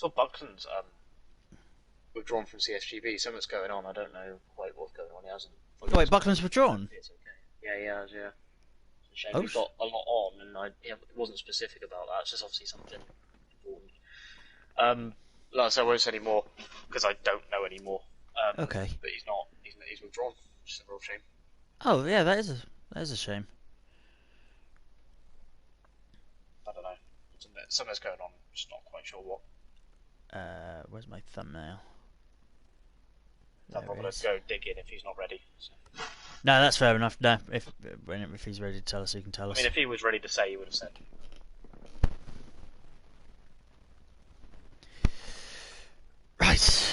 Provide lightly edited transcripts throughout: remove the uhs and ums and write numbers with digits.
So Buckland's withdrawn from CSGB. Something's going on. I don't know quite what's going on. He hasn't fully Oh, wait, explained. Buckland's withdrawn? It's okay. Yeah, he has. Yeah. It's a shame. Oh, He's got a lot on, and it wasn't specific about that. It's just obviously something important. Like I said, I won't say any more because I don't know anymore. okay. But he's not. He's withdrawn. Which is a real shame. Oh, yeah, that is a shame. I don't know. Something's going on. I'm just not quite sure what. Where's my thumbnail? I'll There it probably is. go dig in if he's not ready. So. No, that's fair enough. No, if he's ready to tell us, he can tell I us. mean, if he was ready to say, he would have said. Right.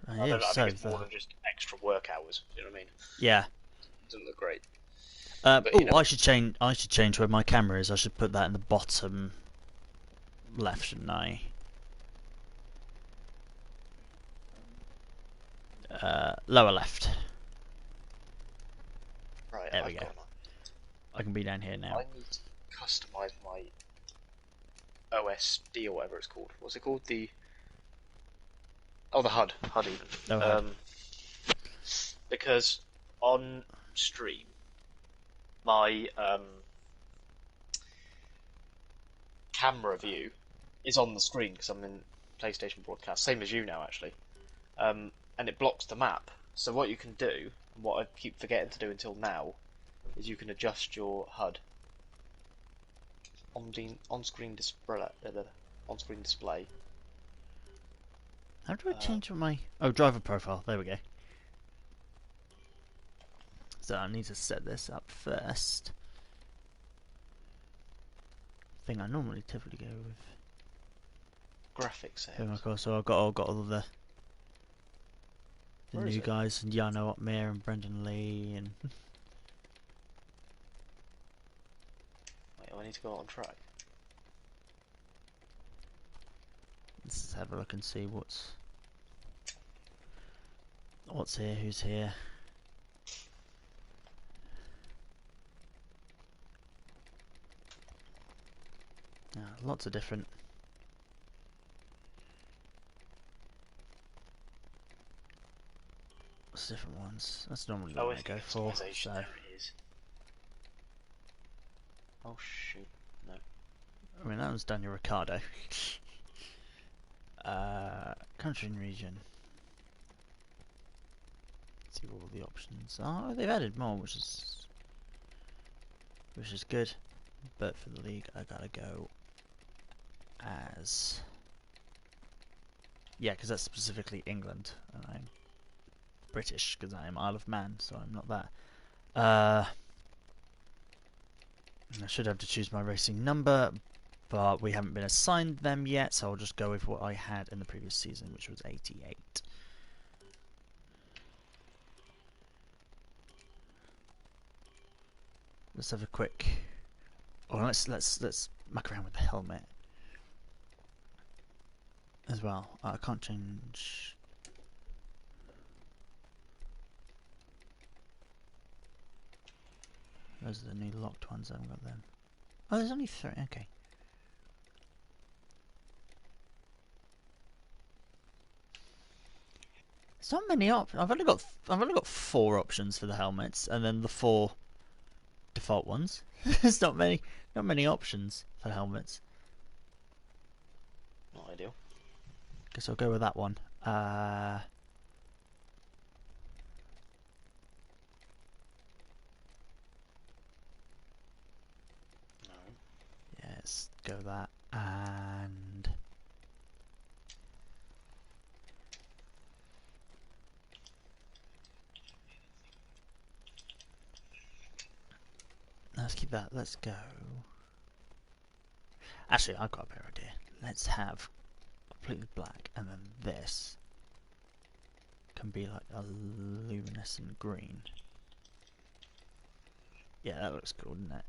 I Yeah, don't know. I so think it's more than just extra work hours. You know what I mean? yeah. It doesn't look great. Oh, But you know, I should change. I should change where my camera is. I should put that in the bottom left, shouldn't I? Lower left. right. There we I've go. got. I can be down here now. I need to customize my OSD or whatever it's called. What's it called? The HUD. HUD even. Oh, HUD. Because on stream, my camera view is on the screen because I'm in PlayStation broadcast, same as you now actually, and it blocks the map. So what you can do, and what I keep forgetting to do until now, is you can adjust your HUD on-screen display. On-screen display. How do I change my driver profile? There we go. So I need to set this up first. Thing I normally typically go with. Graphics Oh my settings. god! So I've got all the Where is new it? guys and Yano Otmir and Brendan Lee and. Wait, I need to go on track. Let's just have a look and see what's here, who's here. Lots of different. Different ones. That's normally the one I go for. So. There it is. Oh shoot! No. I mean, that was Daniel Ricciardo. Country and region. Let's see what all the options are. They've added more, which is good. But for the league, I gotta go as because that's specifically England, and I'm British because I am Isle of Man, so I'm not that. I should have to choose my racing number, but we haven't been assigned them yet, so I'll just go with what I had in the previous season, which was 88. Let's have a quick. Well, let's muck around with the helmet as well. I can't change. Those are the new locked ones. I haven't got them. Oh, there's only 3. Okay. There's not many options. I've only got 4 options for the helmets, and then the 4 default ones. There's not many options for helmets. Not ideal. Guess I'll go with that one. No. Yeah, let's go with that. And let's keep that. Let's go. Actually, I've got a better idea. Let's have completely black, and then this can be like a luminescent green. Yeah, that looks cool, doesn't it?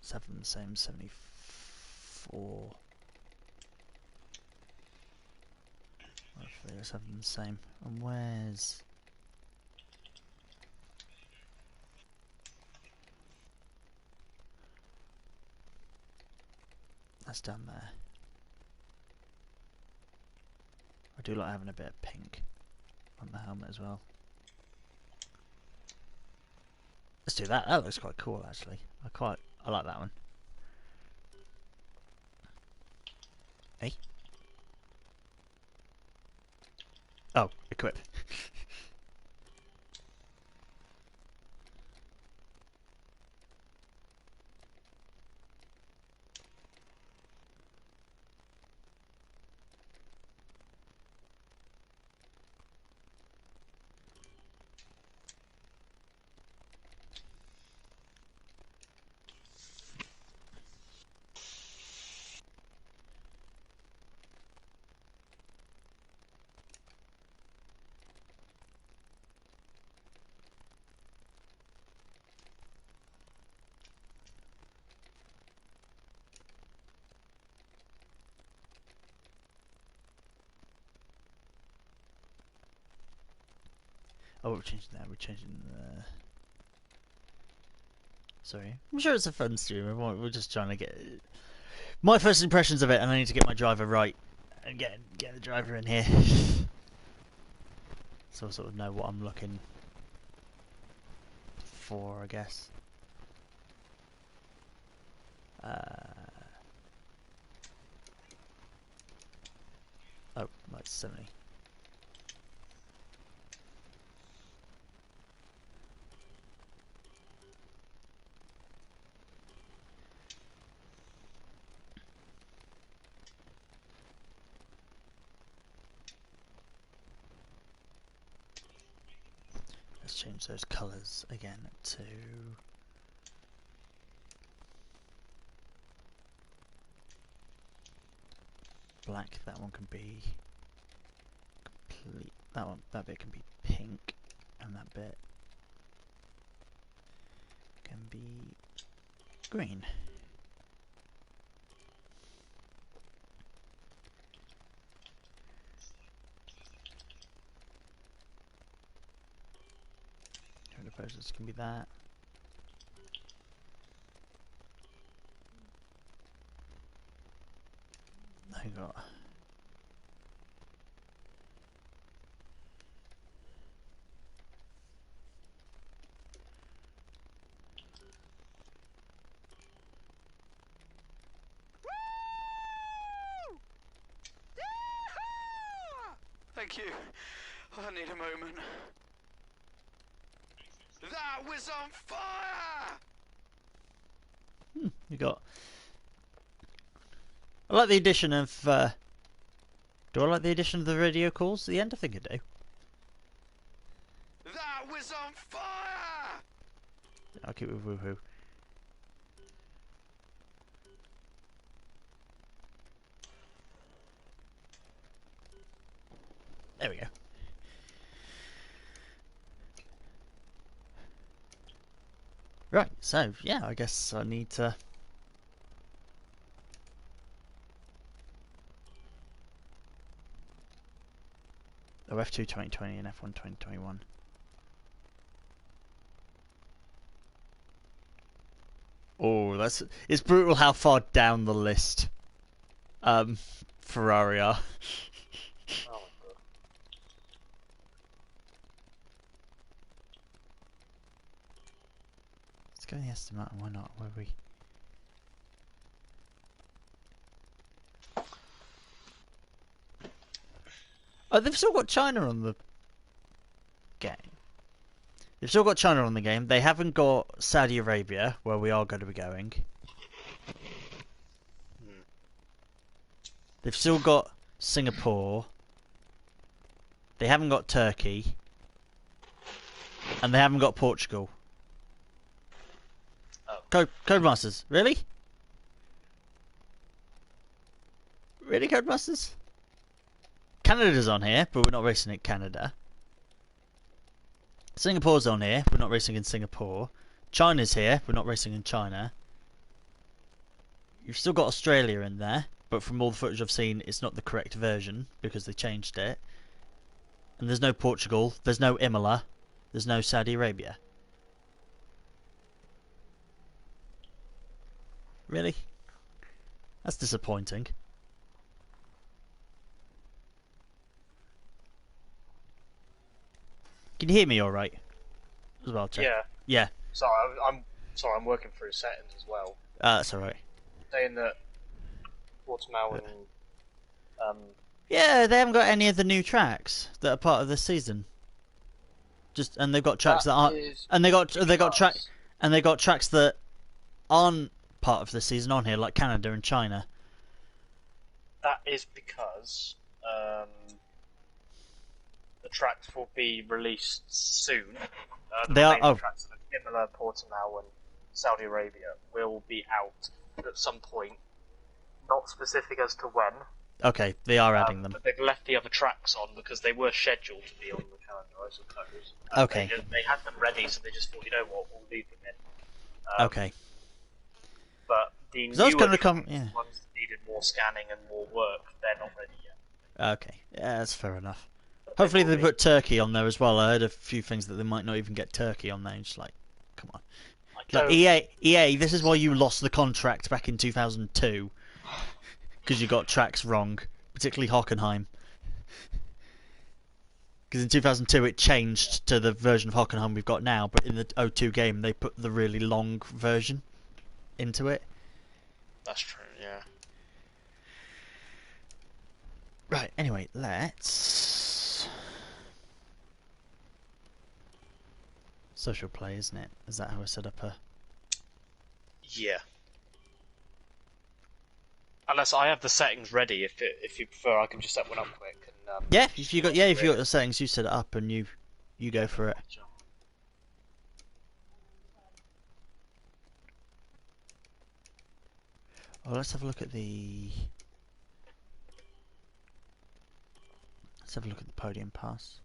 let's have them the same. 74. Hopefully, let's have them the same. And where's? That's down there. I do like having a bit of pink on the helmet as well. Let's do that. That looks quite cool, actually. I like that one. Hey. Oh, equip. Oh, we're changing that. We're changing the. Sorry. I'm sure it's a fun stream. We're just trying to get my first impressions of it, and I need to get my driver right and get the driver in here, so I sort of know what I'm looking for, I guess. Oh, that's 70. Let's change those colours again to black. That one can be complete. That bit can be pink, and that bit can be green. I suppose this can be that. I got. Thank you. I need a moment. That was on fire! You got. I like the addition of. Do I like the addition of the radio calls at the end? I think I do. That was on fire! I'll keep it with woohoo. There we go. Right, so yeah, I guess I need to. Oh, F2 2020 and F1 2021. Oh, it's brutal how far down the list Ferrari are. Oh my god. Let's go in the estimate, why not? Where we? Oh, they've still got China on the game. They've still got China on the game. They haven't got Saudi Arabia, where we are going to be going. They've still got Singapore. They haven't got Turkey. And they haven't got Portugal. Oh. Codemasters, really? Really, Codemasters? Canada's on here, but we're not racing at Canada. Singapore's on here, we're not racing in Singapore. China's here, we're not racing in China. You've still got Australia in there, but from all the footage I've seen, it's not the correct version because they changed it. And there's no Portugal, there's no Imola, there's no Saudi Arabia. Really? That's disappointing. Can you hear me all right? As well, check. Yeah. Yeah. Sorry, I'm working through settings as well. That's all right. Saying that Portimao and Yeah, they haven't got any of the new tracks that are part of this season. And they've got tracks that aren't, and they got tracks that aren't part of the season on here, like Canada and China. That is because the tracks will be released soon. They are. Oh, tracks like Imola, Portimao, and Saudi Arabia will be out at some point. Not specific as to when. okay. They are adding them. But they've left the other tracks on because they were scheduled to be on the calendar, I suppose. Okay. They had them ready, so they just thought, you know what, we'll leave them in. Okay. But the Those newer gonna come. Yeah. ones that needed more scanning and more work, they're not ready yet. Okay. Yeah, that's fair enough. But Hopefully will they be. put Turkey on there as well. I heard a few things that they might not even get Turkey on there. And just like, come on. Like EA, this is why you lost the contract back in 2002 because you got tracks wrong, particularly Hockenheim. Because in 2002 it changed to the version of Hockenheim we've got now, but in the 02 game they put the really long version into it. That's true, yeah. Right, anyway, let's... Social play, isn't it? Is that how I set up a... Yeah. Unless I have the settings ready, if you prefer, I can just set one up quick. And, yeah, if you got the settings, you set it up and you go for it. Sure. Oh, let's have a look at the... Let's have a look at the podium pass.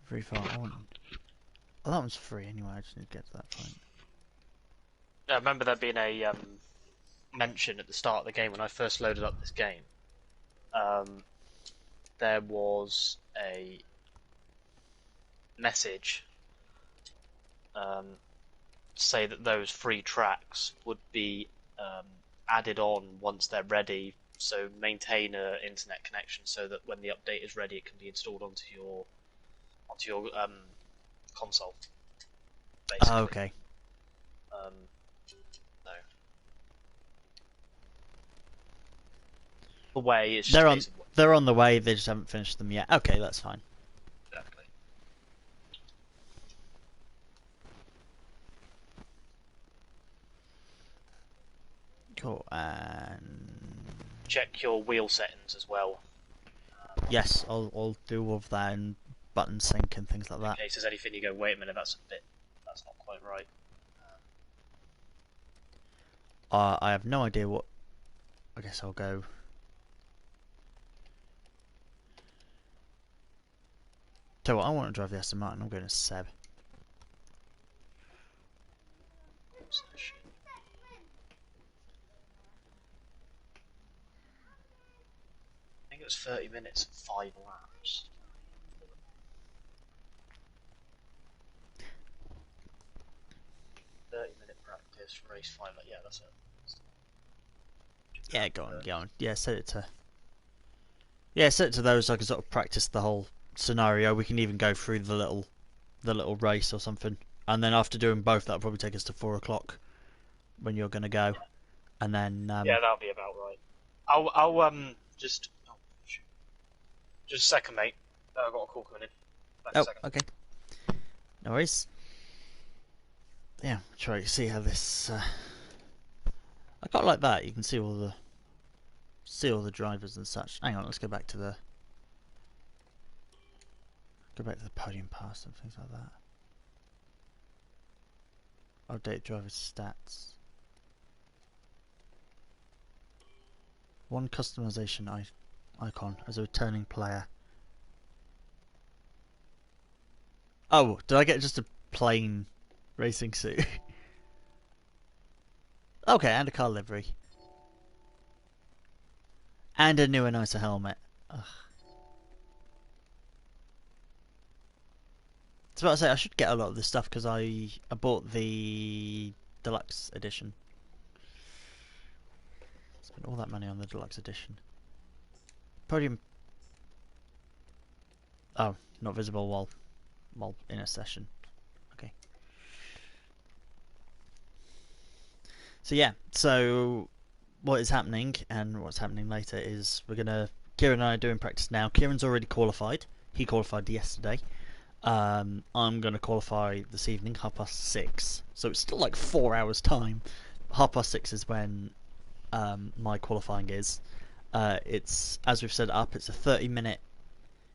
Very far on. Oh, that one's free anyway. I just need to get to that point. I remember there being a mention at the start of the game when I first loaded up this game. There was a message to say that those free tracks would be added on once they're ready. So maintain an internet connection so that when the update is ready, it can be installed onto your console. Basically. Oh, okay. No. The way it's they're on the way. They just haven't finished them yet. Okay, that's fine. Exactly. Cool. And Check your wheel settings as well. yes, I'll do all of that and button sync and things like that. In case there's anything you go, wait a minute, that's not quite right. I have no idea what. I guess I'll go. Tell you what, I want to drive the Aston Martin. I'm going to Seb. I think it was 30 minutes and 5 laps. Practice, race 5, yeah, that's it. Yeah, go on. Yeah, set it to. Yeah, set it to those so I can sort of practice the whole scenario. We can even go through the little race or something, and then after doing both, that'll probably take us to 4 o'clock when you're gonna go, and then yeah, that'll be about right. I'll just a second, mate. I've got a call coming in. Oh, okay. No worries. Yeah, try to see how this. I quite like that. You can see all the drivers and such. Hang on, let's go back to the podium pass and things like that. Update driver's stats. One customization icon as a returning player. Oh, did I get just a plain racing suit? Okay, and a car livery. And a new and nicer helmet. Ugh. I was about to say, I should get a lot of this stuff because I bought the deluxe edition. Spent all that money on the deluxe edition. Podium. Oh, not visible while in a session. Okay. So yeah, so what is happening and what's happening later is Kieran and I are doing practice now. Kieran's already qualified. He qualified yesterday. I'm going to qualify this evening, 6:30. So it's still like 4 hours time. 6:30 is when my qualifying is. It's, as we've set it up, it's a 30-minute.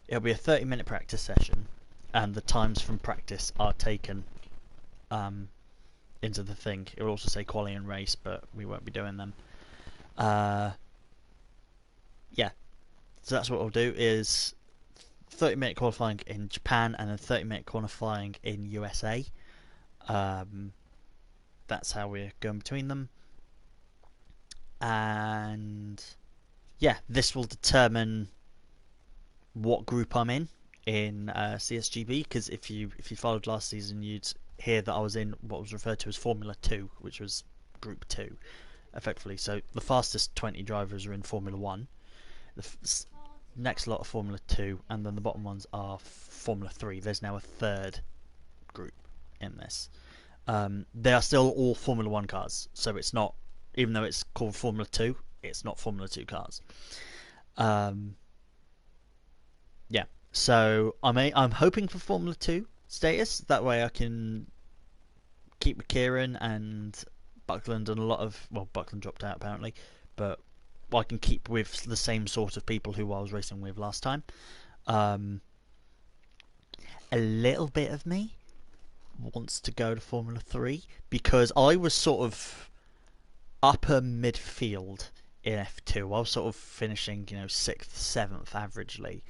It'll be a 30-minute practice session, and the times from practice are taken into the thing. It will also say quali and race, but we won't be doing them. Yeah. So that's what we'll do is 30-minute qualifying in Japan and then 30-minute qualifying in USA. That's how we're going between them. And yeah, this will determine what group I'm in CSGB, because if you followed last season, you'd hear that I was in what was referred to as Formula 2, which was Group 2, effectively. So the fastest 20 drivers are in Formula 1. The next lot of Formula 2, and then the bottom ones are Formula 3. There's now a third group in this. They are still all Formula 1 cars, so it's not, even though it's called Formula 2, it's not Formula 2 cars. Yeah, so I'm hoping for Formula 2 status. That way I can keep with Kieran and Buckland and a lot of... Well, Buckland dropped out apparently, but I can keep with the same sort of people who I was racing with last time. A little bit of me wants to go to Formula 3 because I was sort of upper midfield in F2. I was sort of finishing, 6th, 7th averagely.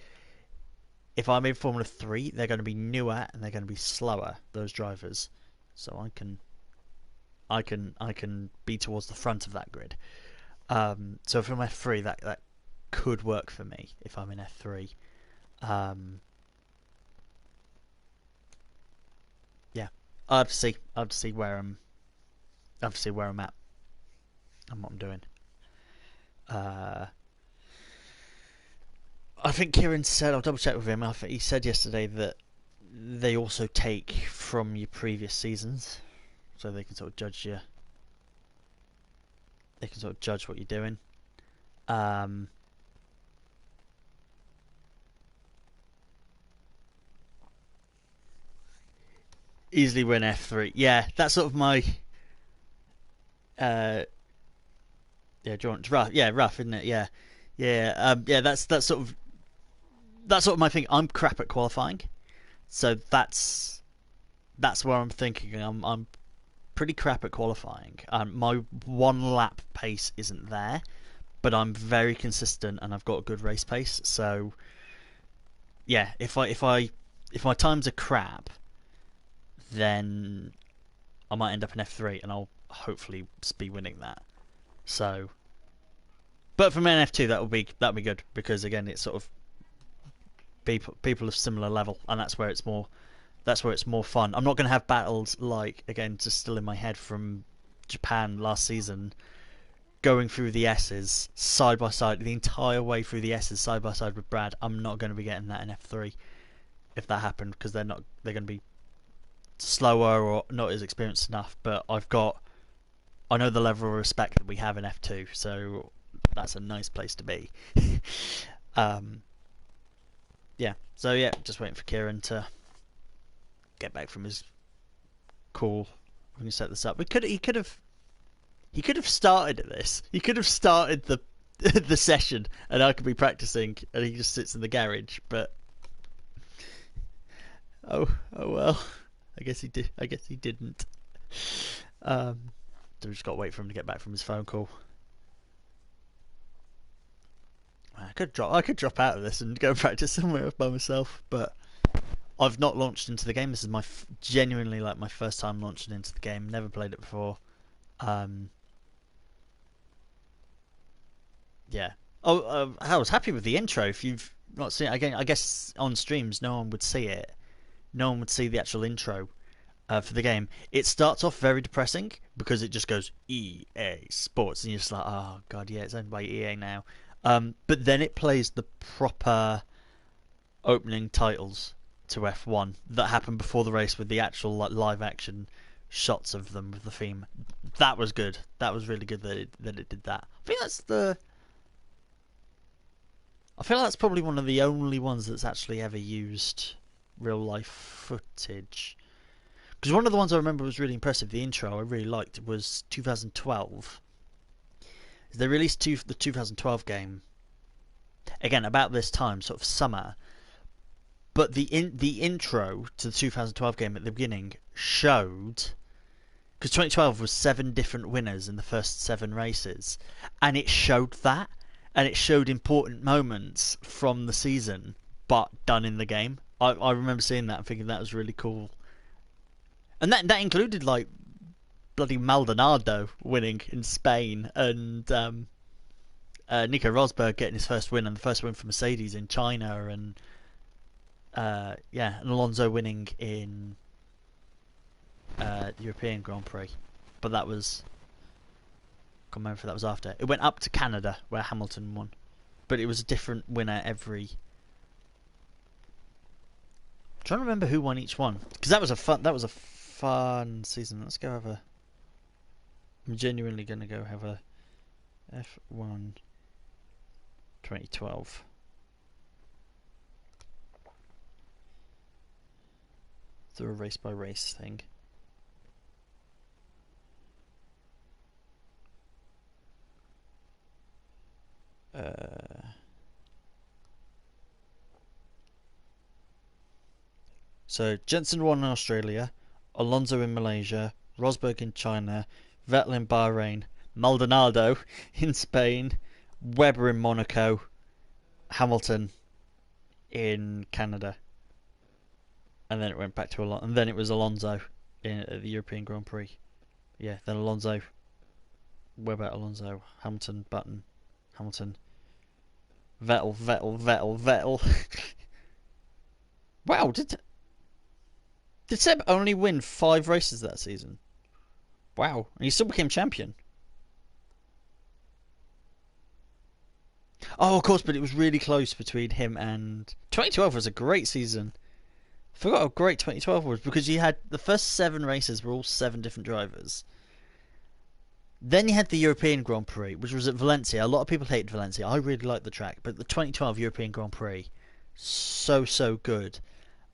If I'm in Formula 3, they're going to be newer and they're going to be slower, those drivers. So I can be towards the front of that grid. So if I'm F3, that could work for me if I'm in F3. Yeah, I have to see where I'm at and what I'm doing. I think Kieran said, I'll double check with him. I think he said yesterday that they also take from your previous seasons, so they can sort of judge you. They can sort of judge what you're doing. Easily win F3. Yeah, that's sort of my. Yeah, John, rough. Yeah, rough, isn't it? Yeah, yeah, yeah. That's sort of my thing. I'm crap at qualifying, so that's where I'm thinking. I'm pretty crap at qualifying. My one lap pace isn't there, but I'm very consistent and I've got a good race pace. So yeah, if my times are crap, then I might end up in F3 and I'll hopefully be winning that. So, but for me in F2 that'll be good because again it's sort of people of similar level and that's where it's more fun. I'm not going to have battles like, again, just still in my head from Japan last season, going through the S's side by side the entire way through the S's side by side with Brad. I'm not going to be getting that in F3 if that happened because they're going to be slower or not as experienced enough. But I know the level of respect that we have in F2, so that's a nice place to be. Yeah, so yeah, just waiting for Kieran to get back from his call. We can set this up. He could have started at this. He could have started the the session, and I could be practicing, and he just sits in the garage. But oh well. I guess he did. I guess he didn't. So we just got to wait for him to get back from his phone call. I could drop out of this and go practice somewhere by myself, but I've not launched into the game. This is my genuinely like my first time launching into the game. Never played it before. Yeah. Oh, I was happy with the intro. If you've not seen it, again, I guess on streams no one would see it. No one would see the actual intro for the game. It starts off very depressing because it just goes EA Sports, and you're just like, oh god, yeah, it's owned by EA now. But then it plays the proper opening titles to F1 that happened before the race with the actual like live action shots of them with the theme. That was good. That was really good that it did that. I feel that's probably one of the only ones that's actually ever used real life footage. Because one of the ones I remember was really impressive, the intro I really liked, was 2012. They released the 2012 game, again, about this time, sort of summer. But the intro to the 2012 game at the beginning showed... Because 2012 was 7 different winners in the first 7 races. And it showed that. And it showed important moments from the season, but done in the game. I remember seeing that and thinking that was really cool. And that included like bloody Maldonado winning in Spain, and Nico Rosberg getting his first win, and the first win for Mercedes in China, and and Alonso winning in the European Grand Prix. But that was... I can't remember if that was after. It went up to Canada, where Hamilton won. But it was a different winner every... I'm trying to remember who won each one. Because that was a fun season. Let's go have a... I'm genuinely going to go have a F1 2012. Do a race by race thing. So Jensen won in Australia, Alonso in Malaysia, Rosberg in China, Vettel in Bahrain, Maldonado in Spain, Webber in Monaco, Hamilton in Canada, and then it went back to Alonso, and then it was Alonso at the European Grand Prix. Yeah, then Alonso, Webber, Alonso, Hamilton, Button, Hamilton, Vettel. Wow, did Seb only win 5 races that season? Wow, and he still became champion. Oh, of course, but it was really close between him and... 2012 was a great season. I forgot how great 2012 was, because you had the first 7 races were all 7 different drivers. Then you had the European Grand Prix, which was at Valencia. A lot of people hated Valencia. I really liked the track, but the 2012 European Grand Prix, so good.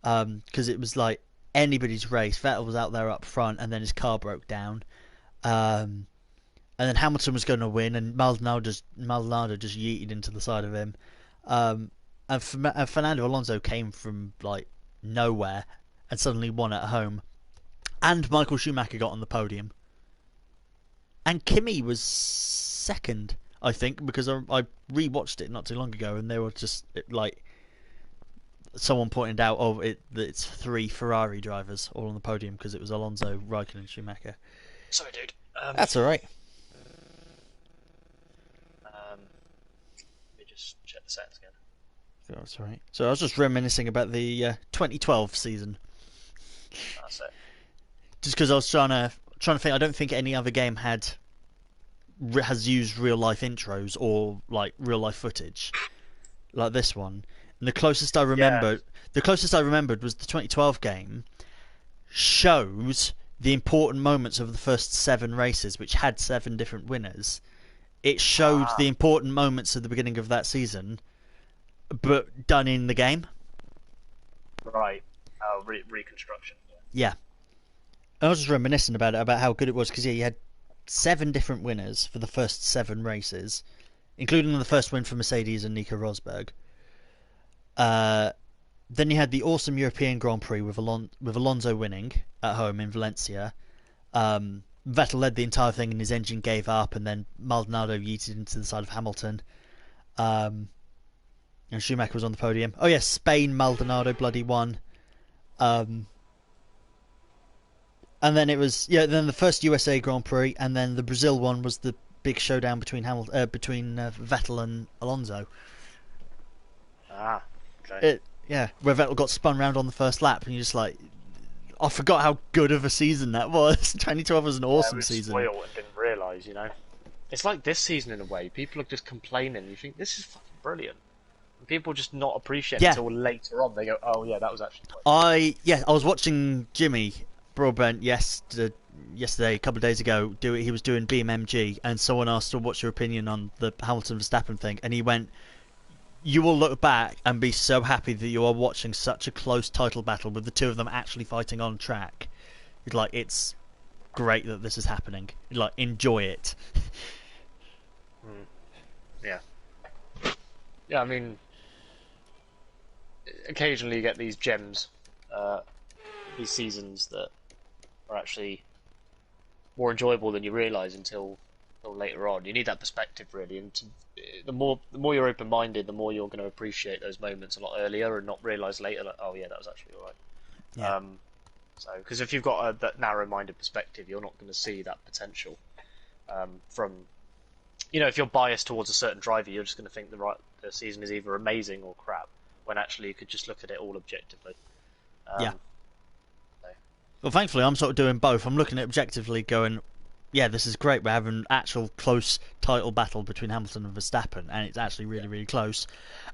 Because it was like anybody's race. Vettel was out there up front, and then his car broke down. And then Hamilton was going to win, and Maldonado just yeeted into the side of him. And Fernando Alonso came from like nowhere and suddenly won at home. And Michael Schumacher got on the podium. And Kimi was second, I think, because I rewatched it not too long ago, and they were just like... Someone pointed out, that it's 3 Ferrari drivers all on the podium because it was Alonso, Raikkonen, and Schumacher. Sorry, dude. That's all right. Let me just check the settings again. Oh, that's all right. So I was just reminiscing about the 2012 season. That's it. Just because I was trying to think. I don't think any other game has used real life intros or like real life footage like this one. And the closest I remembered was the 2012 game shows the important moments of the first 7 races, which had 7 different winners. It showed the important moments at the beginning of that season, but done in the game. Right. Reconstruction. Yeah. I was just reminiscing about how good it was, because you had 7 different winners for the first 7 races, including the first win for Mercedes and Nico Rosberg. Then you had the awesome European Grand Prix with Alonso winning at home in Valencia. Vettel led the entire thing and his engine gave up, and then Maldonado yeeted into the side of Hamilton. And Schumacher was on the podium. Oh yes, Spain, Maldonado bloody won. And then it was then the first USA Grand Prix, and then the Brazil one was the big showdown between Vettel and Alonso. Ah, okay. Where Vettel got spun round on the first lap, and you're just like, I forgot how good of a season that was. 2012 was an awesome season. Spoiled and didn't realise, It's like this season in a way. People are just complaining. You think this is fucking brilliant. And people just not appreciate it until later on. They go, "Oh yeah, that was actually." I was watching Jimmy Broadbent yesterday, a couple of days ago. He was doing BMMG, and someone asked him, "What's your opinion on the Hamilton Verstappen thing?" And he went, "You will look back and be so happy that you are watching such a close title battle with the two of them actually fighting on track. It's great that this is happening. Enjoy it." Yeah. Yeah, I mean, occasionally you get these gems, these seasons that are actually more enjoyable than you realise until later on. You need that perspective, really, and the more you're open-minded, the more you're going to appreciate those moments a lot earlier and not realise later, oh yeah, that was actually alright. Yeah. Because if you've got that narrow-minded perspective, you're not going to see that potential from. If you're biased towards a certain driver, you're just going to think the season is either amazing or crap, when actually you could just look at it all objectively. Yeah. Well, thankfully, I'm sort of doing both. I'm looking at it objectively, going, yeah, this is great. We're having an actual close title battle between Hamilton and Verstappen, and it's actually really, really close.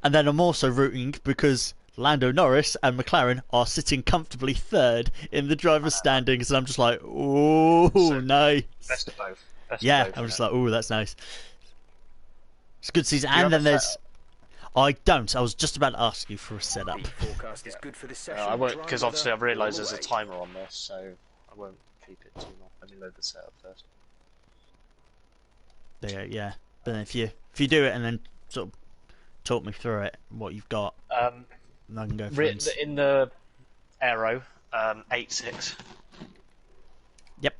And then I'm also rooting because Lando Norris and McLaren are sitting comfortably third in the driver's standings, and I'm just like, oh, nice. Best of both. I'm just like, oh, that's nice. It's a good season. And then there's... I don't. I was just about to ask you for a setup. Forecast is good for this session. I won't, because obviously I've realised there's a timer on this, so I won't keep it too long. Let me load the setup first. Yeah. But then if you do it and then sort of talk me through it, what you've got, I can go for it. In the aero, 8.6. Yep.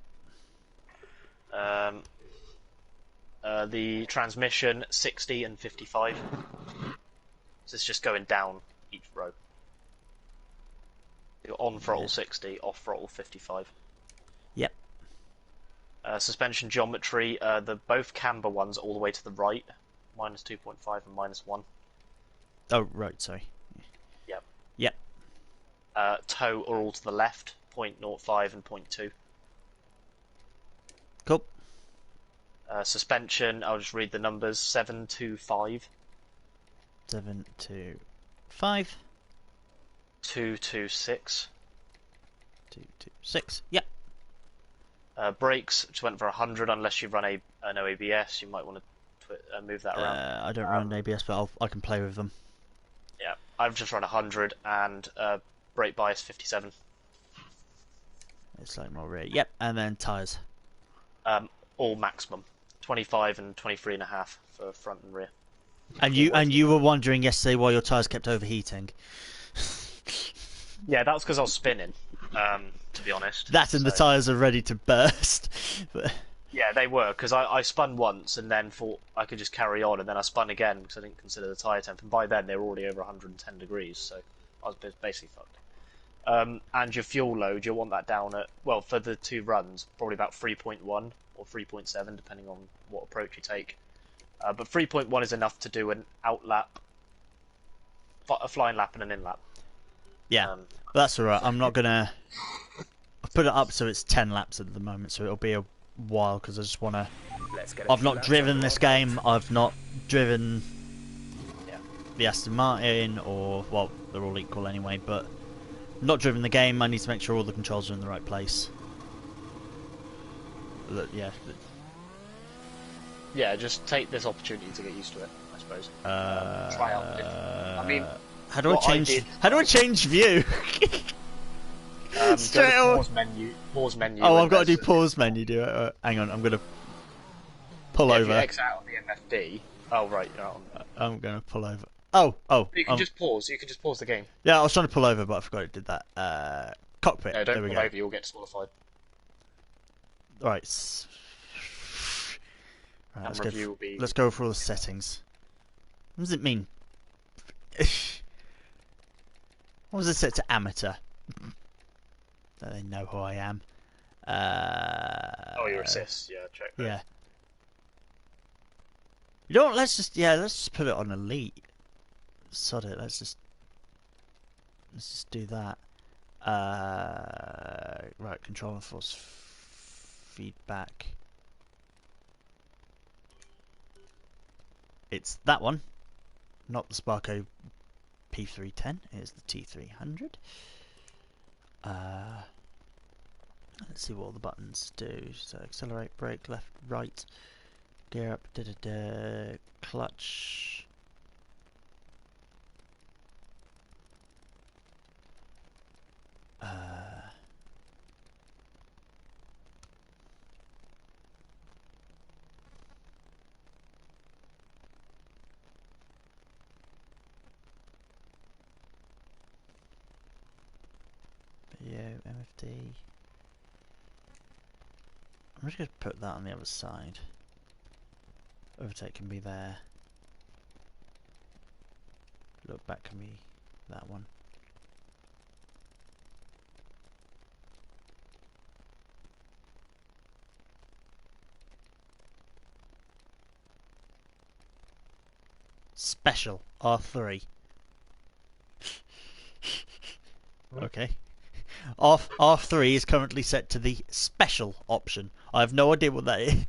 The transmission 60 and 55. So it's just going down each row. You're on throttle 60, off throttle 55. Yep. Suspension geometry, both camber ones all the way to the right, minus 2.5 and minus 1. Oh, right, sorry. Yep. Toe are all to the left, 0.05 and 0.2. Cool. Suspension, I'll just read the numbers, 725. 725. 226. 226. Yep. Brakes, which went for 100, unless you run no ABS, you might want to move that around. I don't run ABS, but I can play with them. Yeah, I've just run 100 and brake bias 57. It's like more rear. Yep, and then tyres. All maximum, 25 and 23.5 for front and rear. And you were wondering yesterday why your tyres kept overheating. Yeah, that's because I was spinning. To be honest. The tyres are ready to burst. Yeah, they were, because I spun once and then thought I could just carry on, and then I spun again because I didn't consider the tyre temp, and by then they were already over 110 degrees, so I was basically fucked. And your fuel load, you'll want that down at, well, for the two runs, probably about 3.1 or 3.7, depending on what approach you take. But 3.1 is enough to do an outlap, a flying lap and an in lap. Yeah, that's alright. I'm not gonna... I've put it up so it's 10 laps at the moment, so it'll be a while, because I just want to... I've not driven this game, I've not driven the Aston Martin, or... Well, they're all equal anyway, but... Not driven the game, I need to make sure all the controls are in the right place. Yeah. Yeah, just take this opportunity to get used to it, I suppose. Try out the different... I mean... How do I change view? Straight go to pause menu. Oh, I've got to do pause menu. Do it. Hang on, I'm gonna pull over. If you X out of the MFD. Oh right, you're on. I'm gonna pull over. Oh. You can just pause. You can just pause the game. Yeah, I was trying to pull over, but I forgot it did that. Cockpit. No, don't there we pull go. over. You'll get disqualified. Right. Right, Camera view will be. let's go through all the settings. What does it mean? What was it set to amateur? So they know who I am. Oh, your assists. Yeah, check that. Yeah. You know what? Let's just put it on elite. Sod it. Let's just do that. Right, control and force feedback. It's that one, not the Sparko P310. It's the T300. Let's see what all the buttons do. So accelerate, brake, left, right, gear up, clutch. Video, MFD. I'm just going to put that on the other side. Overtake can be there. Look back can be that one. Special R3. Okay. R3 is currently set to the special option. I have no idea what that is.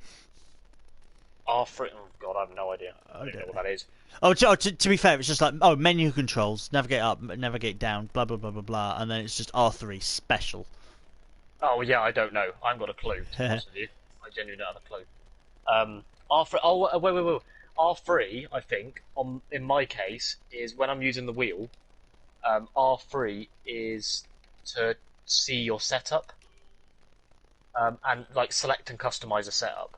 R3. Oh god, I have no idea. I don't know what that is. Oh, to be fair, it's just like menu controls, navigate up, navigate down, blah blah blah blah blah, and then it's just R3 special. Oh yeah, I don't know. I haven't got a clue. To be honest with you, I genuinely don't have a clue. R3. Oh wait. R3, I think, in my case, is when I'm using the wheel. R3 is to see your setup, and like select and customize a setup.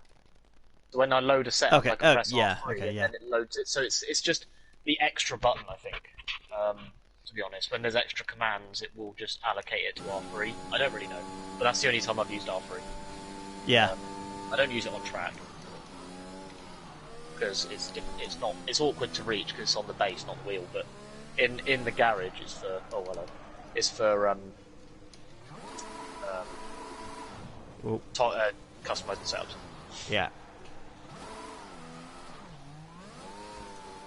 So when I load a setup, I can press R3 and then it loads it. So it's just the extra button, I think. To be honest, when there's extra commands, it will just allocate it to R3. I don't really know, but that's the only time I've used R3. Yeah. I don't use it on track because it's awkward to reach because it's on the base, not the wheel. But in the garage, it's for customizing setups. Yeah.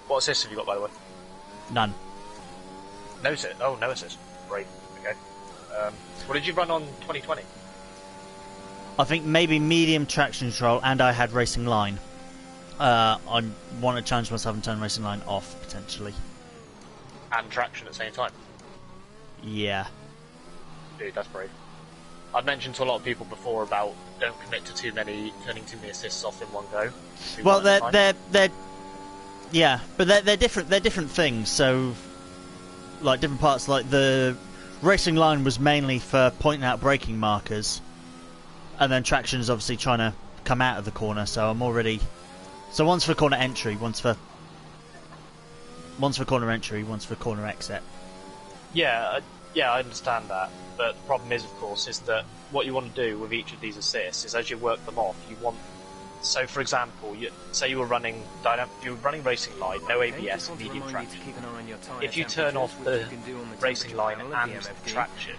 What assist have you got, by the way? None. No assist. Oh, no assist. Great. Okay. What did you run on 2020? I think maybe medium traction control, and I had racing line. I want to challenge myself and turn racing line off potentially. And traction at the same time. Yeah. Dude, that's brave. I've mentioned to a lot of people before about don't commit to turning too many assists off in one go. Well, they're yeah, but they're different. They're different things. So, like different parts. Like the racing line was mainly for pointing out braking markers, and then traction is obviously trying to come out of the corner. So I'm already. So one's for corner entry, one's for corner entry, one's for corner exit. Yeah, I understand that. But the problem is, of course, is that what you want to do with each of these assists is as you work them off, you want. So, for example, say you were running racing line, no ABS, medium traction. If you turn off the racing line and the traction,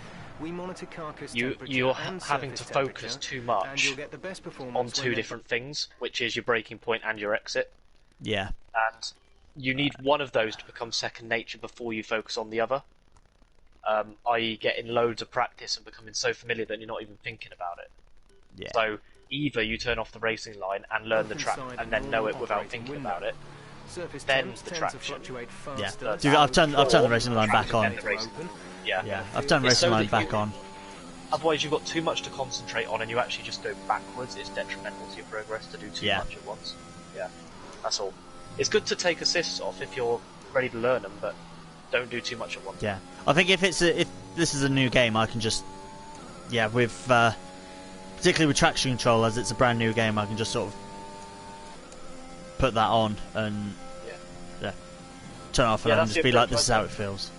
you're having to focus too much on two different things, which is your braking point and your exit. Yeah. And you need one of those to become second nature before you focus on the other. I.e. getting loads of practice and becoming so familiar that you're not even thinking about it. Yeah. So either you turn off the racing line and learn the track and then know it without thinking about it, then the traction. Yeah. Dude, I've turned the racing line back on. Yeah. I've turned the racing line back on. Otherwise, you've got too much to concentrate on, and you actually just go backwards. It's detrimental to your progress to do too much at once. Yeah, that's all. It's good to take assists off if you're ready to learn them, but don't do too much at once. Yeah, I think if this is a new game, I can just with particularly with traction control, as it's a brand new game, I can just sort of put that on and turn off and just be like, this is how it feels.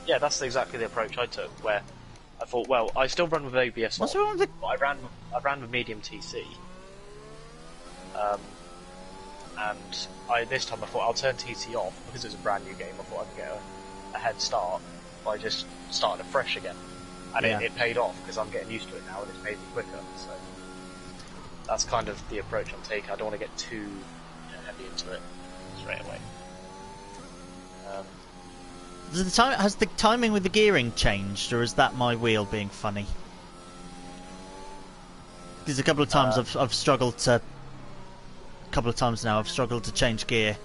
Yeah, that's exactly the approach I took, where I thought, well, I still run with ABS What's on, wrong with the... but I ran with medium TC. And this time I thought I'll turn TC off because it's a brand new game. I thought I'd get a head start by just starting afresh again, and it paid off because I'm getting used to it now and it's made me quicker. So that's kind of the approach I'm taking. I don't want to get too heavy into it straight away. Has the timing with the gearing changed, or is that my wheel being funny? Because a couple of times I've struggled to. A couple of times now I've struggled to change gear.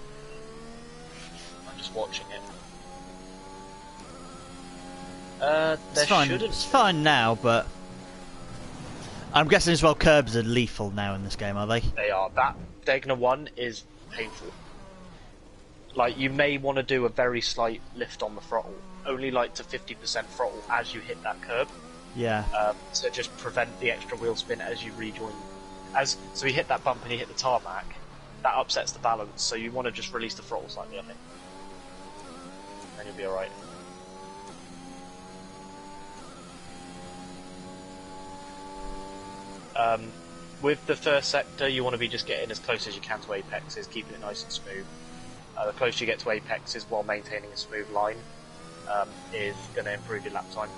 I'm just watching it. It's fine. It's fine now, but I'm guessing as well curbs are lethal now in this game, are they? They are. That Degner one is painful. Like, you may want to do a very slight lift on the throttle, only like to 50% throttle as you hit that curb. Yeah. To just prevent the extra wheel spin as you rejoin. So you hit that bump and you hit the tarmac, that upsets the balance, so you want to just release the throttle slightly, I think. And you'll be alright. With the first sector, you want to be just getting as close as you can to apexes, keeping it nice and smooth. The closer you get to apexes while maintaining a smooth line is going to improve your lap time.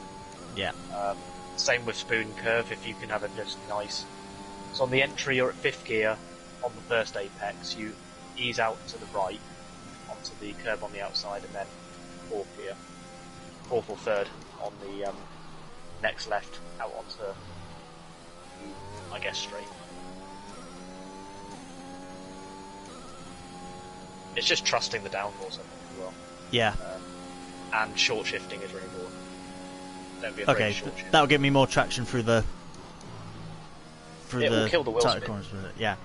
Yeah. Same with spoon curve, if you can have it just nice. So on the entry, you're at 5th gear on the first apex, you ease out to the right onto the curb on the outside, and then 4th gear, 4th or 3rd on the next left out onto the, I guess, straight. It's just trusting the downforce, I think, as well. Yeah. And short shifting is really important. Don't be afraid of short shifting. That'll give me more traction through the... It will kill the wheel spin. Corners with it. Yeah.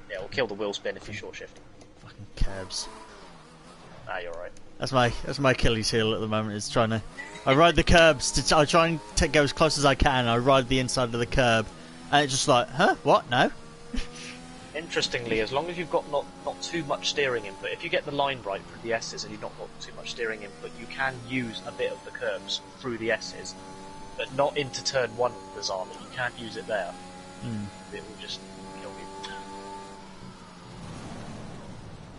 Yeah, it will kill the wheel spin if you short shift. Fucking curbs. Ah, you're right. That's my Achilles heel at the moment. Is trying to... I ride the curbs. I try and go as close as I can. I ride the inside of the curb. And it's just like, huh? What? No? Interestingly, as long as you've got not too much steering input, if you get the line right through the S's and you've not got too much steering input, you can use a bit of the curbs through the S's, but not into turn 1, bizarrely. You can't use it there. It will just kill you.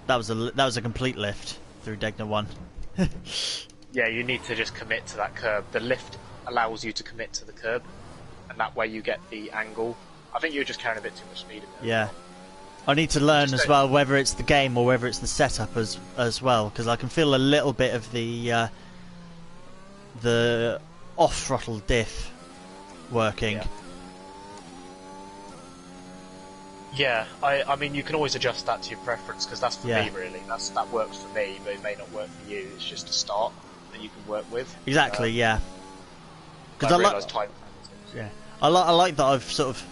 That was a complete lift through Degner 1. Yeah, you need to just commit to that curb. The lift allows you to commit to the curb, and that way you get the angle. I think you're just carrying a bit too much speed in there. Yeah. I need to learn as well whether it's the game or whether it's the setup as well, because I can feel a little bit of the off throttle diff working. Yeah, I mean, you can always adjust that to your preference, because that's for me, really. That works for me, but it may not work for you. It's just a start that you can work with. Exactly, yeah. Because I realise time. Yeah, I like that I've sort of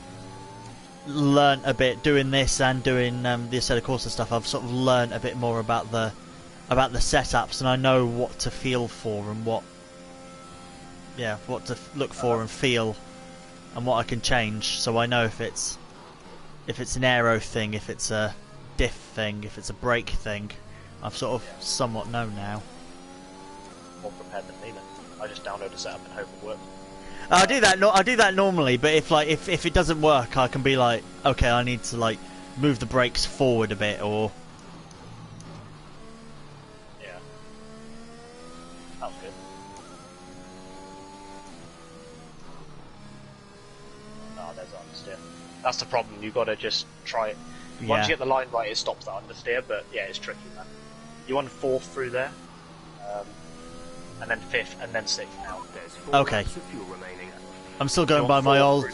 learnt a bit doing this and doing the Assetto Corsa stuff. I've sort of learnt a bit more about the setups, and I know what to feel for and what to look for and feel, and what I can change. So I know if it's an aero thing, if it's a diff thing, if it's a brake thing. I've sort of somewhat know now. More prepared than me then. I just download a setup and hope it works. I do that normally, but if it doesn't work, I can be like, okay, I need to like move the brakes forward a bit, or yeah, that's good. Oh, there's understeer. That's the problem. You got to just try it. Once you get the line right, it stops that understeer. But yeah, it's tricky, man. You want 4th through there, and then 5th, and then 6th now. okay. I'm still going by my old.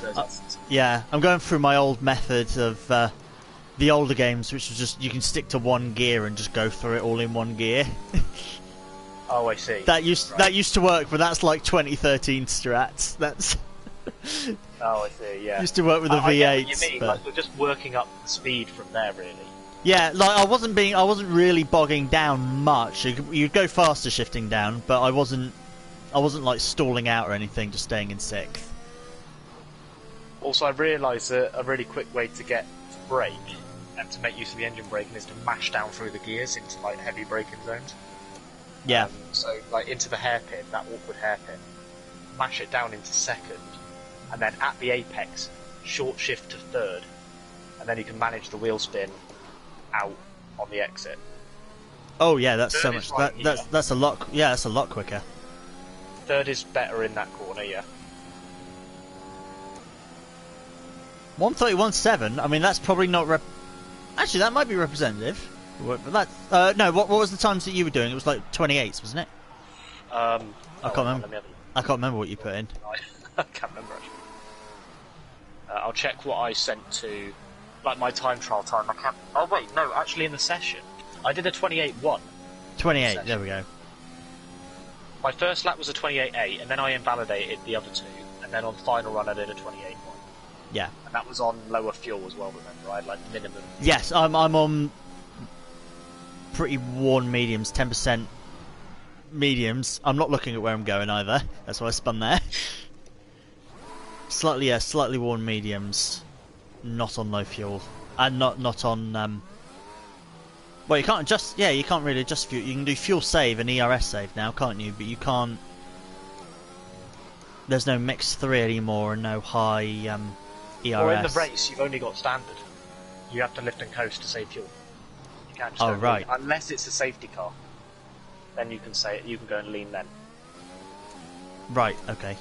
I'm going through my old method of the older games, which was just you can stick to one gear and just go through it all in one gear. Oh, I see. That used to work, but that's like 2013 strats. That's. Oh, I see. Yeah. Used to work with the V8s. I get what you mean. But... Like, we're just working up the speed from there, really. Yeah, like I wasn't really bogging down much. You'd go faster shifting down, but I wasn't like stalling out or anything, just staying in 6th. Also, I realised that a really quick way to get to brake and to make use of the engine braking is to mash down through the gears into like heavy braking zones. Yeah. So like into the hairpin, that awkward hairpin. smash it down into second, and then at the apex, short shift to third, and then you can manage the wheel spin out on the exit. Oh yeah, that's Third so is much. right That's a lot. Yeah, that's a lot quicker. Third is better in that corner, yeah. 131.7. I mean, that's probably not. Actually, that might be representative. But that no. What was the times that you were doing? It was like 28s, wasn't it? I can't remember. I can't remember what you put in. I can't remember actually. I'll check what I sent to, like my time trial time. I can't. Oh wait, no. Actually, in the session, I did a 28.1. 28. There we go. My first lap was a 28.8, and then I invalidated the other two, and then on final run I did a 28.1. Yeah. And that was on lower fuel as well. Remember, I had like minimum. Yes, I'm on pretty worn mediums, 10% mediums. I'm not looking at where I'm going either. That's why I spun there. Slightly worn mediums, not on low fuel, and not on. Well, you can't adjust. Yeah, you can't really adjust fuel. You can do fuel save and ERS save now, can't you? But you can't. There's no mix 3 anymore, and no high ERS. Or in the race, you've only got standard. You have to lift and coast to save fuel. You can't just Oh, go right. lean. Unless it's a safety car. Then you can say you can go and lean then. Right. Okay.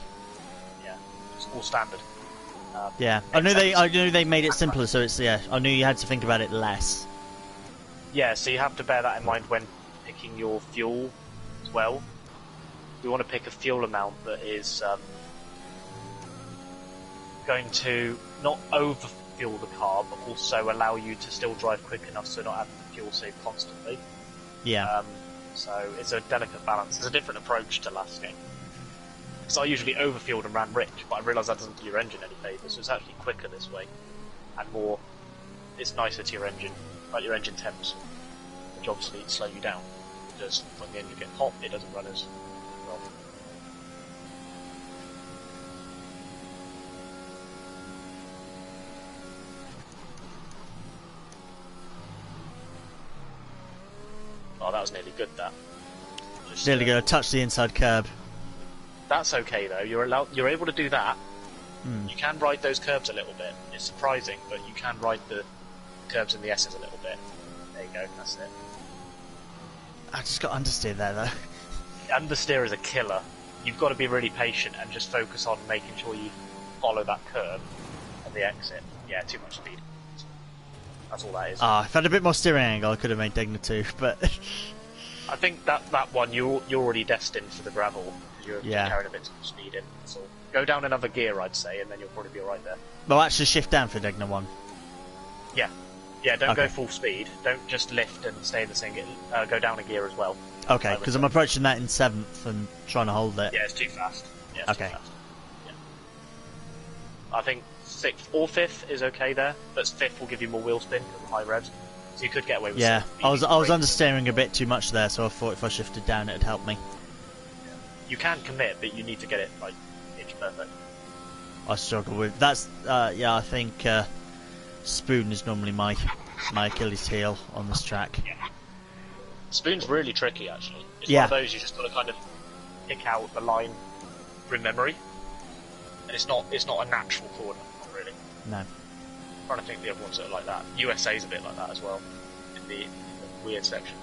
Yeah, it's all standard. Yeah, I knew they made it simpler, so it's I knew you had to think about it less. Yeah, so you have to bear that in mind when picking your fuel as well. You want to pick a fuel amount that is going to not overfuel the car, but also allow you to still drive quick enough so not having to fuel save constantly. Yeah. So it's a delicate balance. It's a different approach to last game. Because I usually overfueled and ran rich, but I realised that doesn't do your engine any favours, so it's actually quicker this way. And more, it's nicer to your engine, like your engine temps, which obviously slow you down. Because when the engine gets hot, it doesn't run as well. Oh, that was nearly good, that. Just, Nearly going to touch the inside curb. That's okay though. You're able to do that. Hmm. You can ride those curbs a little bit. It's surprising, but you can ride the curbs in the S's a little bit. There you go. That's it. I just got understeer there though. Understeer is a killer. You've got to be really patient and just focus on making sure you follow that curve and the exit. Yeah, too much speed. That's all that is. If I had a bit more steering angle, I could have made Degna 2, but I think that one you're already destined for the gravel. You're carrying a bit too much speed in. So go down another gear, I'd say, and then you'll probably be alright there. well, actually shift down for Degna 1. Yeah. Yeah, don't Okay. go full speed. Don't just lift and stay in the same gear. Go down a gear as well. Okay, because I'm approaching that in 7th and trying to hold it. Yeah, it's too fast. Yeah, it's Okay. too fast. Yeah. I think 6th or 5th is okay there, but 5th will give you more wheel spin because of high revs. So you could get away with Yeah, 6th. I was understeering a bit too much there, so I thought if I shifted down it'd help me. You can commit, but you need to get it like pitch perfect. I struggle with that's I think spoon is normally my Achilles heel on this track. Yeah. Spoon's really tricky actually. It's Yeah. one of those you just got to kind of pick out the line from memory, and it's not a natural corner, not really. No. I'm trying to think the other ones that are like that. USA's a bit like that as well, in the weird section.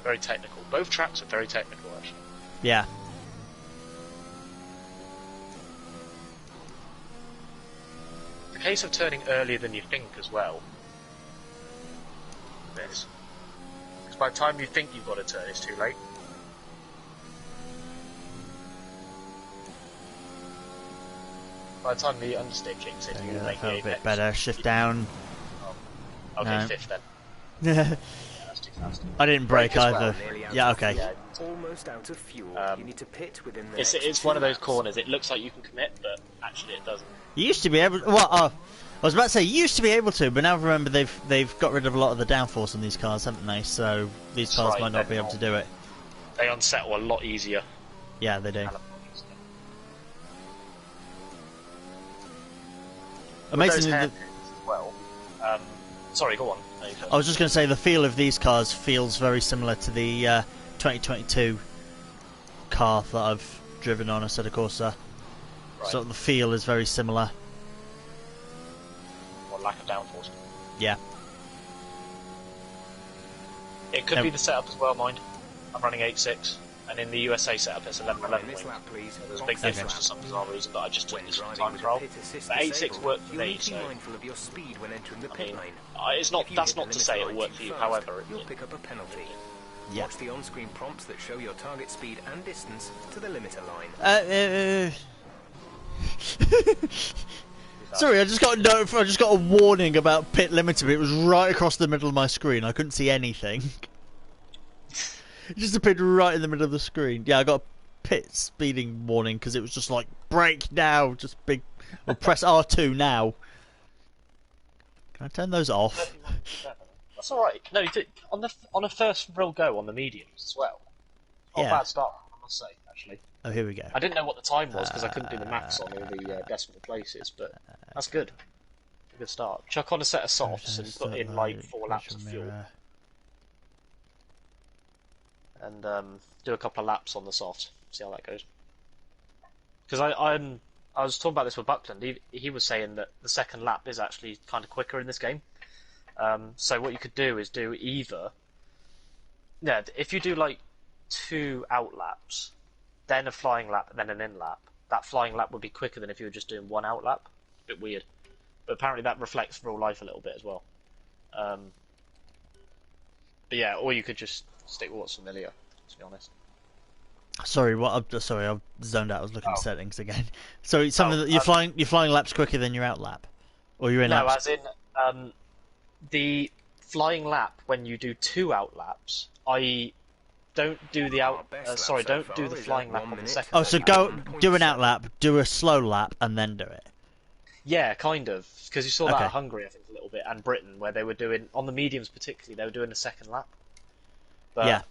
Very technical. Both tracks are very technical actually. Yeah. It's a case of turning earlier than you think as well. This. Because by the time you think you've got to turn, it's too late. By the time the understeer kicks in, you Yeah, make felt the a bit apex. better. Shift down. Okay, No. 5th then. I Yeah, that's too fast. didn't brake Brake as well, either. nearly out Yeah, of okay. Yeah, Almost out of fuel. Um, You need to pit within the it's next one 2 of those laps. corners. It looks like you can commit, but actually it doesn't. You used to be able. Well, I was about to say you used to be able to, but now remember they've got rid of a lot of the downforce on these cars, haven't they? So these That's cars right, might not be they're able to do it. They unsettle a lot easier. Yeah, they do. Amazingly, as well. Sorry, go on. No, you first. I was just going to say the feel of these cars feels very similar to the 2022 car that I've driven on, a Assetto Corsa. Right. So the feel is very similar. Or lack of downforce. Yeah. It could be the setup as well, mind. I'm running 8.6, and in the USA setup it's 11.11. This lap, please. So there's a big difference for some bizarre reason that I just took this time trial. But 8.6 worked for me, so Of your speed when entering the I pit mean, lane. it's not. If you That's hit not the to say limiter it'll work line for you. too However, fast, you'll pick up a penalty. Yeah. Watch the on-screen prompts that show your target speed and distance to the limiter line. Sorry, I just got a note. I just got a warning about pit limiter. But it was right across the middle of my screen. I couldn't see anything. It just appeared right in the middle of the screen. Yeah, I got a pit speeding warning because it was just like brake now, just big. Or press R2 now. Can I turn those off? That's all right. No, you did, on a first real go on the mediums as well. Not Yeah. a bad start, I must say. Actually, Oh, here we go. I didn't know what the time was because I couldn't do the maths on all the decimal places, but that's good. A good start. Chuck on a set of softs and put in like 4 laps of fuel, and do a couple of laps on the soft. See how that goes. Because I was talking about this with Buckland. He was saying that the second lap is actually kind of quicker in this game. So what you could do is do either. Yeah, if you do like 2 out laps, then a flying lap, then an in lap. That flying lap would be quicker than if you were just doing 1 out lap. A bit weird, but apparently that reflects real life a little bit as well. But yeah, or you could just stick with what's familiar. To be honest. Sorry, sorry, I zoned out. I was looking at settings again. So something that Oh, you're flying laps quicker than your out lap, or you're in No, laps. as in the flying lap when you do 2 out laps. I don't do the out. Sorry, don't do the flying lap on the second. Oh, so do an out lap, do a slow lap, and then do it. Yeah, kind of, because you saw that Okay. at Hungary, I think, a little bit, and Britain, where they were doing on the mediums particularly, they were doing a second lap. But Yeah.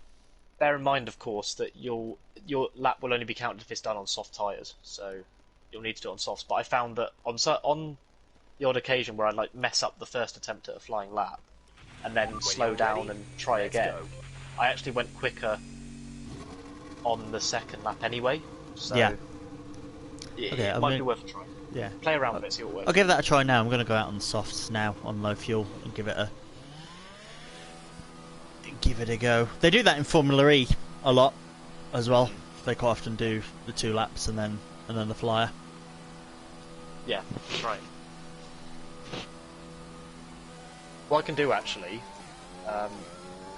bear in mind, of course, that your lap will only be counted if it's done on soft tyres, so you'll need to do it on softs. But I found that on the odd occasion where I like mess up the first attempt at a flying lap, and then slow down and try again, I actually went quicker on the second lap anyway. So Yeah. it might be worth a try. Yeah. Play around with it, see what works. I'll give that a try now. I'm going to go out on the softs now on low fuel and give it a go. They do that in Formula E a lot as well. They quite often do the 2 laps and then the flyer. Yeah, that's right. What I can do actually, because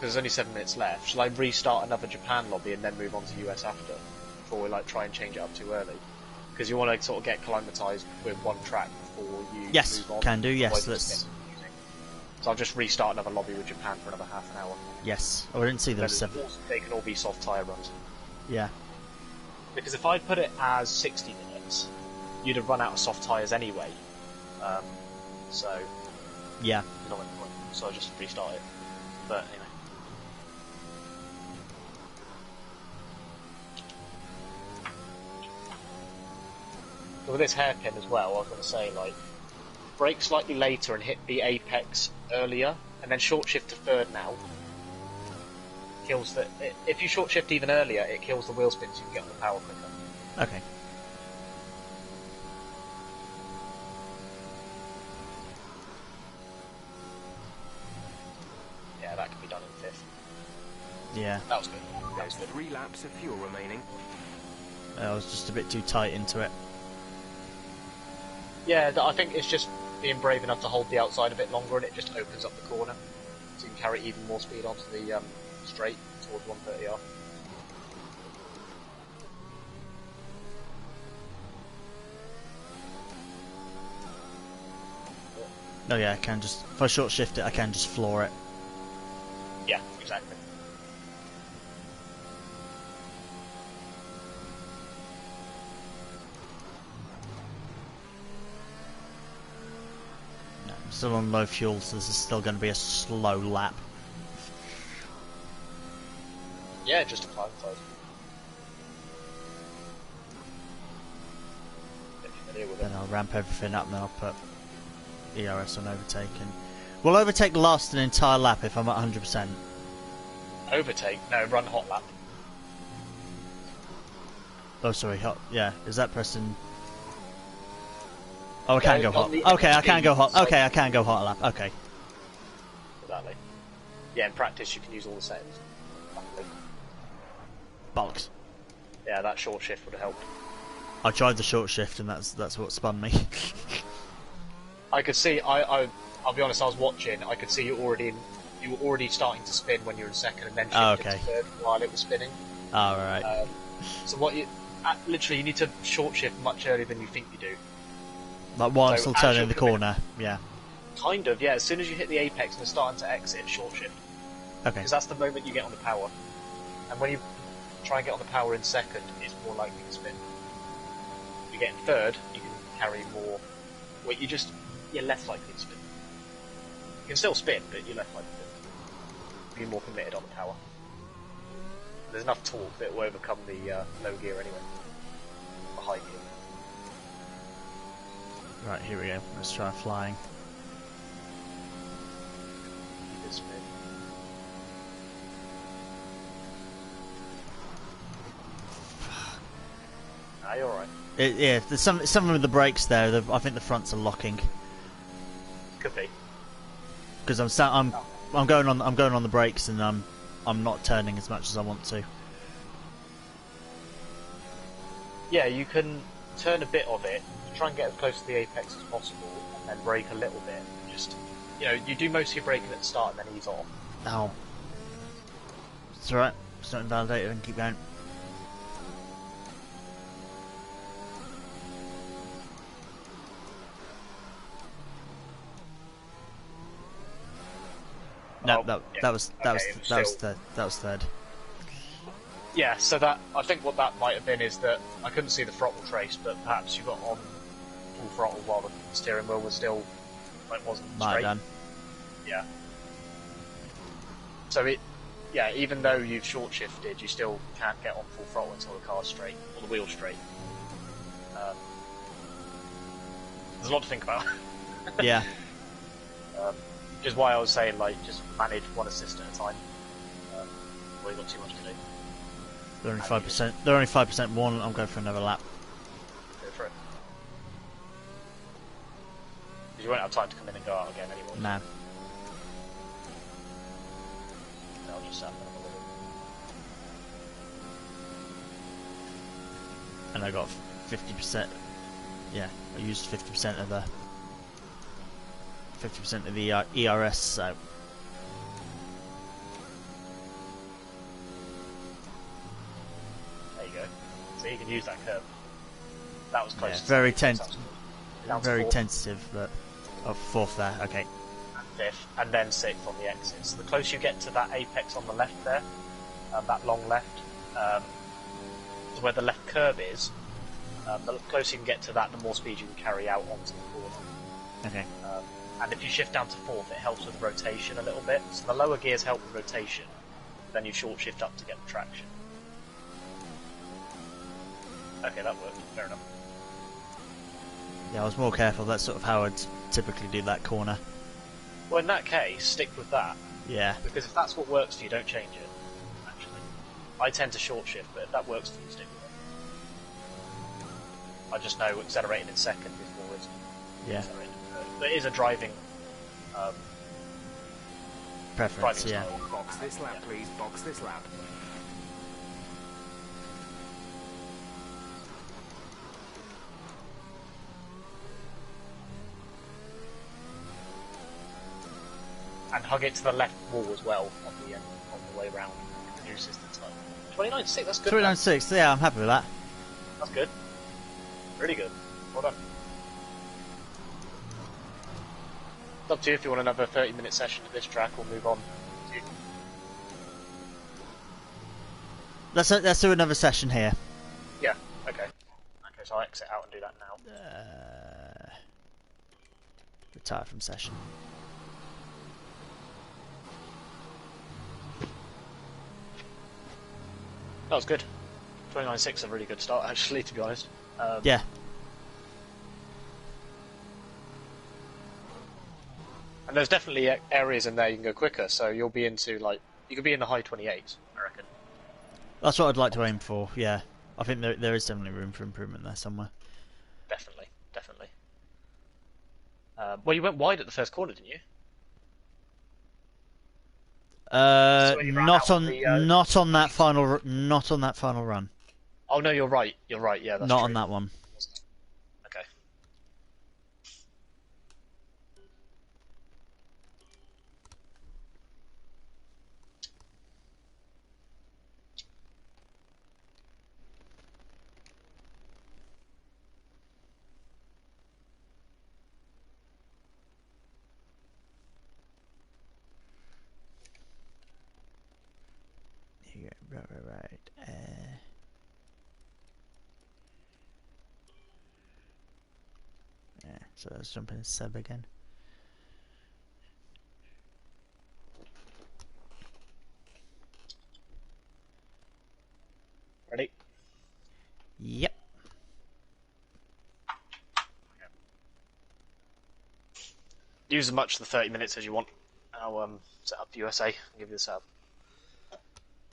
there's only 7 minutes left, shall I restart another Japan lobby and then move on to US after, before we like try and change it up too early? Because you want to sort of get acclimatised with one track before you Yes, move on. can do. Yes, Otherwise it let's. gets confusing. So I'll just restart another lobby with Japan for another half an hour. Yes. Oh, I didn't see those Then 7. they can all be soft tyre runs. Yeah. Because if I put it as 60 minutes, you'd have run out of soft tyres anyway. So Yeah. you know, so I'll just restart it. But anyway. So with this hairpin as well, I was going to say, like, brake slightly later and hit the apex earlier, and then short shift to third now. Kills the. If you short shift even earlier, it kills the wheel spin, so you can get on the power quicker. Okay. Yeah, that can be done in fifth. Yeah. That was good. That There's was good. 3 laps of fuel remaining. I was just a bit too tight into it. Yeah, I think it's just being brave enough to hold the outside a bit longer, and it just opens up the corner, so you can carry even more speed onto the straight towards 130R. Oh yeah, I can just. If I short shift it, I can just floor it. Yeah, exactly. No, I'm still on low fuel, so this is still going to be a slow lap. Yeah, just a climb size. Get familiar with it. Then I'll ramp everything up, and then I'll put ERS on overtake. And will overtake last an entire lap if I'm at 100%? Overtake? No, run hot lap. Oh, sorry. Hot. Yeah. Is that pressing? Oh, I can go hot. on the Okay, I can XP go hot. side. Okay, I can go hot lap. Okay. Exactly. Yeah, in practice you can use all the settings. Bollocks. Yeah, that short shift would have helped. I tried the short shift, and that's what spun me. I could see. I'll be honest. I was watching. I could see you were already starting to spin when you were in second, and then shifted to third while it was spinning. All right. So what you literally you need to short shift much earlier than you think you do. Like while I'm So still as turning you're the corner. Yeah. Kind of, yeah. As soon as you hit the apex and are starting to exit, short shift. Okay. Because that's the moment you get on the power. And when you try and get on the power in second, it's more likely to spin. If you get in third, you can carry more. Well, you're less likely to spin. You can still spin, but you're less likely to. You're more committed on the power. There's enough torque that will overcome the low gear anyway. The high gear. Right, here we go. Let's try flying. You can spin. Ah, you're alright. Yeah, there's some of the brakes there. I think the fronts are locking Could be. because I'm going on the brakes and I'm not turning as much as I want to. Yeah, you can turn a bit of it, try and get as close to the apex as possible, and then brake a little bit. Just, you do most of your braking at the start and then ease off. Ow. It's alright. It's not invalidated. I can keep going. No, that was third. Yeah, so that I think what that might have been is that I couldn't see the throttle trace, but perhaps you got on full throttle while the steering wheel was still wasn't Might have straight. done. Yeah. So even though you've short shifted, you still can't get on full throttle until the car's straight or the wheel's straight. There's a lot to think about. Yeah. Which is why I was saying, just manage one assist at a time. Well, you've got too much to do. They're only 5%. They're only 5% one. I'm going for another lap. Go for it. Because you won't have time to come in and go out again anyway. Nah. I'll just stand there a little bit. And I got 50%. Yeah, I used 50% of the 50% of the ERS. So There you go. So you can use that curve. That was close. yeah, to very second, very fourth, tentative, but fourth there. Okay. and fifth, and then sixth on the exit. So the closer you get to that apex on the left there, that long left, to where the left curb is, the closer you can get to that, the more speed you can carry out onto the corner. Okay. And if you shift down to fourth, it helps with rotation a little bit. So the lower gears help with rotation, then you short shift up to get the traction. Okay, that worked. Fair enough. Yeah, I was more careful. That's sort of how I'd typically do that corner. Well, in that case, stick with that. Yeah. Because if that's what works for you, don't change it. Actually, I tend to short shift, but if that works for you, stick with it. I just know accelerating in second is more risky. Yeah. There is a driving Preference. Yeah. style. Box this lap, please. Box this lap. And hug it to the left wall as well on the way round. Your assistance time. 29.6. That's good. 396. Yeah, I'm happy with that. That's good. Really good. Well done. It's up to you if you want another 30-minute session to this track or move on. Let's do another session here. Yeah, okay. Okay, so I'll exit out and do that now. Retire from session. That was good. 29.6 is a really good start, actually, to be honest. Yeah. And there's definitely areas in there you can go quicker, so you'll be into, you could be in the high 28s, I reckon. That's what I'd like to aim for. Yeah. I think there is definitely room for improvement there somewhere. Definitely, definitely. Well, you went wide at the first corner, didn't you? So when you ran out on the not on that final run. Oh no, you're right. You're right. Yeah, that's Not true. on that one. Okay. Right. Yeah, so let's jump in Seb again. Ready? Yep. Use as much of the 30 minutes as you want. I'll set up USA and give you the setup.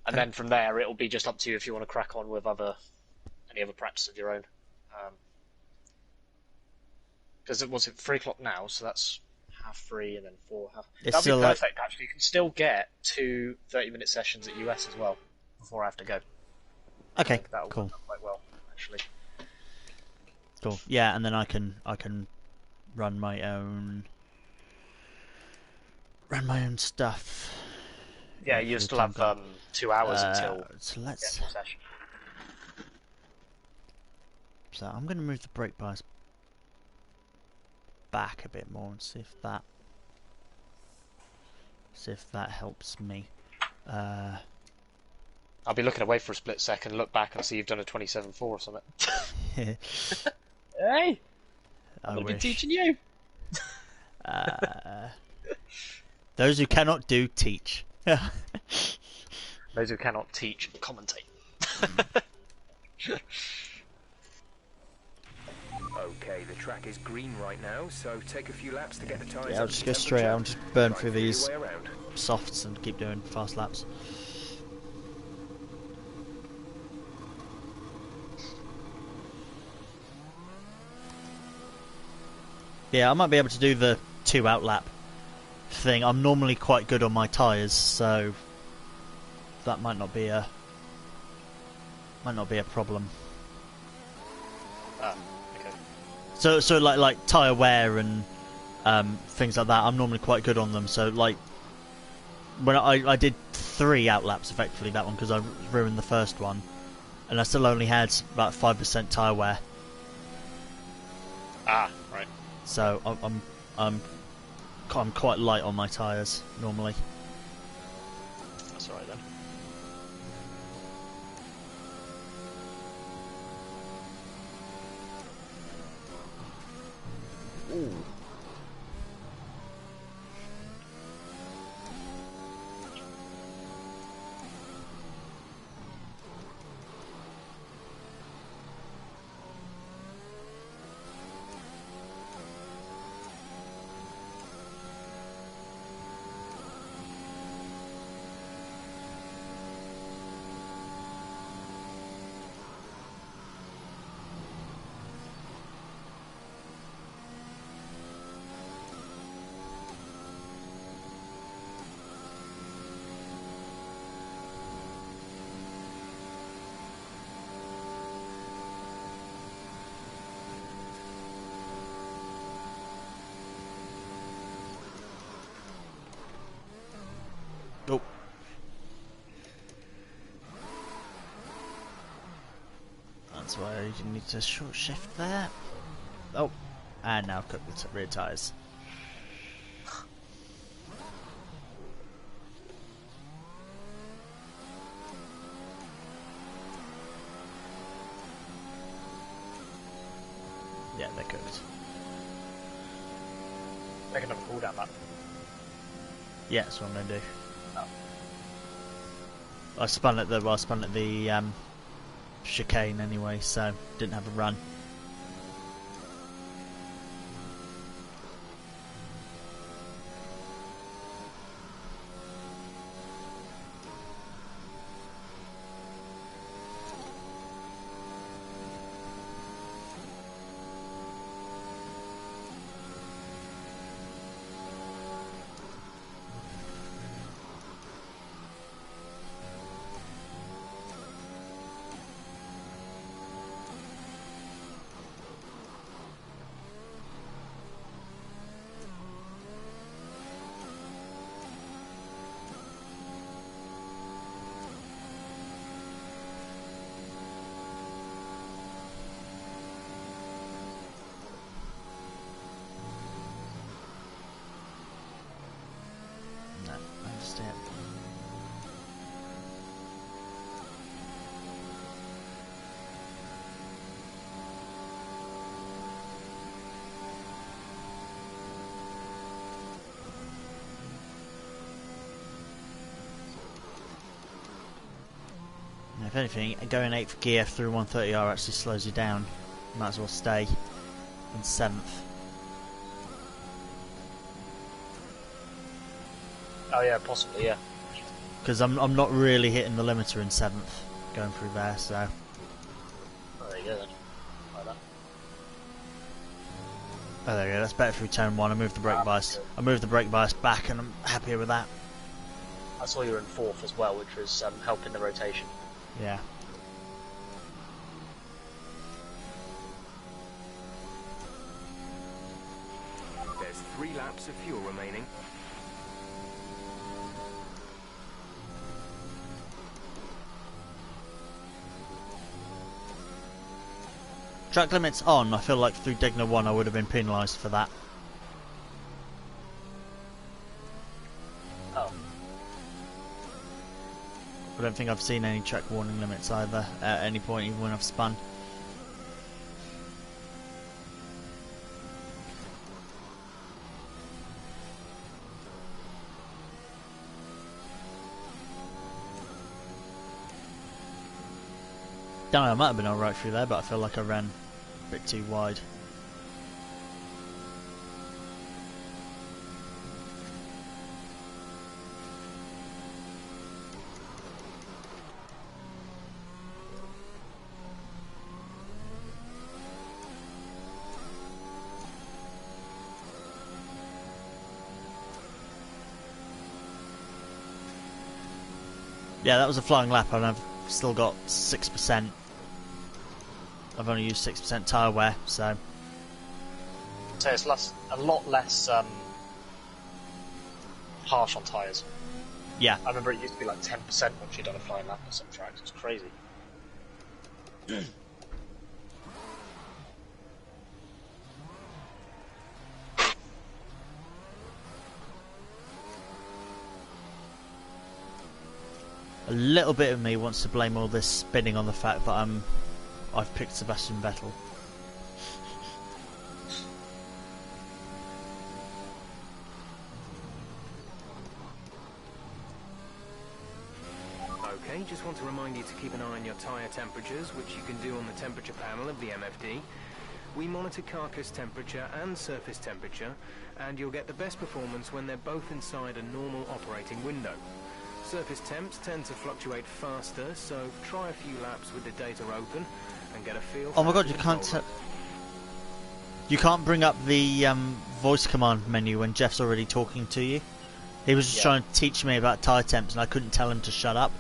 And then from there, it'll be just up to you if you want to crack on with any other practice of your own. Because it was at 3 o'clock now, so that's half 3 and then 4 half. That'd be perfect, actually. You can still get 2 30-minute sessions at US as well before I have to go. Okay, that'll cool. work out quite well, actually. Cool. Yeah, and then I can run my own stuff. Yeah, you still have 2 hours until so let's the actual session. So I'm going to move the brake bias back a bit more and see if that helps me. I'll be looking away for a split second, look back and see you've done a 27.4 or something. Hey! I'm going to be teaching you! Those who cannot do, teach. Those who cannot teach, commentate. Okay, the track is green right now, so take a few laps to get the tyres. Yeah, I'll just go straight out and just burn through these softs and keep doing fast laps. Yeah, I might be able to do the 2 out lap thing. I'm normally quite good on my tyres, so that might not be a problem. Okay. So like tyre wear and things like that, I'm normally quite good on them. So like when I did 3 out laps effectively that one because I ruined the first one, and I still only had about 5% tyre wear. Ah, right. So I'm quite light on my tyres normally. That's alright then. Ooh. Oh. That's why you need to short shift there. Oh, and now cook the rear tyres. Yeah, they're cooked. Make another cool down lap. Yeah, that's what I'm going to do. Oh. I spun at the chicane anyway, so didn't have a run. if anything, going 8th gear through 130R actually slows you down. Might as well stay in 7th. Oh yeah, possibly, yeah. Because I'm not really hitting the limiter in 7th going through there, so... Oh, there you go then. Like that. Oh, there you go, that's better through turn 1. I moved the brake bias. I moved the brake bias back and I'm happier with that. I saw you were in 4th as well, which was helping the rotation. Yeah. There's 3 laps of fuel remaining. Track limits on. I feel like through Degner 1 I would have been penalised for that. Oh. I don't think I've seen any track warning limits either at any point, even when I've spun. Don't know, I might have been alright through there, but I feel like I ran a bit too wide. Yeah, that was a flying lap and I've still got 6%. I've only used 6% tyre wear, so... So it's a lot less harsh on tyres. Yeah. I remember it used to be like 10% once you'd done a flying lap on some tracks. It's crazy. A little bit of me wants to blame all this spinning on the fact that I've picked Sebastian Vettel. Okay, just want to remind you to keep an eye on your tyre temperatures, which you can do on the temperature panel of the MFD. We monitor carcass temperature and surface temperature, and you'll get the best performance when they're both inside a normal operating window. Surface temps tend to fluctuate faster, so try a few laps with the data open and get a feel for Oh my god, how you to can't... control it. You can't bring up the voice command menu when Jeff's already talking to you. He was just trying to teach me about tyre temps and I couldn't tell him to shut up.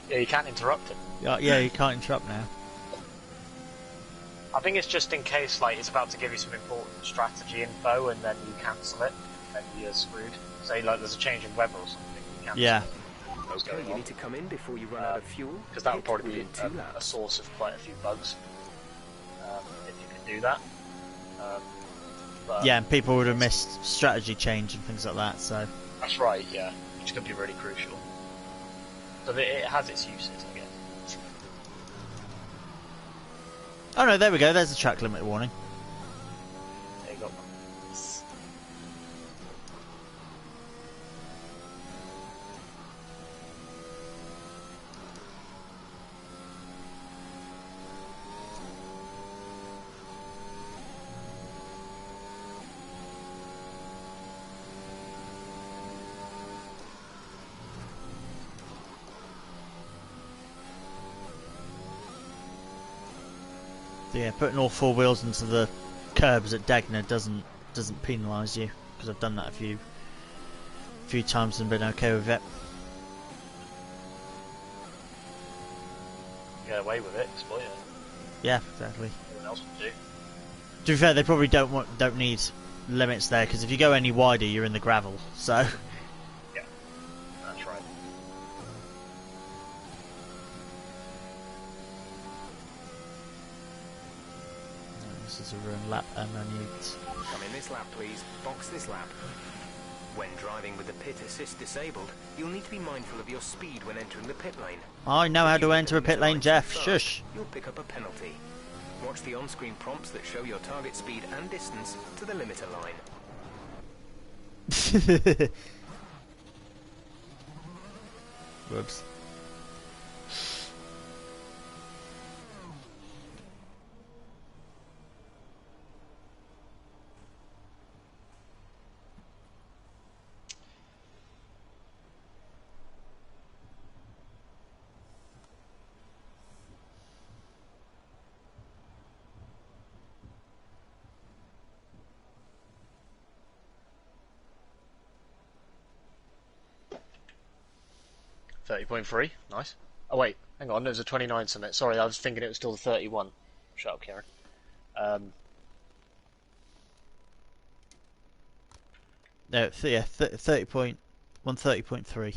Yeah, you can't interrupt it. Yeah, you can't interrupt now. I think it's just in case like it's about to give you some important strategy info and then you cancel it, then you're screwed. Say like there's a change in weather or something. You cancel Yeah. it. What's Okay, going you on. need to come in before you run out of fuel. Because that would Hit probably be within 2 a laps. source of quite a few bugs if you could do that. But Yeah, and people would have missed strategy change and things like that, so... that's right, yeah, which could be really crucial. So it has its uses, I guess. Oh no, there we go, there's the track limit warning. There you go. So yeah, putting all 4 wheels into the curbs at Degner doesn't penalise you, because I've done that a few times and been okay with it. Get away with it, exploit it. Yeah, exactly. Everyone else would do. To be fair, they probably don't need limits there, because if you go any wider, you're in the gravel. So Yeah, that's right. this is a ruined lap, and I need... Come in this lap, please. Box this lap. When driving with the pit assist disabled, you'll need to be mindful of your speed when entering the pit lane. I know how If to you enter a hit pit the lane, limiter Jeff. fast, Shush. You'll pick up a penalty. Watch the on-screen prompts that show your target speed and distance to the limiter line. Whoops. .3, nice. Oh wait, hang on, there was a 29 summit. Sorry, I was thinking it was still the 31. Shut up, Karen. No, yeah, 30.3.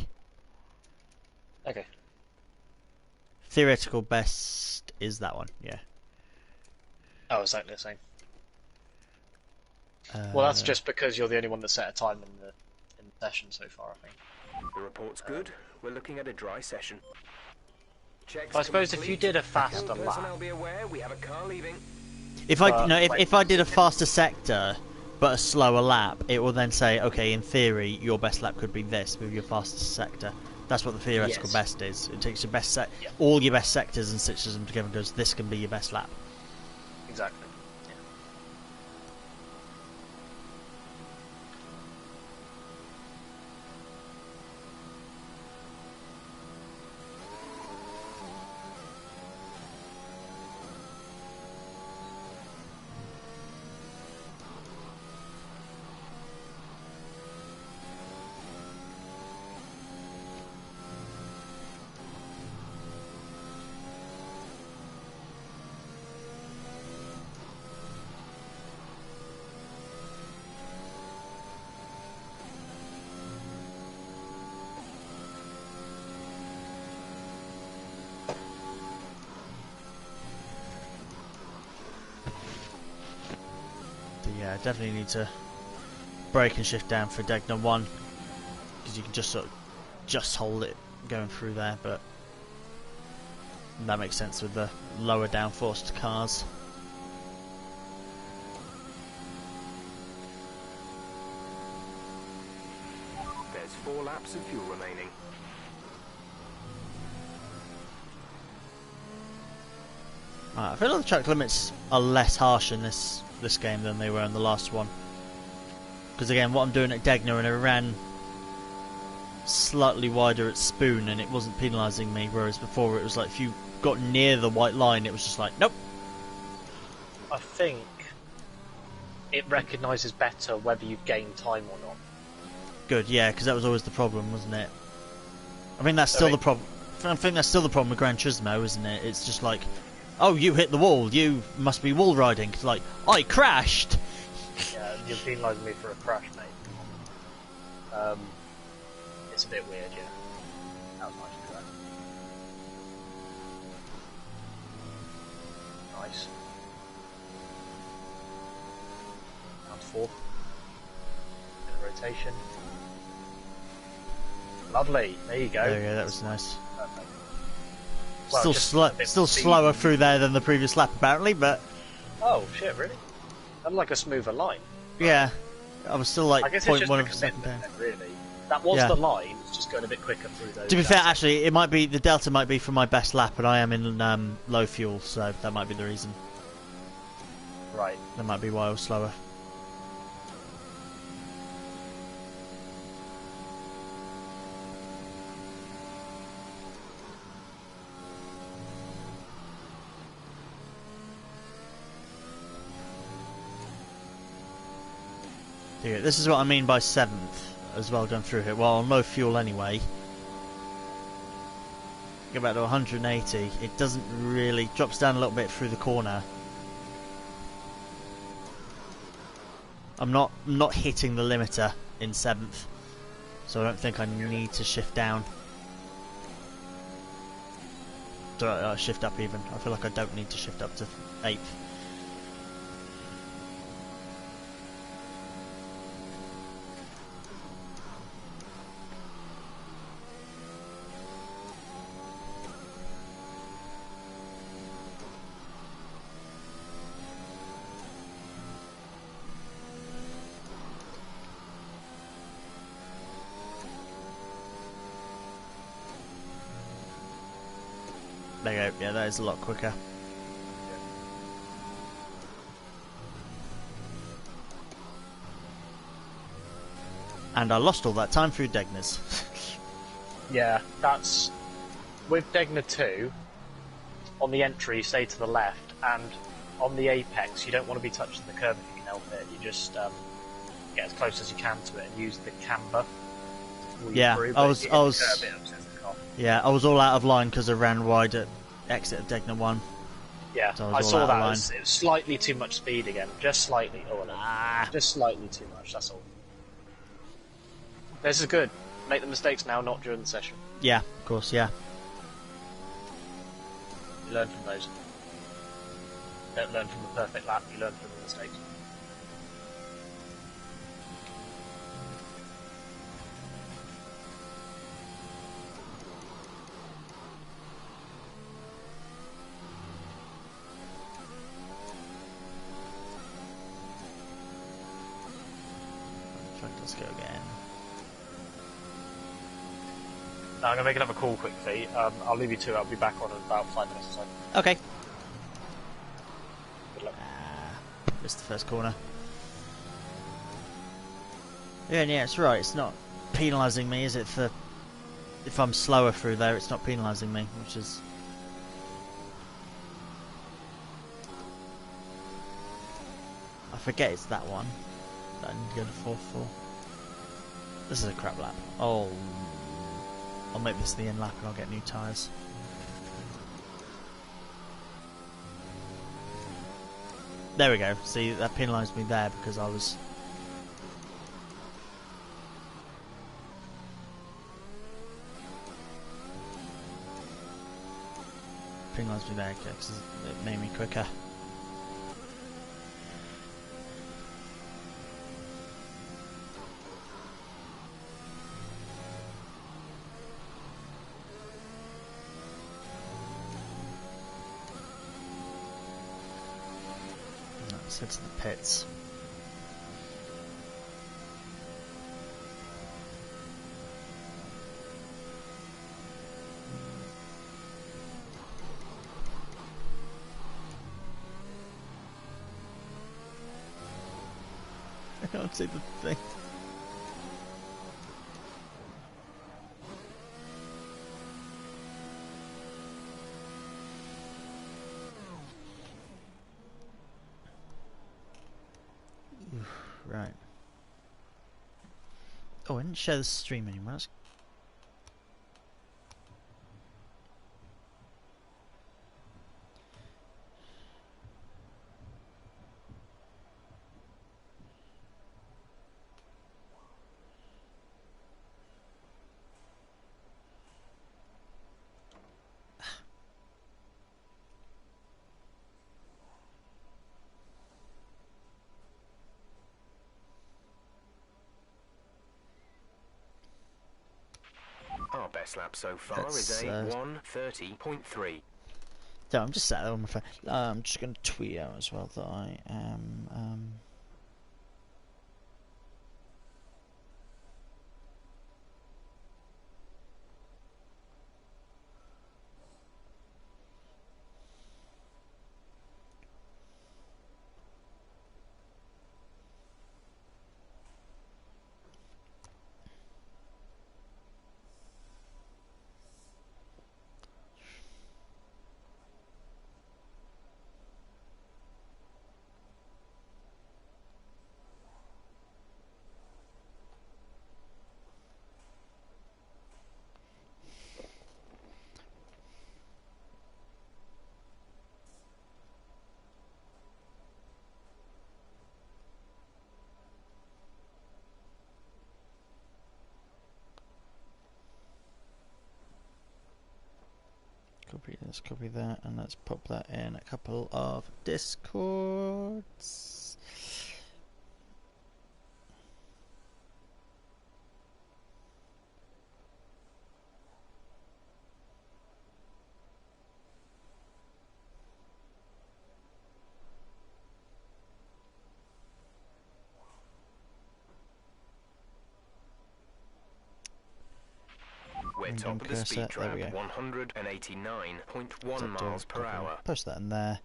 Okay. Theoretical best is that one, yeah. Oh, exactly the same. Well, that's just because you're the only one that set a time in the session so far, I think. The report's good. We're looking at a dry session. Checks I suppose if you complete. did a faster All personnel lap, be aware we have a car leaving. If I did a faster sector but a slower lap, it will then say, okay, in theory, your best lap could be this with your fastest sector. That's what the theoretical Yes. best is. It takes your best Yeah. all your best sectors and stitches them together and goes, this can be your best lap. exactly. Yeah. Yeah, definitely need to brake and shift down for Degner 1 because you can just sort of just hold it going through there, but that makes sense with the lower downforced cars. There's 4 laps of fuel remaining. I feel like the track limits are less harsh in this game than they were in the last one. Because again, what I'm doing at Degner, and I ran slightly wider at Spoon and it wasn't penalising me, whereas before it was like if you got near the white line it was just like, nope. I think it recognises better whether you've gained time or not. Good, yeah, because that was always the problem, wasn't it? I mean, that's still the problem. I think that's still the problem with Gran Turismo, isn't it? It's just like, oh, you hit the wall, you must be wall riding. It's like, I crashed! Yeah, you're penalising me for a crash, mate. It's a bit weird, yeah. That was nice to try. Nice. Round 4. Bit of rotation. Lovely. There you go. There you go, that was nice. Perfect. Well, Still slower through there than the previous lap, apparently, but... Oh, shit, really? I'd like a smoother line. Yeah, I was still like I guess it's just 0.1 the of a second commitment, down. then, really. That was the line, it's just going a bit quicker through those. To be fair, actually, it might be the delta might be from my best lap, and I am in low fuel, so that might be the reason. Right. That might be why I was slower. Yeah, this is what I mean by 7th as well, going through here. Well, on low fuel anyway. Get back to 180. It doesn't really drops down a little bit through the corner. I'm not hitting the limiter in 7th, so I don't think I need to shift down. Shift up even. I feel like I don't need to shift up to 8th. There you go. Yeah, that is a lot quicker. And I lost all that time through Degner's. Yeah, that's... With Degner 2, on the entry, you stay to the left, and on the apex, you don't want to be touching the curb if you can help it. You just get as close as you can to it and use the camber to pull you Yeah, through. I was, if you hit the curb, it upsets the car. yeah, I was all out of line because I ran wide at exit of Degner 1. Yeah, So I saw that. It was slightly too much speed again. Just slightly. Oh, no. Just slightly too much, that's all. This is good. Make the mistakes now, not during the session. Yeah, of course, yeah. You learn from those. You don't learn from the perfect lap, you learn from the mistakes. Let's go again. Now I'm going to make another call quickly. I'll leave you to it. I'll be back on in about 5 minutes or so. Okay. Good luck. Missed the first corner. Yeah, it's right. It's not penalising me, is it? For if I'm slower through there, it's not penalising me, which is... I forget it's that one that I need to go to 4th for. This is a crap lap. Oh, I'll make this the end lap and I'll get new tyres. There we go. See, that penalised me there because I was... Penalised me there because it made me quicker. Let's head to the pits. I can't see the thing. Right. Oh, I didn't share the stream anymore. That's... Our best lap so far is a 1:30.3. So I'm just sat there on my phone. I'm just going to tweet out as well that I am... Copy this, copy that, and let's pop that in a couple of discords. We're near top of the speed trap, 189.1 miles per hour. Post that in there,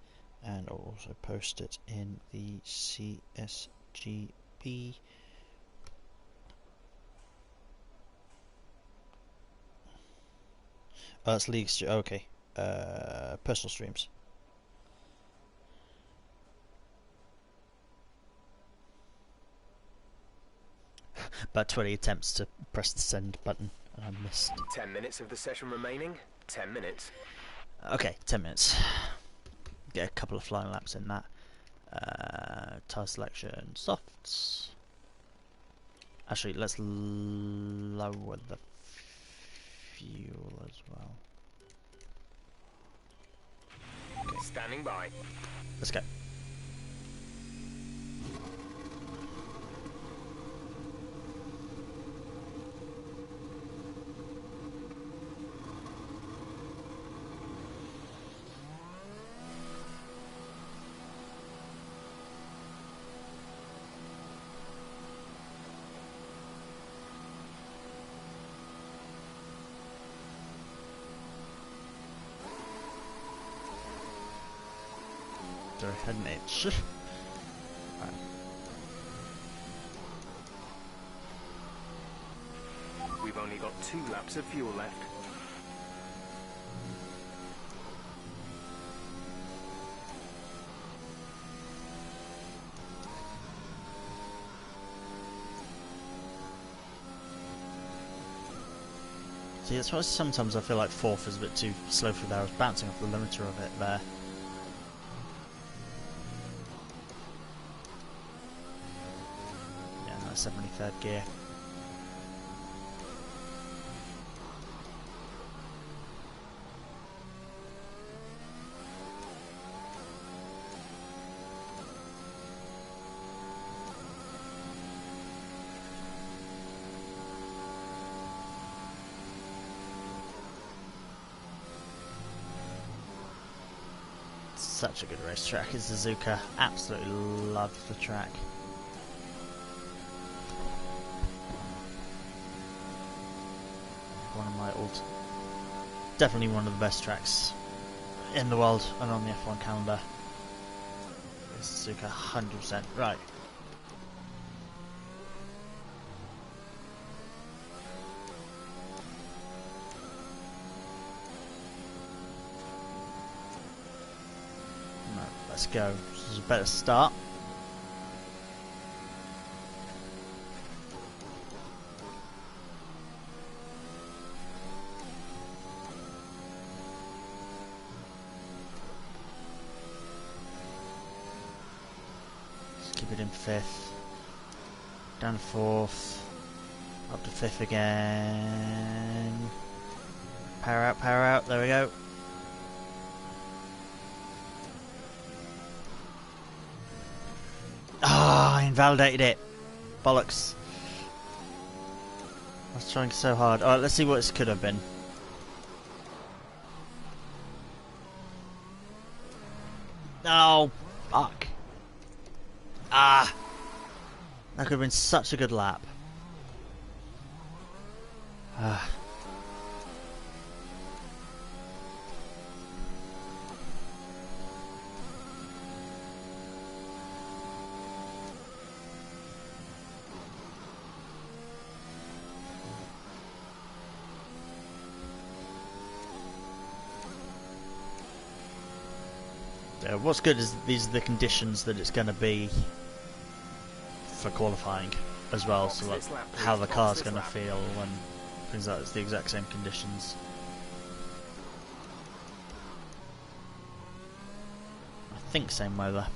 and I'll also post it in the CSGB. Oh, that's League Stream. Okay. Personal streams. About 20 attempts to press the send button, and I missed. 10 minutes of the session remaining. 10 minutes. Okay, 10 minutes. Get a couple of flying laps in that. Tire selection, softs. Actually, let's lower the fuel as well. Okay. Standing by. Let's go. They're ahead an inch. Right. We've only got 2 laps of fuel left. See, that's why sometimes I feel like fourth is a bit too slow for there. I was bouncing off the limiter of it there. Yeah, that's 73rd gear. Such a good racetrack is Suzuka. Absolutely love the track. One of my definitely one of the best tracks in the world and on the F1 calendar. Is Suzuka 100%. Right. Let's go. This is a better start. Let's keep it in 5th. Down to 4th. Up to 5th again. Power out, power out. There we go. Ah, I invalidated it. Bollocks. I was trying so hard. Alright, let's see what this could have been. Oh, fuck. Ah. That could have been such a good lap. Ah. What's good is these are the conditions that it's going to be for qualifying as well, so like how the car's going to feel when things like that. It's the exact same conditions. I think same weather.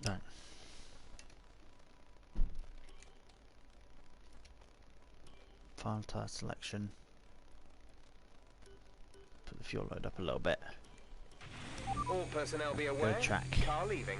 Right. Final tyre selection. Put the fuel load up a little bit. All personnel be Go aware. track. Car leaving.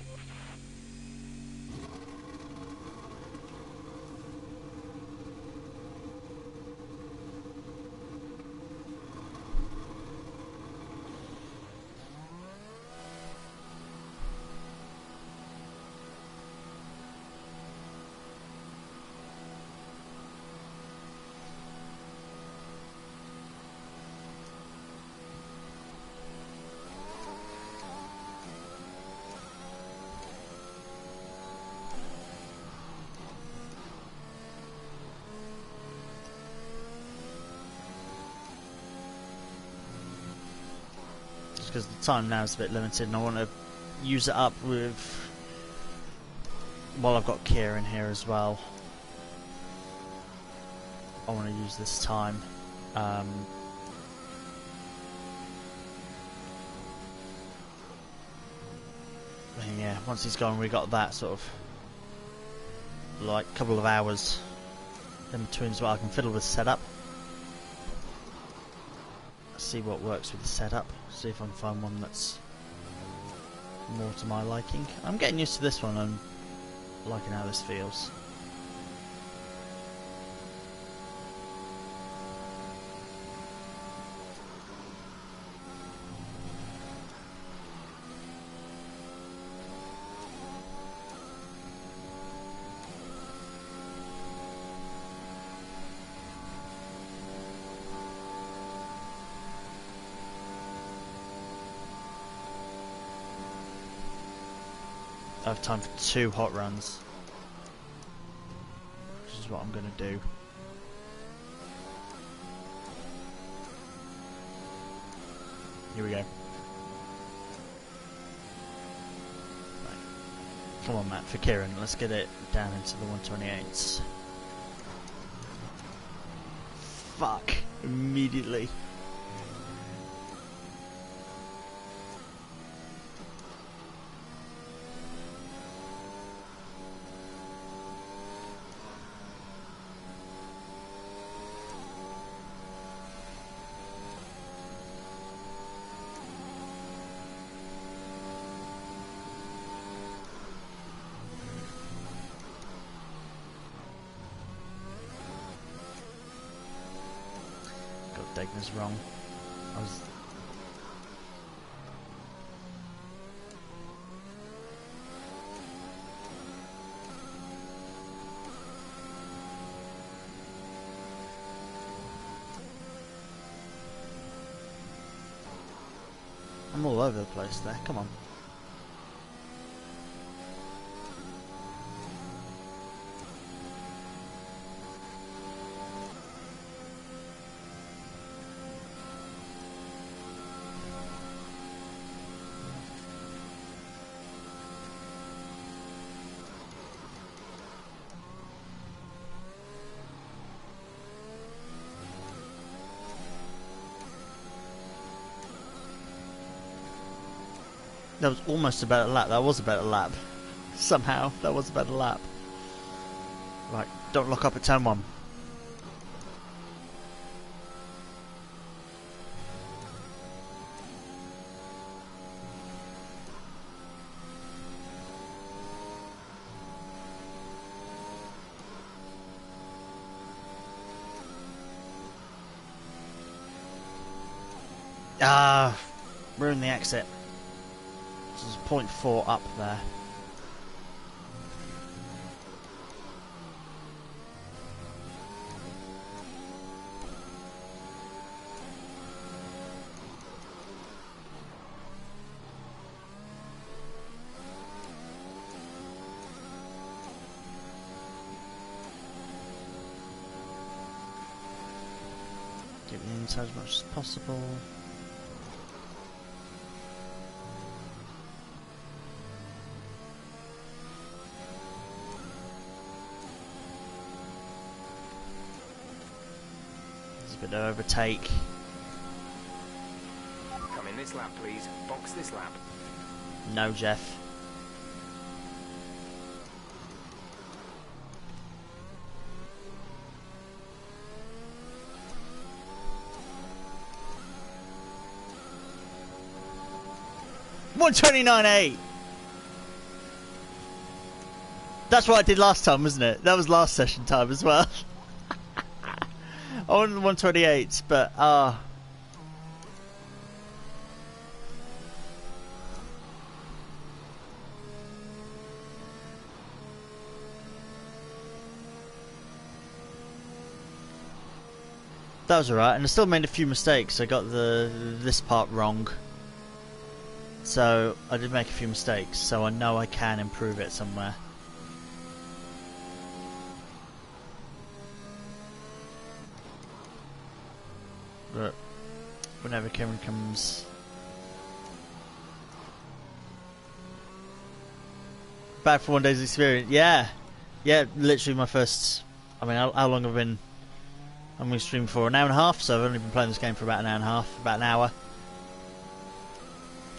Because the time now is a bit limited and I want to use it up with while I've got Kia in here as well. I want to use this time and yeah, once he's gone we got that sort of like couple of hours in between as well. I can fiddle with setup, see what works with the setup, see if I can find one that's more to my liking. I'm getting used to this one, I'm liking how this feels. I have time for 2 hot runs, which is what I'm going to do. Here we go. Right. Come on, Matt, for Kieran, let's get it down into the 128s. Fuck, immediately. Degner's wrong. I'm all over the place there, come on. That was almost a better lap. That was a better lap. Somehow, that was a better lap. Right, don't lock up at turn 1. Ah, ruined the exit. This is 0.4 up there. Get the inside as much as possible. Bit of overtake. Come in this lap, please. Box this lap. No, Jeff. 129.8. That's what I did last time, wasn't it? That was last session time as well. I wanted the 128s, but that was alright, and I still made a few mistakes. I got this part wrong. So I did make a few mistakes, so I know I can improve it somewhere. But whenever Kieran comes back for 1 day's experience, yeah, literally my first. I mean, how long have I been? I'm going to stream for an hour and a half, so I've only been playing this game for about an hour and a half, about an hour.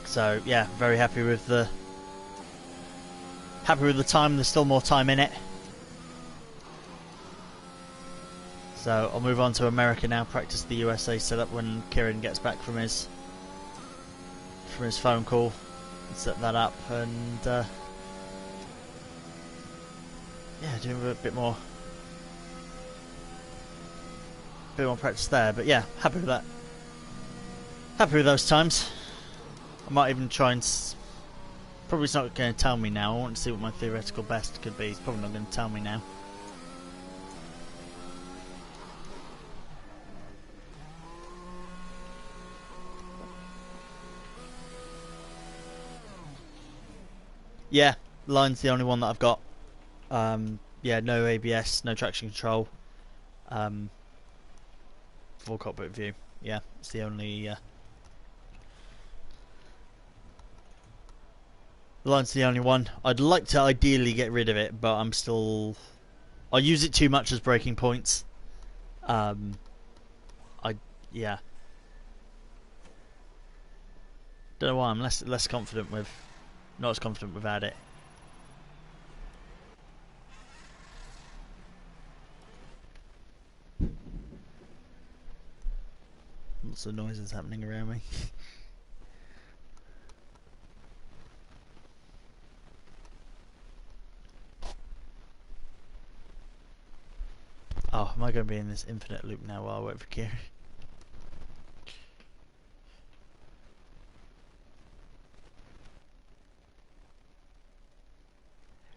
So yeah, very happy with the time. There's still more time in it. So I'll move on to America now, practice the USA setup when Kieran gets back from his phone call. Set that up and yeah, do a bit more practice there. But yeah, happy with that. Happy with those times. I might even try and... Probably it's not going to tell me now. I want to see what my theoretical best could be. It's probably not going to tell me now. Yeah, line's the only one that I've got. Yeah, no ABS, no traction control. Full cockpit view. Yeah, it's the only... The line's the only one. I'd like to ideally get rid of it, but I'm still... I use it too much as breaking points. Yeah. Don't know why I'm less confident with... Not as confident without it. Lots of noises happening around me. Oh, am I going to be in this infinite loop now while I wait for Kieran?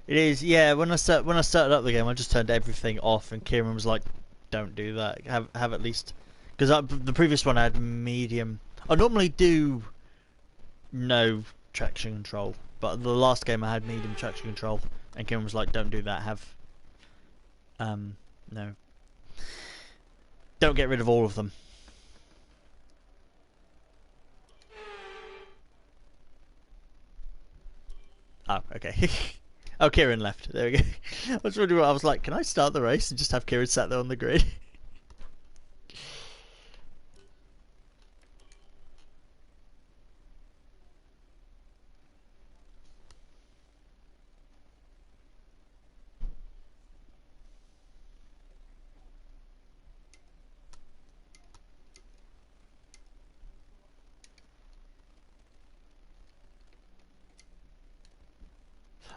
It is, yeah. When I started up the game, I just turned everything off, and Kieran was like, "Don't do that. Have at least," because the previous one I had medium. I normally do no traction control, but the last game I had medium traction control, and Kieran was like, "Don't do that. Have no. Don't get rid of all of them." Oh, okay. Oh, Kieran left. There we go. I was wondering what I was like. Can I start the race and just have Kieran sat there on the grid?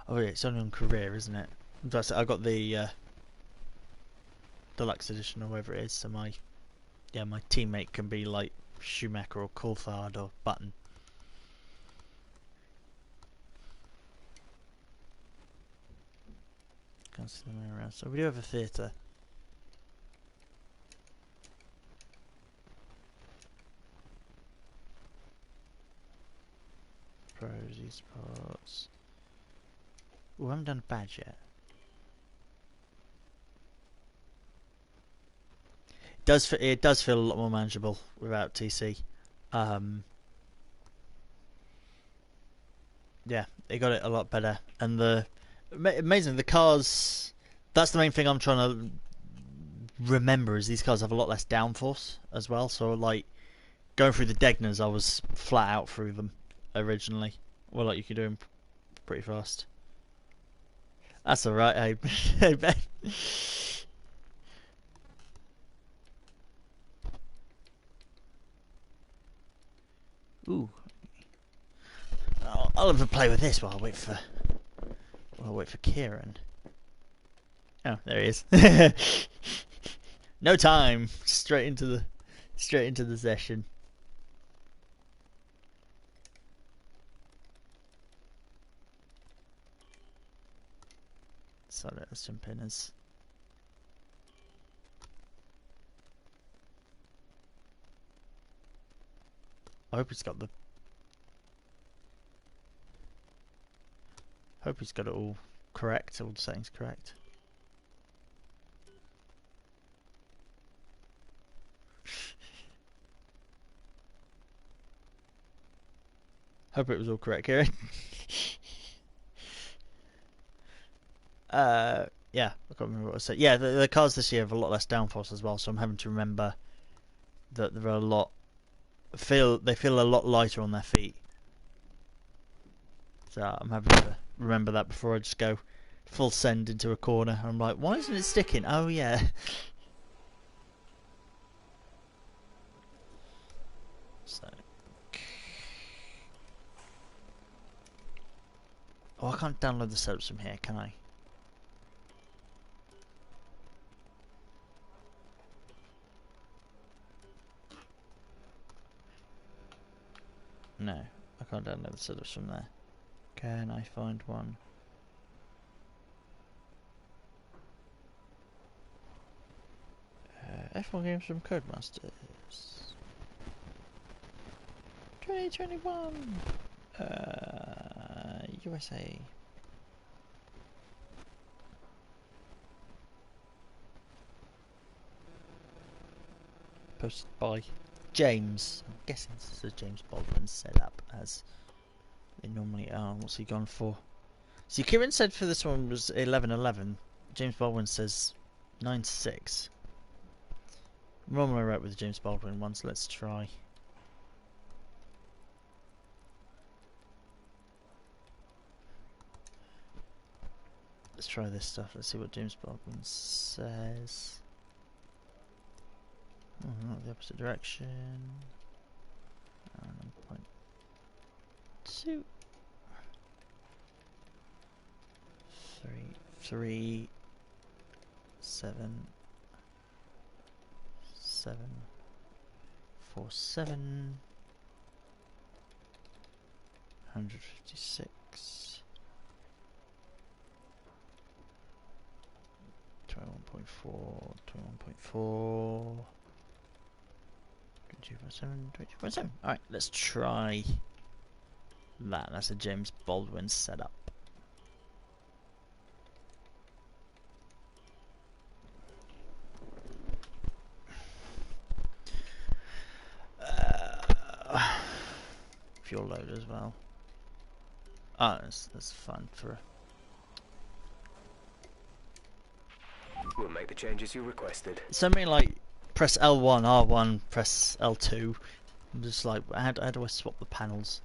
Oh yeah, it's only on career, isn't it? I got the deluxe edition or whatever it is, so my teammate can be like Schumacher or Coulthard or Button. Can't see them around. So we do have a theatre. Pros, esports. Oh, I haven't done a badge yet. It does feel a lot more manageable without TC. Yeah, it got it a lot better, and amazing the cars. That's the main thing I'm trying to remember is these cars have a lot less downforce as well. So like going through the Degnas, I was flat out through them originally. Well, like you could do them pretty fast. That's alright, hey. Hey, Ben. Ooh. Oh. I'll have a play with this while I wait for Kieran. Oh, there he is. No time. Straight into the session. So let's jump in as. I hope he's got the. Hope he's got it all correct, all the settings correct. Hope it was all correct, Kieran. Yeah, I can't remember what I said. Yeah, the cars this year have a lot less downforce as well, so I'm having to remember that there are a lot. They feel a lot lighter on their feet. So I'm having to remember that before I just go full send into a corner. I'm like, why isn't it sticking? Oh yeah. So. Oh, I can't download the setups from here, can I? No, I can't download the setups from there. Can I find one? F1 games from Codemasters 2021 USA. Posted by James. I'm guessing this is a James Baldwin setup as they normally are. What's he gone for? See, Kieran said for this one was 11:11. James Baldwin says 9:6. I'm normally right with the James Baldwin ones. Let's try. Let's try this stuff. Let's see what James Baldwin says. Oh, not the opposite direction. 9.2. 3, 7, 7, 4, 7, 156, 21.4, 21.4, 22.7, 22.7. Alright, let's try that. That's a James Baldwin setup. Fuel load as well. Oh, that's fun for. We'll make the changes you requested. Something like press L1, R1, press L2. I'm just like, how do I swap the panels?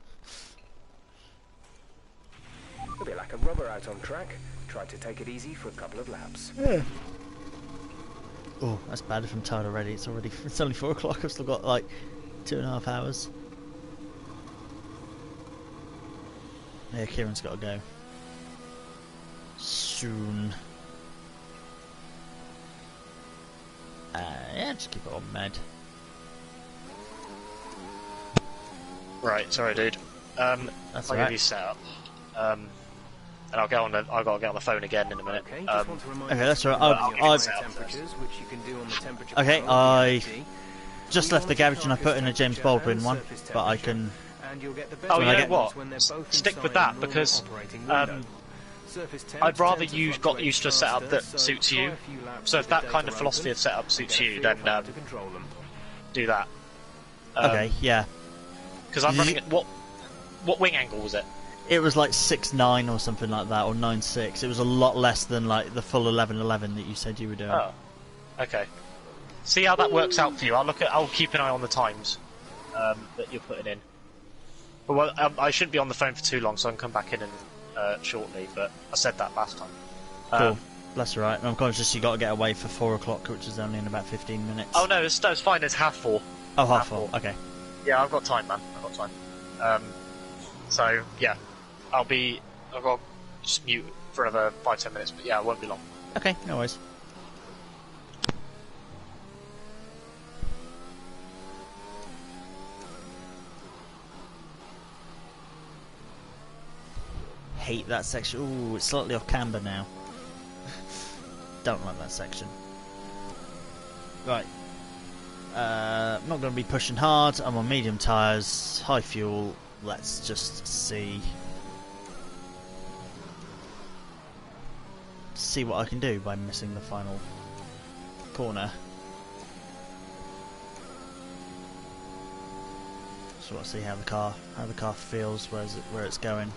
A bit like a rubber out on track. Try to take it easy for a couple of laps. Yeah. Oh, that's bad if I'm tired already. It's only 4 o'clock. I've still got like 2.5 hours. Yeah, Kieran's got to go soon. Yeah, just keep it on med. Right, sorry, dude. That's I'll right. give you set up. And I'll get on. I've got to get on the phone again in a minute. Okay, just want to remind Okay, you that's to all right. set I'll your set up temperatures, which you can do on the temperature Okay, panel of the I MFD. just left the garage and I put in a James Baldwin one, but I can. And you'll get the best Oh, you know results what? when they're both Stick with inside that normal because operating window. I'd rather you got used to a setup that suits you. So if that kind of philosophy of setup suits you, then do that. Okay, yeah. Because I'm running at what wing angle was it? It was like 6.9 or something like that, or 9.6. It was a lot less than like the full 11.11 that you said you were doing. Oh, okay. See how that works out for you. I'll keep an eye on the times that you're putting in. But well, I shouldn't be on the phone for too long, so I can come back in and shortly. But I said that last time. Cool. That's alright. I'm conscious you got to get away for 4 o'clock, which is only in about 15 minutes. Oh no, it's fine. It's 4:30. Oh, half 4. Okay. Yeah, I've got time, man. I've got time. So yeah, I've got to just mute for another 5-10 minutes, but yeah, it won't be long. Okay, no worries. Hate that section. Ooh, it's slightly off camber now. Don't like that section. Right. I'm not going to be pushing hard. I'm on medium tyres, high fuel. Let's just see what I can do by missing the final corner. So I'll see how the car feels, where it's going.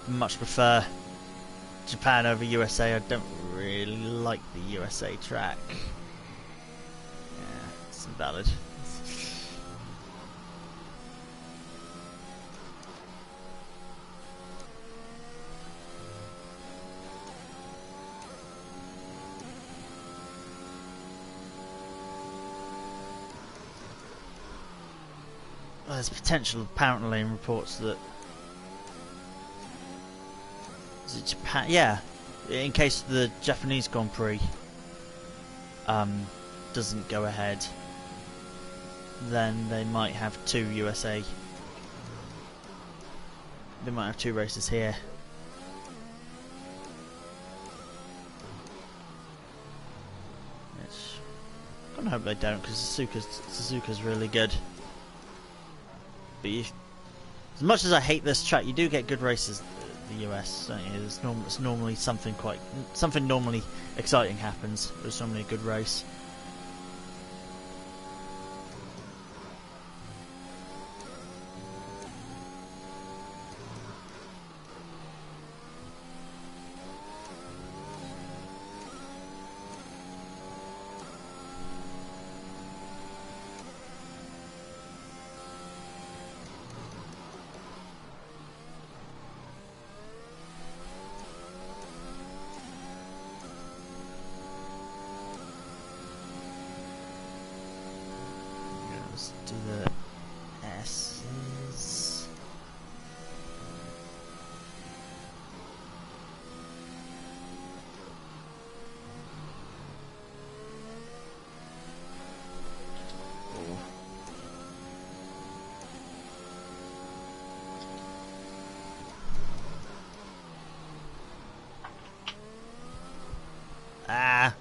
Much prefer Japan over USA. I don't really like the USA track. Yeah, it's invalid. Well, there's potential apparently in reports that Japan, yeah, in case the Japanese Grand Prix doesn't go ahead, then they might have two USA. They might have two races here. I hope they don't, because Suzuka's really good. But as much as I hate this track, you do get good races. The US, don't you? It's normally something normally exciting happens. It's normally a good race. Do the S's. Oh. Ah.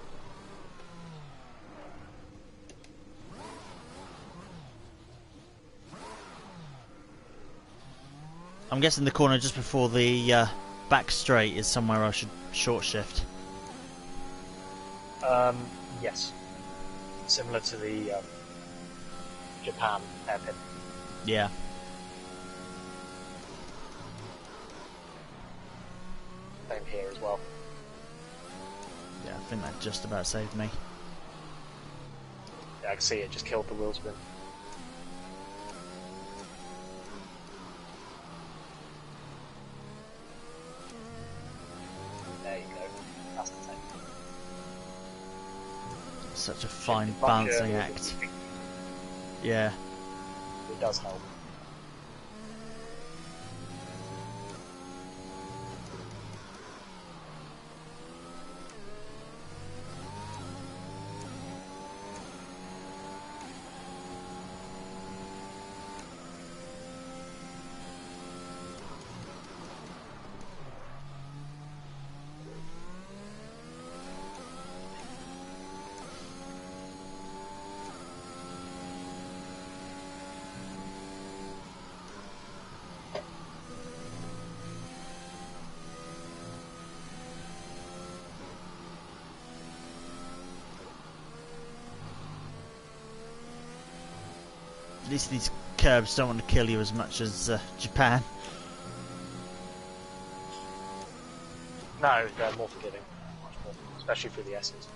I'm guessing the corner just before the back straight is somewhere I should short shift. Yes. Similar to the Japan hairpin. Yeah. Same here as well. Yeah, I think that just about saved me. Yeah, I can see it just killed the wheel spin. There you go. That's the thing. Such a fine balancing act. Yeah. It does help. At least these curbs don't want to kill you as much as Japan. No, they're more forgiving. Much more. Especially for the S's.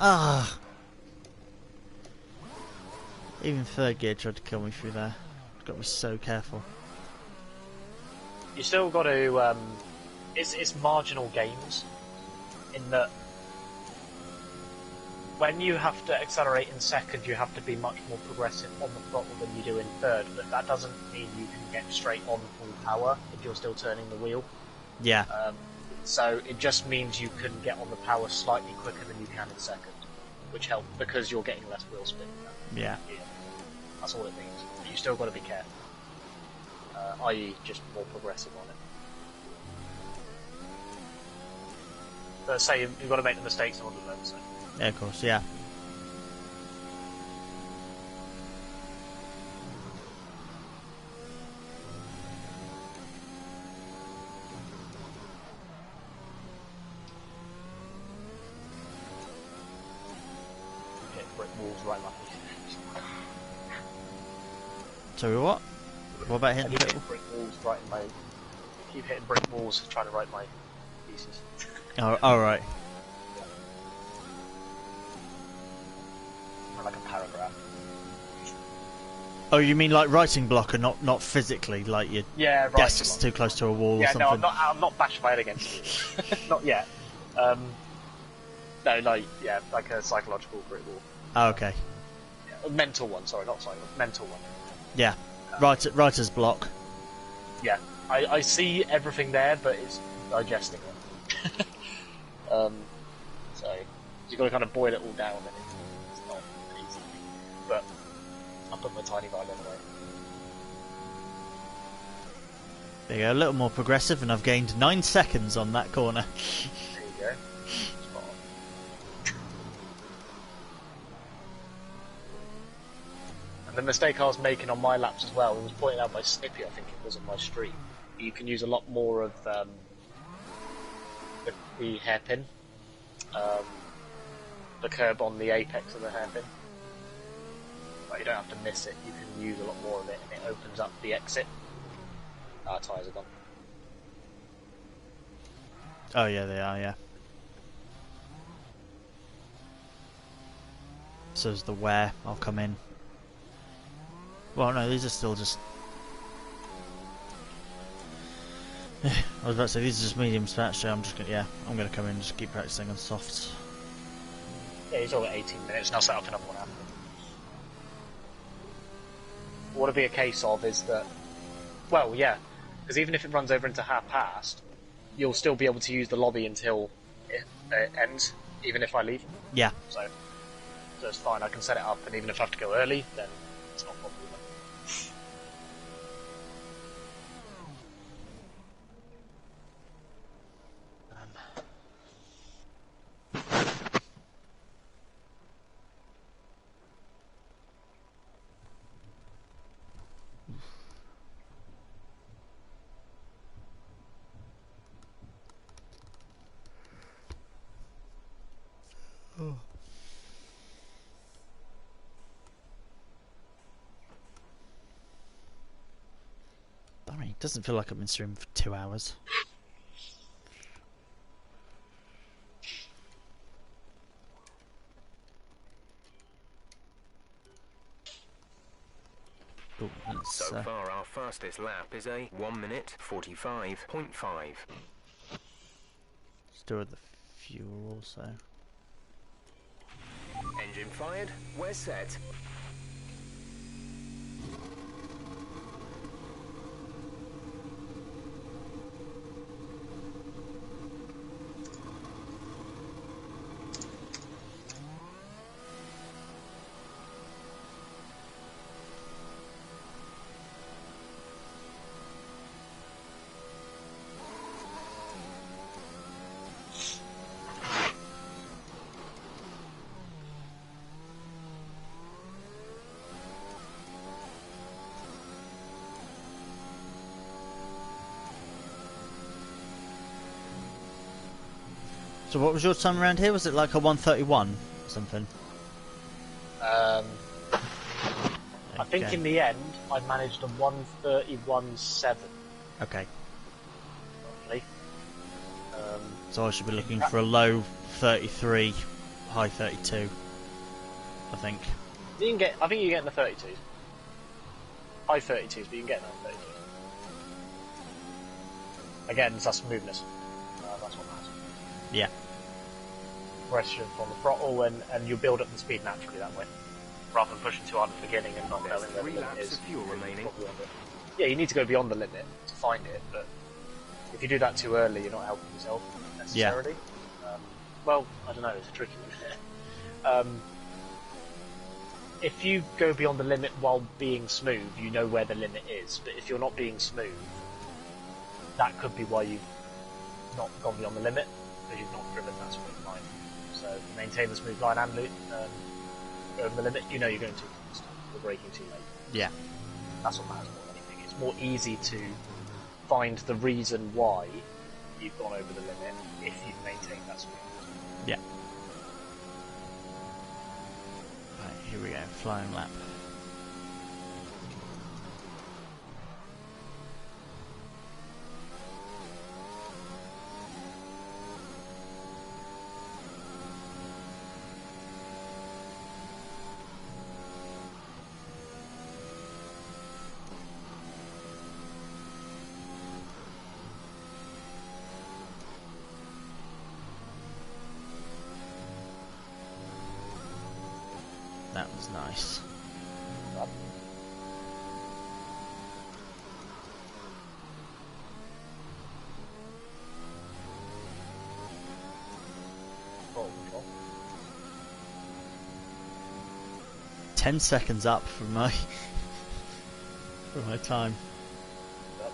Ah. Even third gear tried to kill me through there. Got to be so careful. You still got to. It's marginal gains in that when you have to accelerate in second, you have to be much more progressive on the throttle than you do in third, but that doesn't mean you can get straight on full power if you're still turning the wheel. Yeah. So it just means you can get on the power slightly quicker than you can in second, which helps because you're getting less wheel spin. Yeah. That's all it means. But you still got to be careful, i.e. just more progressive on it. But say you've got to make the mistakes in order to learn, so. Yeah, of course, yeah. Hit brick walls right like So what? What about hitting keep hitting brick walls right in my... Keep hitting brick walls trying to write my pieces. Oh, right. Like a paragraph. Oh, you mean like writing block and not physically, like your desk's too close to a wall or something? Yeah, no, I'm not bashing my head against it. Not yet. No, like a psychological brick wall. Oh, okay. Yeah, a mental one, sorry, not psychological, mental one. Yeah. Writer's block. Yeah. I see everything there, but it's digesting it. So, you've got to kind of boil it all down, and it's not easy. But, I'll put my tiny violin away. There you go, a little more progressive, and I've gained 9 seconds on that corner. There you go. Spot on. And the mistake I was making on my laps as well, it was pointed out by Snippy, I think it was on my stream. You can use a lot more of the hairpin. The curb on the apex of the hairpin. But you don't have to miss it, you can use a lot more of it, and it opens up the exit. Our tyres are gone. Oh yeah, they are, yeah. So is the wear, I'll come in. Well no, these are still just... I was about to say, these are just mediums, so actually I'm gonna come in and just keep practicing on softs. Yeah, he's all at 18 minutes, and I'll set up another one after. What it'll be a case of is that, well, yeah, because even if it runs over into half-past, you'll still be able to use the lobby until it ends, even if I leave. Yeah. So it's fine, I can set it up, and even if I have to go early, then it's not a problem. It doesn't feel like I've been streaming for 2 hours. Ooh, so far, our fastest lap is a 1 minute 45.5. Still with the fuel also. Engine fired, we're set. So what was your time around here? Was it like a 1:31 or something? I think in the end, I managed a 1:31.7. Okay. Roughly. So I should be looking for a low 33, high 32. I think. You can get. I think you get in the 32s. High 32s, but you can get in the 32s. Again, it's that smoothness. That's what matters. Yeah. progression on the throttle, and you'll build up the speed naturally that way, rather than pushing too hard at the beginning and not There's knowing where the 3 limit laps is. of fuel remaining. Yeah, you need to go beyond the limit to find it, but if you do that too early, you're not helping yourself necessarily. Well, I don't know, it's a tricky one. If you go beyond the limit while being smooth, you know where the limit is, but if you're not being smooth, that could be why you've not gone beyond the limit, because you've not driven that smooth line. So maintain the smooth line and go over the limit, you know you're going too fast, you're braking too late. Yeah. That's what matters more than anything. It's more easy to find the reason why you've gone over the limit if you've maintained that speed. Yeah. Right, here we go. Flying lap. That was nice. Oh, 10 seconds up from my time. Yep.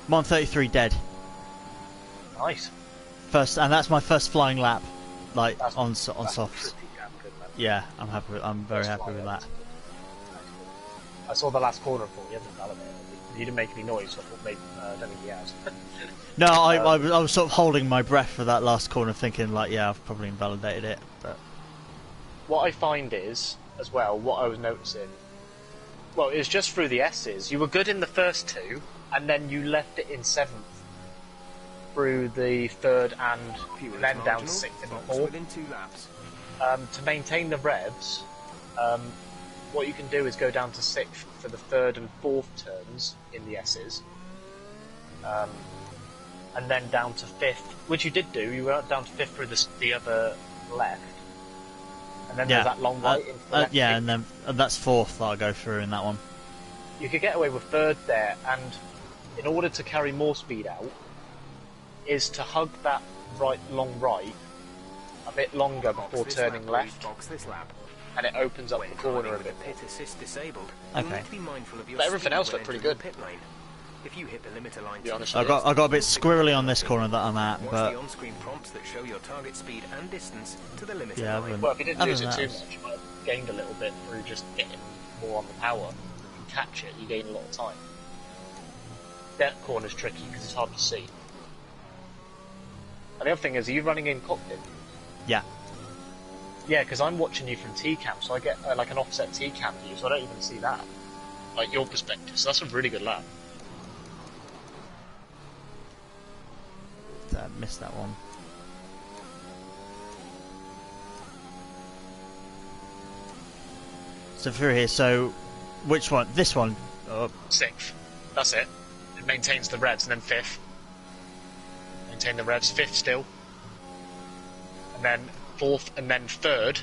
I'm on 33 dead. Nice. First, and that's my first flying lap, like That's- on That's softs. pretty damn good, man. Yeah, I'm happy. I'm very First happy with flying that. lap. I saw the last corner and thought, he hasn't validated. He didn't make any noise, so I thought maybe, I don't think he has. No, I was sort of holding my breath for that last corner, thinking like, yeah, I've probably invalidated it. But What I find is, as well, what I was noticing, well, it was just through the S's. You were good in the first two, and then you left it in 7th through the 3rd and Fuel is then down to marginal. 6th in the Box 4th. within 2 laps. To maintain the revs, what you can do is go down to 6th for the 3rd and 4th turns in the S's, and then down to 5th, which you did do. You went down to 5th through the other left, and then yeah, there's that long right into the left. yeah, kick. and then that's 4th that I go through in that one. You could get away with 3rd there, and in order to carry more speed out, is to hug that long right a bit longer Box before this turning lap, left, Box this lap. and it opens up When the corner driving a with bit a more. pit assist disabled, Okay. you'll need to be mindful of your But everything speed else when looked pretty entering good. the pit lane. If you hit the limiter line be too honest fast, with I got a bit squirrely on this corner that I'm at, watch but the on-screen prompts that show your target speed and distance to the limiter yeah, line. Well, if you didn't other lose than it too that, much, you might have gained a little bit through just getting more on the power. You can catch it, you gain a lot of time. That corner's tricky because it's hard to see. And the other thing is, are you running in cockpit? yeah. Yeah, because I'm watching you from T-cam, so I get like an offset T-cam view, so I don't even see that. Like your perspective, so that's a really good lap. I missed that one. So through here, so which one? This one? 6th. That's it. It maintains the revs, and then 5th. Maintain the revs, 5th still. And then 4th, and then 3rd.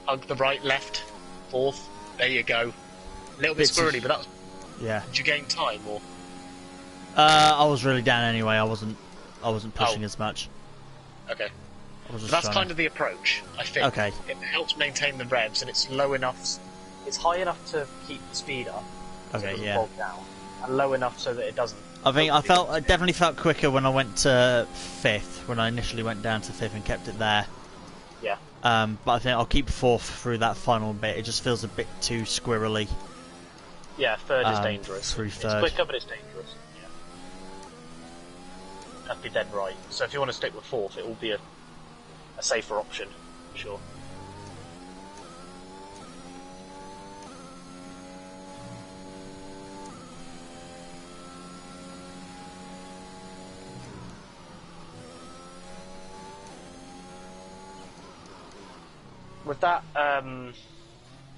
Hug the right, left, 4th. There you go. A little bit Bits of- squirrely, but that's... Yeah. Did you gain time, or...? I was really down anyway. I wasn't pushing Oh. as much. Okay. I was just That's trying kind of the approach, I think. Okay. It helps maintain the revs, and it's low enough... It's high enough to keep the speed up, so it Okay, doesn't yeah. bog down, and low enough so that it doesn't... I think I definitely felt quicker when I went to 5th, when I initially went down to 5th and kept it there. Yeah. But I think I'll keep 4th through that final bit. It just feels a bit too squirrely. Yeah, third is dangerous. Through It's third. quicker, but it's dangerous. Yeah. That'd be dead right. So if you want to stick with fourth, it will be a safer option, for sure. With that,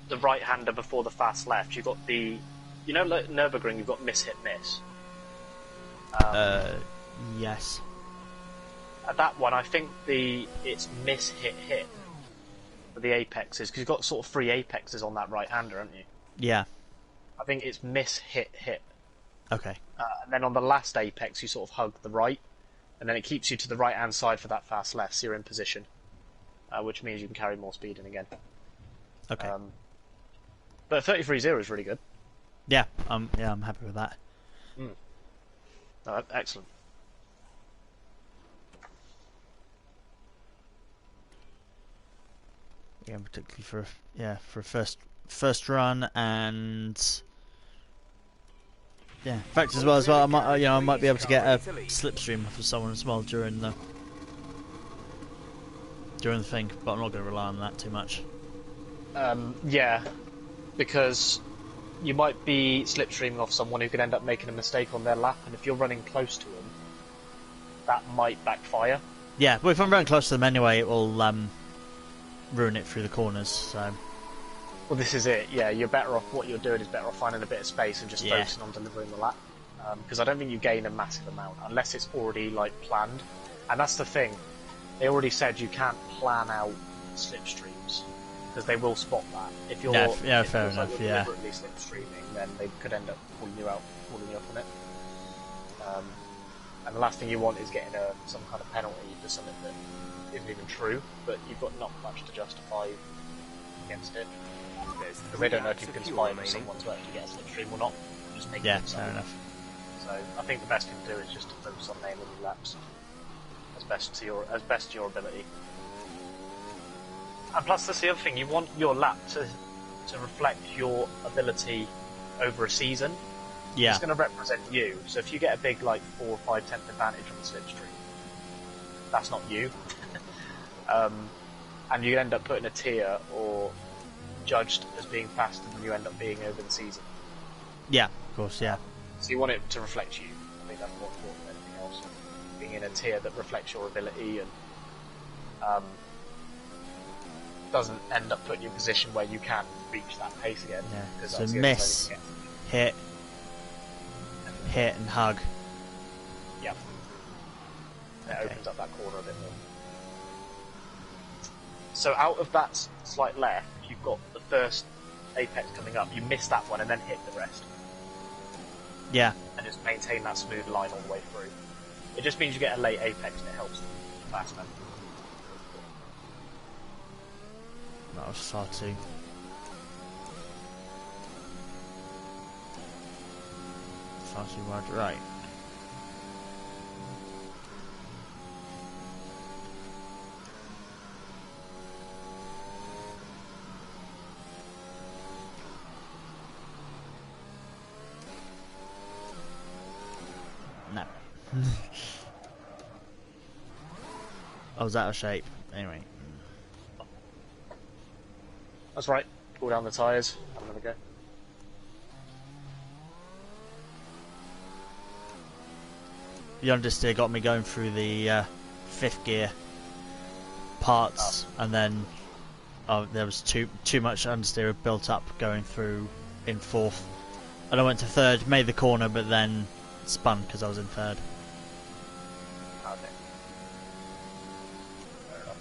the right-hander before the fast left, you've got the... You know, like Nürburgring, you've got miss, hit, miss. Yes. At that one, I think it's miss, hit, hit for the apexes, because you've got sort of 3 apexes on that right-hander, haven't you? Yeah. I think it's miss, hit, hit. Okay. And then on the last apex, you sort of hug the right, and then it keeps you to the right-hand side for that fast left, so you're in position, which means you can carry more speed in again. Okay. But 33.0 is really good. Yeah, I'm happy with that. Excellent. Yeah, particularly for a first run, and yeah, in fact as well, I might be able to get a slipstream for someone as well during the thing, but I'm not going to rely on that too much. Yeah, because you might be slipstreaming off someone who could end up making a mistake on their lap, and if you're running close to them, that might backfire. Yeah, well, if I'm running close to them anyway, it will ruin it through the corners. So. Well, this is it. Yeah, you're better off. What you're doing is better off finding a bit of space and just focusing on delivering the lap. Because I don't think you gain a massive amount unless it's already like planned. And that's the thing. They already said you can't plan out slipstreams because they will spot that. If you're fair enough. Like you're deliberately slipstreaming, then they could end up pulling you up on it. And the last thing you want is getting some kind of penalty for something that isn't even true, but you've got not much to justify against it. Because they don't know if you can spy for someone to actually get a slipstream or not. Just make fair enough. So I think the best thing to do is just to focus on nailing your laps as best to your ability. And plus, that's the other thing. You want your lap to reflect your ability over a season. Yeah. It's going to represent you. So if you get a big, like, 4 or 5 tenth advantage on the slipstream, that's not you. And you end up putting a tier or judged as being faster than you end up being over the season. Yeah, of course, yeah. So you want it to reflect you. I think that's more important than anything else. Being in a tier that reflects your ability and doesn't end up putting you in a position where you can't reach that pace again. Yeah. So miss, hit, and hug. Yeah. It opens up that corner a bit more. So out of that slight left, you've got the first apex coming up. You miss that one and then hit the rest. Yeah. And just maintain that smooth line all the way through. It just means you get a late apex and it helps faster. That was far too. Far too wide right. No. I was out of shape. Anyway. That's right. Pull down the tyres. Have another go. The understeer got me going through the 5th gear parts, and then there was too much understeer built up going through in 4th, and I went to 3rd, made the corner, but then spun because I was in 3rd. Okay. Fair enough.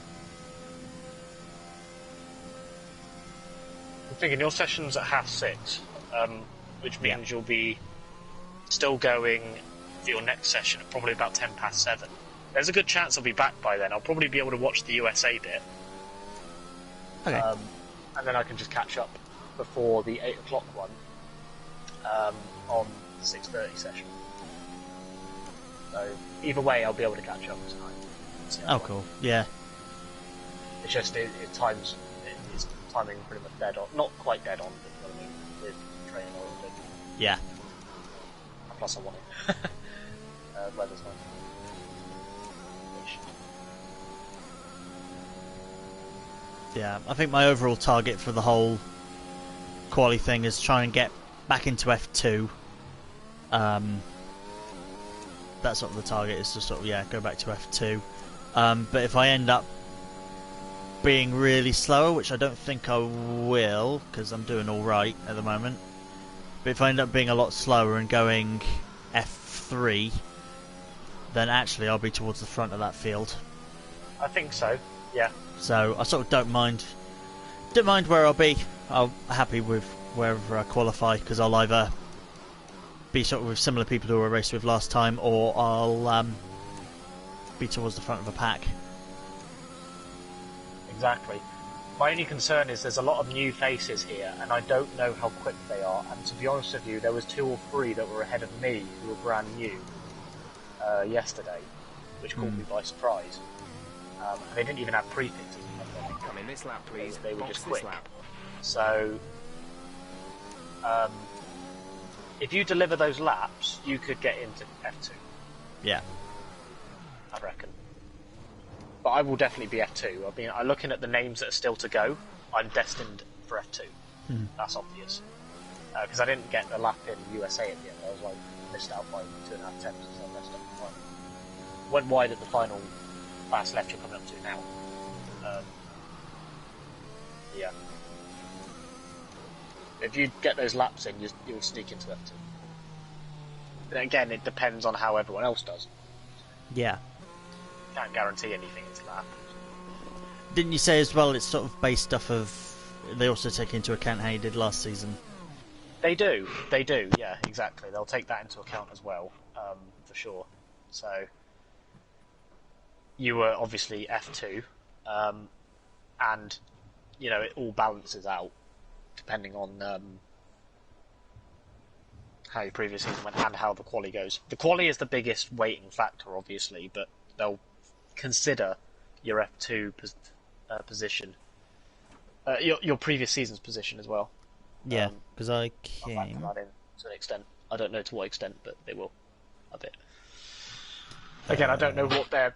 I'm thinking your session's at 6:30, which means you'll be still going for your next session at probably about 7:10. There's a good chance I'll be back by then. I'll probably be able to watch the USA bit. Okay. And then I can just catch up before the 8 o'clock one on the 6:30 session. So either way, I'll be able to catch up tonight. Oh, cool. Yeah. It's just it's timing pretty much dead on. Not quite dead on, but you know what I mean, with training or Yeah. Plus, I want it. Weather's nice. Yeah, I think my overall target for the whole quali thing is try and get back into F2. That's sort of the target, is to sort of, yeah, go back to F2. But if I end up being really slower, which I don't think I will, because I'm doing alright at the moment, but if I end up being a lot slower and going F3, then actually I'll be towards the front of that field. I think so, yeah. So I sort of don't mind where I'll be. I'm happy with wherever I qualify, because I'll either be sort of with similar people who I raced with last time, or I'll be towards the front of a pack. Exactly. My only concern is there's a lot of new faces here, and I don't know how quick they are. And to be honest with you, there was 2 or 3 that were ahead of me who were brand new yesterday, which caught me by surprise. They didn't even have prefixes. Come in this lap, please. They were Box just this quick. lap. So, if you deliver those laps, you could get into F2. Yeah. I reckon. But I will definitely be F2. I mean, I'm looking at the names that are still to go. I'm destined for F2. That's obvious. Because I didn't get the lap in USA at the end. I was like missed out by 2.5 tenths, so I messed up the final. Went wide at the final fast left you're coming up to now. Yeah. If you get those laps in, you'll sneak into F2. But again, it depends on how everyone else does. Yeah. Can't guarantee anything is lap. Didn't you say as well it's sort of based off of... They also take into account how you did last season? They do, yeah, exactly. They'll take that into account as well, for sure. So, you were obviously F2, and, you know, it all balances out, depending on how your previous season went and how the quali goes. The quali is the biggest weighting factor, obviously, but they'll consider your F2 position, your previous season's position as well. Yeah, because I I'll came... factor that in to an extent. I don't know to what extent, but they will a bit. Again, I don't know what their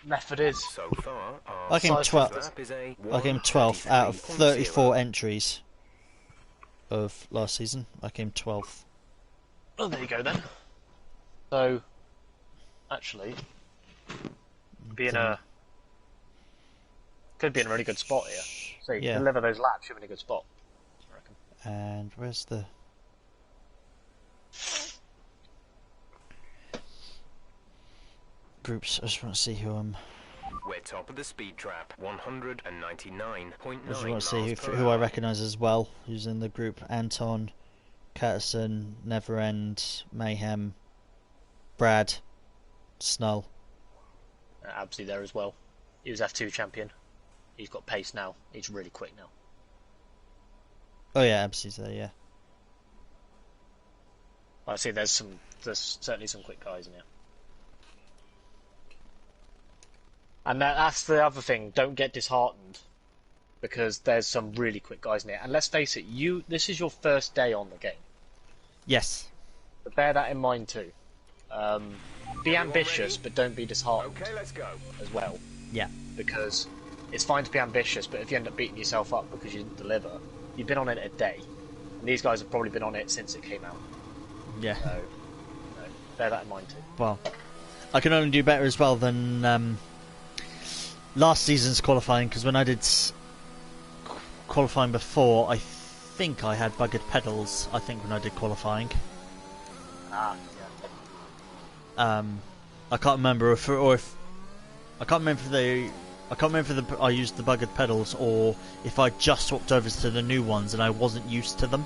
method is. So far, I came 12th. lap is a I came 12th out of 133.0. 34 entries of last season. I came 12th. Oh, there you go then. So, actually, could be in a really good spot here. So you deliver those laps, you're in a good spot, I reckon. And where's the... groups? I just want to see who I'm... We're top of the speed trap, 199.9 I just want to see miles per who I hour. recognise as well, who's in the group. Anton, Catterson, Neverend, Mayhem, Brad, Snull. Absy there as well. He was F2 champion. He's got pace now. He's really quick now. Oh yeah, Absy's there, yeah. I see there's certainly some quick guys in here. And that's the other thing, don't get disheartened, because there's some really quick guys in here. And let's face it, this is your first day on the game. Yes. But bear that in mind too. Be ambitious, but don't be disheartened Okay, let's go. as well. Yeah. Because it's fine to be ambitious, but if you end up beating yourself up because you didn't deliver, you've been on it a day. And these guys have probably been on it since it came out. Yeah. So, bear that in mind too. Well, I can only do better as well than last season's qualifying, because when I did qualifying before, I think I had buggered pedals. I think when I did qualifying, Yeah. I can't remember if I can't remember if I used the buggered pedals or if I just swapped over to the new ones and I wasn't used to them.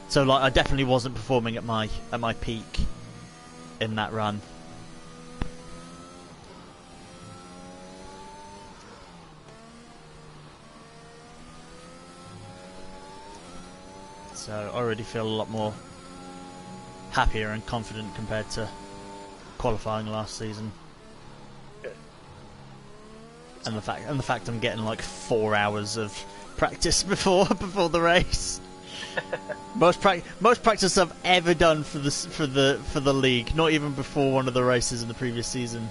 So like I definitely wasn't performing at my peak in that run. So I already feel a lot more happier and confident compared to qualifying last season. Good. And the fact I'm getting like 4 hours of practice before the race. Most practice I've ever done for the league. Not even before one of the races in the previous season.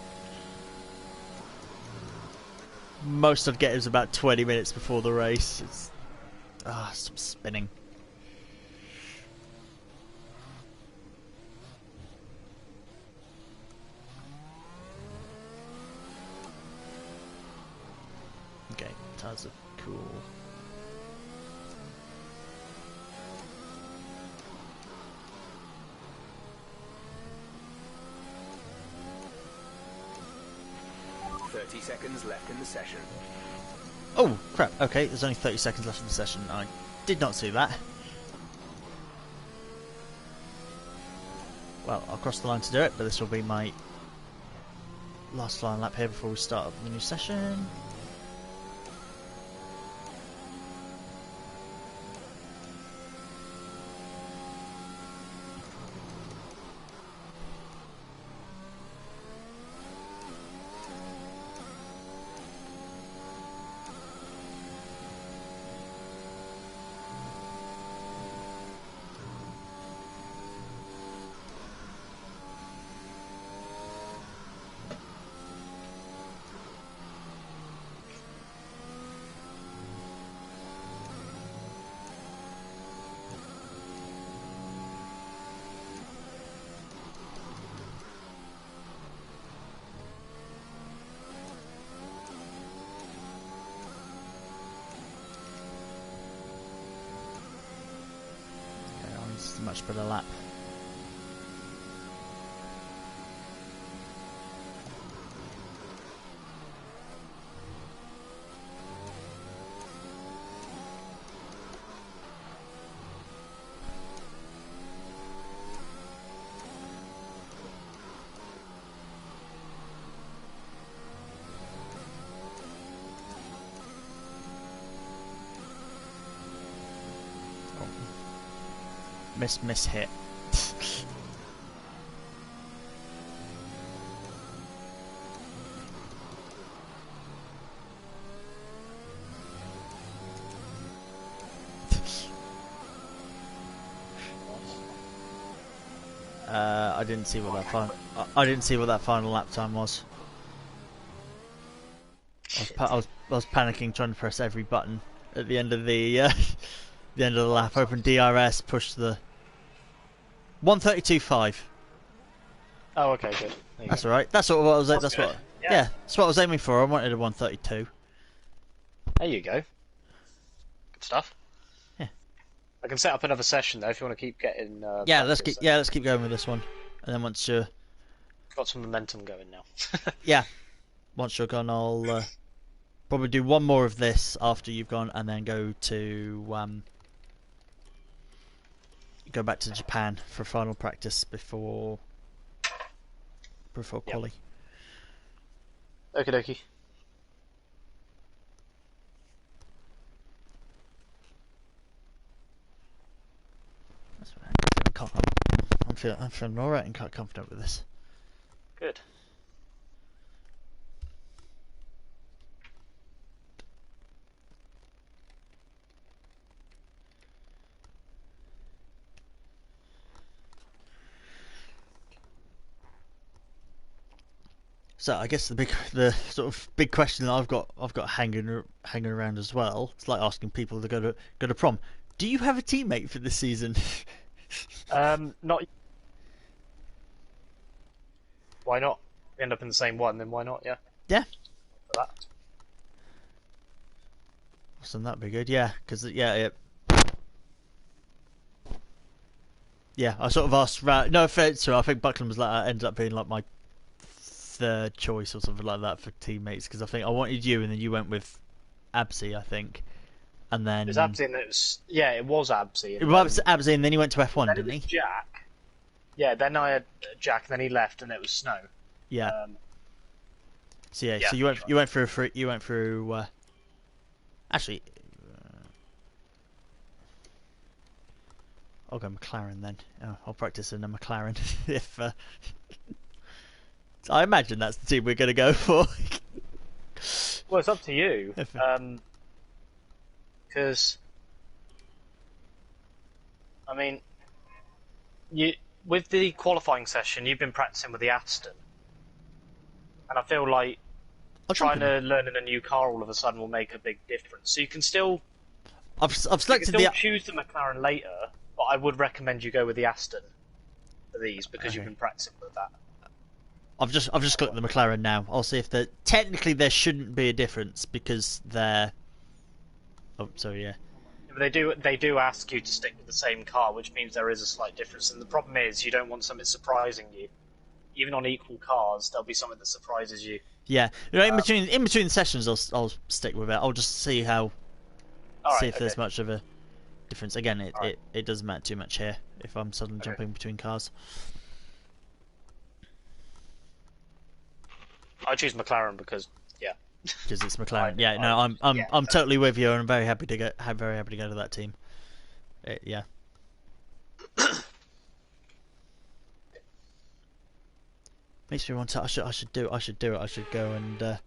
Most I'd get is about 20 minutes before the race. It's some spinning. Okay, tires are cool. Seconds left in the session. Oh crap! Okay, there's only 30 seconds left in the session. I did not see that. Well, I'll cross the line to do it, but this will be my last flying lap here before we start up the new session. It's a much better lap. Miss hit. I didn't see what that I didn't see what that final lap time was. I was panicking, trying to press every button at the end of the the end of the lap. Open DRS, push the 132.5. Oh, okay, good. That's all right. That's what I was. That's good. what. Yeah, that's what I was aiming for. I wanted a 132. There you go. Good stuff. Yeah. I can set up another session though if you want to keep getting. Yeah, let's keep going with this one, and then once you're got some momentum going now. yeah, once you're gone, I'll probably do one more of this after you've gone, and then go back to Japan for final practice before quali. Okie dokie. I'm feeling alright and quite confident with this. Good. So I guess the sort of big question that I've got hanging around as well. It's like asking people to go to prom. Do you have a teammate for this season? Not. Why not? We end up in the same one, then why not? Yeah. Yeah. For that. Awesome, that'd be good. Yeah, because yeah. I sort of asked. No offense, so I think Buckland was ended up being like my third choice or something like that for teammates, because I think I wanted you, and then you went with Absy, I think, and then it was Absy, and it was Absy. It was Absy, and then he went to F1, didn't he? Jack. Yeah, then I had Jack, and then he left, and it was Snow. Yeah. So you went through. Actually, I'll go McLaren then. I'll practice in a McLaren if. I imagine that's the team we're going to go for. Well, it's up to you. Because I mean, you with the qualifying session, you've been practicing with the Aston, and I feel like trying to learn in a new car all of a sudden will make a big difference. So you can still I've selected choose the McLaren later, but I would recommend you go with the Aston for these because you've been practicing with that. I've just clicked the McLaren now. I'll see if technically there shouldn't be a difference because they're. Oh, sorry, yeah. But they do ask you to stick with the same car, which means there is a slight difference. And the problem is you don't want something surprising you. Even on equal cars, there'll be something that surprises you. Yeah, in between sessions, I'll stick with it. I'll just see if there's much of a difference. Again, it doesn't matter too much here if I'm suddenly jumping between cars. I choose McLaren because because it's McLaren. I'm totally with you, and I'm very happy to go to that team. Yeah. Makes me want to. I should do it. I should go and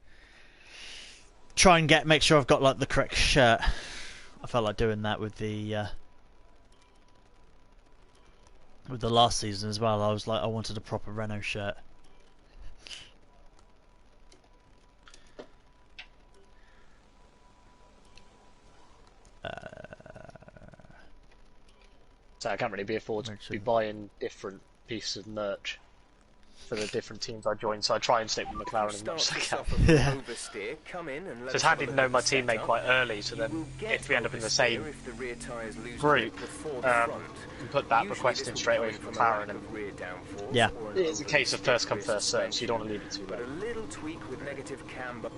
try and make sure I've got like the correct shirt. I felt like doing that with the last season as well. I was like, I wanted a proper Renault shirt. So I can't really be afford to be buying different pieces of merch for the different teams I join, so I try and stick with McLaren as much as I can. So it's handy to know my teammate quite early, so then if we end up in the same group, you can put that request in straight away for McLaren. And yeah, it's a case of first come first serve, so you don't want to leave it too late. A little tweak with negative camber.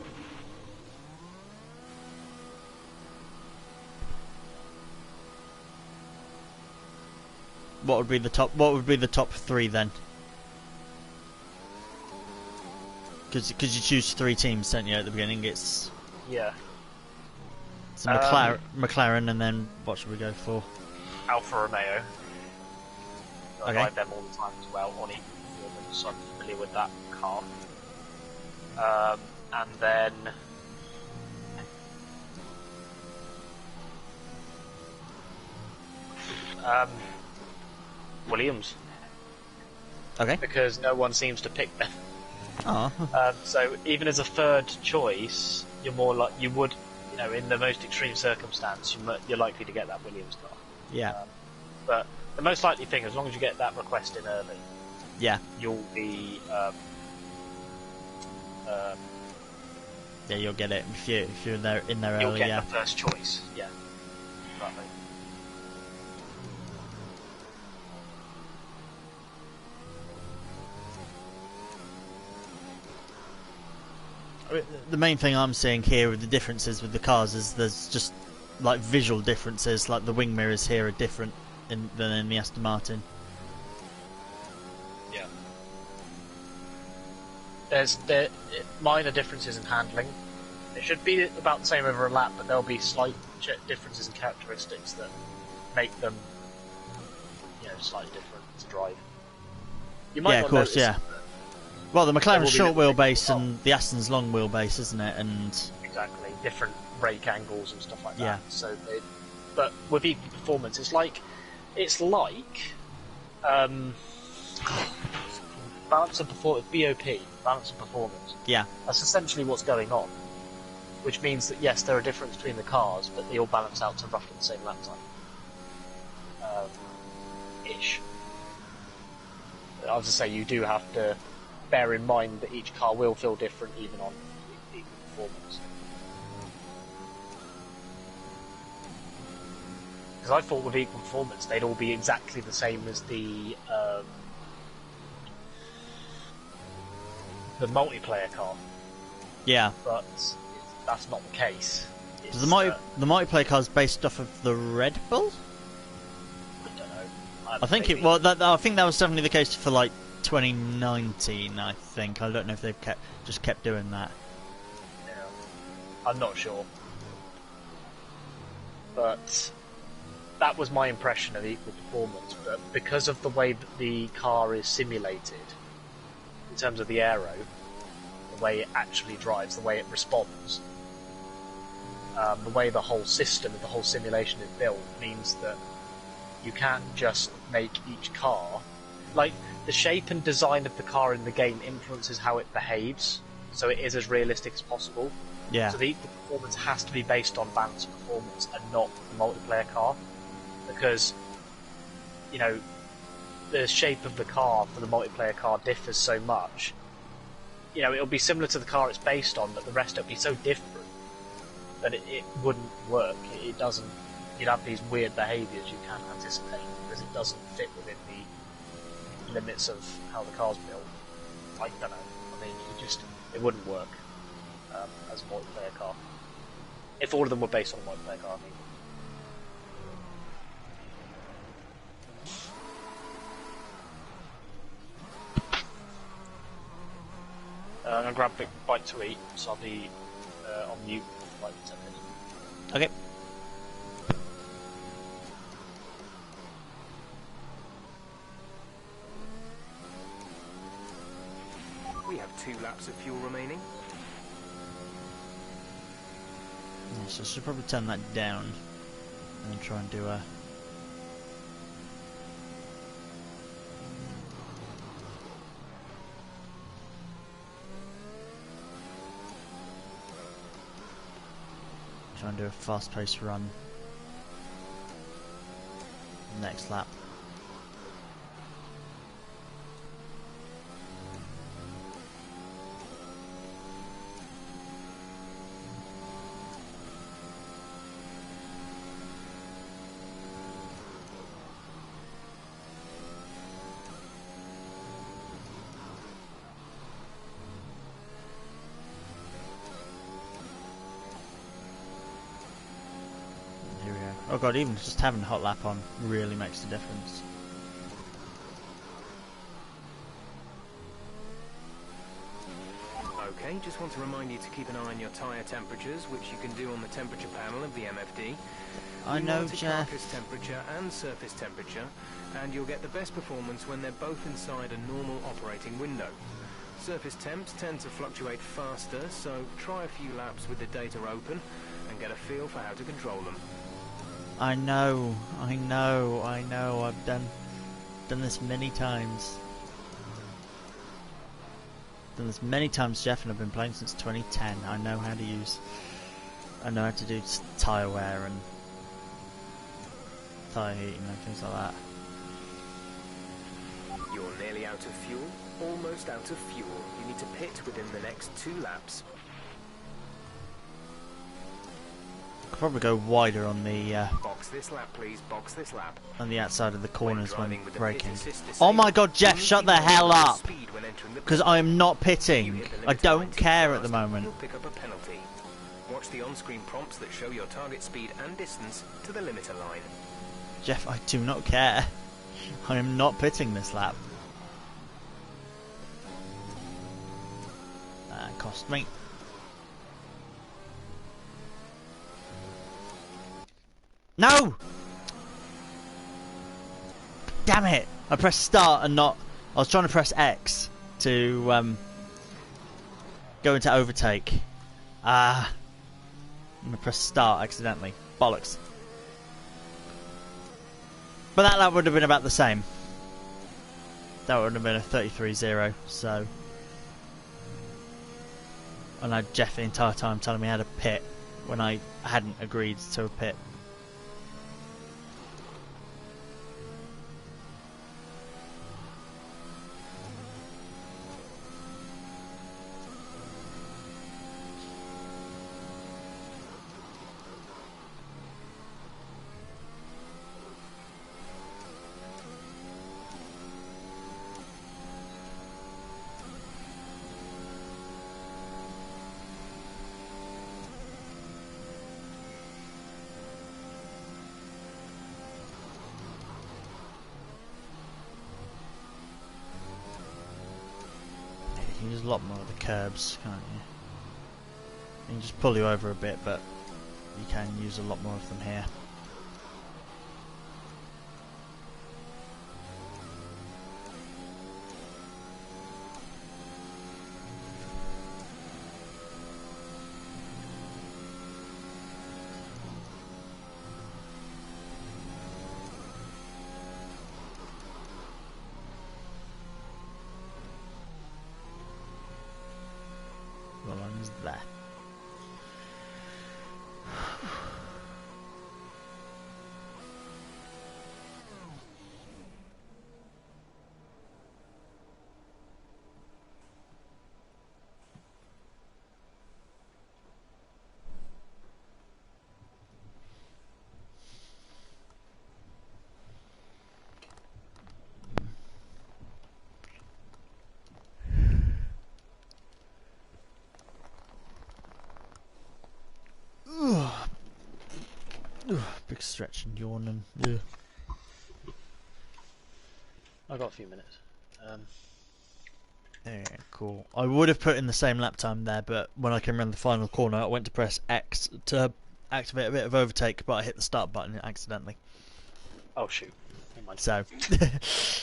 What would be the top three then? Because you choose three teams, don't you? At the beginning, it's McLaren, and then what should we go for? Alfa Romeo. I Okay. ride them all the time as well on equal performance, so I'm familiar with that car. And then Williams. Okay. Because no one seems to pick them. Oh. So even as a third choice, you're more like you would, in the most extreme circumstance, you're likely to get that Williams car. Yeah. But the most likely thing, as long as you get that request in early, yeah, you'll be. Yeah, you'll get it if you're in there early. You'll get yeah. the first choice. Yeah. Exactly. The main thing I'm seeing here with the differences with the cars is there's just like visual differences, like the wing mirrors here are different than in the Aston Martin. Yeah. There's minor differences in handling. It should be about the same over a lap, but there'll be slight differences in characteristics that make them, slightly different to drive. You might yeah, not of course, notice, yeah. Well, the McLaren's short little wheelbase and the Aston's long wheelbase, isn't it? And exactly different brake angles and stuff like that. Yeah. So, but with equal performance, it's like balance of performance, BOP, balance of performance. yeah, That's essentially what's going on, which means that yes, there are differences between the cars, but they all balance out to roughly the same lap time. Ish. As I say, you do have to bear in mind that each car will feel different even on equal performance. Because I thought with equal performance they'd all be exactly the same as the multiplayer car, yeah. but that's not the case. So the multiplayer car's based off of the Red Bull. I don't know. I think maybe. I think that was definitely the case for like 2019. I think I don't know if they've kept doing that. Yeah. I'm not sure, but that was my impression of equal performance. But because of the way that the car is simulated, in terms of the aero, the way it actually drives, the way it responds, the way the whole system, the whole simulation is built, means that you can't just make each car... Like, the shape and design of the car in the game influences how it behaves, so it is as realistic as possible. Yeah. So the performance has to be based on balance of performance and not the multiplayer car. Because, you know, the shape of the car for the multiplayer car differs so much. You know, it'll be similar to the car it's based on, but the rest will be so different that it wouldn't work. It doesn't... You'd have these weird behaviours you can't anticipate, because it doesn't fit within the limits of how the car's built. I don't know. I mean, it wouldn't work as a multiplayer car. If all of them were based on a multiplayer car, I mean. I'm going to grab a big bite to eat, so I'll be on mute for like 10 minutes. Okay. We have 2 laps of fuel remaining. Yeah, so I should probably turn that down and try and do a... Try and do a fast-paced run next lap. Here we go. Oh god, even just having hot lap on really makes a difference. Okay, just want to remind you to keep an eye on your tyre temperatures, which you can do on the temperature panel of the MFD. I know, monitor Jeff. carcass temperature and surface temperature, and you'll get the best performance when they're both inside a normal operating window. Surface temps tend to fluctuate faster, so try a few laps with the data open and get a feel for how to control them. I know. I've done this many times. Done this many times, Jeff, and I've been playing since 2010. I know how to do tyre wear and tyre heating and things like that. You're nearly out of fuel, almost out of fuel. You need to pit within the next 2 laps. Could probably go wider on the Box this lap, please. Box this lap. on the outside of the corners when driving with the braking. pit assist Oh my disabled, god, Jeff, only shut the keep hell on up! speed when entering the Because pit. I am not You pitting. hit the limit I of don't 90 care at the fast, moment. You'll pick up a penalty. Watch the on-screen prompts that show your target speed and distance to the limiter line. Jeff, I do not care. I am not pitting this lap. That cost me. No! Damn it! I pressed start and not... I was trying to press X to go into overtake. I'm going to press start accidentally. Bollocks. But that lap would have been about the same. That would have been a 33-0, so... And I had Jeff the entire time telling me how to pit when I hadn't agreed to a pit. You can use a lot more of the curbs, can't you? You can just pull you over a bit, but you can use a lot more of them here. there. Big stretch and yawn and I got a few minutes. yeah, cool. I would have put in the same lap time there, but when I came around the final corner, I went to press X to activate a bit of overtake, but I hit the start button accidentally. Oh shoot! Never mind. So,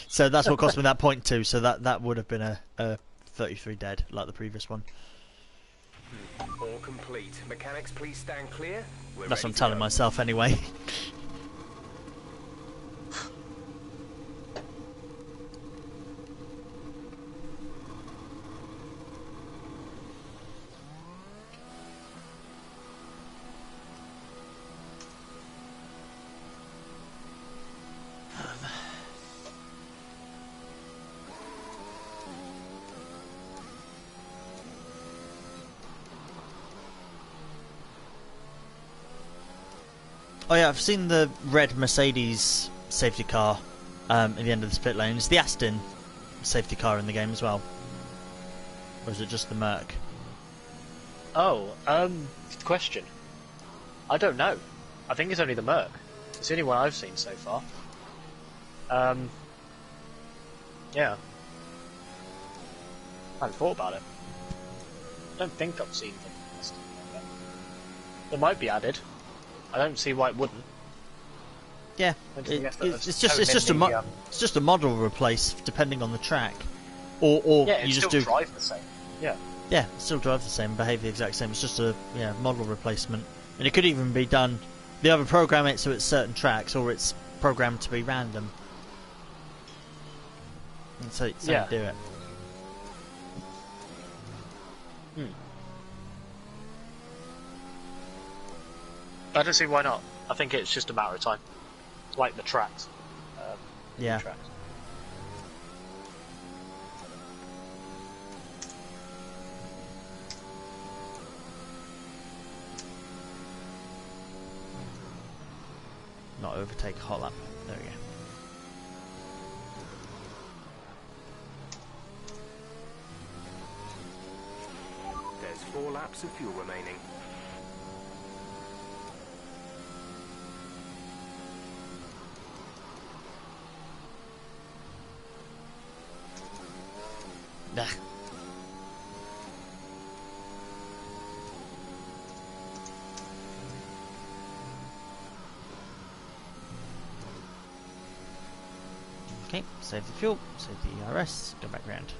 so that's what cost me that point too. So that would have been a 33 dead like the previous one. All complete. Mechanics, please stand clear. We're That's what ready I'm to telling go. myself anyway. Oh yeah, I've seen the red Mercedes safety car at the end of this pit lane. Is the Aston safety car in the game as well? Or is it just the Merc? Oh, good question. I don't know. I think it's only the Merc. It's the only one I've seen so far. Yeah. I hadn't thought about it. I don't think I've seen them. They might be added. I don't see why it wouldn't. Yeah, it's just a model replace depending on the track, or yeah, you just still do drive the same. Yeah. Yeah, still drive the same, behave the exact same. It's just a model replacement, and it could even be done. They either program it so it's certain tracks, or it's programmed to be random. And so you do it. I don't see why not. I think it's just a matter of time. Like the tracks. Yeah. Tracks. Not overtake hot lap. There we go. There's 4 laps of fuel remaining. Nah. Okay, save the fuel, save the ERS, go back round.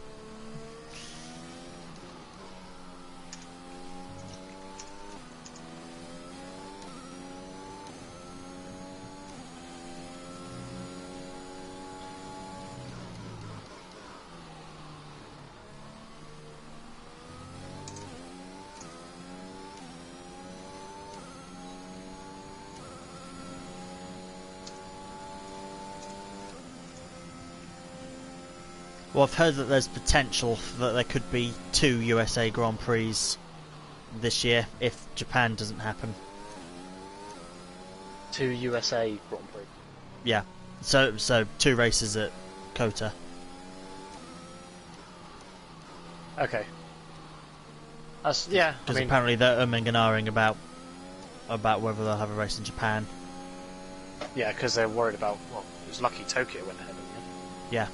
Well, I've heard that there's potential that there could be 2 USA Grand Prix this year if Japan doesn't happen. 2 USA Grand Prix. Yeah, so 2 races at Kota. Okay. That's yeah. Because apparently they're umming and ahhing about whether they'll have a race in Japan. Yeah, because they're worried about. Well, it was lucky Tokyo went ahead. Yeah.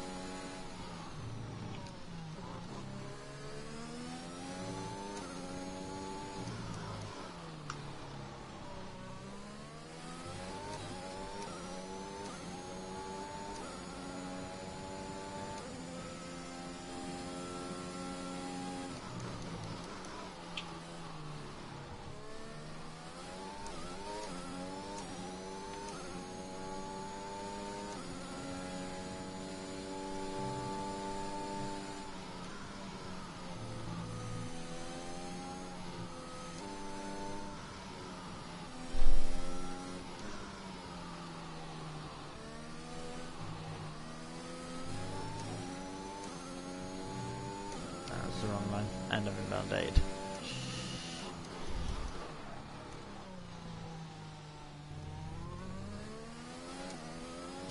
the wrong line. And I've invalidated.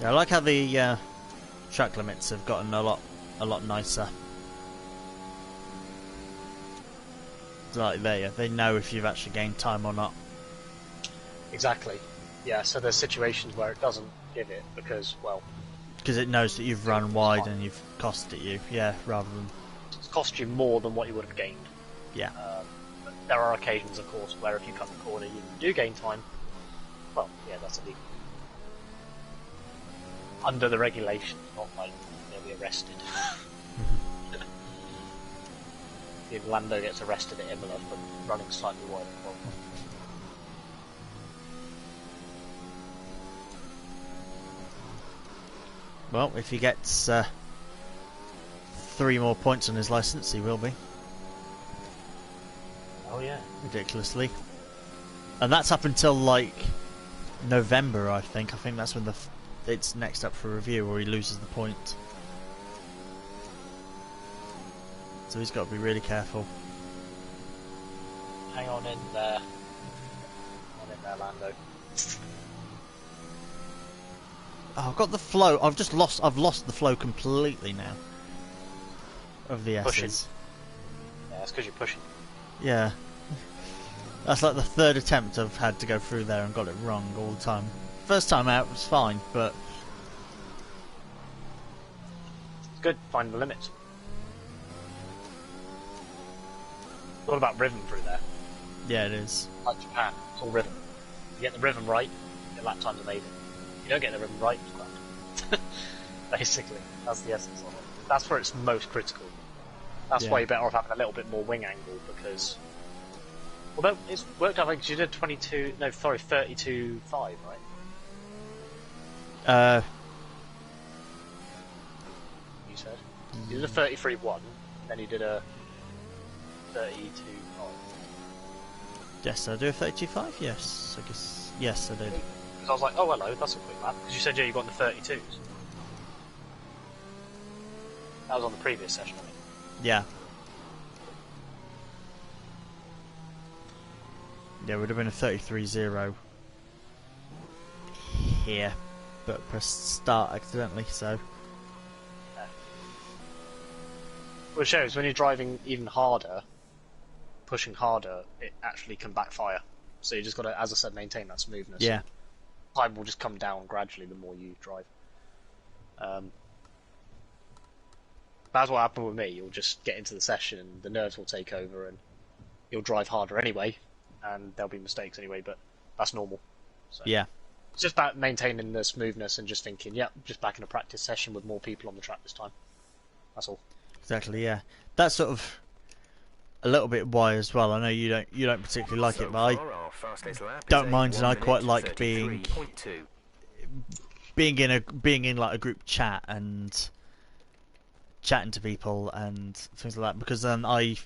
Yeah, I like how the track limits have gotten a lot nicer. Like they know if you've actually gained time or not. Exactly. Yeah, so there's situations where it doesn't give it because, well... Because it knows that you've run wide and you've costed you, yeah, rather than... It's cost you more than what you would have gained. Yeah. But there are occasions, of course, where if you cut the corner you do gain time. Well, yeah, that's illegal. Under the regulations, not like they'll be arrested. If Lando gets arrested at Imola for running slightly wide. Well, if he gets 3 more points on his licence, he will be. Oh yeah. Ridiculously. And that's up until, like, November, I think. I think that's when it's next up for review, or he loses the point. So he's got to be really careful. Hang on in there. Hang on in there, Lando. Oh, I've got the flow. I've lost the flow completely now. Of the S's. Pushing. Yeah, that's because you're pushing. Yeah. That's like the 3rd attempt I've had to go through there and got it wrong all the time. First time out was fine, but... It's good, find the limits. What about rhythm through there? Yeah, it is. Like Japan, it's all rhythm. You get the rhythm right, your lap time's amazing. You don't get the rhythm right, it's crap. Basically, that's the essence of it. That's where it's most critical. That's why you're better off having a little bit more wing angle, because... Although, it's worked out like you did 32.5, right? You said? You did a 33.1, then you did a 32.5. Yes, I do a 32.5, yes. I guess... Yes, I did. Because I was like, oh hello, that's a quick lap. Because you said, yeah, you got in the 32s. That was on the previous session, I think. Yeah. Yeah, it would have been a 33.0 here, but pressed start accidentally, so... Yeah. Well, it shows when you're driving even harder, pushing harder, it actually can backfire. So you just got to, as I said, maintain that smoothness. Yeah. Time will just come down gradually the more you drive. That's what happened with me. You'll just get into the session, the nerves will take over, and you'll drive harder anyway, and there'll be mistakes anyway, but that's normal. So Yeah. it's just about maintaining the smoothness and just thinking, yep, just back in a practice session with more people on the track this time. That's all. Exactly, yeah. That's sort of a little bit why as well. I know you don't particularly like it, but I don't mind, and I quite like being in like a group chat and chatting to people and things like that, because then I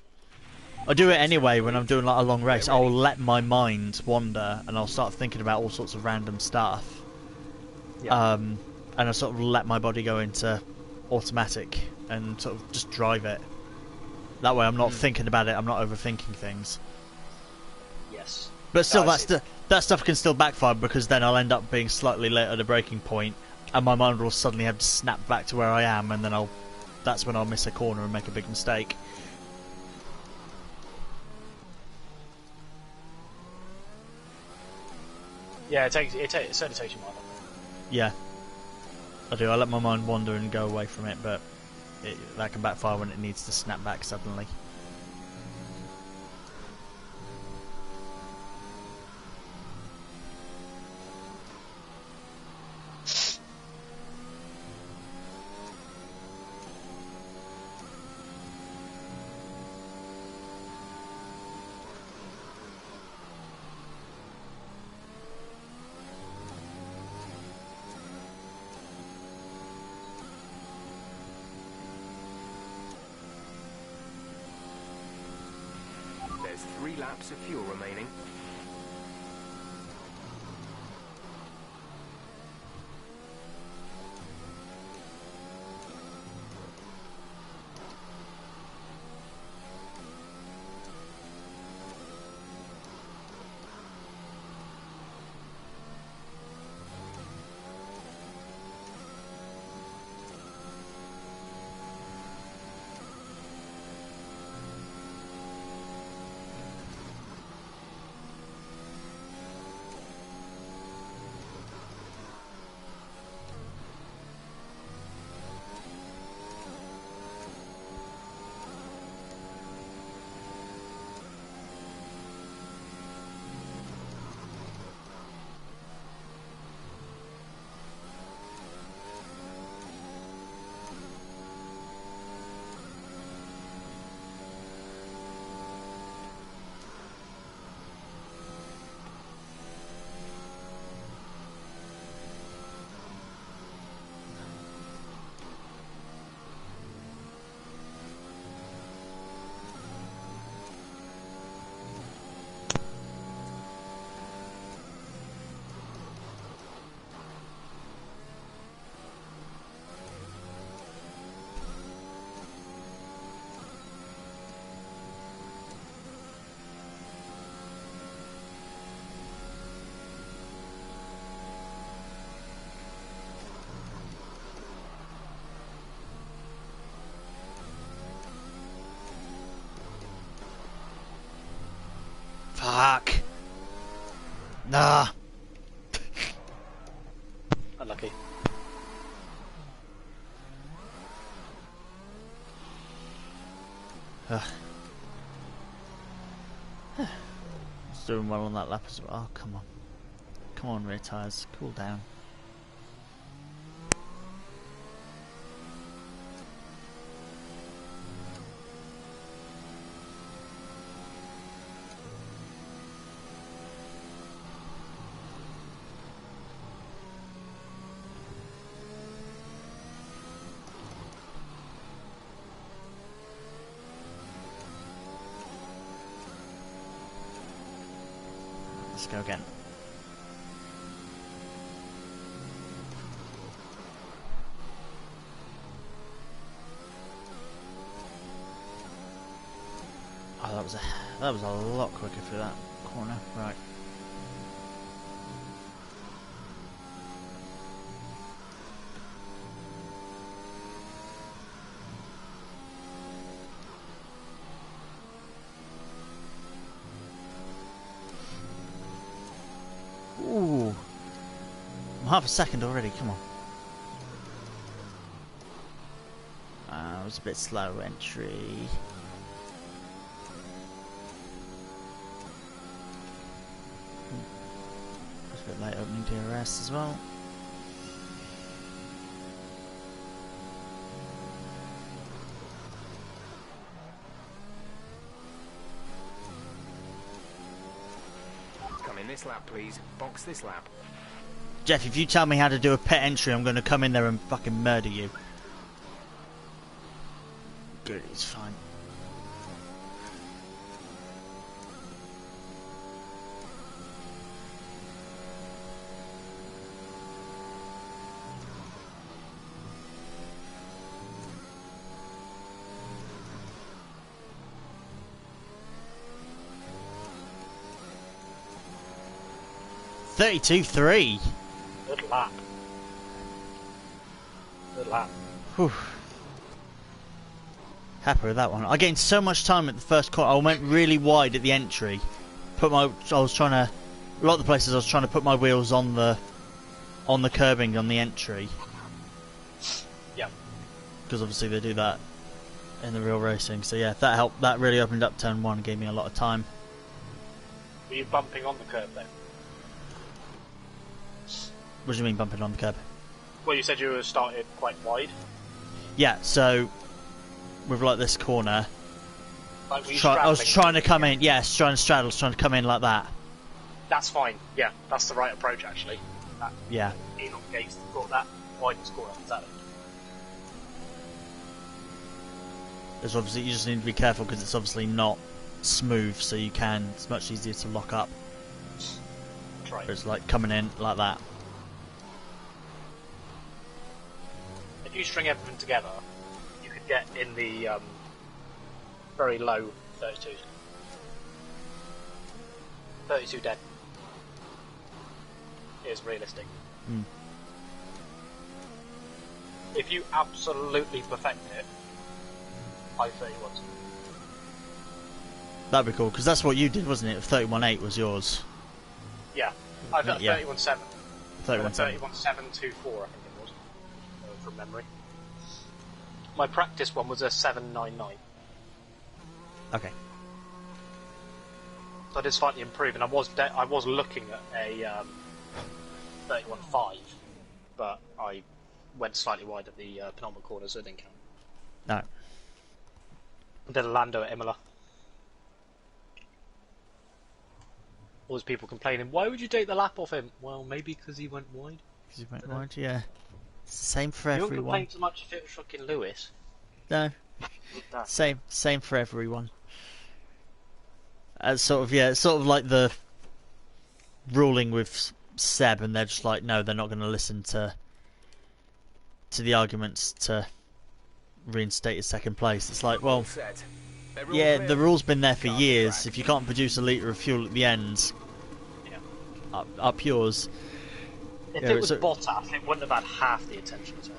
do it anyway when I'm doing like a long race. I'll let my mind wander and I'll start thinking about all sorts of random stuff. Yeah. And I sort of let my body go into automatic and sort of just drive it. That way I'm not thinking about it, I'm not overthinking things. Yes. But still, No, that stuff can still backfire, because then I'll end up being slightly late at a braking point and my mind will suddenly have to snap back to where I am, and then that's when I'll miss a corner and make a big mistake. Yeah, it certainly takes your mind off. Yeah, I do. I let my mind wander and go away from it, but that can backfire when it needs to snap back suddenly. There's 3 laps of fuel remaining. Fuck. Nah. Unlucky. It's doing well on that lap as well. Oh, come on. Come on, rear tyres. Cool down. Let's go again. Oh, that was a lot quicker through that corner. Right. Ooh. I'm half a second already, come on. It was a bit slow entry. It's a bit late opening DRS as well. Come in this lap, please. Box this lap. Jeff, if you tell me how to do a pet entry, I'm going to come in there and fucking murder you. Good, it's fine. $32.3. Good lap. Good lap. Whew. Happy with that one. I gained so much time at the first corner. I went really wide at the entry. I was trying to, a lot of the places I was trying to put my wheels on the curbing on the entry. Yeah. Because obviously they do that in the real racing. So yeah, that helped. That really opened up turn one and gave me a lot of time. Were you bumping on the curb then? What do you mean bumping on the curb? Well, you said you were started quite wide. Yeah, so with like this corner, Like, were you I was straddling? trying to come in. Yes, trying to straddle, trying to come in like that. That's fine. Yeah, that's the right approach actually. That Yeah. elongates the corner, that widens corner. Exactly. There's obviously, you just need to be careful because it's obviously not smooth, so you can. It's much easier to lock up. That's right. It's like coming in like that. If you string everything together, you could get in the very low 32s. 32 dead is realistic. Mm. If you absolutely perfect it, high 31s. That'd be cool because that's what you did, wasn't it? 31.8 was yours. Yeah, I've got Yeah. 31.7. 31.7. 31.724, I think it was, from memory. My practice one was a 799. Okay. So I did slightly improve, and I was looking at a 31.5, but I went slightly wide at the penultimate corner, so it didn't count. No. I did a Lando at Imola. All those people complaining, why would you take the lap off him? Well, maybe because he went wide. Because you went wide, yeah. It's the same for You don't everyone. complain so much if it was fucking Lewis. No. Same for everyone. It's sort of like the ruling with Seb, and they're just like, no, they're not going to listen to the arguments to reinstate his second place. It's like, well, Set. They're all yeah, clear. the rule's been there for Start years. track. If you can't produce a litre of fuel at the end, Yeah. up yours. If Yeah, it was it's Bottas, it wouldn't have had half the attention to it.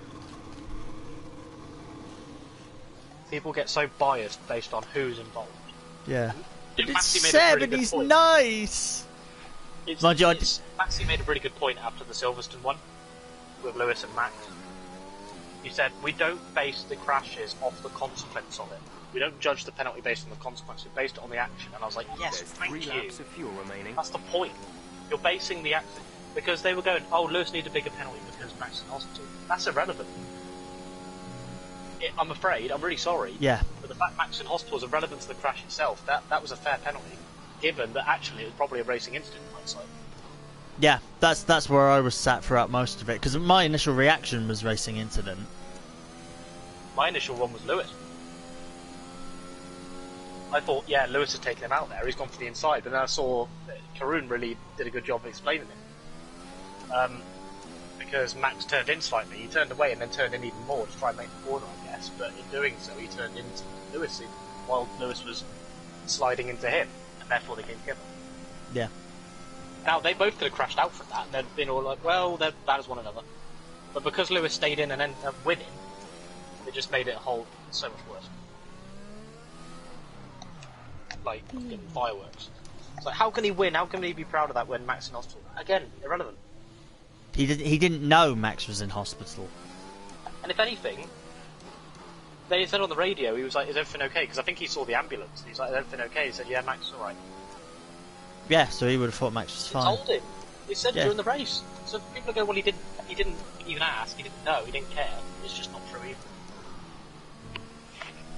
People get so biased based on who's involved. Yeah. But Maxi it's made a really 7, good he's point. nice! Mind you, Maxi made a really good point after the Silverstone one with Lewis and Max. He said, we don't base the crashes off the consequence of it. We don't judge the penalty based on the consequence, we based it on the action. And I was like, yes, There's thank 3 you. laps of fuel remaining. That's the point. You're basing the action. Because they were going, oh, Lewis needs a bigger penalty because Max is in hospital. That's irrelevant. I'm afraid, I'm really sorry. Yeah. But the fact Max in hospital is irrelevant to the crash itself. That was a fair penalty, given that actually it was probably a racing incident in hindsight. Yeah, that's where I was sat throughout most of it, because my initial reaction was racing incident. My initial one was Lewis. I thought, yeah, Lewis had taken him out there, he's gone for the inside, but then I saw that Karun really did a good job of explaining it. Because Max turned in slightly, he turned away and then turned in even more to try and make the corner, I guess, but in doing so he turned into Lewis while Lewis was sliding into him, and therefore they came together. Yeah. Now, they both could have crashed out from that, and they'd been all like, well, they're bad as one another. But because Lewis stayed in and ended up winning, it just made it a whole so much worse. Like, getting fireworks. It's like, how can he win? How can he be proud of that when Max is in hospital? Again, irrelevant. He didn't know Max was in hospital. And if anything, they said on the radio, he was like, is everything okay? Because I think he saw the ambulance. He was like, is everything okay? He said, yeah, Max is alright. Yeah, so he would have thought Max was fine. He told him. He said Yeah. during the race. So people go, well, he didn't even ask, he didn't know, he didn't care. It's just not true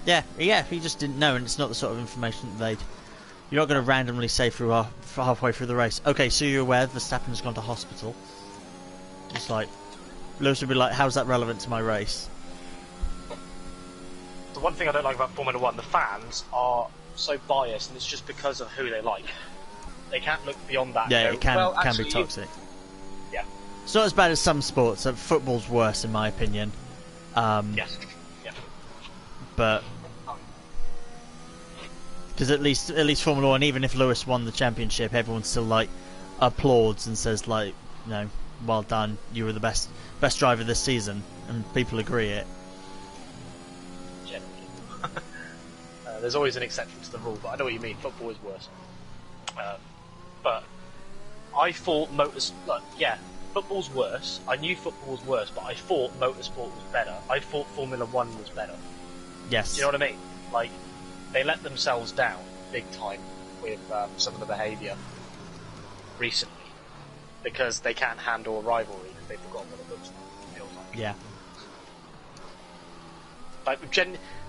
either. Yeah, he just didn't know, and it's not the sort of information that you're not going to randomly say halfway through the race, okay, so you're aware Verstappen's gone to hospital. Just like, Lewis would be like, how's that relevant to my race? The one thing I don't like about Formula 1, the fans are so biased, and it's just because of who they like. They can't look beyond that. Yeah, and go, it can well, be actually, toxic. Yeah. It's not as bad as some sports. Football's worse, in my opinion. Yes. Yeah. But because at least Formula 1, even if Lewis won the championship, everyone still like applauds and says like, you know, well done, you were the best driver this season, and people agree it. Generally. There's always an exception to the rule, but I know what you mean. Football is worse. But I thought football's worse. I knew football was worse, but I thought motorsport was better. I thought Formula 1 was better. Yes. Do you know what I mean? Like, they let themselves down big time with some of the behaviour recently because they can't handle a rivalry because they've forgotten what it looks like. It feels like. Yeah. Like,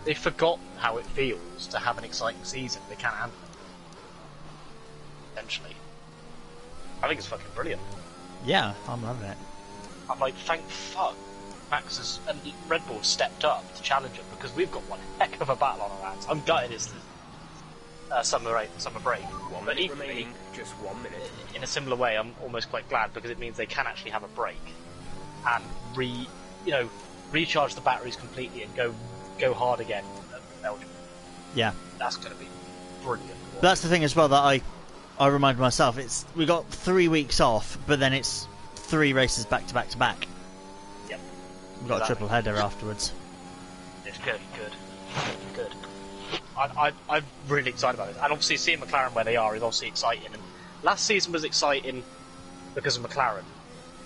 they've forgotten how it feels to have an exciting season. They can't handle it. Essentially. I think it's fucking brilliant. Yeah, I'm loving it. I'm like, thank fuck Max and Red Bull stepped up to challenge him because we've got one heck of a battle on our hands. I'm gutted it's summer break. 1 But minute equally, remaining, just 1 minute. in a similar way, I'm almost quite glad because it means they can actually have a break and recharge the batteries completely and go hard again at Belgium. Yeah. That's going to be brilliant. But that's the thing as well that I remind myself, we got 3 weeks off, but then it's 3 races back to back to back. Yep. We've got a triple header afterwards. It's good. I'm really excited about it. And obviously seeing McLaren where they are is obviously exciting. And last season was exciting because of McLaren.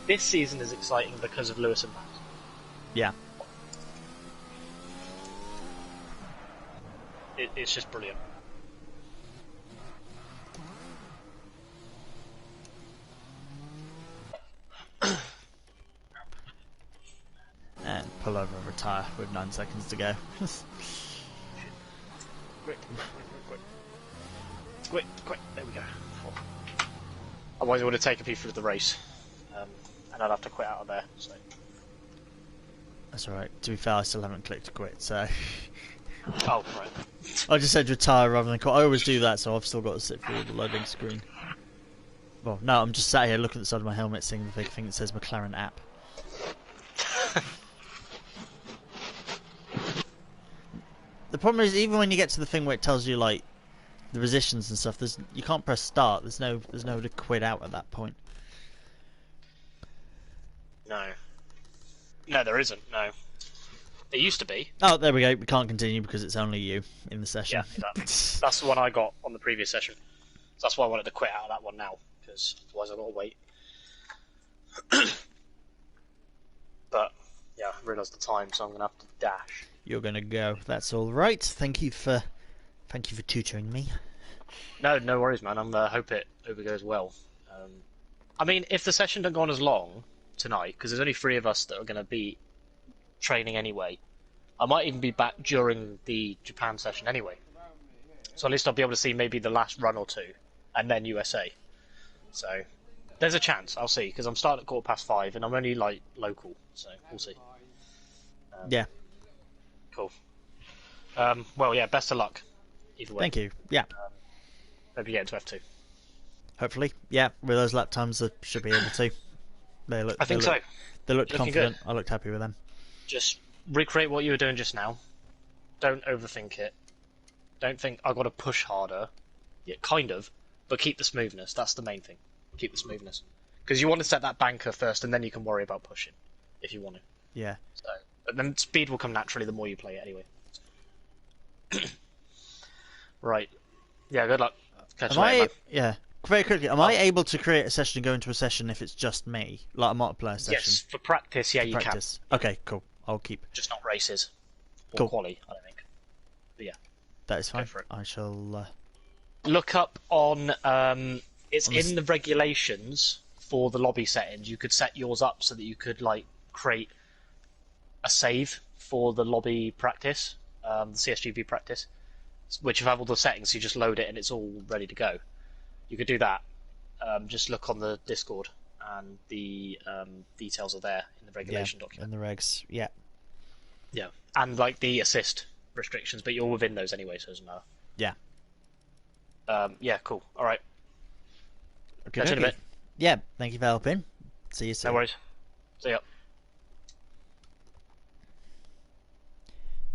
This season is exciting because of Lewis and Max. Yeah. It's just brilliant. And pull over and retire with 9 seconds to go. Quick. There we go. Otherwise it would have taken me through the race. And I'd have to quit out of there. So. That's alright. To be fair, I still haven't clicked quit, so... Oh, right. I just said retire rather than quit. I always do that, so I've still got to sit through the loading screen. Well, no, I'm just sat here looking at the side of my helmet seeing the big thing that says McLaren app. The problem is, even when you get to the thing where it tells you, like, the positions and stuff, you can't press start. There's no to quit out at that point. No, there isn't. No, It used to be. Oh, there we go. We can't continue because it's only you in the session. Yeah, exactly. That's the one I got on the previous session. So that's why I wanted to quit out of that one now, because otherwise I've got to wait. But yeah, I realised the time, so I'm gonna have to dash. You're gonna go. That's all right. Thank you for tutoring me. No worries, man. I'm hope it goes well. I mean, if the session hadn't gone as long tonight, because there's only 3 of us that are gonna be training anyway, I might even be back during the Japan session anyway. So at least I'll be able to see maybe the last run or 2, and then USA. So there's a chance. I'll see, because I'm starting at 5:15, and I'm only like local, so we'll see. Yeah. Cool. Well, yeah. Best of luck. Either way. Thank you. Yeah. Hope you get into F2. Hopefully. Yeah. With those lap times, I should be able to. I think so. They looked Looking confident. good. I looked happy with them. Just recreate what you were doing just now. Don't overthink it. Don't think I've got to push harder. Yeah, kind of, but keep the smoothness. That's the main thing. Keep the smoothness, because you want to set that banker first, and then you can worry about pushing if you want to. Yeah. So, but then speed will come naturally the more you play it anyway. Right. Yeah. Good luck. Catch you later, man. Yeah. Very quickly, am I able to create a session and go into a session if it's just me, like a multiplayer session? Yes, for practice. Yeah, you Practice. Okay, cool. I'll keep. can. Just not races. Or Cool. quali, I don't think. But yeah. That is fine. for it. I shall. Look up on it's On in the regulations for the lobby settings. You could set yours up so that you could like create a save for the lobby practice, the CSGB practice, which you have all the settings. You just load it and it's all ready to go. You could do that. Just look on the Discord and the details are there in the regulation document. In the regs. Yeah. Yeah, and like the assist restrictions, but you're within those anyway, so it doesn't matter. Yeah. Yeah, cool. All right. Okay. Catch you in a bit. Yeah. Thank you for helping. See you soon. No worries. See ya.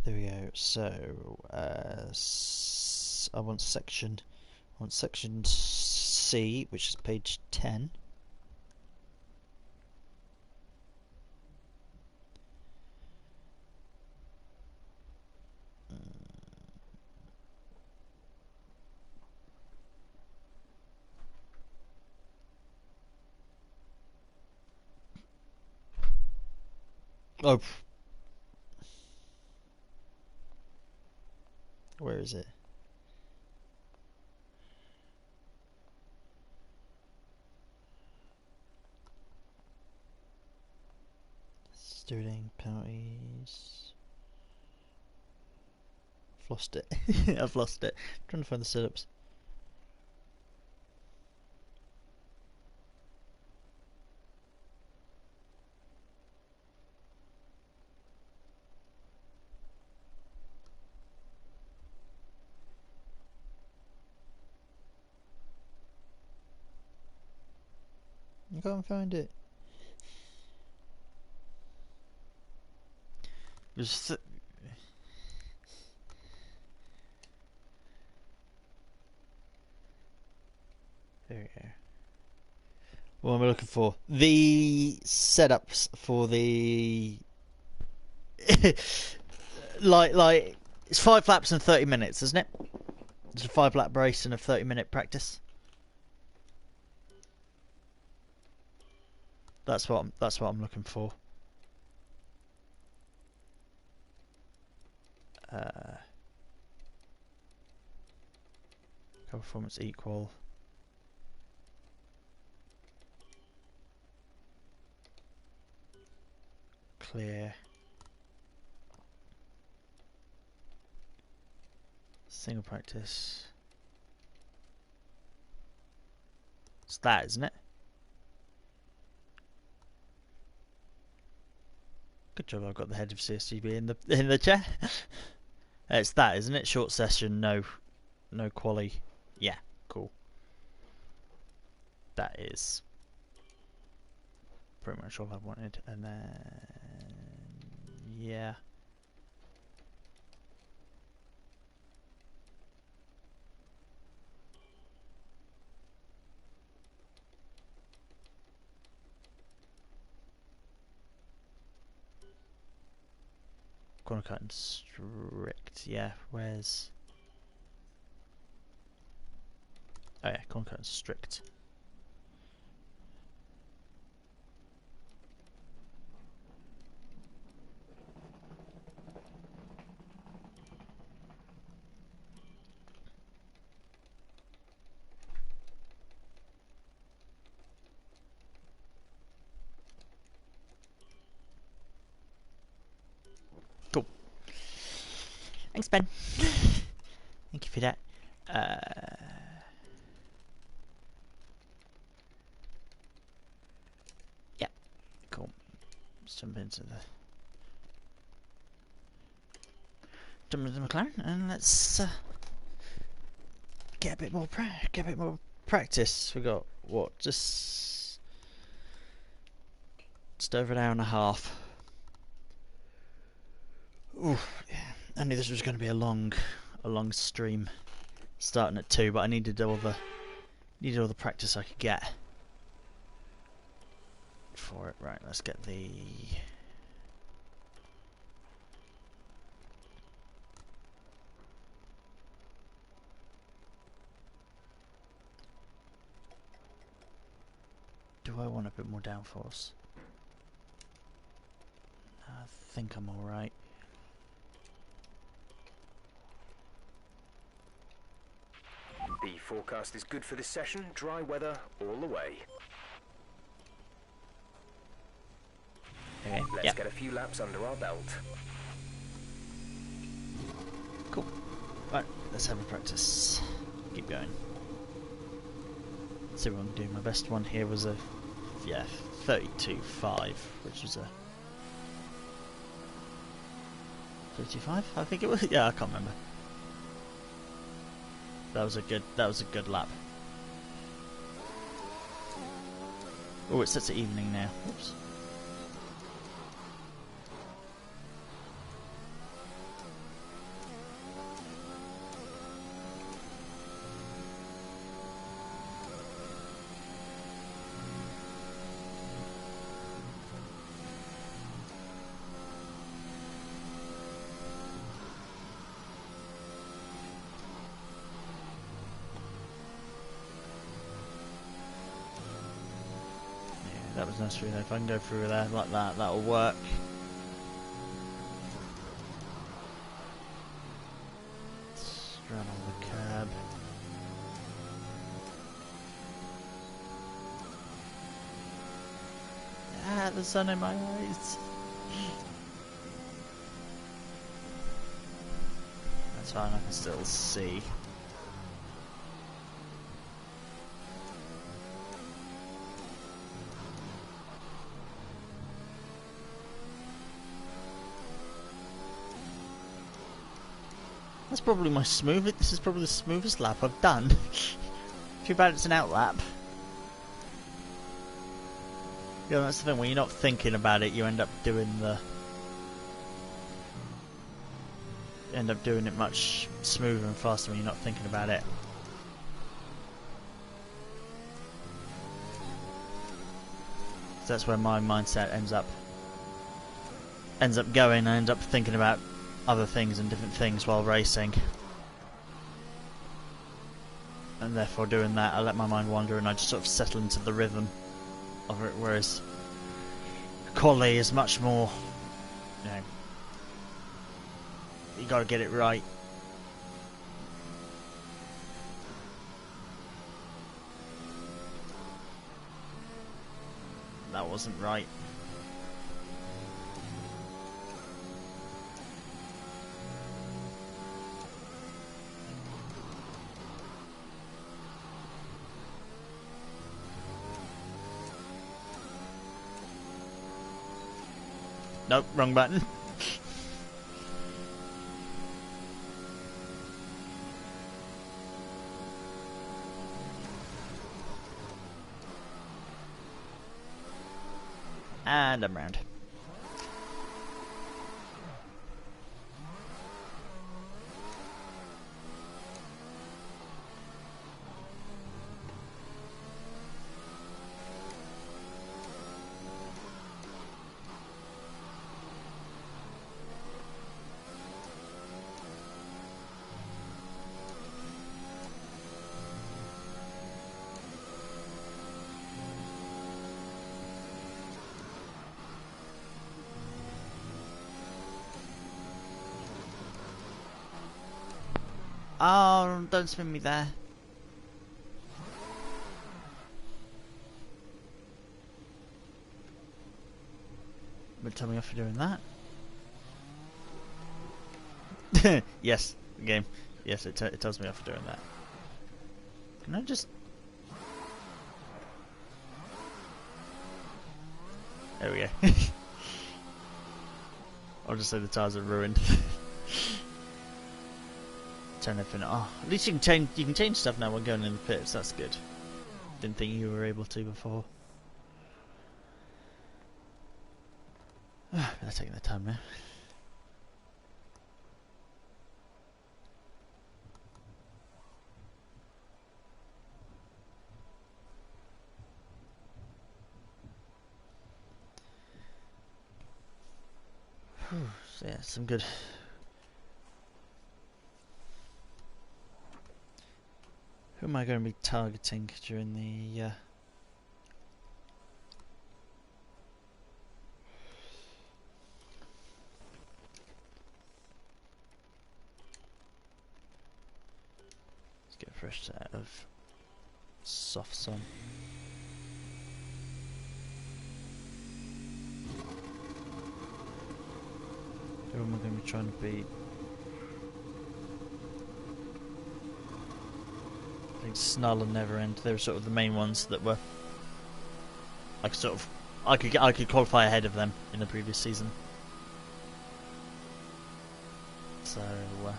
There we go. So, I want section C, which is page 10. Oh. Where is it? Stewarding penalties. I've lost it. I've lost it. I'm trying to find the setups. I can't find it. There we go. What am I looking for? The setups for the like it's 5 laps and 30 minutes, isn't it? It's a 5 lap race and a 30-minute practice. That's what I'm looking for. Performance equal. Clear. Single practice. It's that, isn't it? Good job, I've got the head of CSGB in the chair. It's that, isn't it? Short session, no quali. Yeah, cool. That is pretty much all I wanted, and then yeah. corner cut and strict. Yeah, where's... Oh yeah, corner cut and strict. Cool. Thanks, Ben. Thank you for that. Yeah, cool. Let's jump into the McLaren and let's get a bit more practice. We got what, just over an hour and a half. Ooh, yeah. I knew this was going to be a long stream, starting at 2, but I needed all the practice I could get for it. Right, let's get the... Do I want a bit more downforce? I think I'm alright. The forecast is good for this session. Dry weather all the way. Okay, Let's get a few laps under our belt. Cool. Right, let's have a practice. Keep going. Let's see what I can do. My best one here was a 32.5, which was a 35, I think it was. Yeah, I can't remember. That was a good lap. Oh, it sets at evening now. Oops. That was nice through there. If I can go through there like that, that'll work. Straddle the curb. Ah, the sun in my eyes. That's fine, I can still see. That's probably my smoothest. This is probably the smoothest lap I've done. Too bad it's an out lap. Yeah, that's the thing. When you're not thinking about it, you end up doing it much smoother and faster when you're not thinking about it. So that's where my mindset ends up going. I end up thinking about other things and different things while racing, and therefore doing that I let my mind wander and I just sort of settle into the rhythm of it, whereas quali is much more, you know, you gotta get it right. That wasn't right. Nope, wrong button. And I'm round. Oh, don't spin me there. But tell me off for doing that. Yes, the game. Yes, it tells me off for doing that. Can I just... There we go. I'll just say the tires are ruined. Turn everything off. At least you can change stuff now when going in the pits. That's good. Didn't think you were able to before. They're taking their time now. So yeah, some good. Who am I going to be targeting during the? Let's get a fresh set of softs on. Who am I going to be trying to beat? I think Snull and Neverend. They were sort of the main ones that were. I could qualify ahead of them in the previous season. So I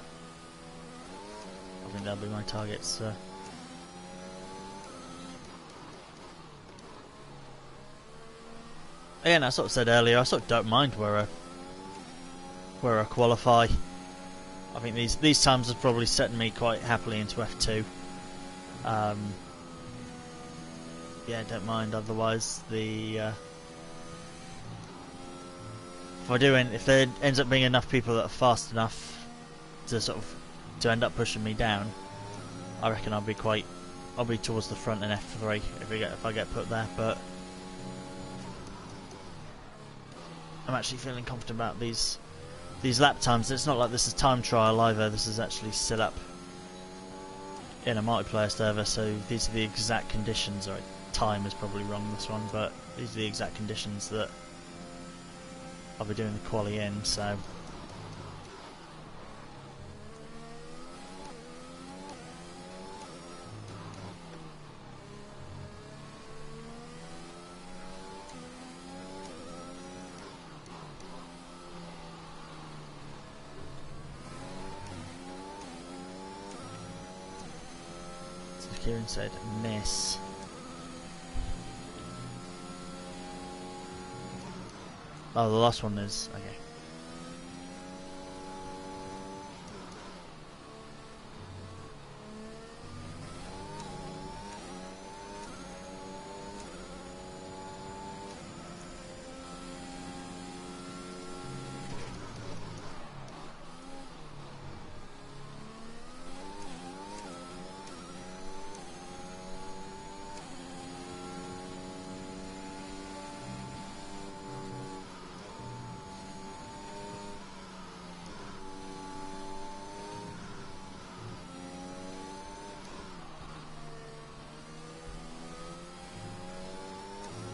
think that'll be my targets. Again, I sort of said earlier, I sort of don't mind where I qualify. I think these times have probably set me quite happily into F2. Yeah, don't mind. Otherwise, if there ends up being enough people that are fast enough to to end up pushing me down, I reckon I'll be towards the front in F3 if I get put there. But I'm actually feeling confident about these lap times. It's not like this is time trial either. This is actually set up in a multiplayer server, so these are the exact conditions. Or time is probably wrong this one, but these are the exact conditions that I'll be doing the quali in. So Kieran said miss. Oh, the last one is okay.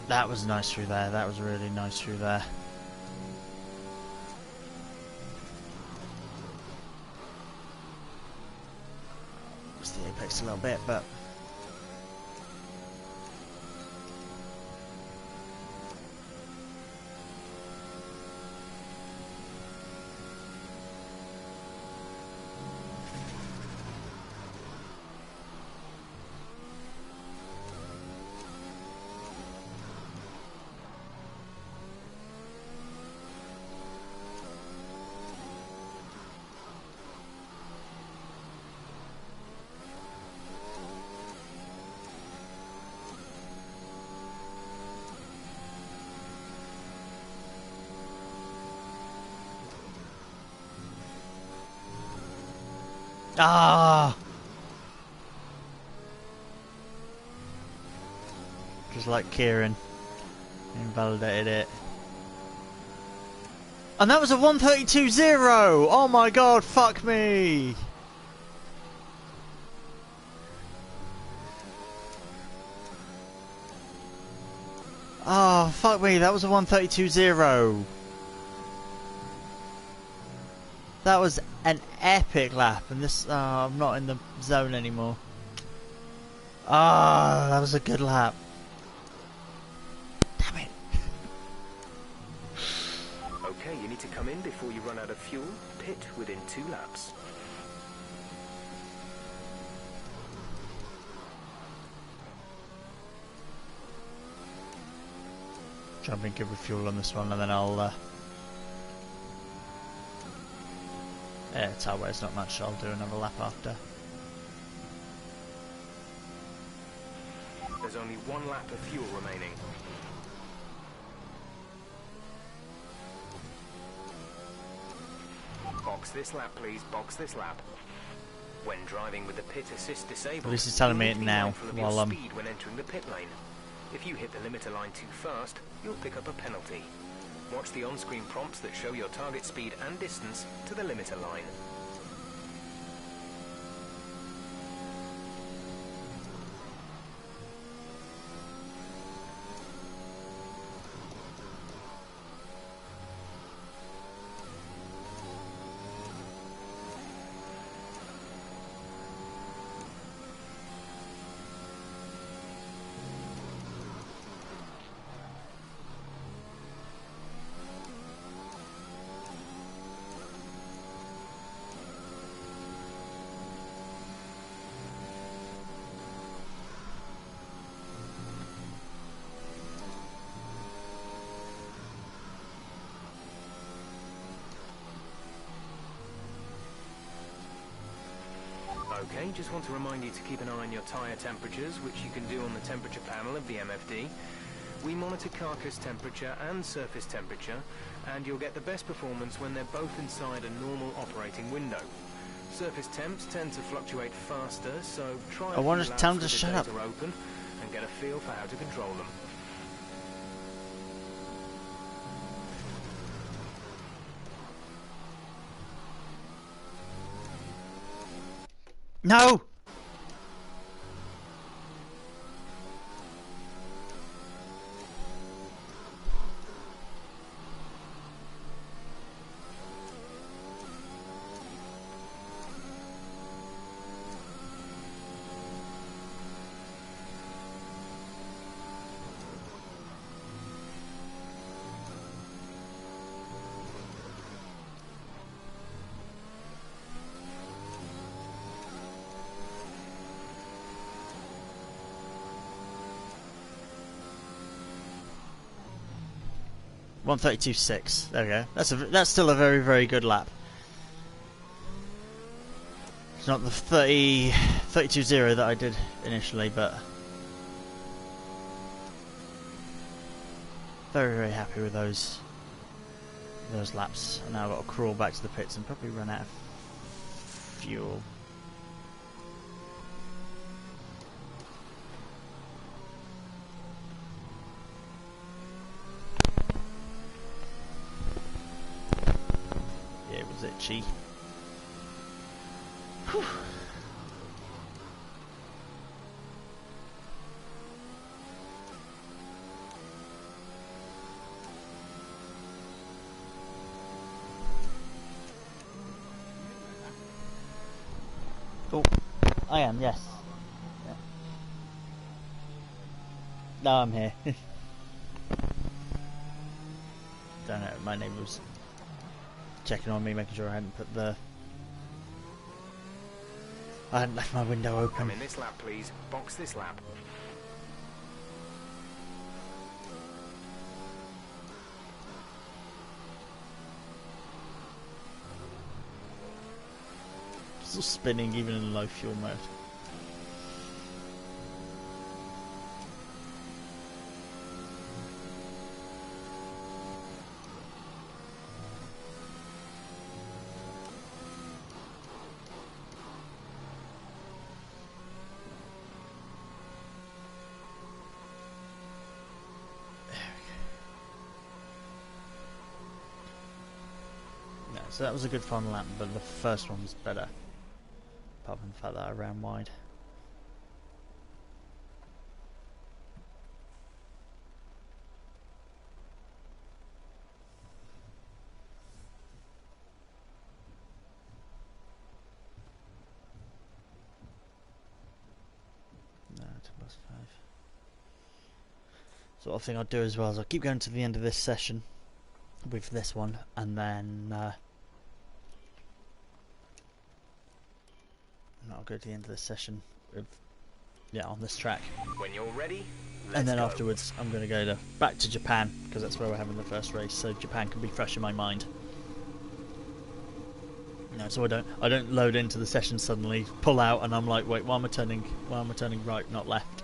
That was nice through there. That was really nice through there. It's the apex a little bit, but just like Kieran, invalidated it. And that was a 132.0! Oh my god, fuck me! Oh, fuck me, that was a 132.0. That was an epic lap, and this, I'm not in the zone anymore. Ah, that was a good lap. Damn it. Okay, you need to come in before you run out of fuel. Pit within 2 laps. Try and be good with fuel on this one, and then I'll, yeah, Tower's not much, I'll do another lap after. There's only 1 lap of fuel remaining. Box this lap, please. Box this lap. When driving with the pit assist disabled, At least it's telling me it now, while I'm speed when entering the pit lane. If you hit the limiter line too fast, you'll pick up a penalty. Watch the on-screen prompts that show your target speed and distance to the limiter line. Okay, just want to remind you to keep an eye on your tyre temperatures, which you can do on the temperature panel of the MFD. We monitor carcass temperature and surface temperature, and you'll get the best performance when they're both inside a normal operating window. Surface temps tend to fluctuate faster, so try I want a few to tell laps them to with shut the up. data open and get a feel for how to control them. No! One 132.6. There we go. That's still a very, very good lap. It's not the 32.0 that I did initially, but very, very happy with those laps. And now I've got to crawl back to the pits and probably run out of fuel. Yeah, it was itchy. Whew. Oh, I am, yes. Yeah. No, I'm here. Don't know, my neighbour was checking on me, making sure I hadn't put I hadn't left my window open. Come in this lap, please. Box this lap. Still spinning even in low fuel mode. So that was a good fun lap, but the first one was better. Apart from the fact that I ran wide. So what I think I'll do as well is I'll keep going to the end of this session with this one, and then I'll go to the end of this session with, on this track. When you're ready, let's And then go. afterwards I'm going to go back to Japan, because that's where we're having the first race, so Japan can be fresh in my mind. No, so I don't load into the session suddenly, pull out, and I'm like, wait, why am I turning right, not left?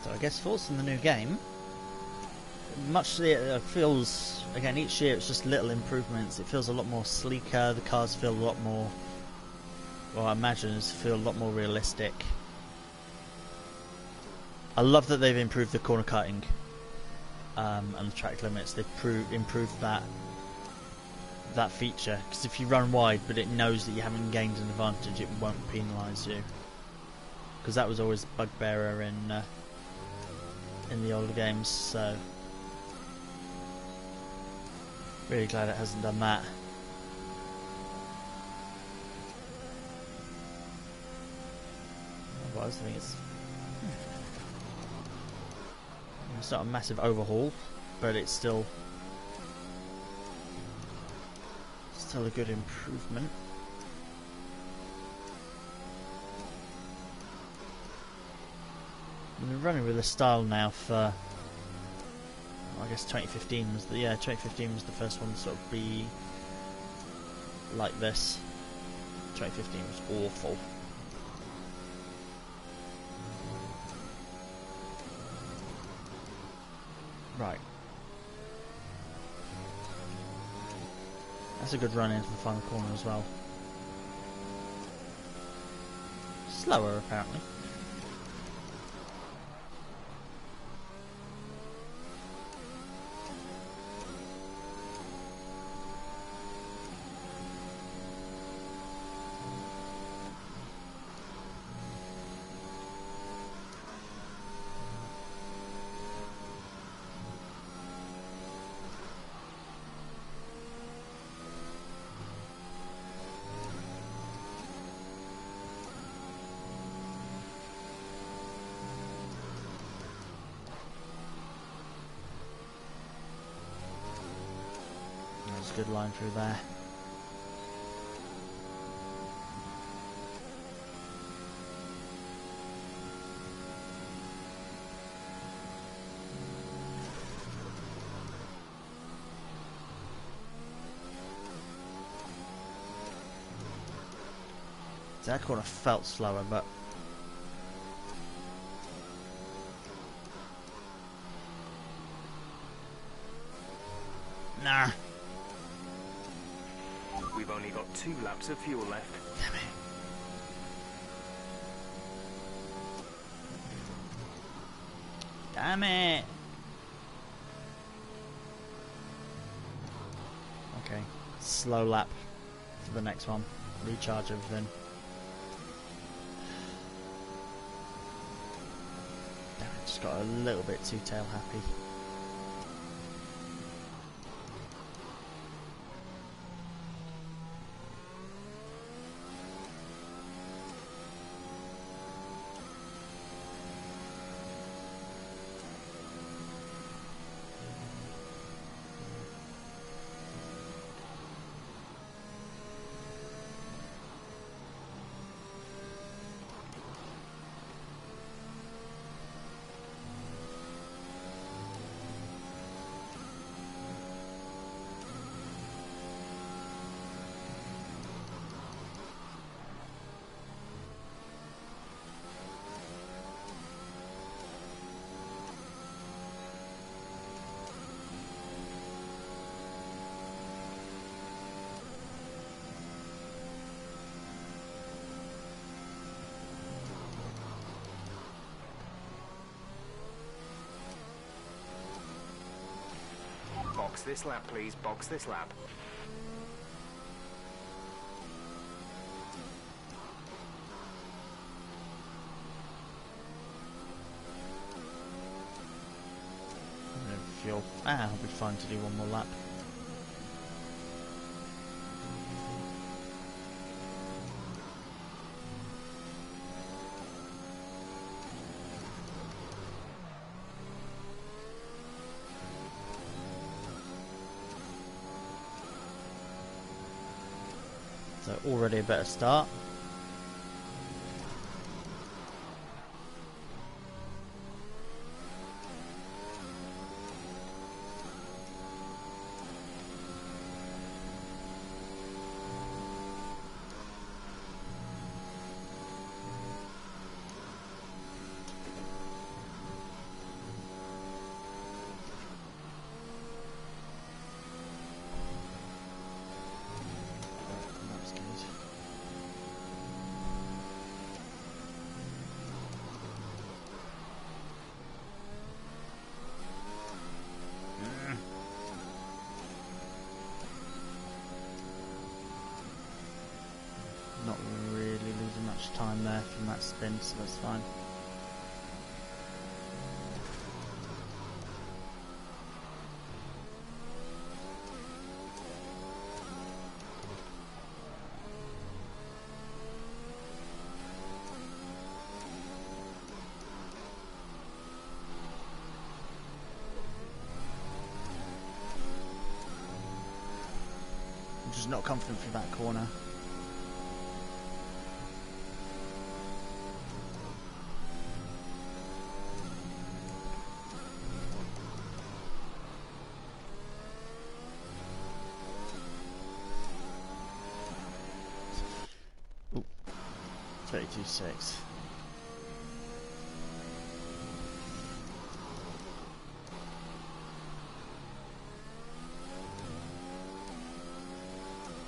So I guess thoughts on the new game. It feels, again, each year it's just little improvements. It feels a lot more sleeker. The cars feel a lot more, well, I imagine it feel a lot more realistic. I love that they've improved the corner cutting and the track limits. They've improved that feature, because if you run wide but it knows that you haven't gained an advantage, it won't penalise you. Because that was always a bugbearer in the older games, so really glad it hasn't done that. Otherwise, I think it's not a massive overhaul, but it's still a good improvement. I've been running with this style now for, I guess 2015 was the 2015 was the first one to sort of be like this. 2015 was awful. Right. That's a good run into the final corner as well. Slower apparently. That's a good line through there. That corner felt slower, but nah. We've only got 2 laps of fuel left. Damn it. Damn it. Okay, slow lap for the next one. Recharge everything. Damn it, just got a little bit too tail happy. Box this lap, please. Box this lap. fuel. I'll be fine to do one more lap. So already a better start. That's good. Not really losing much time there from that spin, so that's fine. I'm just not confident for that corner. Ooh, 32.6.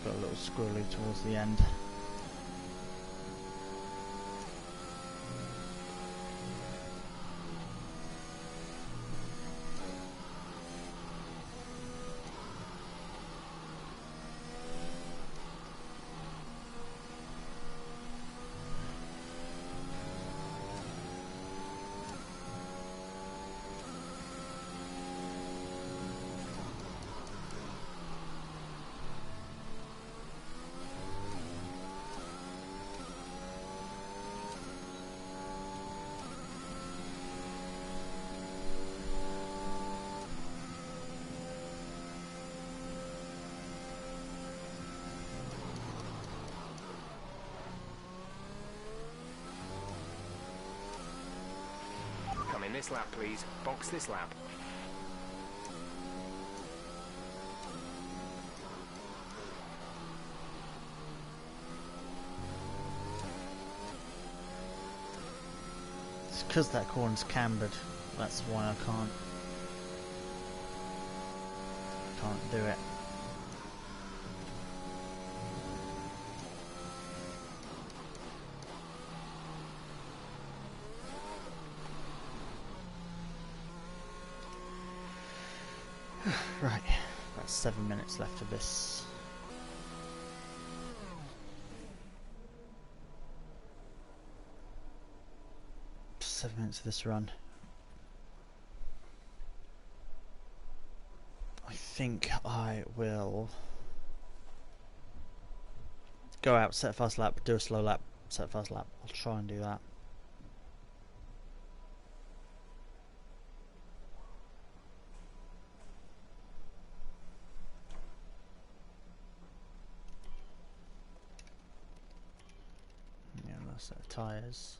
Got a little squirrely towards the end. Come in this lap, please. Box this lap. It's because that corner's cambered. That's why I can't do it. Right, about 7 minutes left of this. Seven minutes of this run. I think I will go out, set a fast lap, do a slow lap, set a fast lap. I'll try and do that. Yeah, another set of tyres.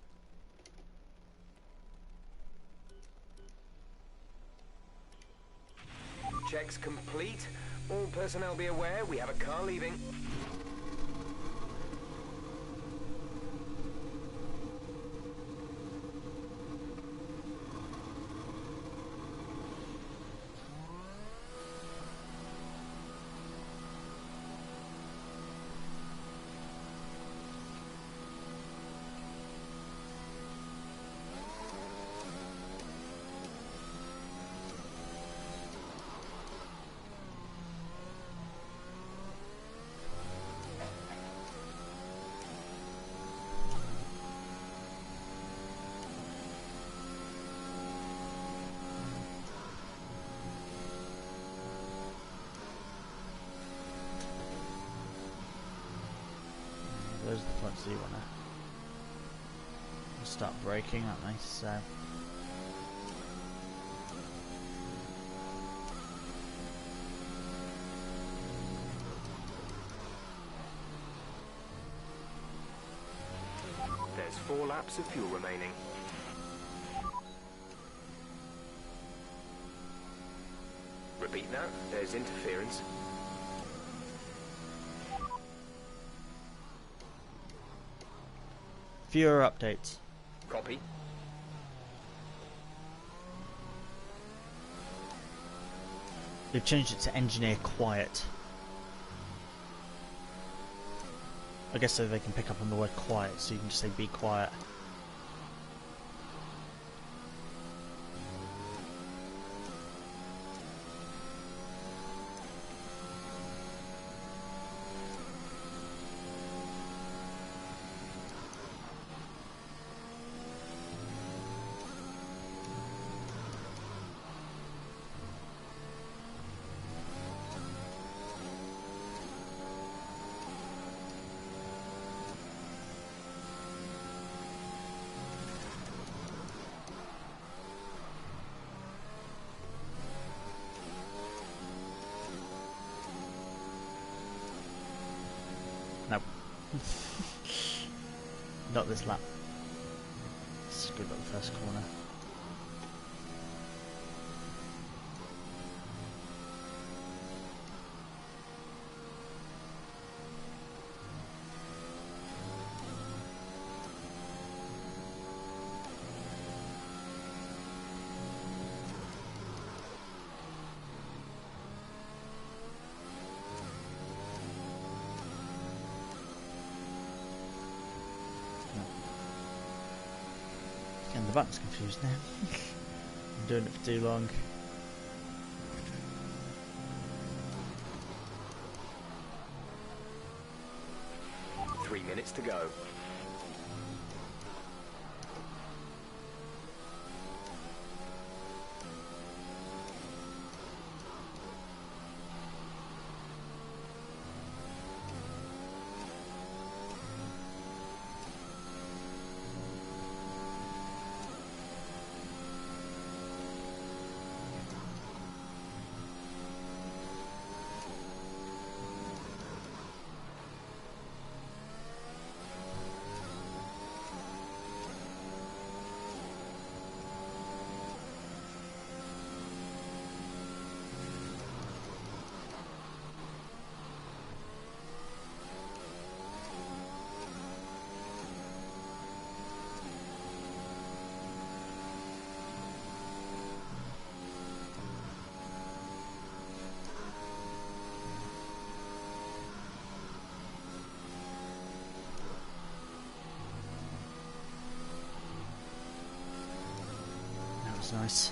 Checks complete. All personnel be aware, we have a car leaving. those are the points that you want to start braking, aren't they? So. There's 4 laps of fuel remaining. Repeat that. There's interference. Fewer updates. Copy. They've changed it to engineer quiet. I guess so they can pick up on the word quiet, so you can just say be quiet. Nope. Not this lap. Let's go about the first corner. Getting the buttons confused now. I'm doing it for too long. Three minutes to go. That was nice.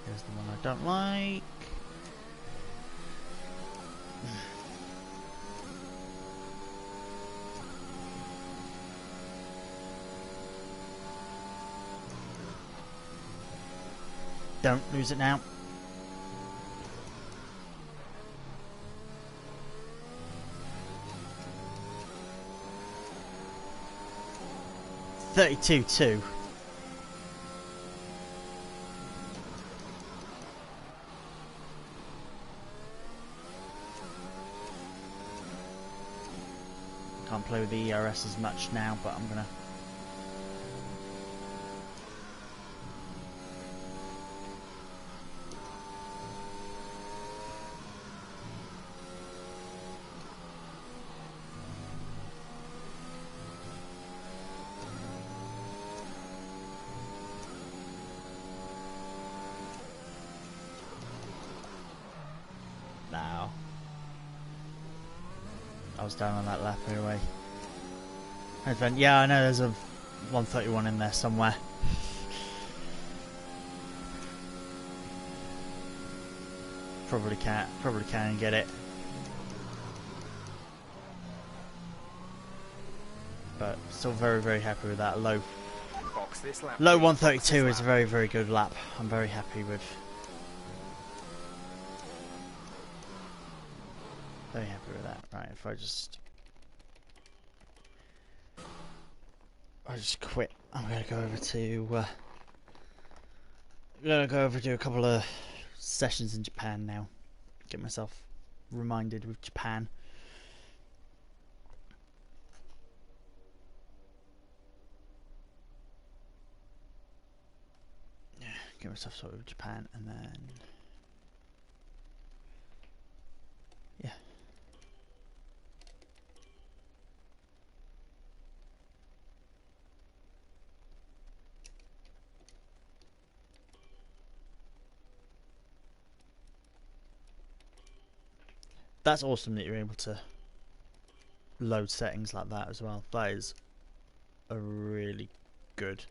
Here's the one I don't like. Don't lose it now. $32.2. Can't play with the ERS as much now, but I'm gonna. I was down on that lap anyway. And then, yeah, I know there's a 131 in there somewhere. Probably can get it. But still very, very happy with that. Low Box this lap, low please. 132 Box is a this very, very good lap. I'm very happy with. Very happy with that. Right, if I just quit. I'm gonna go over to do a couple of sessions in Japan now. Get myself reminded with Japan. Yeah, get myself sorted with Japan, and then yeah. That's awesome that you're able to load settings like that as well. That is a really good.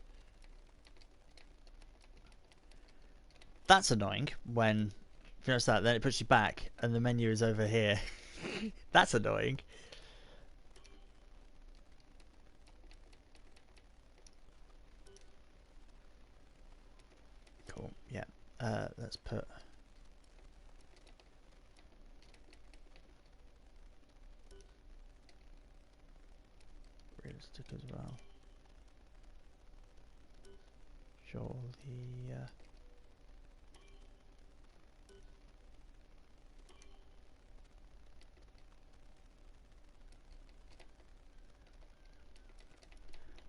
That's annoying when if you notice that, then it puts you back and the menu is over here. That's annoying. Cool. Yeah. Let's put. Realistic as well. Surely.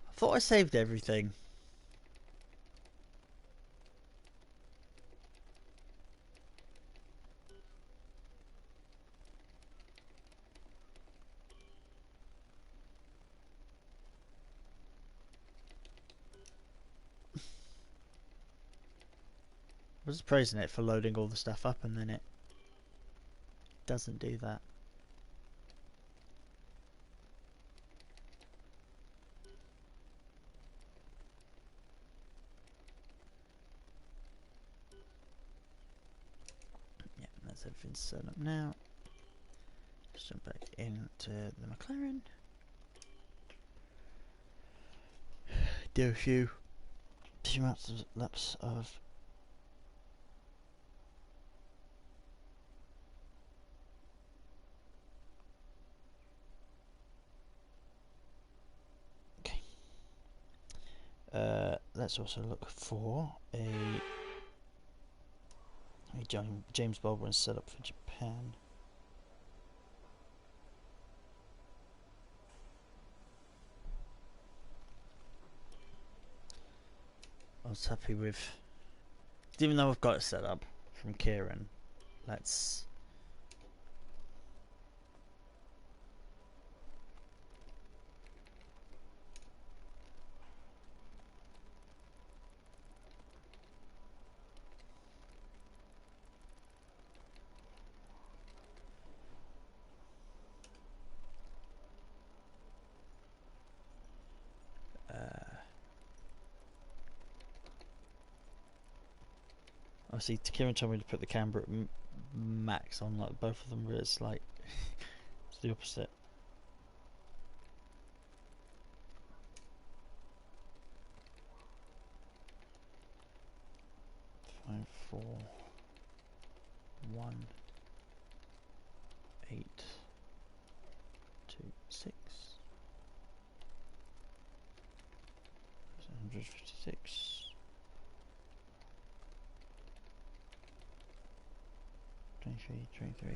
I thought I saved everything. I was praising it for loading all the stuff up and then it doesn't do that. Yeah, that's everything set up now. Just jump back into the McLaren. Do a few laps of let's also look for a James Baldwin setup for Japan. I was happy with, even though I've got it set up from Kieran. Let's obviously Kieran told me to put the camber at max on like both of them, but it's like it's the opposite. 5, 4, 1, 8, 2, 6, 156. 23.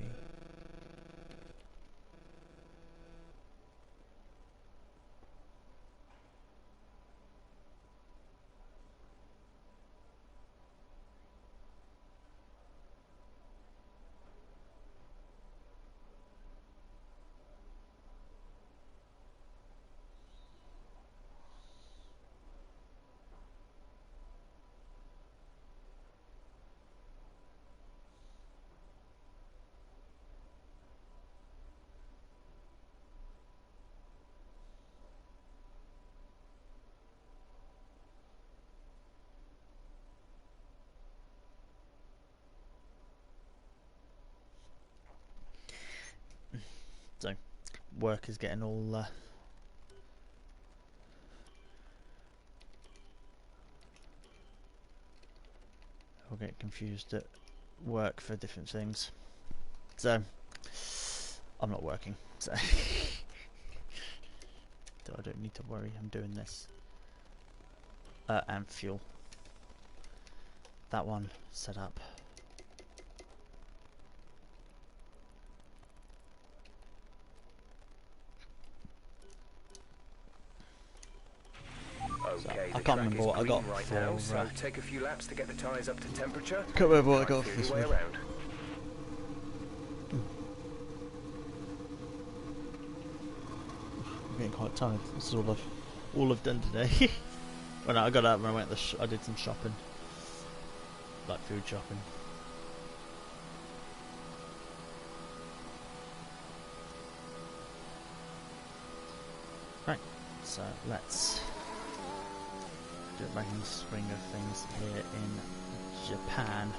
So work is getting all I'll get confused at work for different things. So I'm not working, so so I don't need to worry. I'm doing this and fuel. That one set up. Okay, I the can't track remember is what I green got right for. now, so take a few laps to get the tyres up to temperature. Can't remember what I got Try for and this feel your one. way around. I'm getting quite tired. This is all I've done today. Well, no, I got up and I went. I did some shopping, like food shopping. Right, so let's do it back in the swing of things here in Japan.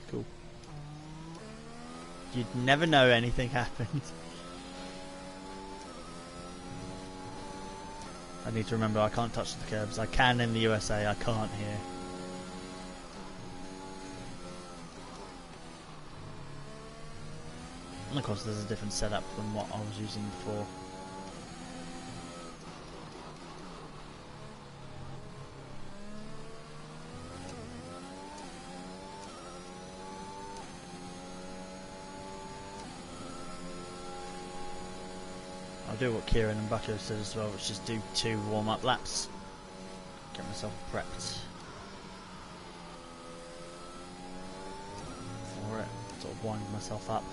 Cool. You'd never know anything happened. I need to remember I can't touch the curbs. I can in the USA, I can't here. And of course there's a different setup than what I was using before. I'll do what Kieran and Bucko said as well, which is do 2 warm-up laps. Get myself prepped for it, sort of wind myself up.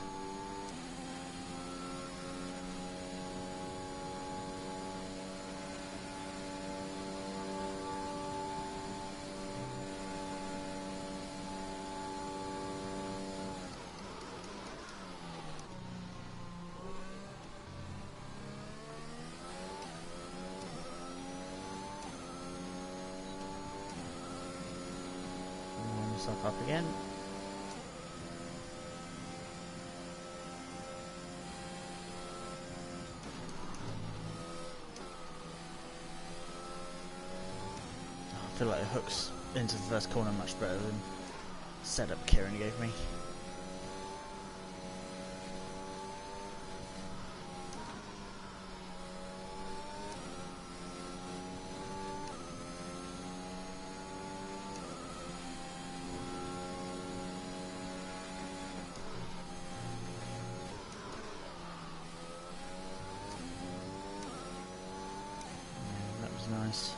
Warm myself up again. I feel like it hooks into the first corner much better than the setup Kieran gave me. Yeah, that was nice.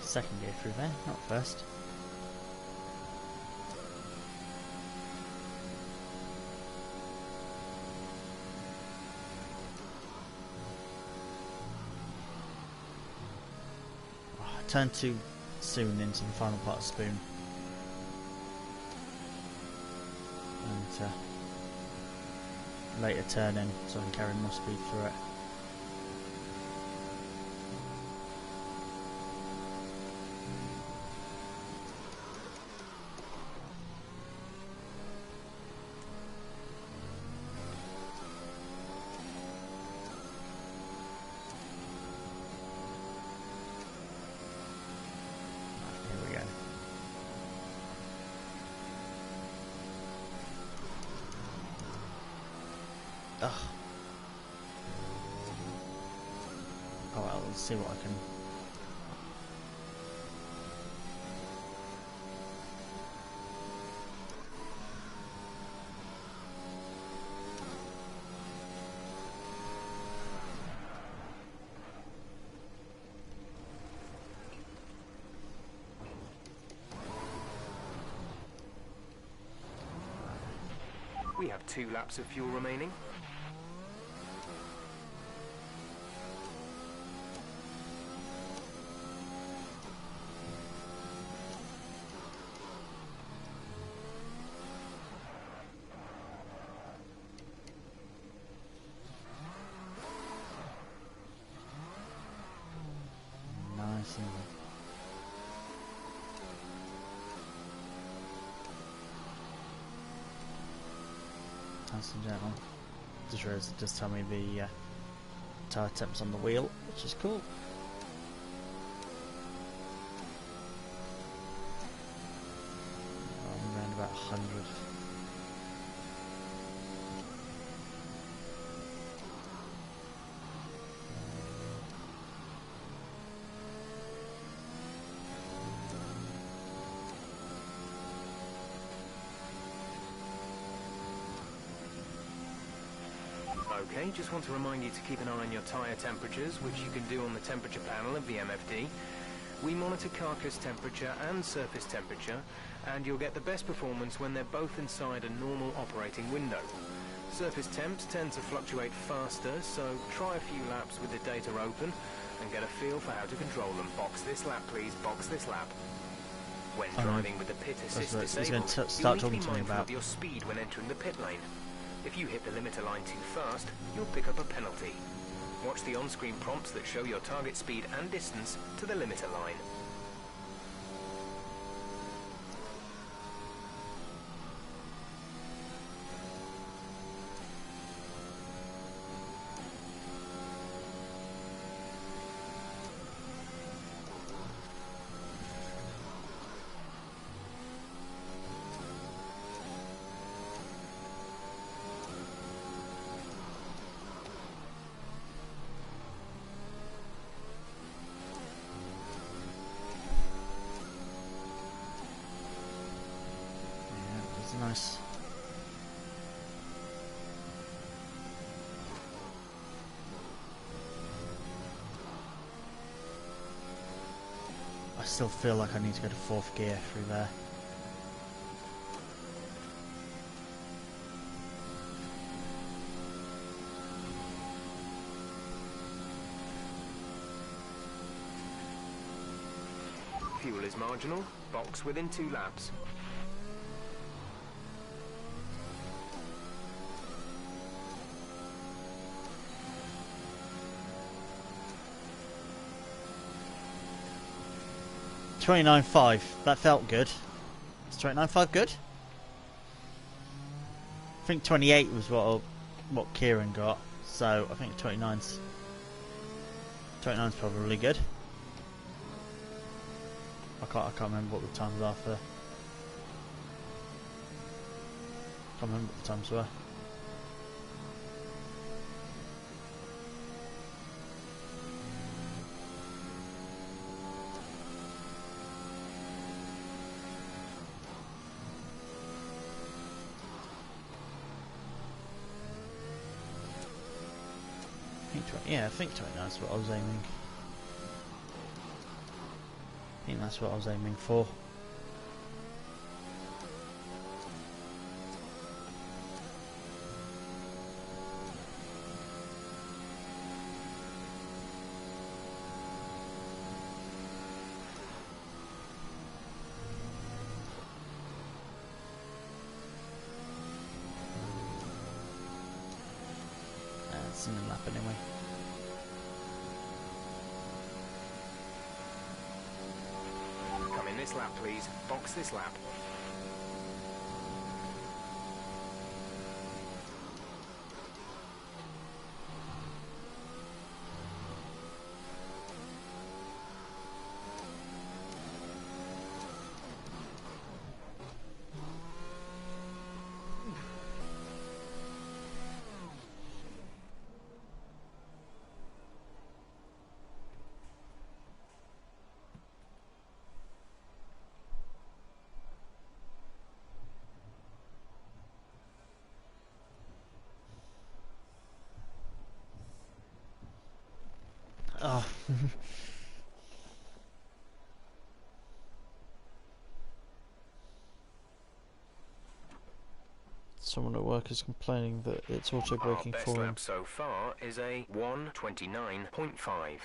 Second gear through there, not first. Oh, I turned too soon into the final part of Spoon. And later turn in so I can carry more speed through it. Here we go. Ugh. Oh well, let's see what I can. We have 2 laps of fuel remaining. ladies and gentlemen. Just realised it does tell me the tyre temps on the wheel, which is cool. I'm around about 100. Okay, just want to remind you to keep an eye on your tyre temperatures, which you can do on the temperature panel of the MFD. We monitor carcass temperature and surface temperature, and you'll get the best performance when they're both inside a normal operating window. Surface temps tend to fluctuate faster, so try a few laps with the data open and get a feel for how to control them. Box this lap, please, box this lap. When driving with the pit assist disabled, you'll need to be mindful of your speed when entering the pit lane. If you hit the limiter line too fast, you'll pick up a penalty. Watch the on-screen prompts that show your target speed and distance to the limiter line. Nice. I still feel like I need to go to 4th gear through there. Fuel is marginal. Box within 2 laps. $29.5. That felt good. Is $29.5 good? I think 28 was what Kieran got, so I think 29's probably good. I can't remember what the times are for. Can't remember what the times were. Yeah, I think 29 is what I was aiming. I think that's what I was aiming for. It's in the lap anyway. Come in this lap, please. Box this lap. Oh. Someone at work is complaining that it's auto braking Our best for him. lap so far is a 1:29.5.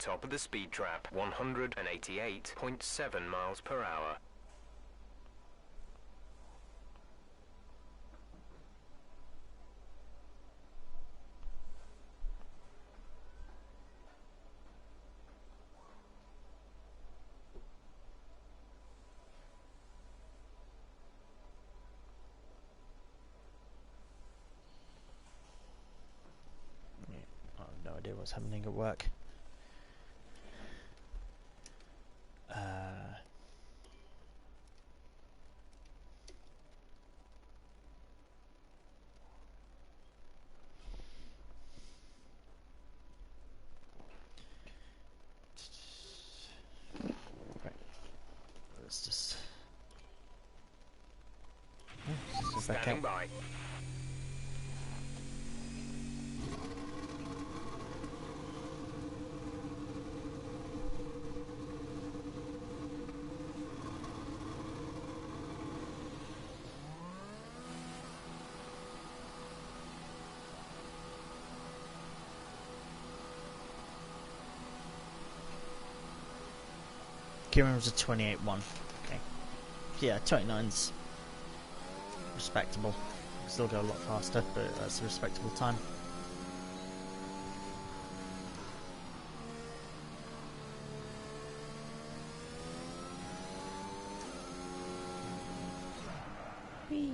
top of the speed trap, 188.7 miles per hour. I have no idea what's happening at work. Right. Let's just back Standing out. by. Kieran was a 28-1. Okay. Yeah, 29's respectable. Still go a lot faster, but that's a respectable time. Whee.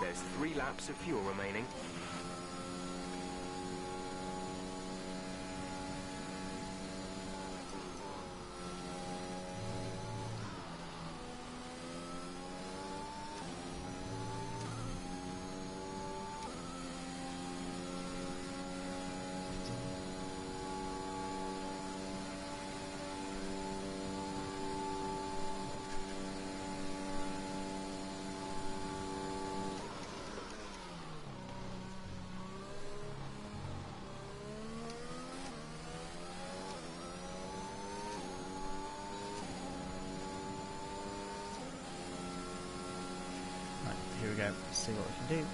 There's 3 laps of fuel remaining. Right, here we go. Let's see what we can do.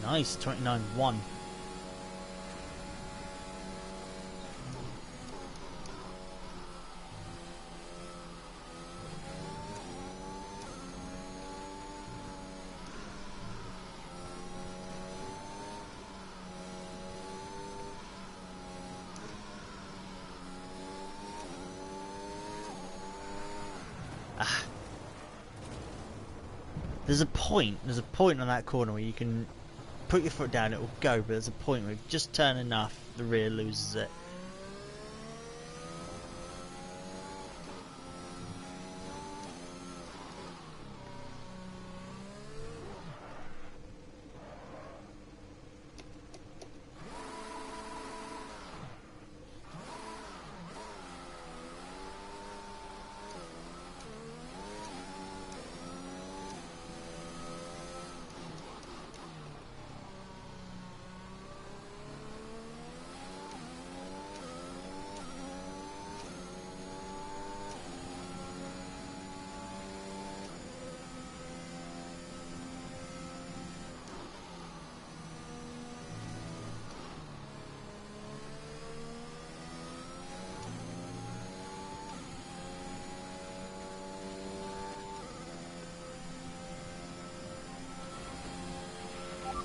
Nice, 29-1. There's a point on that corner where you can put your foot down, it will go, but there's a point where if you just turn enough, the rear loses it.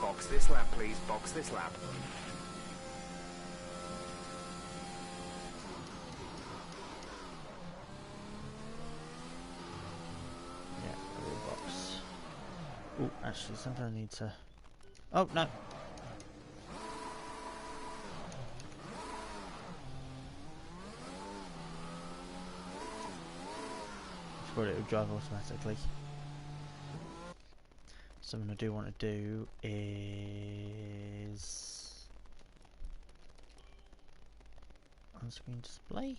Box this lap, please. Box this lap. Yeah, rear box. Oh, actually, something I need to... Oh, no. Thought it would drive automatically. Something I do want to do is on-screen display.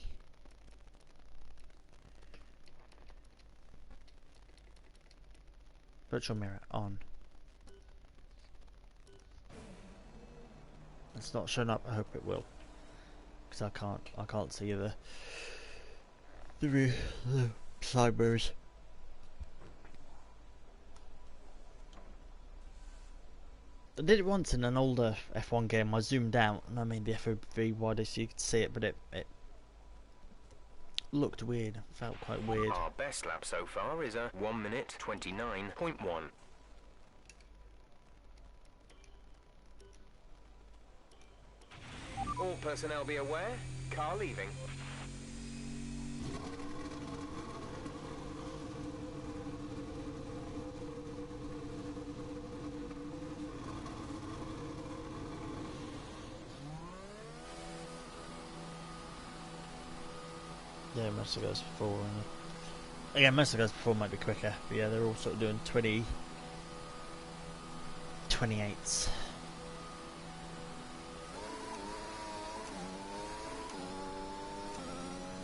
Virtual mirror on. It's not showing up. I hope it will, because I can't see the side mirrors. I did it once in an older F1 game. I zoomed out and I made the FOV wider so you could see it, but it looked weird. Felt quite weird. Our best lap so far is a 1 minute 29.1. All personnel be aware. Car leaving. Yeah, most of those before. Again, most of those before might be quicker, but yeah, they're all sort of doing 28s.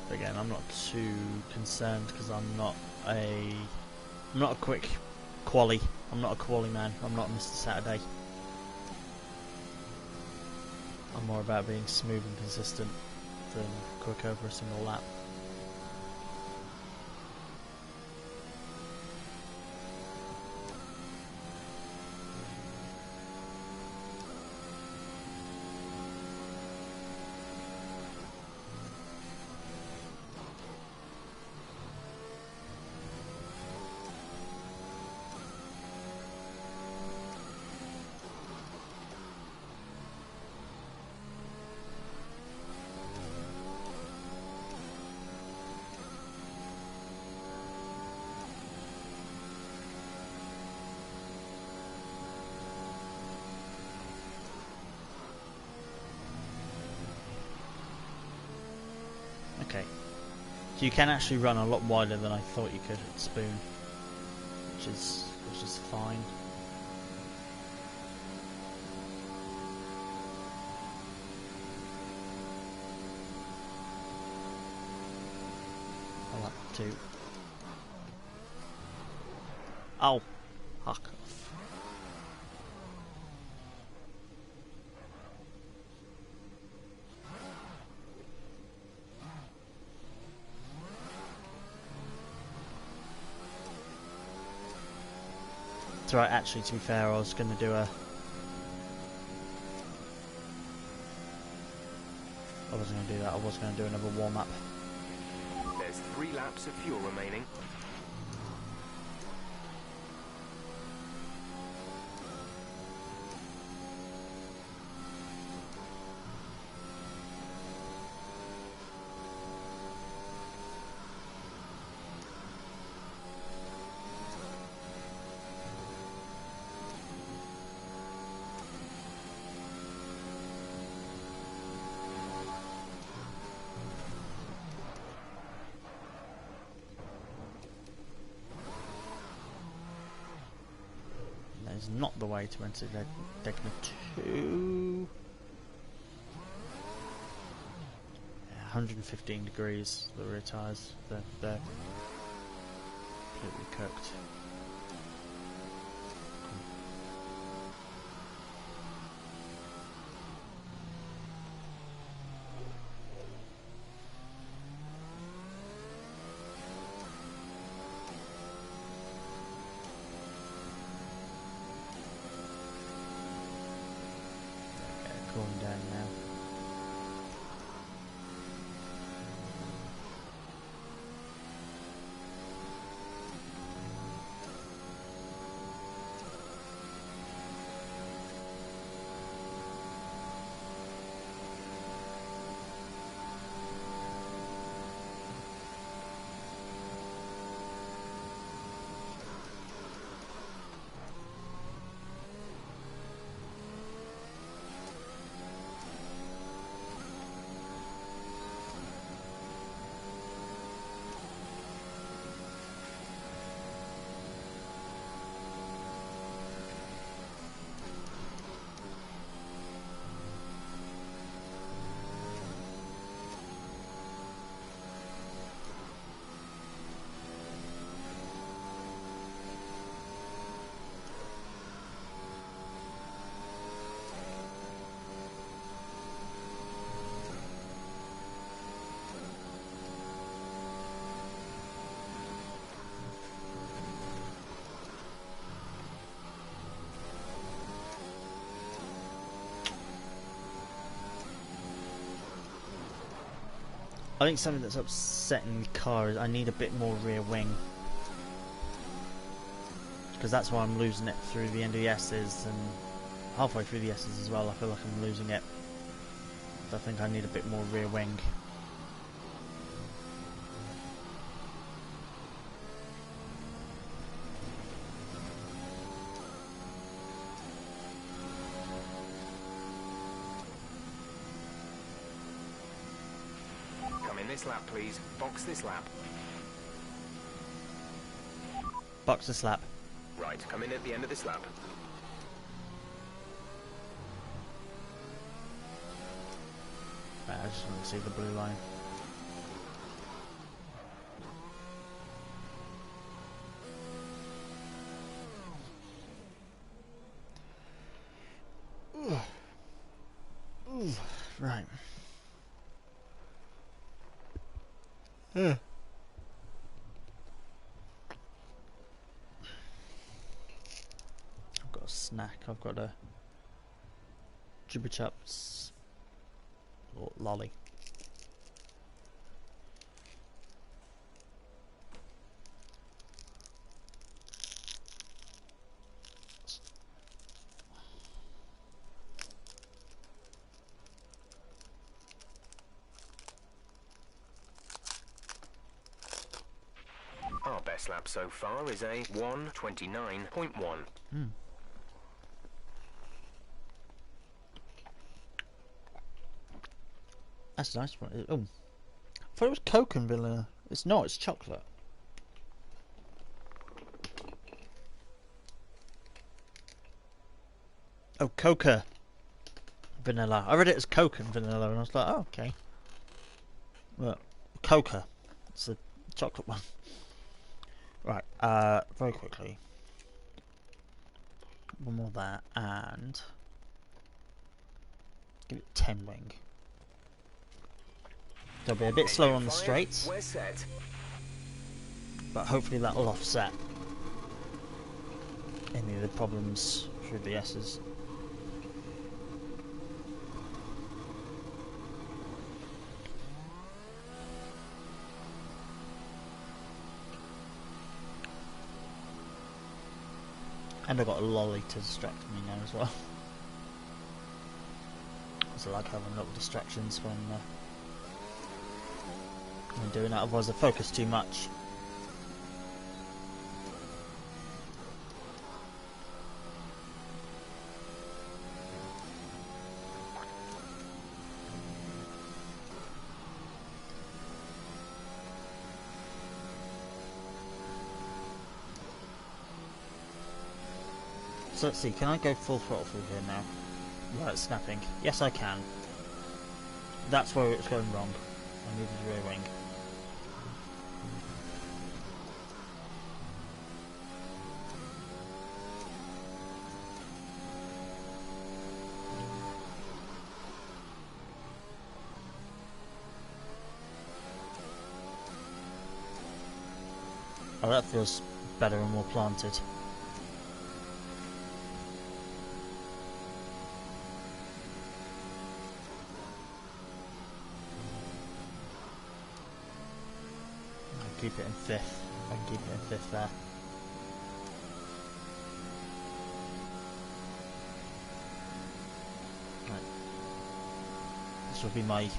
But again, I'm not too concerned because I'm not a quick quali. I'm not a quali man. I'm not Mr. Saturday. I'm more about being smooth and consistent than quick over a single lap. Okay, so you can actually run a lot wider than I thought you could at Spoon, which is fine. I like to. Oh, fuck off. It's right, actually, to be fair, I was going to do a... I wasn't going to do that, I was going to do another warm-up. There's 3 laps of fuel remaining. is not the way to enter Degma 2. 115 degrees, the rear tyres, they're completely cooked. Okay, cooling down now. I think something that's upsetting the car is I need a bit more rear wing. Because that's why I'm losing it through the end of the S's and halfway through the S's as well. I feel like I'm losing it. So I think I need a bit more rear wing. Come in this lap, please. Box this lap. Box the slap. Right, come in at the end of this lap. Right, I just want to see the blue line. Ooh, right. I've got a snack. I've got a Chupa Chups or lolly. Our best lap so far is a 1:29.1. That's a nice one. Oh, I thought it was Coke and vanilla. It's not. It's chocolate. Oh, Coca vanilla. I read it as Coke and vanilla, and I was like, oh, okay. Well, Coca. It's a chocolate one. Right. Very quickly. One more there, and give it 10 wing. They'll be a bit slower on the straights, We're set. but hopefully that'll offset any of the problems through the S's. And I've got a lolly to distract me now as well. So I like having little distractions when doing that, otherwise I focus too much. So let's see, can I go full throttle through here now? Yeah, it's snapping. Yes, I can. That's where it's going wrong. I need the rear wing. Oh, that feels better and more planted. I'll keep it in fifth. I can keep it in fifth there. Right. This will be my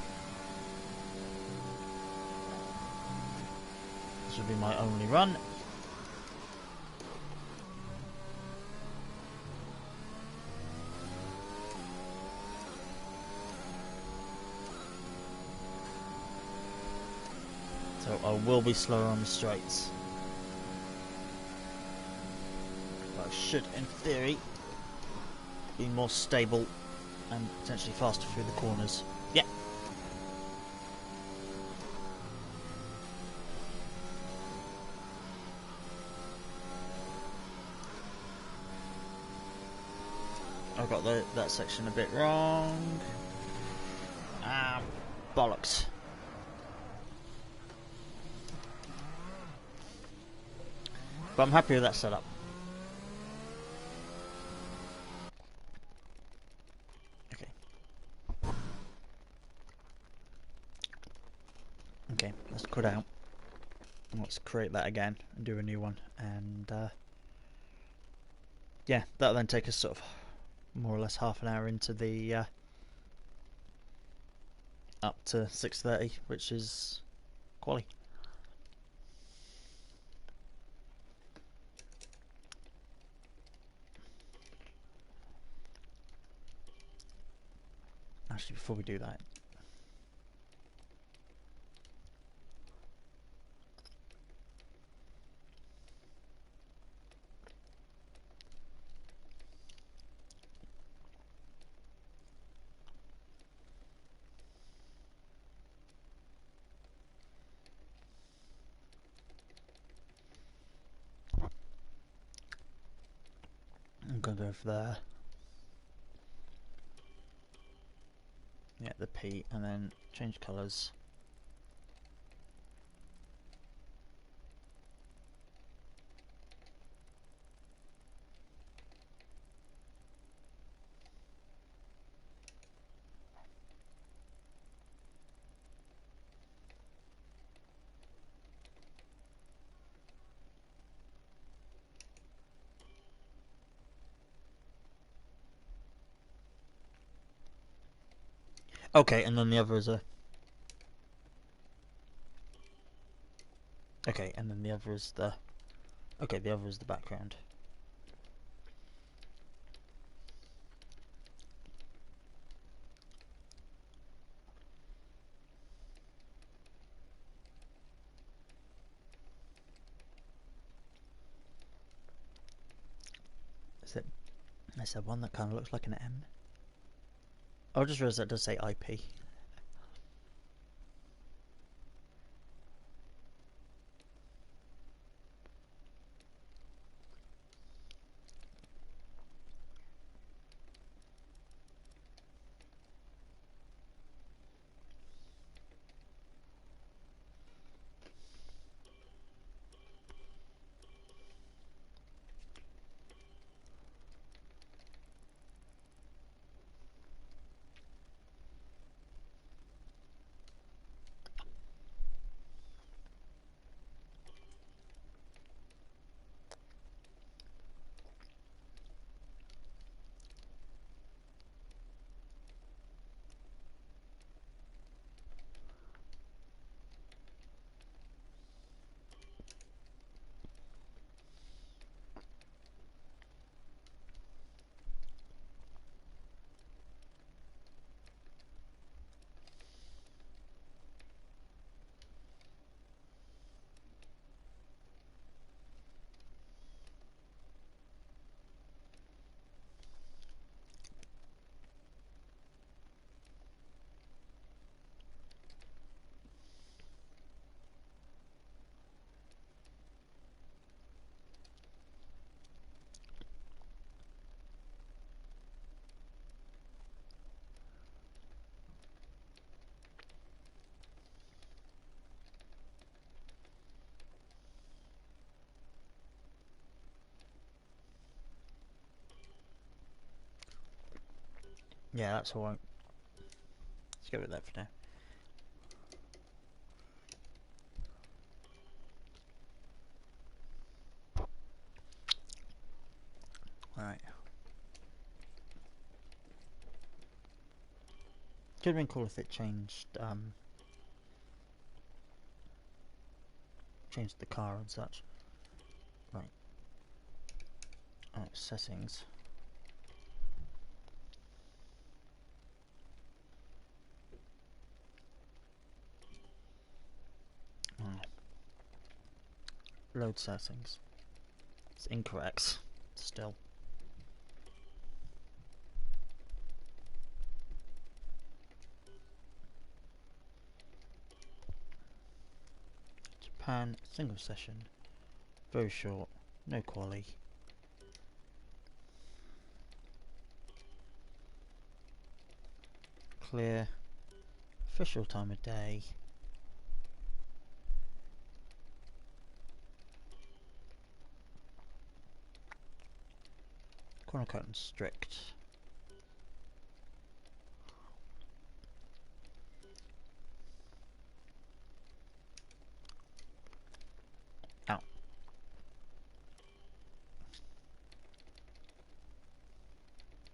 only run. So I will be slower on the straights. But I should, in theory, be more stable and potentially faster through the corners. Yeah. I got that section a bit wrong. Ah, bollocks. But I'm happy with that setup. Okay. Okay, let's cut out. And let's create that again and do a new one. And yeah, that'll then take us sort of more or less half an hour into the up to 6:30, which is quali. Actually, before we do that, I'm gonna go for the the P, and then change colours. Okay, and then the other is a. Okay, and then the other is the. Okay, the other is the background. Is there one that kind of looks like an M? Oh, I just realised that does say IP. Yeah, that's alright. Let's go with that for now. Alright. Could have been cool if it changed changed the car and such. Right. Settings. Load settings. It's incorrect. Still. Japan, single session. Very short. No quali. Clear. Official time of day. Corner cut and strict. Out.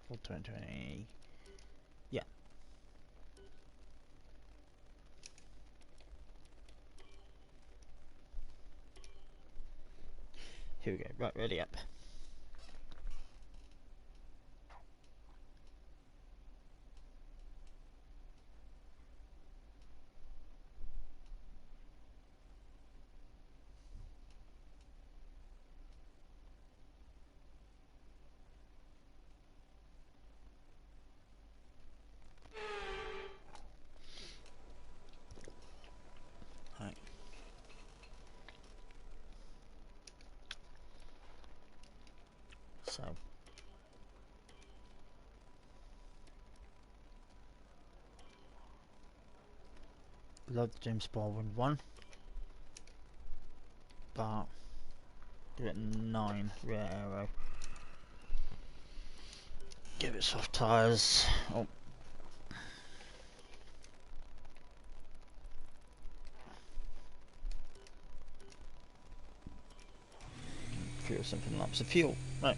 Full 2020. Yeah. Here we go. Right, ready up. Right. So. Load the James Baldwin one. But do it 9 rear aero. Give it soft tyres. Oh. Fuel something laps of fuel. Right.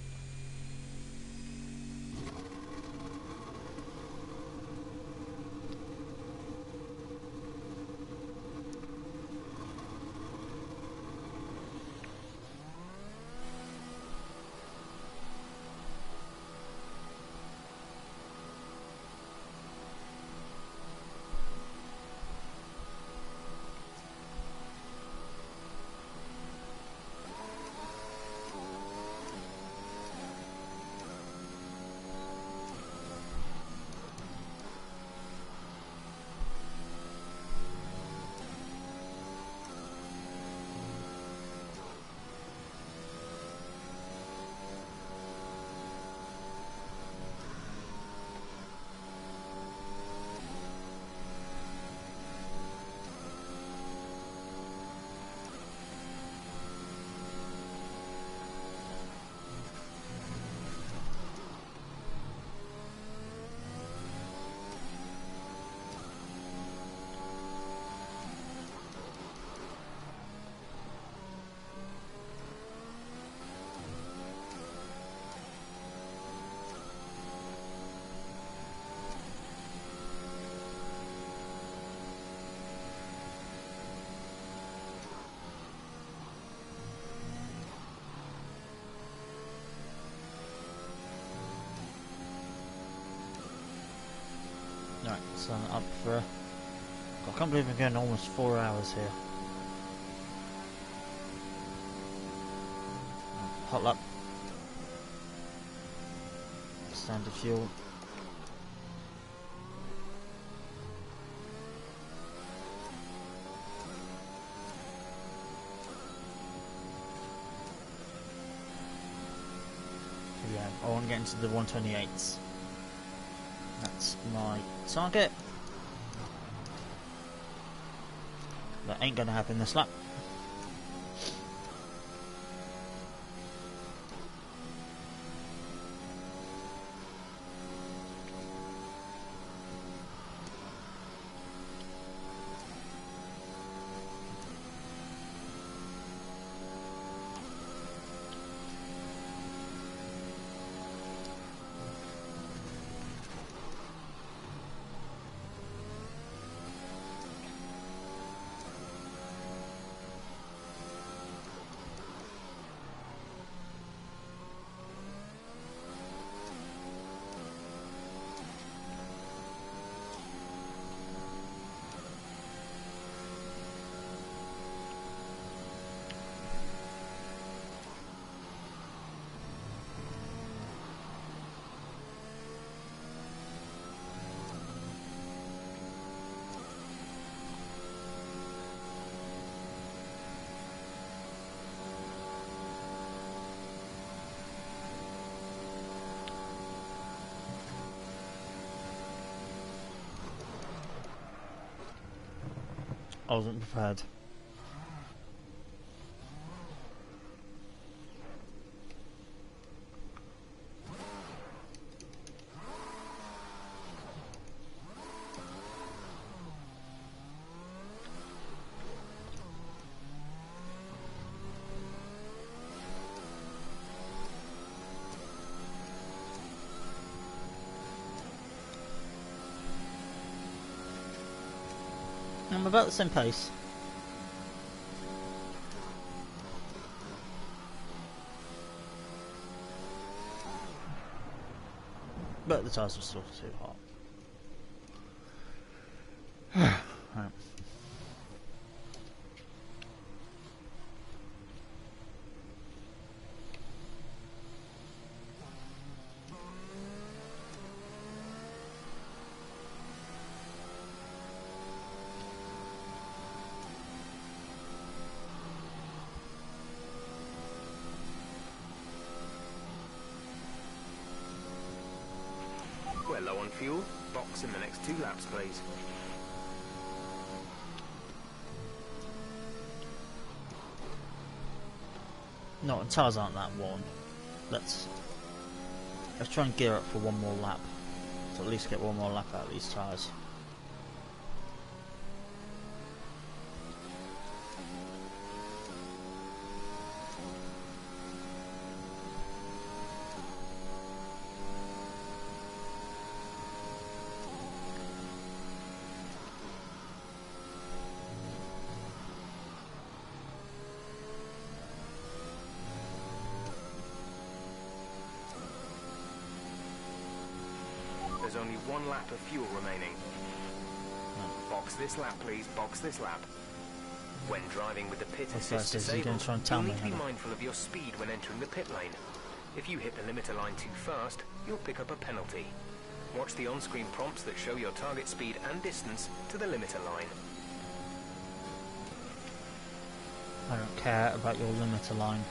Right, so up for... I can't believe I'm going almost 4 hours here. Hot lap. Standard fuel. Yeah, I want to get into the 128s. That's my target. That ain't gonna happen this lap. I wasn't prepared. I'm about the same pace. But the tyres were still too hot. Right. We're low on fuel. Box in the next 2 laps, please. No, the tyres aren't that worn. Let's try and gear up for one more lap. So at least get one more lap out of these tyres. There's only 1 lap of fuel remaining. Box this lap, please. Box this lap. When driving with the pit What's assist that? Is he gonna disabled, try and tell you'll me, need to be Hannah? mindful of your speed when entering the pit lane. If you hit the limiter line too fast, you'll pick up a penalty. Watch the on-screen prompts that show your target speed and distance to the limiter line. I don't care about your limiter line.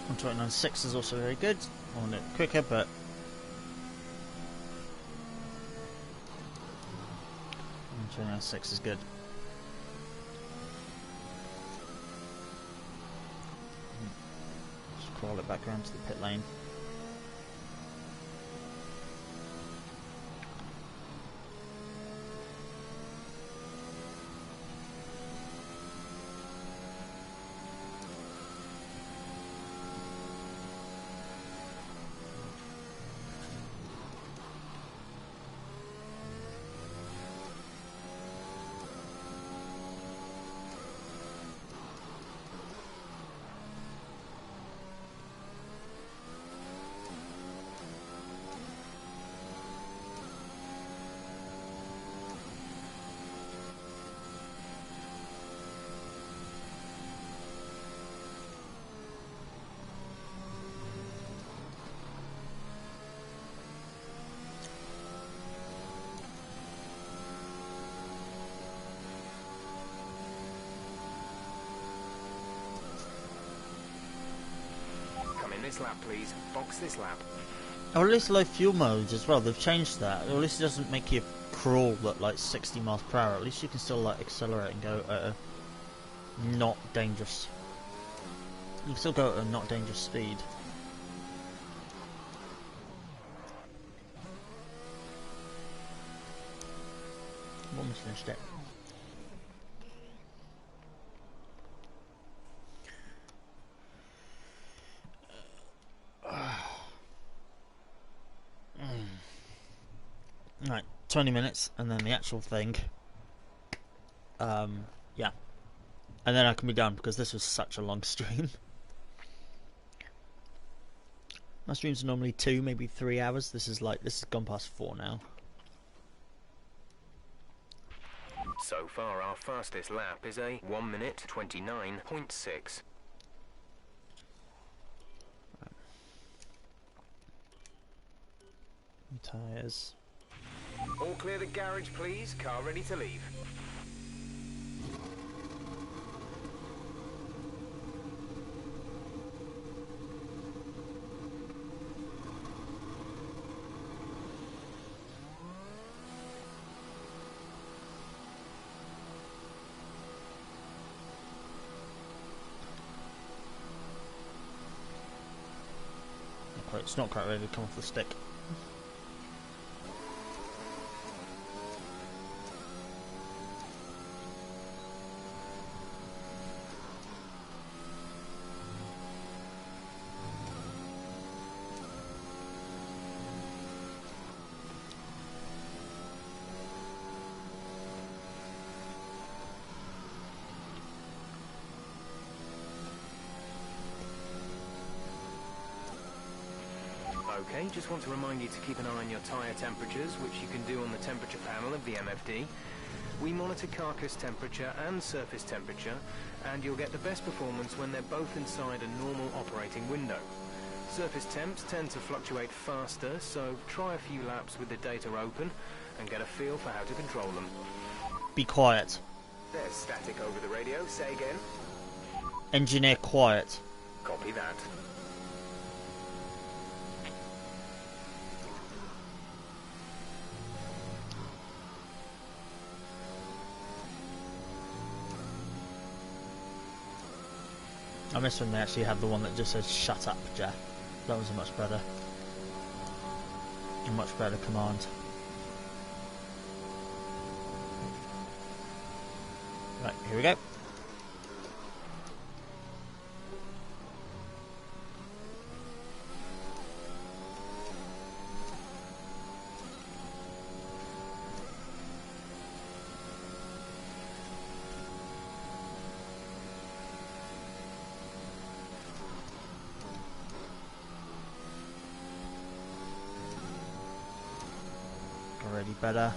On 29.6 is also very good. I want it quicker, but 29.6 is good. Just crawl it back around to the pit lane. this lap, please. Box this lap. Or at least low fuel modes as well. They've changed that. Or at least it doesn't make you crawl at like 60 miles per hour. At least you can still like accelerate and go at a not dangerous. You can still go at a not dangerous speed. I'm almost finished it. Right, 20 minutes, and then the actual thing. Yeah. And then I can be done, because this was such a long stream. My streams are normally 2, maybe 3 hours. This has gone past 4 now. So far, our fastest lap is a 1 minute 29.6. Tyres. All clear the garage, please. Car ready to leave. It's not quite ready to come off the stick. Okay, just want to remind you to keep an eye on your tyre temperatures, which you can do on the temperature panel of the MFD. We monitor carcass temperature and surface temperature, and you'll get the best performance when they're both inside a normal operating window. Surface temps tend to fluctuate faster, so try a few laps with the data open and get a feel for how to control them. Be quiet. There's static over the radio. Say again. Engineer quiet. Copy that. I miss when they actually had the one that just says "Shut up, Jeff." That was a much better command. Right, here we go. Already better.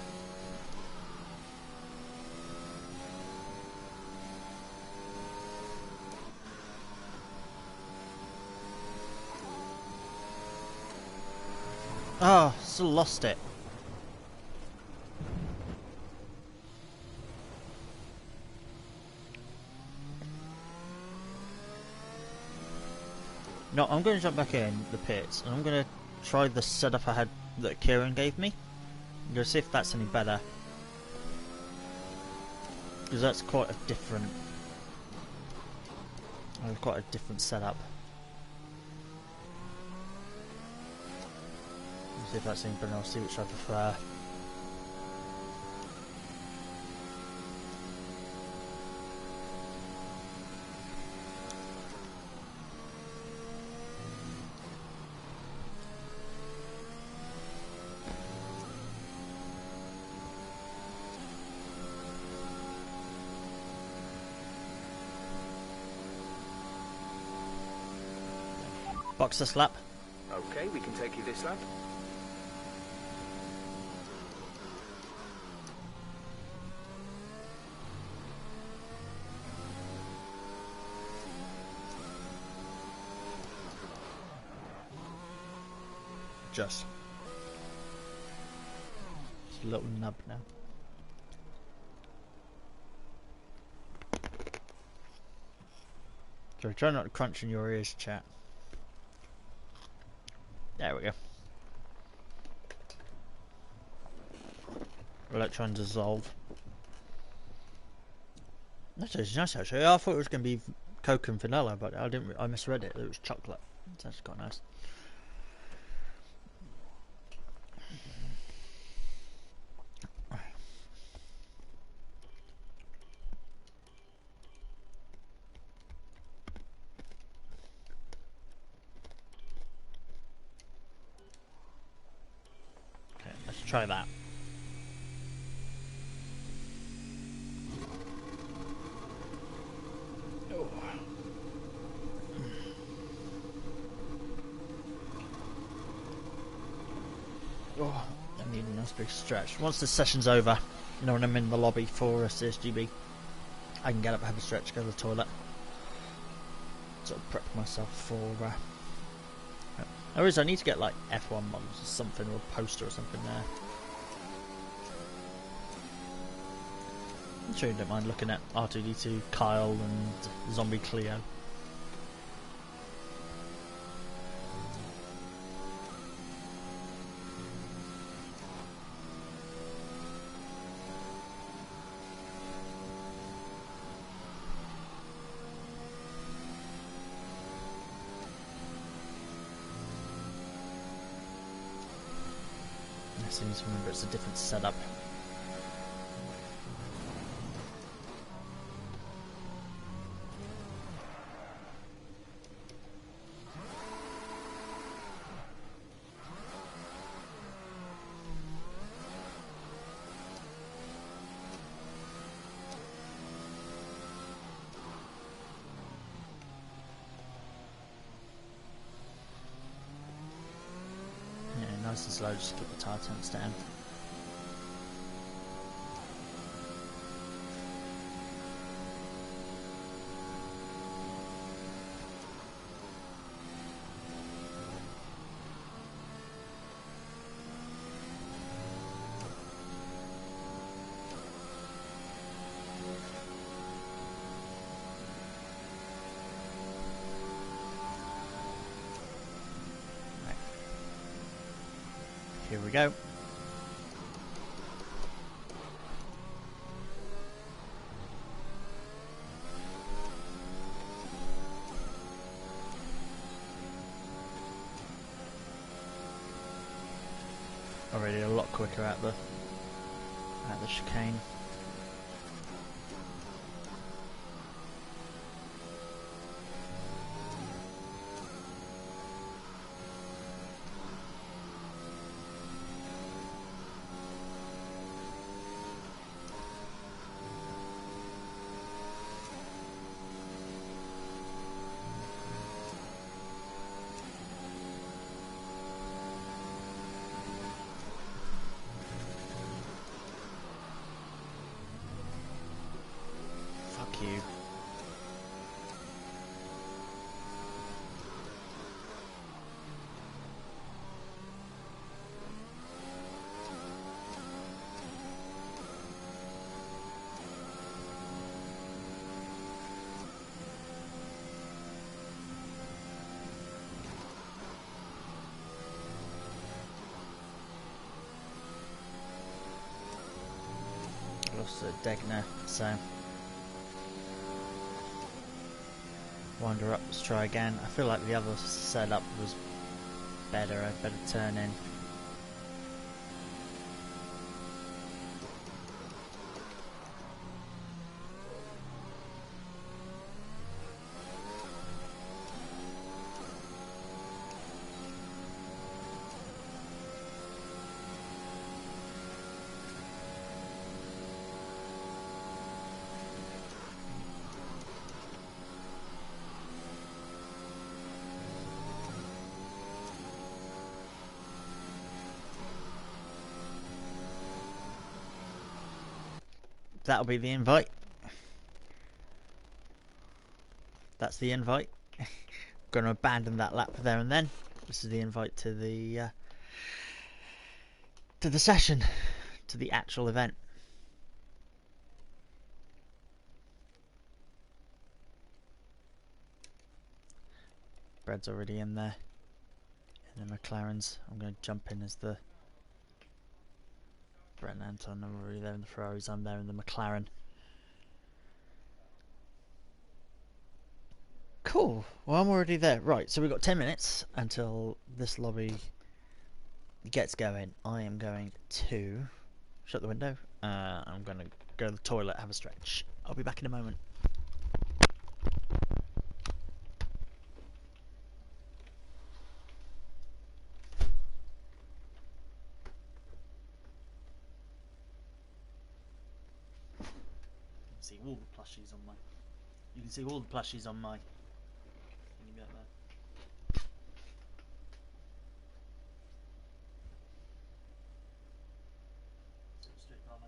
Oh, still lost it. No, I'm going to jump back in the pits and I'm going to try the setup I had that Kieran gave me. I'm going to see if that's any better. Because that's quite a different setup. Let's see if that's any better. I'll see which I prefer. Box this lap. Okay, we can take you this lap. Just. It's a little nub now. So try not to crunch in your ears, chat. There we go. Electron dissolve. That's nice actually. I thought it was going to be Coke and vanilla, but I didn't. I misread it. It was chocolate. That's quite nice. Okay, let's try that. Oh, I need a nice big stretch. Once the session's over, you know, when I'm in the lobby for CSGB, I can get up, have a stretch, go to the toilet, sort of prep myself for. There is, I need to get like F1 models or something, or a poster or something there. I'm sure you don't mind looking at R2D2, Kyle, and Zombie Cleo. I seem to remember it's a different setup. Yeah, nice and slow, just keep the tire temps down. Here we go. Already a lot quicker at the chicane. Fuck you. Lost the Degner, so wander up, let's try again. I feel like the other setup was better, I'd better turn in. That'll be the invite. That's the invite. Going to abandon that lap there and then. This is the invite to the session, to the actual event. Bread's already in there. in the McLarens. I'm going to jump in as the Brent Anton. I'm already there in the Ferraris. I'm there in the McLaren. Cool. Well, I'm already there. Right, so we've got 10 minutes until this lobby gets going. I am going to shut the window. I'm going to go to the toilet, have a stretch. I'll be back in a moment. See all the plushies on my. You can see all the plushies on my. Can you get that? Straight armor.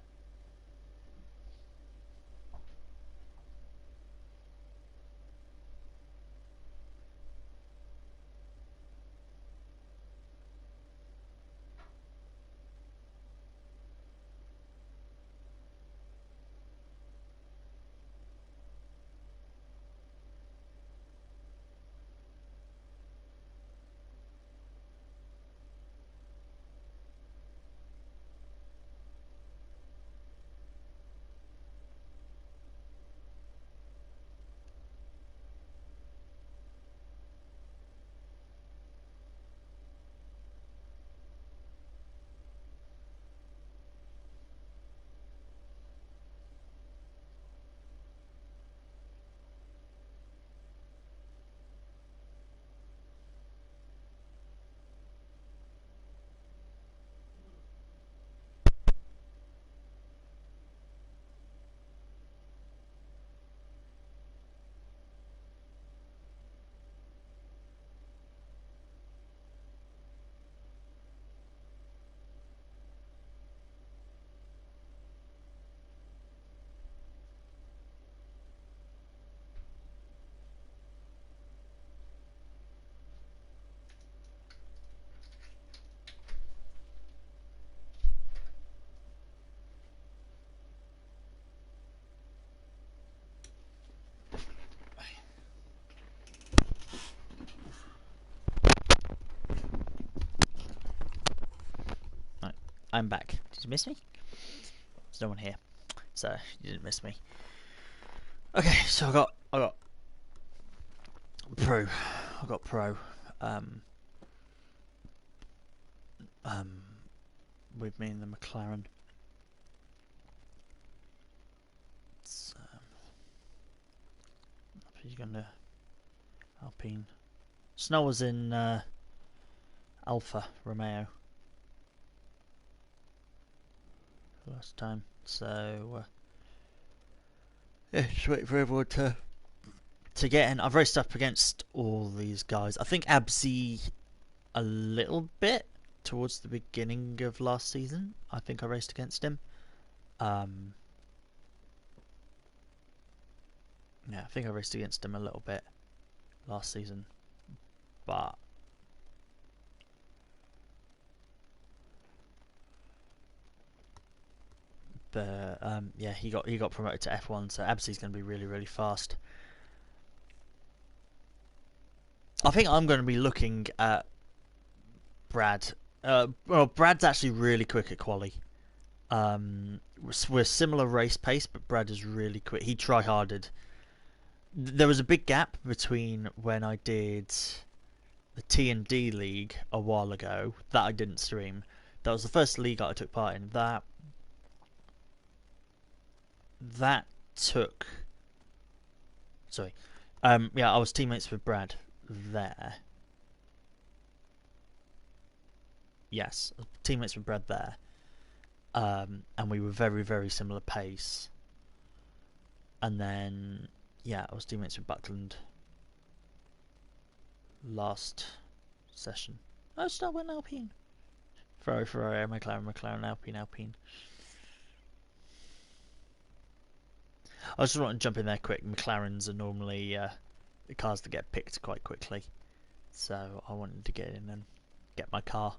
Right, I'm back. Did you miss me? There's no one here, so you didn't miss me. Okay, so I got Pro. I got Pro. With me in the McLaren. It's, he's going to Alpine. Snow was in Alfa Romeo last time, so yeah, just wait for everyone to get in. I've raced up against all these guys. I think Absi a little bit towards the beginning of last season. I think I raced against him. Yeah, I think I raced against him a little bit last season, but yeah, he got promoted to F1, so Absi's going to be really fast. I think I'm going to be looking at Brad. Well, Brad's actually really quick at quali. We're similar race pace, but Brad is really quick. He try-harded. There was a big gap between when I did the T&D League a while ago that I didn't stream. That was the first league that I took part in. That took... Sorry. Yeah, I was teammates with Brad there. Yes, teammates with Brad there. And we were very similar pace. And then, yeah, I was teammates with Buckland last session. Oh, still went Alpine. Ferrari, McLaren, Alpine. I just want to jump in there quick. McLarens are normally the cars that get picked quite quickly, so I wanted to get in and get my car.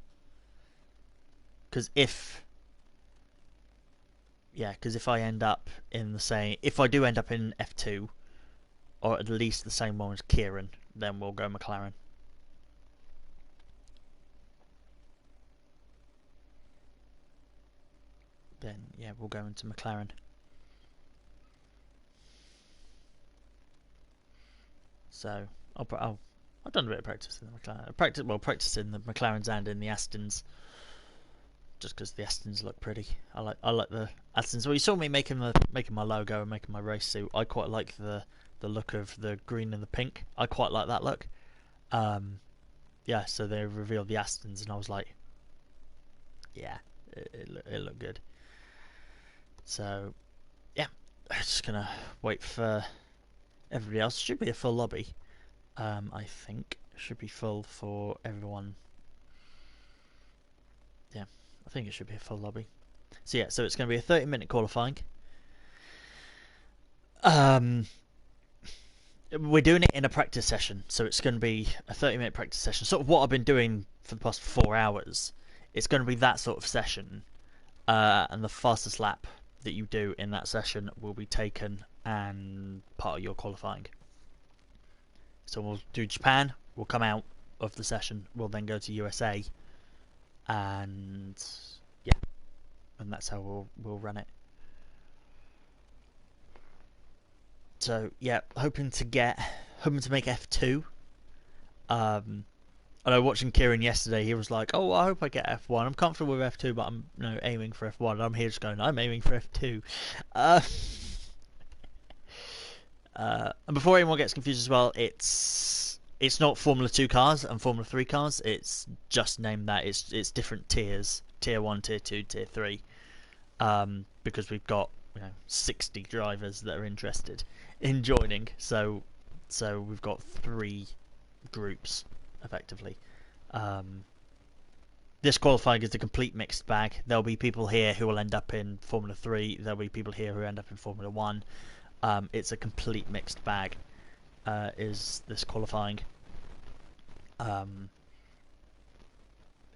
Because if I end up in the same, if I do end up in F2, or at least the same one as Kieran, then we'll go McLaren. then yeah, we'll go into McLaren. So I've done a bit of practice in the McLaren. Practicing the McLarens and in the Astons, just because the Astons look pretty. I like the Astons. Well, you saw me making my logo and making my race suit. I quite like the look of the green and the pink. I quite like that look. Yeah, so they revealed the Astons, and I was like, yeah, it looked good. So yeah, I'm just gonna wait for everybody else. Should be a full lobby. I think should be full for everyone. Yeah, I think it should be a full lobby. So yeah, so it's going to be a 30-minute qualifying. We're doing it in a practice session, so it's going to be a 30-minute practice session. Sort of what I've been doing for the past 4 hours. It's going to be that sort of session, and the fastest lap that you do in that session will be taken and part of your qualifying. So we'll do Japan, we'll come out of the session, we'll then go to USA, and yeah, and that's how we'll run it. So yeah, hoping to make F2. I know watching Kieran yesterday, he was like, "Oh, I hope I get F1. I'm comfortable with F2, but I'm aiming for F1." And I'm here just going, "I'm aiming for F2." And before anyone gets confused as well, it's not Formula 2 cars and Formula 3 cars. It's just named that. It's different tiers: Tier 1, Tier 2, Tier 3. Because we've got 60 drivers that are interested in joining. So we've got 3 groups effectively. This qualifying is a complete mixed bag. There'll be people here who will end up in Formula 3. There'll be people here who end up in Formula 1. It's a complete mixed bag, is this qualifying. Again,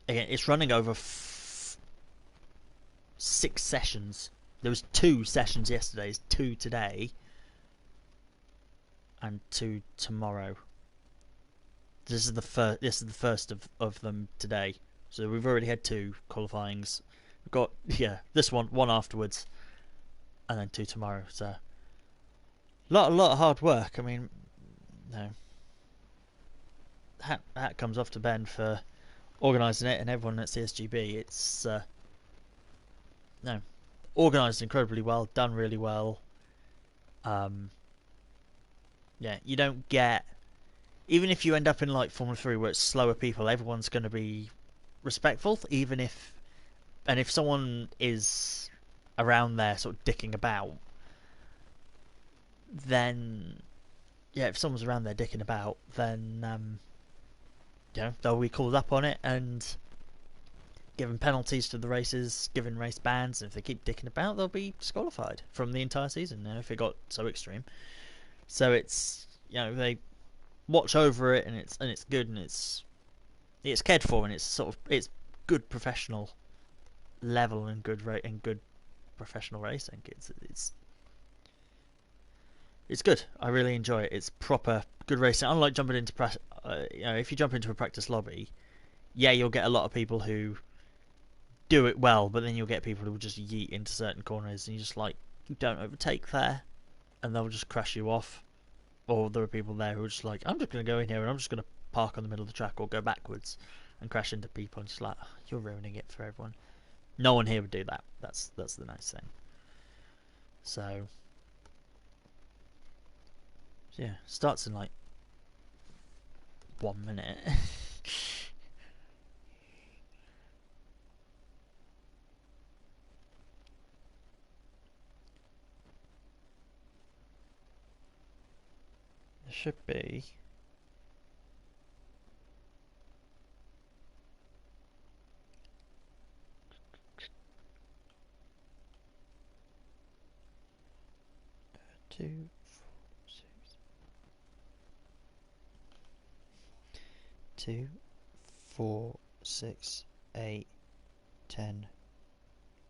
it's running over 6 sessions. There was 2 sessions yesterday, 2 today, and 2 tomorrow. This is the first of them today. So we've already had 2 qualifyings. We've got this one afterwards, and then 2 tomorrow. So a lot of hard work. I mean, hat comes off to Ben for organising it, and everyone at CSGB. It's organised incredibly well, done really well. You don't get, even if you end up in like Formula 3 where it's slower people, everyone's going to be respectful, even if someone is around there sort of dicking about, then if someone's around there dicking about, then they'll be called up on it and given penalties to the races, given race bans. If they keep dicking about, they'll be disqualified from the entire season if it got so extreme. So it's they watch over it, and it's good, and it's cared for, and it's good professional level and good professional racing. It's good. I really enjoy it. It's proper good racing. Unlike jumping into if you jump into a practice lobby, you'll get a lot of people who do it well, but then you'll get people who will just yeet into certain corners, and you just you don't overtake there, and they'll just crash you off. Or there are people there who are just like, I'm just going to go in here and I'm just going to park on the middle of the track or go backwards and crash into people, and just like, oh, you're ruining it for everyone. No one here would do that. That's the nice thing. So yeah, starts in 1 minute. There should be 2, 4, 6, 8, 10,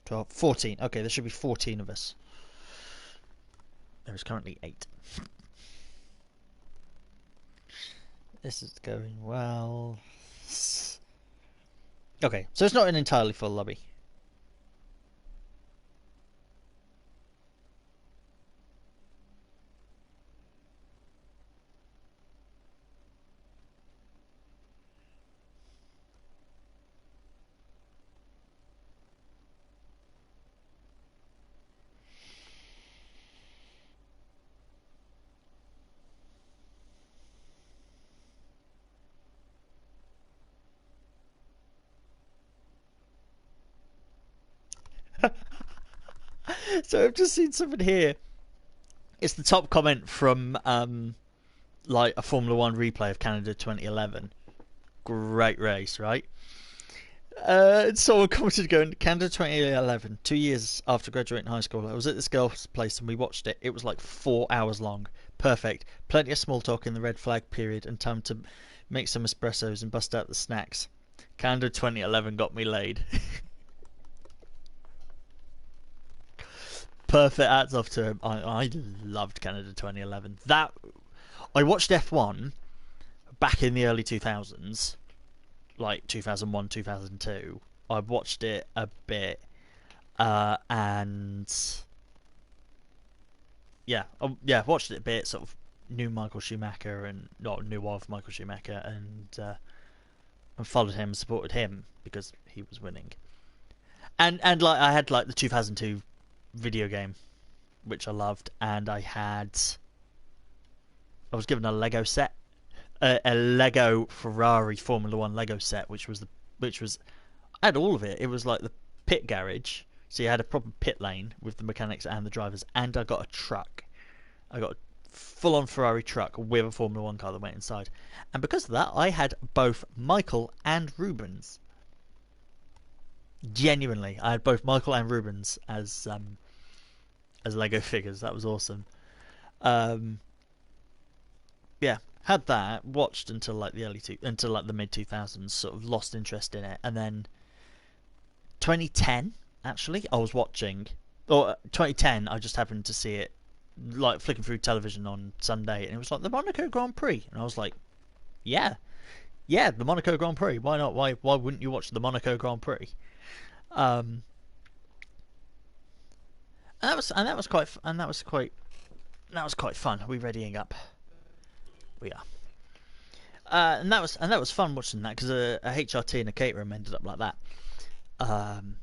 12, 14. Okay, there should be 14 of us. There is currently 8. This is going well. Okay, so it's not an entirely full lobby. So I've just seen something here. It's the top comment from like a Formula One replay of Canada 2011. Great race, right? Someone commented going, Canada 2011, 2 years after graduating high school, I was at this girl's place and we watched it. It was like 4 hours long. Perfect. Plenty of small talk in the red flag period and time to make some espressos and bust out the snacks. Canada 2011 got me laid. Perfect. Hats off to him. I loved Canada 2011. I watched F1 back in the early 2000s, like 2001, 2002. I watched it a bit, and yeah, watched it a bit. Sort of knew Michael Schumacher and not knew of Michael Schumacher, and followed him, supported him because he was winning. And like I had like the 2002 video game, which I loved, and I was given a Lego set, a Lego Ferrari Formula One Lego set, which was I had all of it. It was like the pit garage, so you had a proper pit lane with the mechanics and the drivers, and I got a truck. I got a full-on Ferrari truck with a Formula One car that went inside, and because of that, I had both Michael and Rubens. Genuinely, I had both Michael and Rubens as Lego figures. That was awesome. Yeah, had that, watched until like the mid 2000s, sort of lost interest in it, and then 2010 actually I was watching, or 2010 I just happened to see it like flicking through television on Sunday, and it was like the Monaco Grand Prix, and I was like, yeah, the Monaco Grand Prix. Why not? Why wouldn't you watch the Monaco Grand Prix? And that was quite fun. Are we readying up? We are. And that was fun watching that because a HRT and a caterer ended up like that. And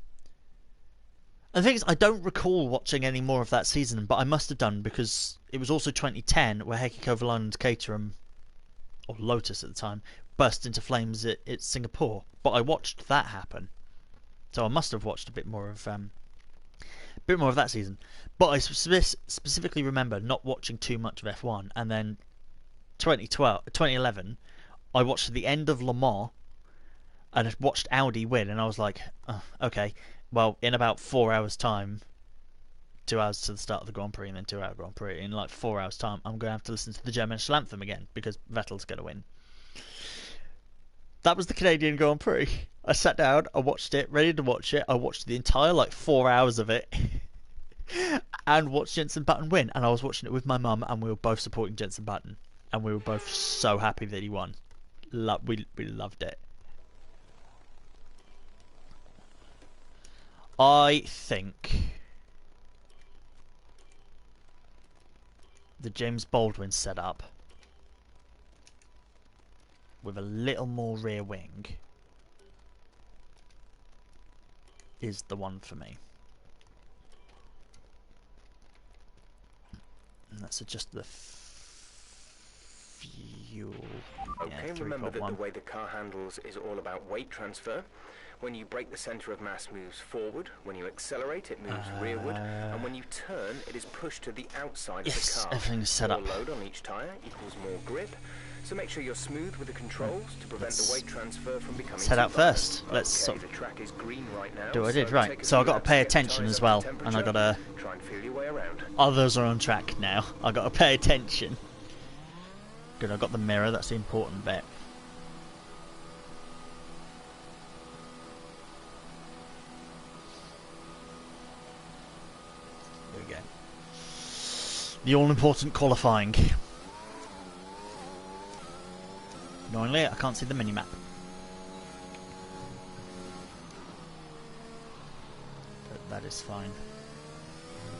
the thing is, I don't recall watching any more of that season, but I must have done because it was also 2010 where Heikki Kovalainen's Caterham, or Lotus at the time, burst into flames at Singapore. But I watched that happen, so I must have watched a bit more of that season. But I specifically remember not watching too much of F1, and then 2011, I watched the end of Le Mans and I watched Audi win, and I was like, oh, okay, well, in about 4 hours' time, 2 hours to the start of the Grand Prix and then 2 hour Grand Prix, in like 4 hours' time, I'm going to have to listen to the German National Anthem again because Vettel's going to win. That was the Canadian Grand Prix. I sat down, I watched it, ready to watch it. I watched the entire like 4 hours of it and watched Jenson Button win, and I was watching it with my mum, and we were both supporting Jenson Button, and we were both so happy that he won. We loved it. I think the James Baldwin setup with a little more rear wing is the one for me. And let's adjust the fuel. Okay, Yeah, remember that the 3.1. way the car handles is all about weight transfer. When you brake, the center of mass moves forward. When you accelerate, it moves rearward. And when you turn, it is pushed to the outside of the car. Everything's set More up. load on each tire equals more grip. So make sure you're smooth with the controls to prevent the weight transfer from becoming Set too out first. violent. Let's Okay, sort of the track is green right now, do what I did, so right. take a So I've few got to laps pay get the attention tires as up well, to and I've temperature. got to. Try and feel your way around. Others are on track now. I've got to pay attention. Good, I've got the mirror, that's the important bit. There we go. The all-important qualifying. Annoyingly, I can't see the mini-map. But that is fine.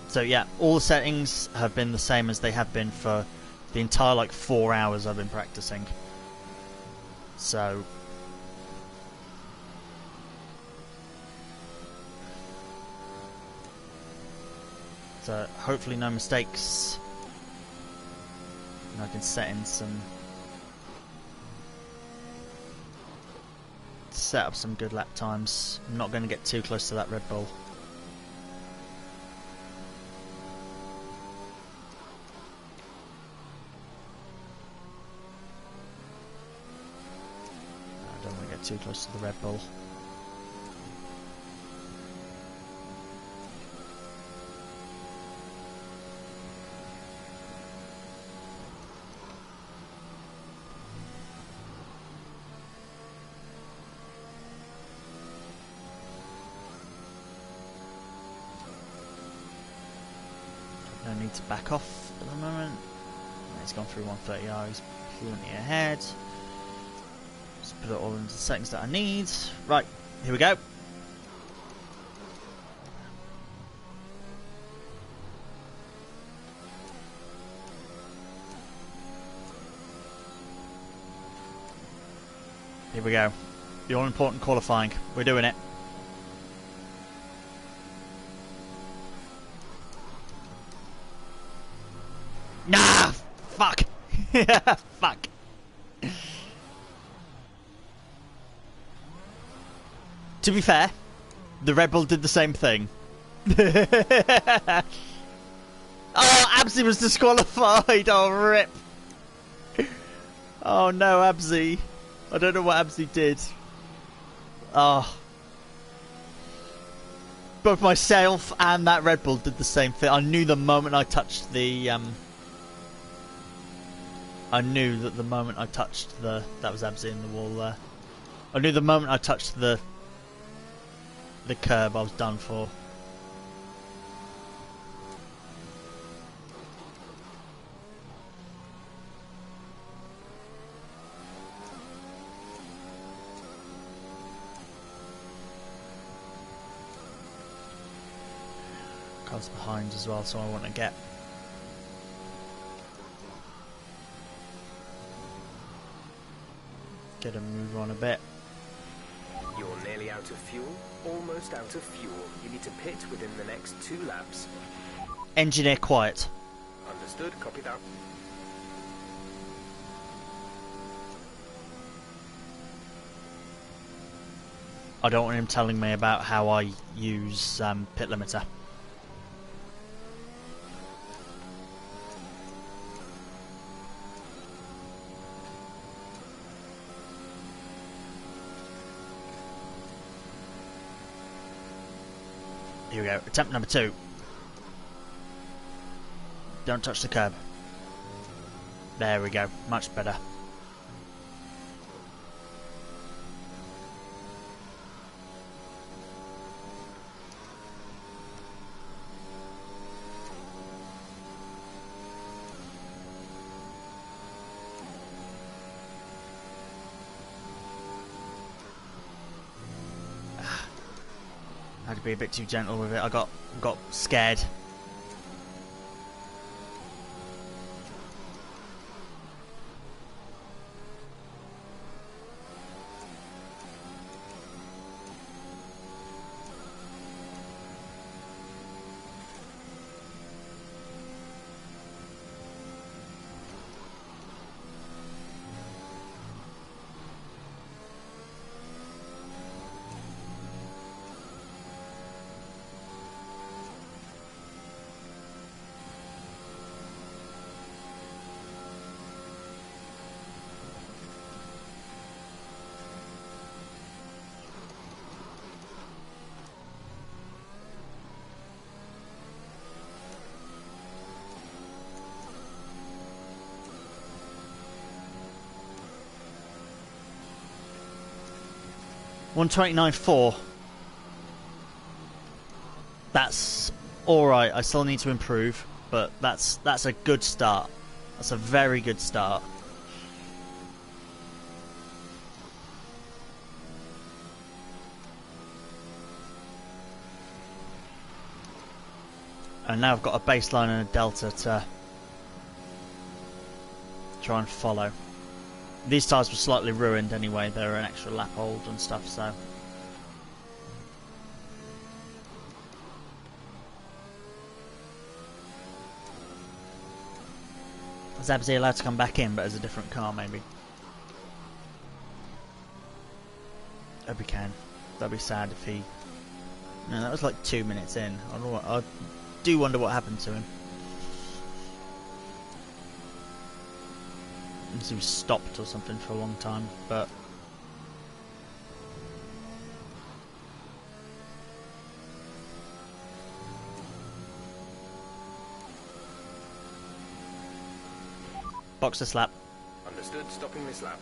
So yeah, all the settings have been the same as they have been for the entire like 4 hours I've been practicing. So hopefully no mistakes. And I can set up some good lap times. I'm not going to get too close to that Red Bull. get too close to the Red Bull. No need to back off at the moment. He's gone through 130R, he's plenty ahead. Just put it all into the settings that I need. Right, here we go. Here we go. The all-important qualifying. We're doing it. Nah! Fuck! Fuck. To be fair, the Red Bull did the same thing. Oh, Absy was disqualified! Oh, rip! Oh no, Absy. I don't know what Absy did. Oh. Both myself and that Red Bull did the same thing. I knew the moment I touched the, I knew that the moment I touched the... That was Absy in the wall there. I knew the moment I touched the curb I was done for. Cars behind as well, so I want to get a move on a bit. You're nearly out of fuel, almost out of fuel. You need to pit within the next 2 laps. Engineer quiet. Understood, copy that. I don't want him telling me about how I use pit limiter. Here we go, attempt number 2. Don't touch the curb. There we go, much better. I had to be a bit too gentle with it. I got scared. .129.4. That's alright. I still need to improve, but that's a good start. That's a very good start. And now I've got a baseline and a delta to try and follow. These tyres were slightly ruined anyway, they're an extra lap old and stuff, so... Is Absy allowed to come back in, but as a different car, maybe? Hope he can. That'd be sad if he... No, that was like 2 minutes in. I do wonder what happened to him. He was stopped or something for a long time, but Box this lap. Understood. Stopping this lap.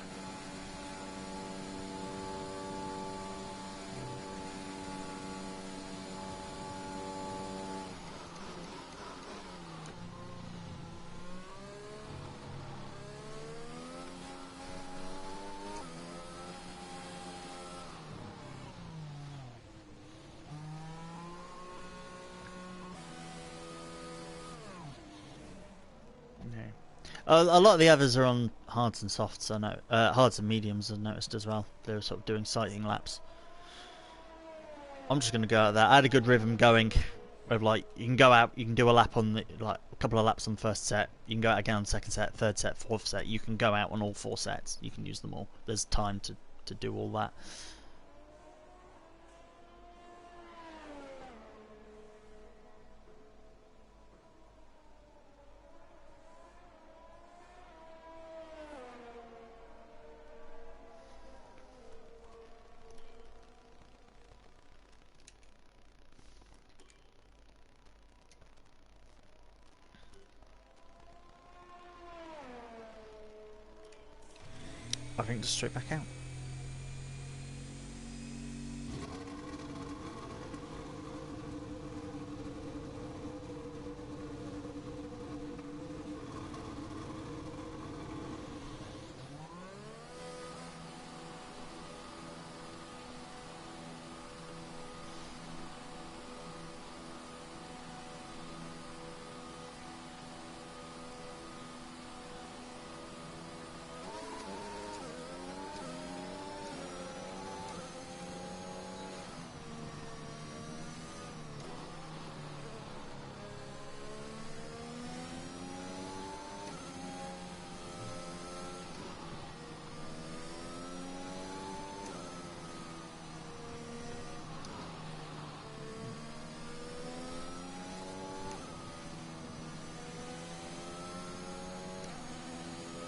A lot of the others are on hards and softs. I know hards and mediums. I've noticed as well. They're sort of doing sighting laps. I'm just going to go out there. I had a good rhythm going. Of like you can go out, you can do a lap on the a couple of laps on the first set. You can go out again on the second set, third set, fourth set. You can go out on all 4 sets. You can use them all. There's time to do all that. I think just straight back out.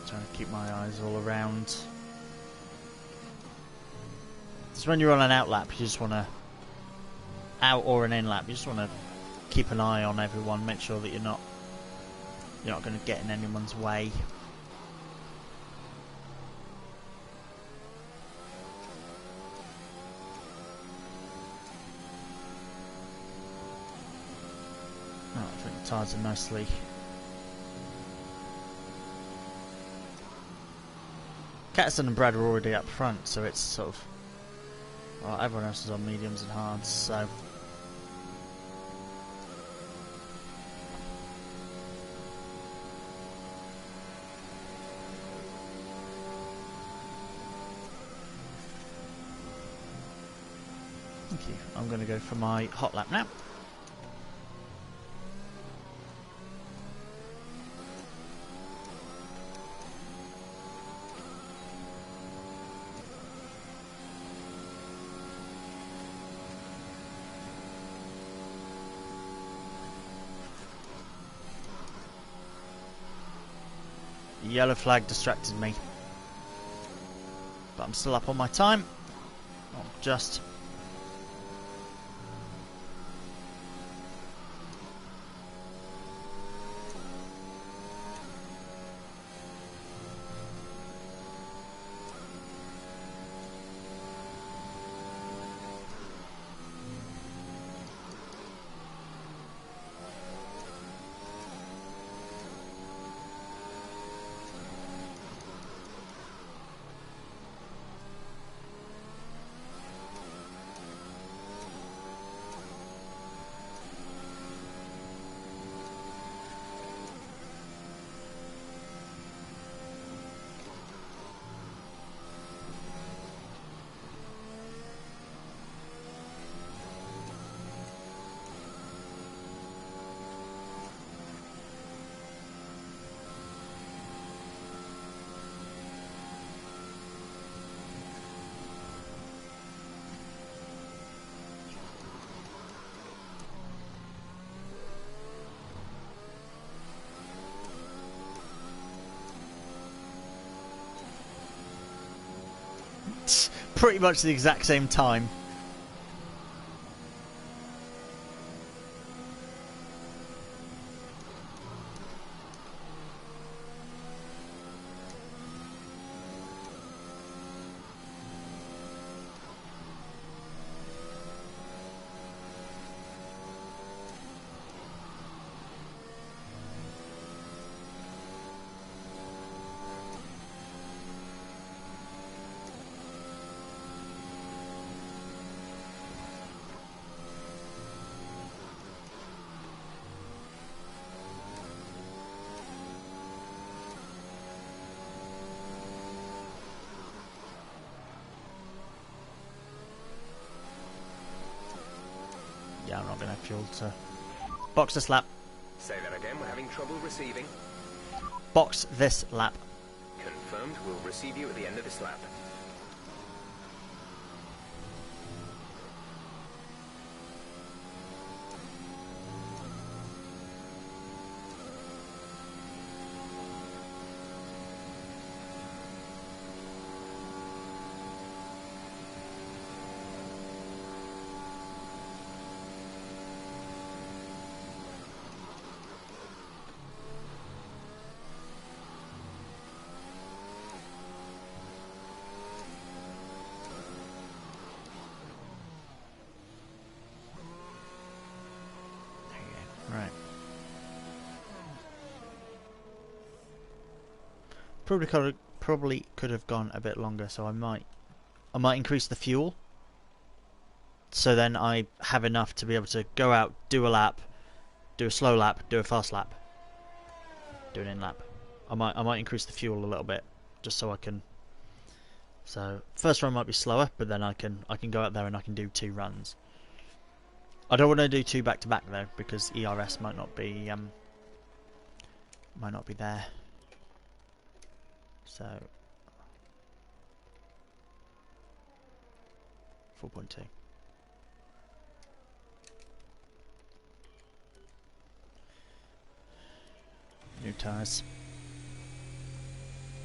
Trying to keep my eyes all around. Just when you're on an out lap, you just want to out or an in lap. You just want to keep an eye on everyone. Make sure that you're not going to get in anyone's way. Oh, I think the tyres are nicely. Catterton and Brad are already up front, so it's sort of... Well, everyone else is on mediums and hards, so... Thank you. I'm going to go for my hot lap now. Yellow flag distracted me, but I'm still up on my time. Not just. Pretty much the exact same time. Yeah, I'm not going to have fuel to box this lap. Say that again, we're having trouble receiving. Box this lap. Confirmed, we'll receive you at the end of this lap. Right. Probably could have gone a bit longer, so I might increase the fuel. So then I have enough to be able to go out, do a lap, do a slow lap, do a fast lap, do an in lap. I might increase the fuel a little bit, just so I can. So first run might be slower, but then I can go out there and I can do 2 runs. I don't want to do 2 back to back though, because ERS might not be there. So 4.2. New tyres.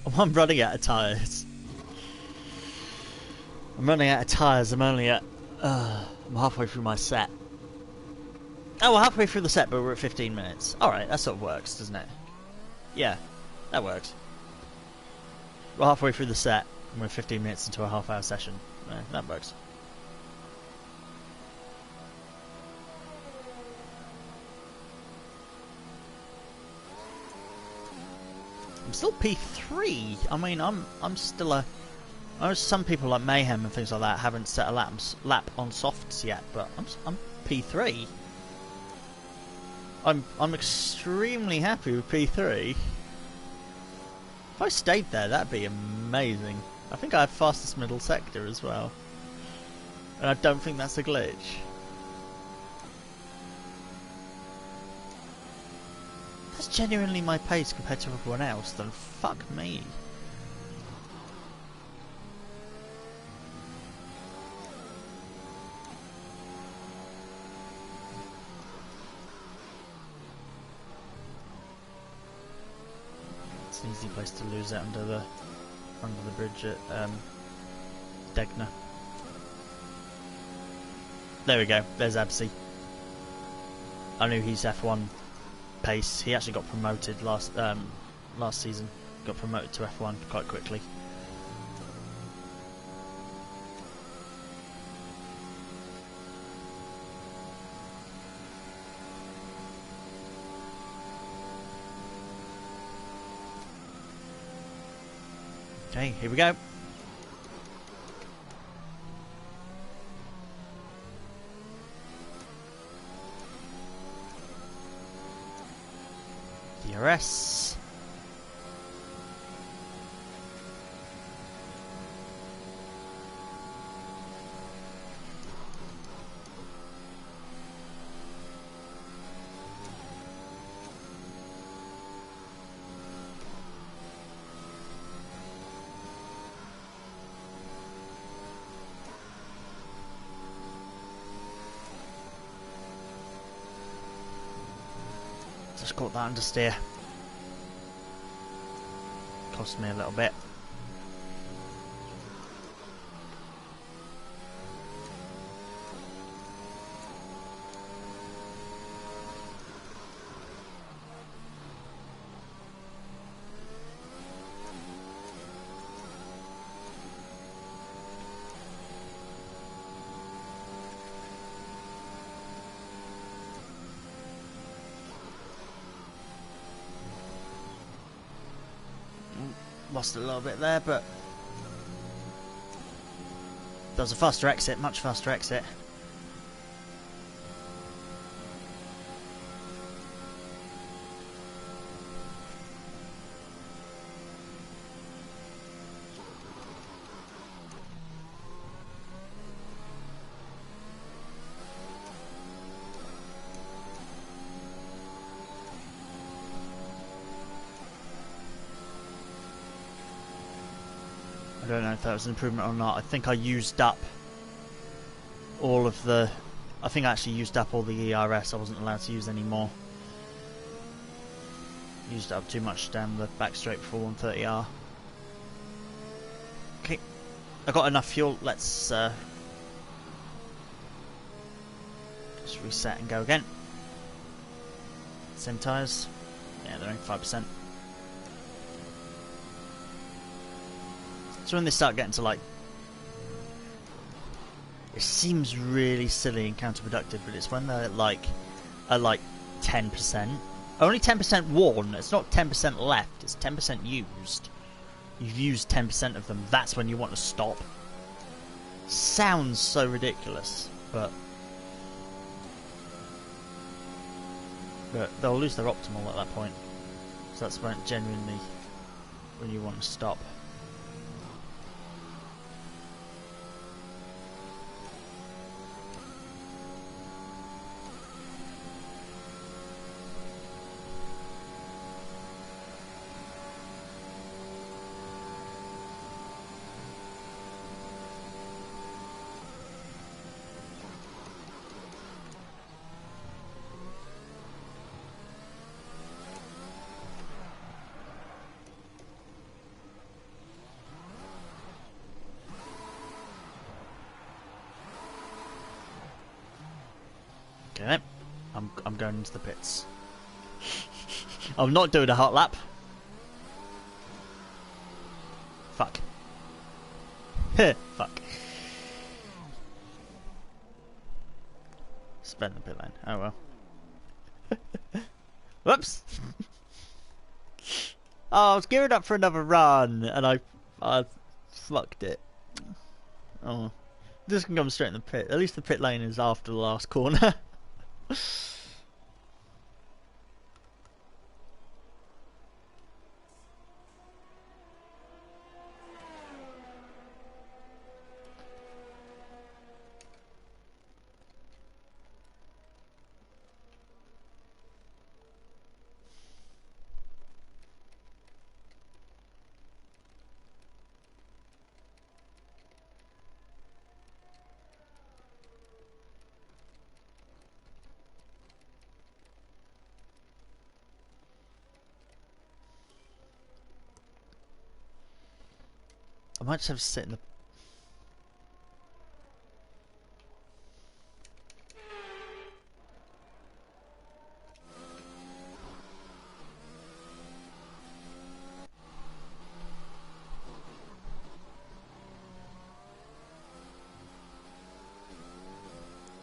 Oh, I'm running out of tyres. I'm only at. I'm halfway through my set. Oh, we're halfway through the set, but we're at 15 minutes. Alright, that sort of works, doesn't it? Yeah, that works. We're halfway through the set, and we're 15 minutes into a half-hour session. Yeah, that works. I'm still P3. I mean, I'm still a. I know some people like Mayhem and things like that haven't set a lap on softs yet, but I'm P3. I'm extremely happy with P3. If I stayed there, that'd be amazing. I think I have fastest middle sector as well, and I don't think that's a glitch. That's genuinely my pace compared to everyone else. Then fuck me. It's an easy place to lose it under the bridge at Degner. There we go. There's Absy. I knew he's F1 pace. He actually got promoted last season. Got promoted to F1 quite quickly. Okay, here we go. DRS. Just got that understeer. Cost me a little bit. Lost a little bit there, but there was a faster exit, much faster exit. don't know if that was an improvement or not. I think I used up all of the... I think I actually used up all the ERS. I wasn't allowed to use any more. Used up too much down the back straight for 130R. Okay, I got enough fuel. Let's just reset and go again. Same tyres. Yeah, they're only 5%. So when they start getting to like... It seems really silly and counterproductive, but it's when they're at like 10%. Only 10% worn, it's not 10% left, it's 10% used. You've used 10% of them, that's when you want to stop. Sounds so ridiculous, but they'll lose their optimal at that point. So that's when genuinely when you want to stop. Okay, I'm going into the pits. I'm not doing a hot lap. Fuck. Fuck. Spend the pit lane. Oh well. Whoops. Oh, I was gearing up for another run and I fucked it. Oh. This can come straight in the pit. At least the pit lane is after the last corner. I might just have to sit in the...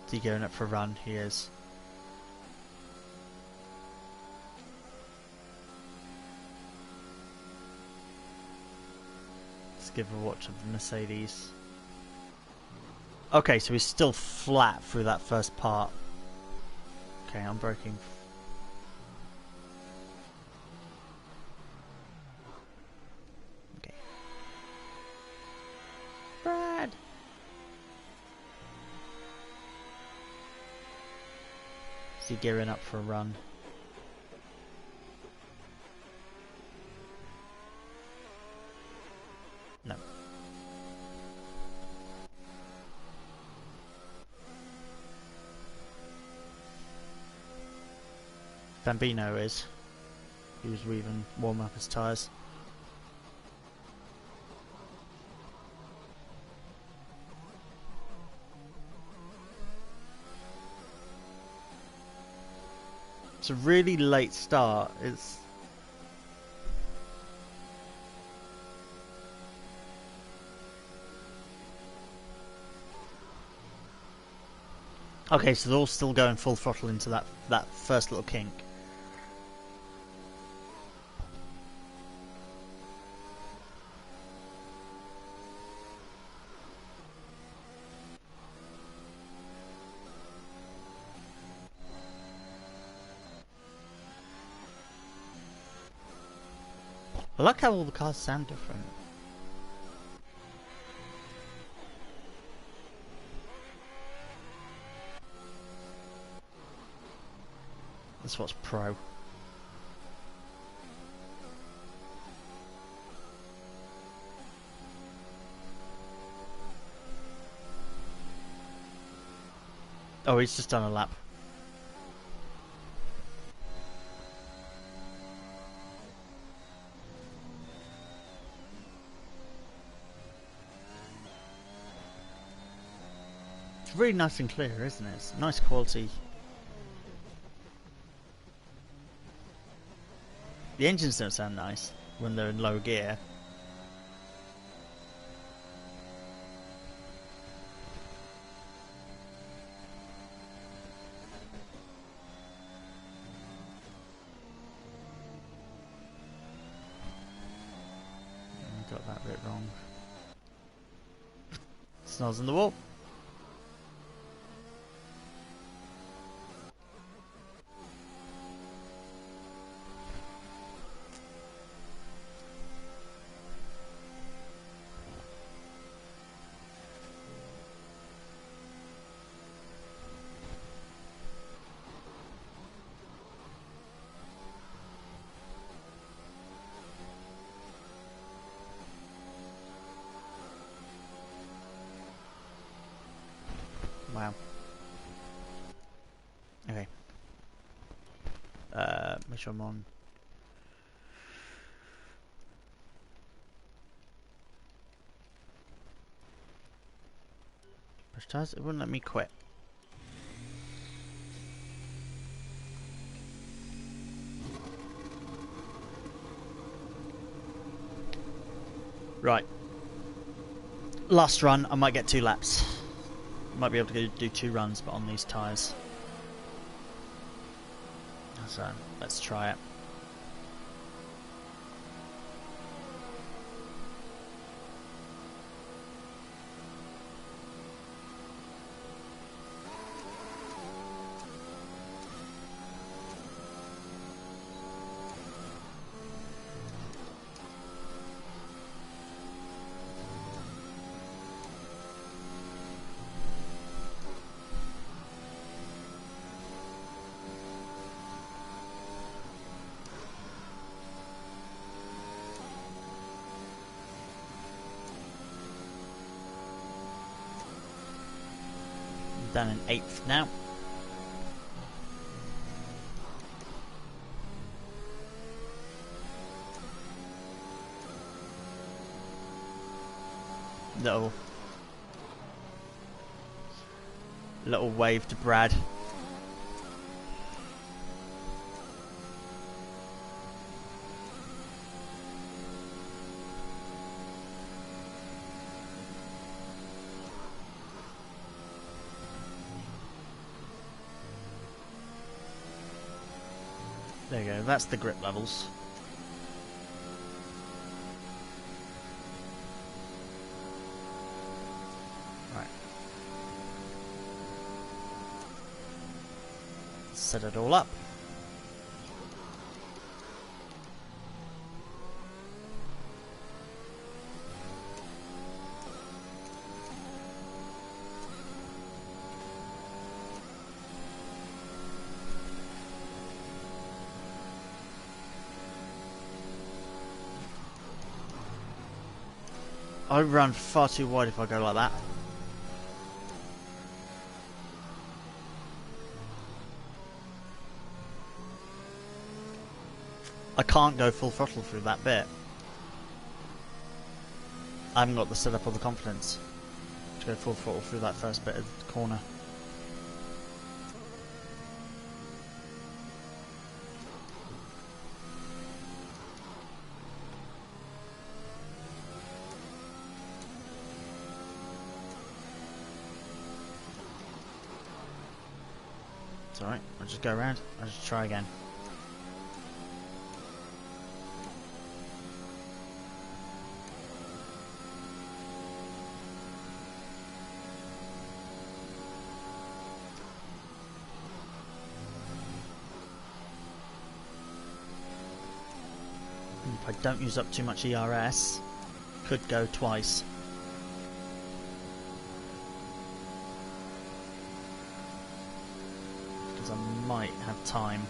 Is he going up for a run? He is. Let's give a watch of the Mercedes. Okay, so he's still flat through that first part. Okay, I'm braking. Okay. Brad! Is he gearing up for a run? No. Bambino is. He was warming up his tyres. It's a really late start. It's okay, so they're all still going full throttle into that first little kink. I like how all the cars sound different. That's what's pro. Oh, he's just done a lap. It's really nice and clear, isn't it? It's nice quality. The engines don't sound nice when they're in low gear. Got that bit wrong. Snarls in the wall. Wow. Okay. Make sure I'm on. Push tires. It wouldn't let me quit. Right. Last run. I might get 2 laps. Might be able to do 2 runs, but on these tyres. So let's try it. Down in 8th now. Little wave to Brad. There you go, that's the grip levels. Right. Set it all up. I run far too wide if I go like that. I can't go full throttle through that bit. I haven't got the setup or the confidence to go full throttle through that first bit of the corner. It's alright, I'll just go around, I'll just try again. If I don't use up too much ERS, could go twice. Because I might have time.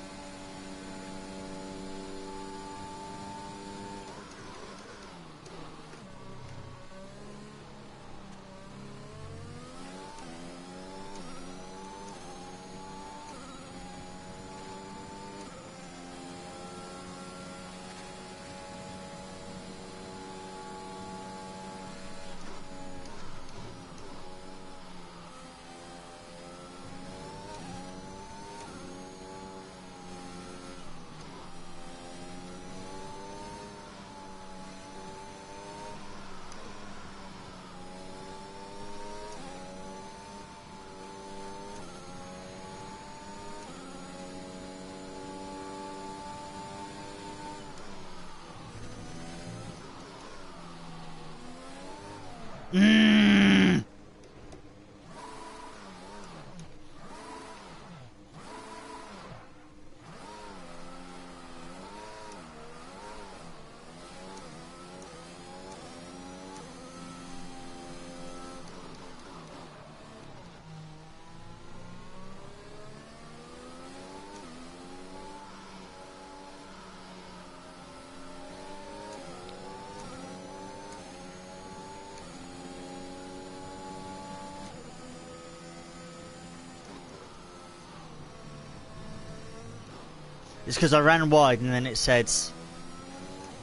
It's because I ran wide and then it said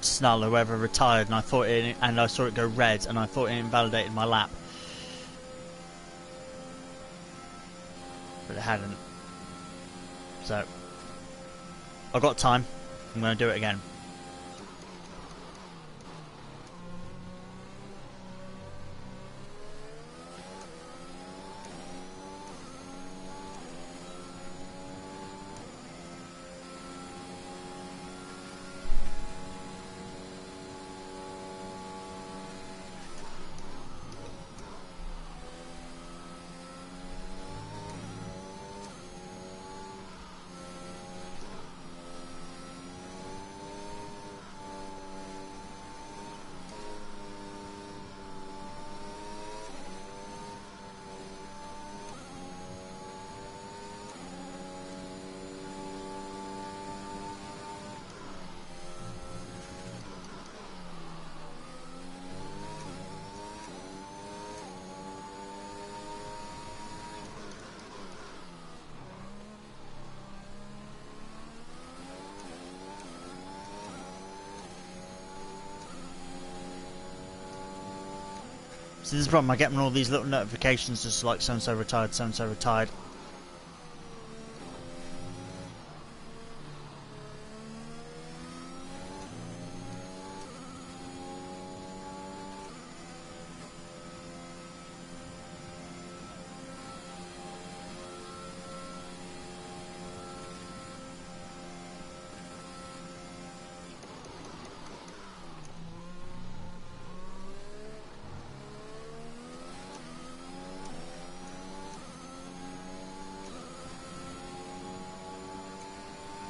Snull, whoever retired, and I saw it go red, and I thought it invalidated my lap, but it hadn't. So I've got time. I'm going to do it again. So this is the problem, I get all these little notifications just like so and so retired, so and so retired.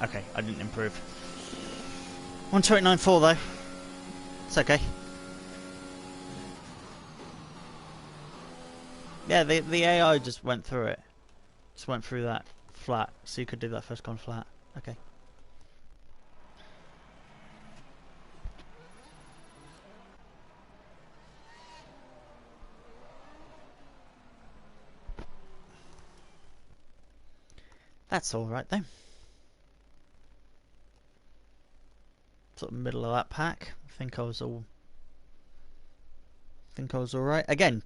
Okay, I didn't improve. 128.94 though. It's okay. Yeah, the AI just went through it. Just went through that flat. So you could do that first con flat. Okay. That's alright then. Sort of middle of that pack. I think I was alright. Again,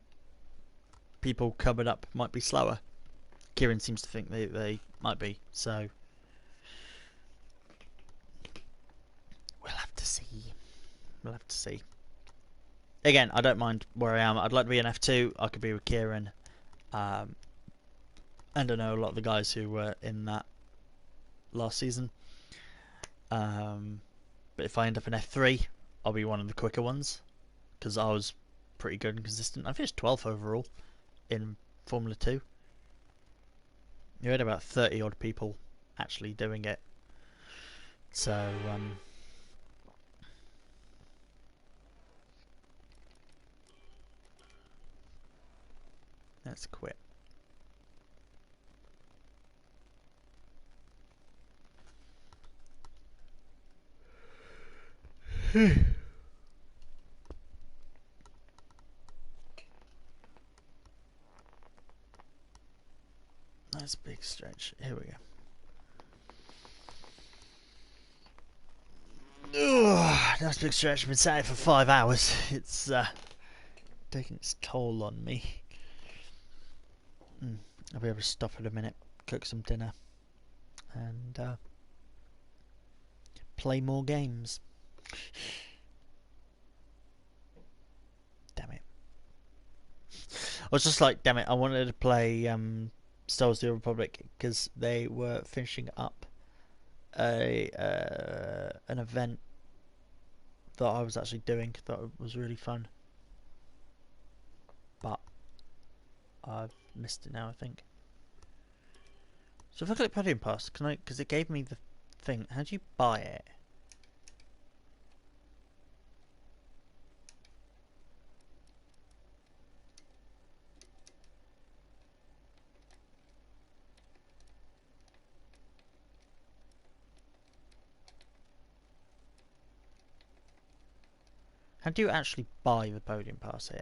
people covered up might be slower. Kieran seems to think they might be, so we'll have to see. We'll have to see. Again, I don't mind where I am. I'd like to be an F2. I could be with Kieran. And I know a lot of the guys who were in that last season. But if I end up in F3, I'll be one of the quicker ones. Because I was pretty good and consistent. I finished 12th overall in Formula 2. You had about 30 odd people actually doing it. So, let's quit. Nice big stretch. Here we go. Ugh, nice big stretch. I've been sat here for 5 hours. It's taking its toll on me. I'll be able to stop in a minute, cook some dinner, and play more games. Damn it. I was just like, damn it, I wanted to play Star Wars The Old Republic because they were finishing up an event that I was actually doing that was really fun. But I've missed it now, I think. So if I click Podium Pass, can I, because it gave me the thing, how do you buy it? How do you actually buy the Podium Pass here?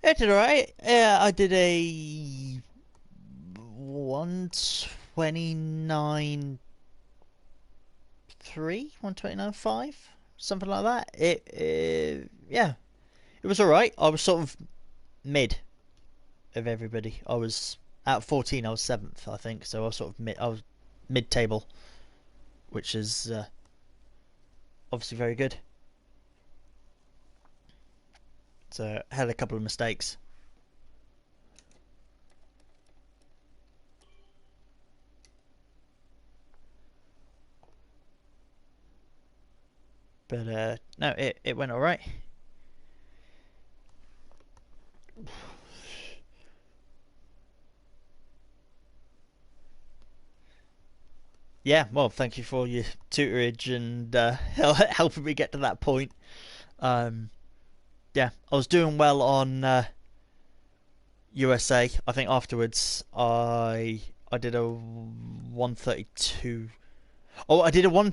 It did alright. Yeah, I did a 129.3, 129.5, something like that. Yeah, it was alright. I was sort of mid of everybody. I was out of 14. I was 7th, I think. So I was sort of mid. I was mid-table, which is obviously very good. So I had a couple of mistakes. But no, it went alright. Yeah, well, thank you for your tutorage and helping me get to that point. Yeah, I was doing well on USA. I think afterwards I did a 132. Oh, I did a one.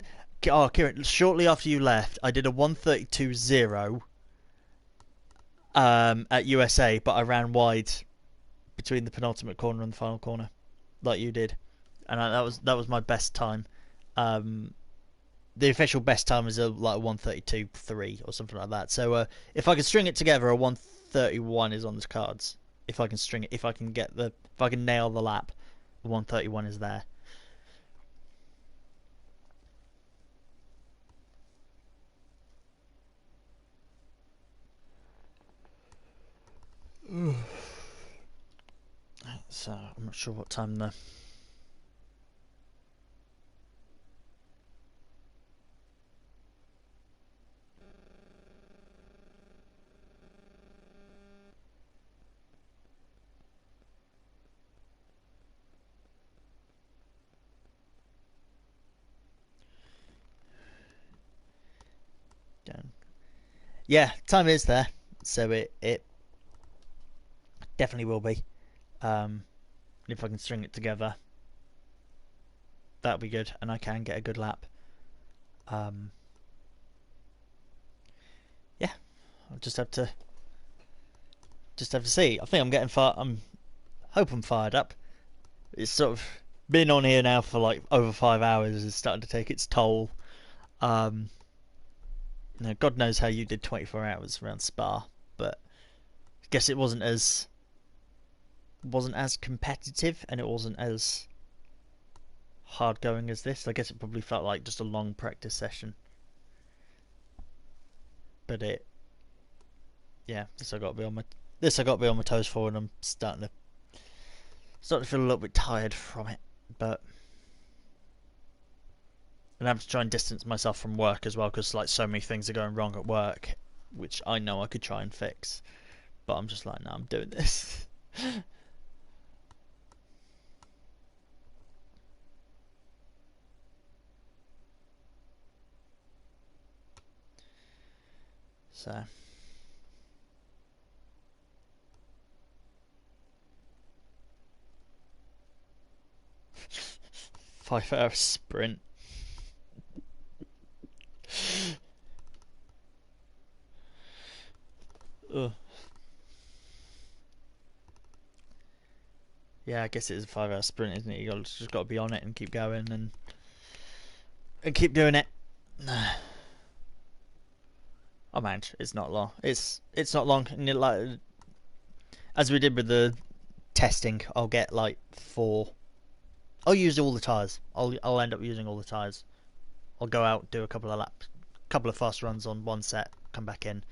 Oh, Kieran, shortly after you left, I did a 132.0 at USA, but I ran wide between the penultimate corner and the final corner, like you did, and that was my best time. Um, the official best time is like a 132.3 or something like that. So if I can string it together, a 131 is on the cards. If I can string it, if I can nail the lap, the 131 is there. So I'm not sure what time the yeah, time is there, so it definitely will be. If I can string it together, that'll be good, and I can get a good lap. Yeah, I'll just have to see. I think I'm getting far. I'm hoping fired up. It's sort of been on here now for like over 5 hours. Is starting to take its toll. Um, God knows how you did 24 hours around Spa, but I guess it wasn't as competitive, and it wasn't as hard going as this. I guess it probably felt like just a long practice session. But this I got to be on my toes for, and I'm starting to feel a little bit tired from it. But and I have to try and distance myself from work as well, because like so many things are going wrong at work, which I know I could try and fix. But I'm just like, no, I'm doing this. So 5 hour sprint. Ugh. Yeah, I guess it is a 5 hour sprint, isn't it? Just got to be on it and keep going and keep doing it. Oh man, it's not long. It's not long. And like as we did with the testing, I'll get like 4. I'll use all the tires. I'll end up using all the tires. I'll go out, do a couple of laps, couple of fast runs on one set, come back in,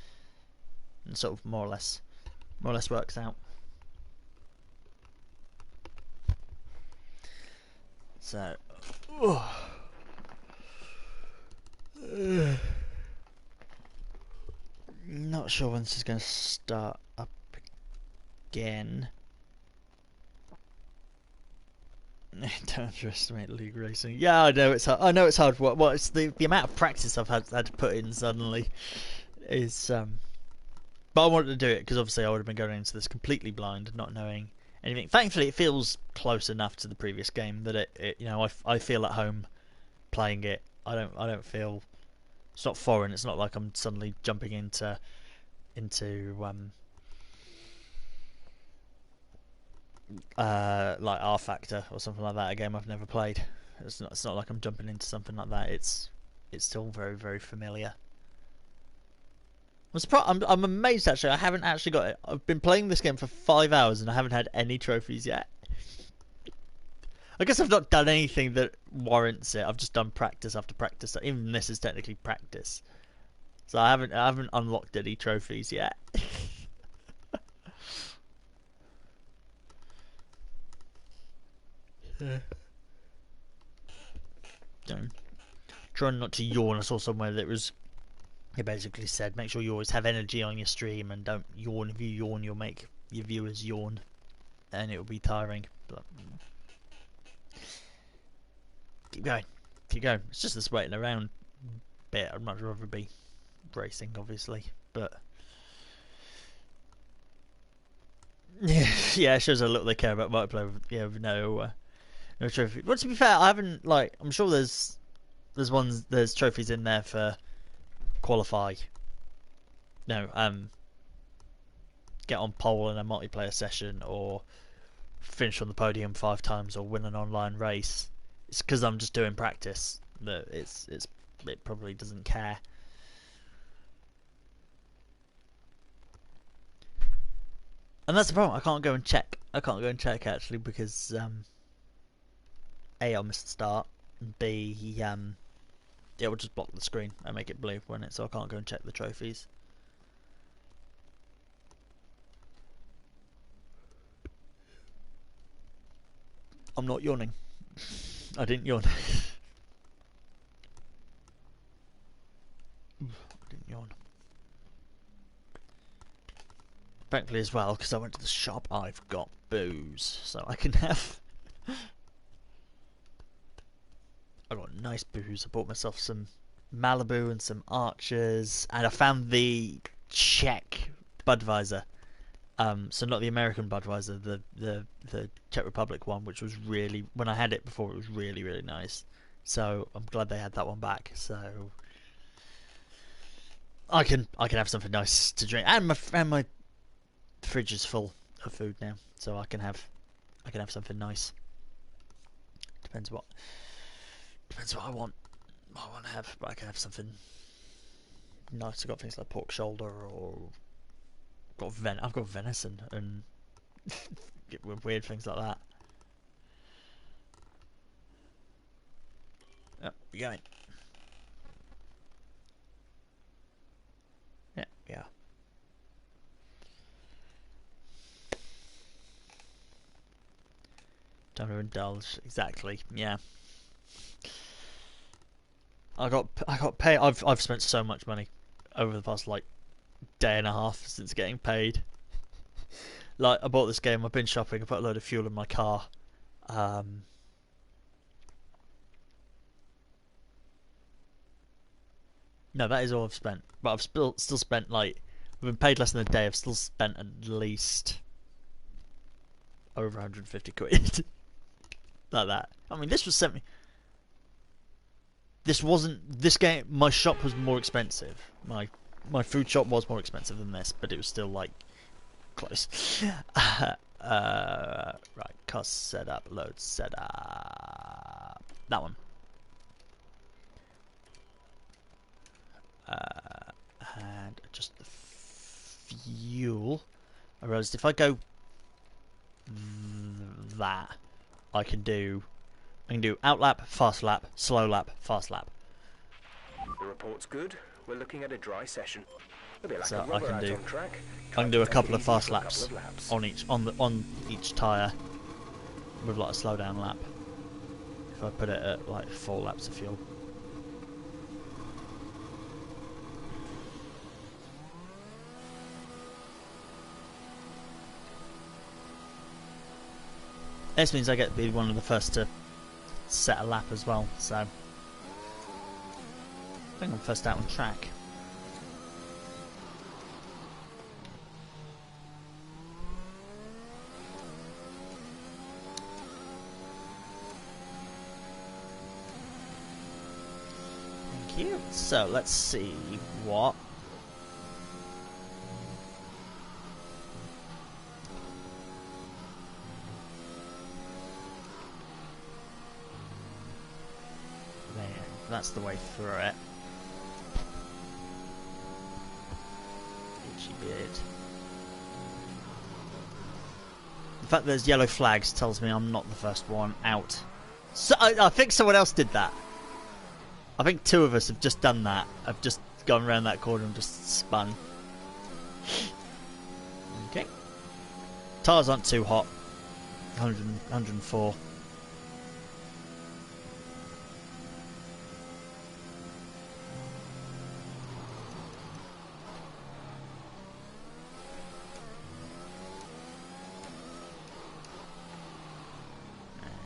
and sort of more or less works out. So, not sure when this is going to start up again. Don't underestimate league racing. Yeah, I know it's hard. I know it's hard work. Well, it's the amount of practice I've had to put in suddenly is. But I wanted to do it because obviously I would have been going into this completely blind, not knowing anything. Thankfully, it feels close enough to the previous game that it I feel at home playing it. I don't feel. It's not foreign. It's not like I'm suddenly jumping into like R Factor or something like that, a game I've never played. It's not like I'm jumping into something like that. It's still very, very familiar. I'm amazed actually. I haven't actually got it. I've been playing this game for 5 hours and I haven't had any trophies yet. I guess I've not done anything that warrants it. I've just done practice after practice. Even this is technically practice. So I haven't unlocked any trophies yet. Trying not to yawn. I saw somewhere that it basically said make sure you always have energy on your stream and don't yawn. If you yawn, you'll make your viewers yawn, and it will be tiring. But keep going. It's just this waiting around bit. I'd much rather be racing, obviously, but yeah, it shows how little they care about multiplayer. Yeah, with no trophy. But to be fair, I haven't I'm sure there's trophies in there for qualify. No, get on pole in a multiplayer session or finish on the podium 5 times or win an online race. It's because I'm just doing practice that it probably doesn't care. And that's the problem. I can't go and check actually because A, I'll miss the start, and B, it will just block the screen and make it blue when so I can't go and check the trophies. I'm not yawning. I didn't yawn. I didn't yawn. Thankfully as well, because I went to the shop, I've got booze, so I can have... I got nice booze. I bought myself some Malibu and some Archers, and I found the Czech Budweiser. So not the American Budweiser, the Czech Republic one, which was really, when I had it before, it was really, really nice. So I'm glad they had that one back. So I can have something nice to drink, and my fridge is full of food now, so I can have something nice. Depends what I want. What I want to have, but I can have something nice. I've got things like pork shoulder, or I've got venison and weird things like that. Oh, we're going. Yeah, yeah. Time to indulge. Exactly. Yeah. I got paid. I've spent so much money over the past day and a half since getting paid. I bought this game. I've been shopping. I put a load of fuel in my car. No, that is all I've spent. But I've still spent I've been paid less than a day. I've still spent at least over 150 quid. Like that. I mean, this was sent me. This game. My shop was more expensive. My food shop was more expensive than this, but it was still close. Right, cost setup, load setup. That one. And adjust the fuel. I realised if I go that, I can do outlap, fast lap, slow lap, fast lap. The report's good. We're looking at a dry session. A bit like So a rubber out on track. I can do a couple of Easy fast for a couple laps of laps. on each tyre with a slow down lap. If I put it at 4 laps of fuel. This means I get to be one of the first to set a lap as well, so I think I'm first out on track. Thank you. So let's see what That's the way through it. Itchy beard. The fact there's yellow flags tells me I'm not the first one out. So I think someone else did that. I think 2 of us have just done that. I've just gone around that corner and just spun. Okay. Tires aren't too hot. 100, 104.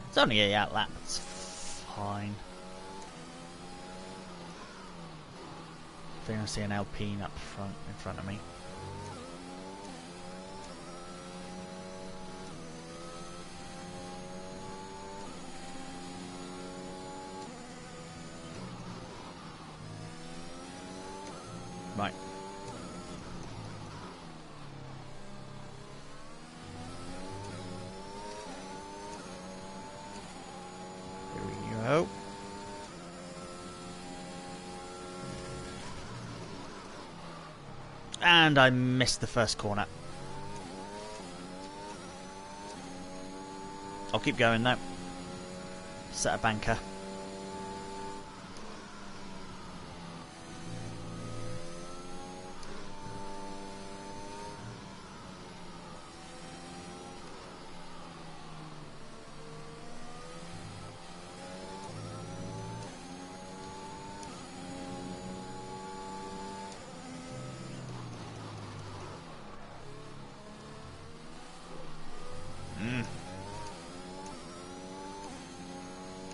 It's only a out lap. It's fine. I think I see an Alpine up front in front of me. Right. Here we go. And I missed the first corner. I'll keep going though. Set a banker.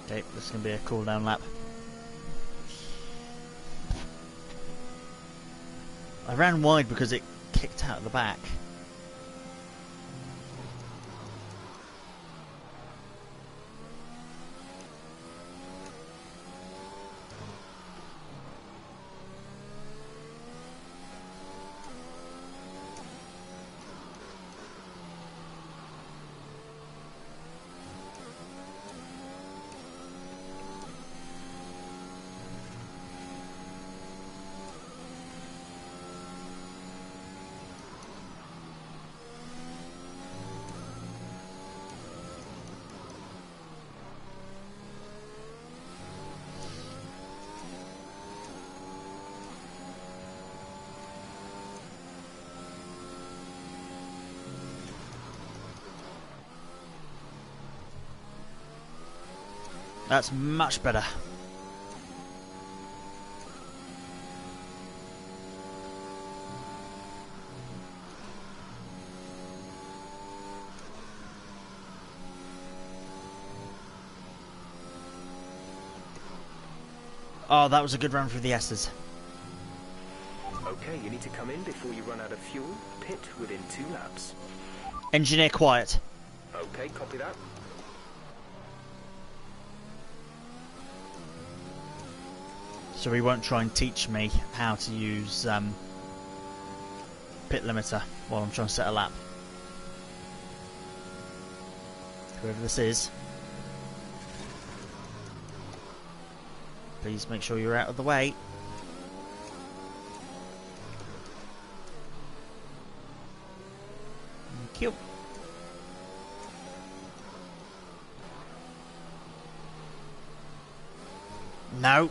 Okay, this is going to be a cool down lap. I ran wide because it kicked out at the back. That's much better. Oh, that was a good run through the S's. Okay, you need to come in before you run out of fuel. Pit within 2 laps. Engineer quiet. Okay, copy that. So he won't try and teach me how to use pit limiter while I'm trying to set a lap. Whoever this is, please make sure you're out of the way. Thank you. No.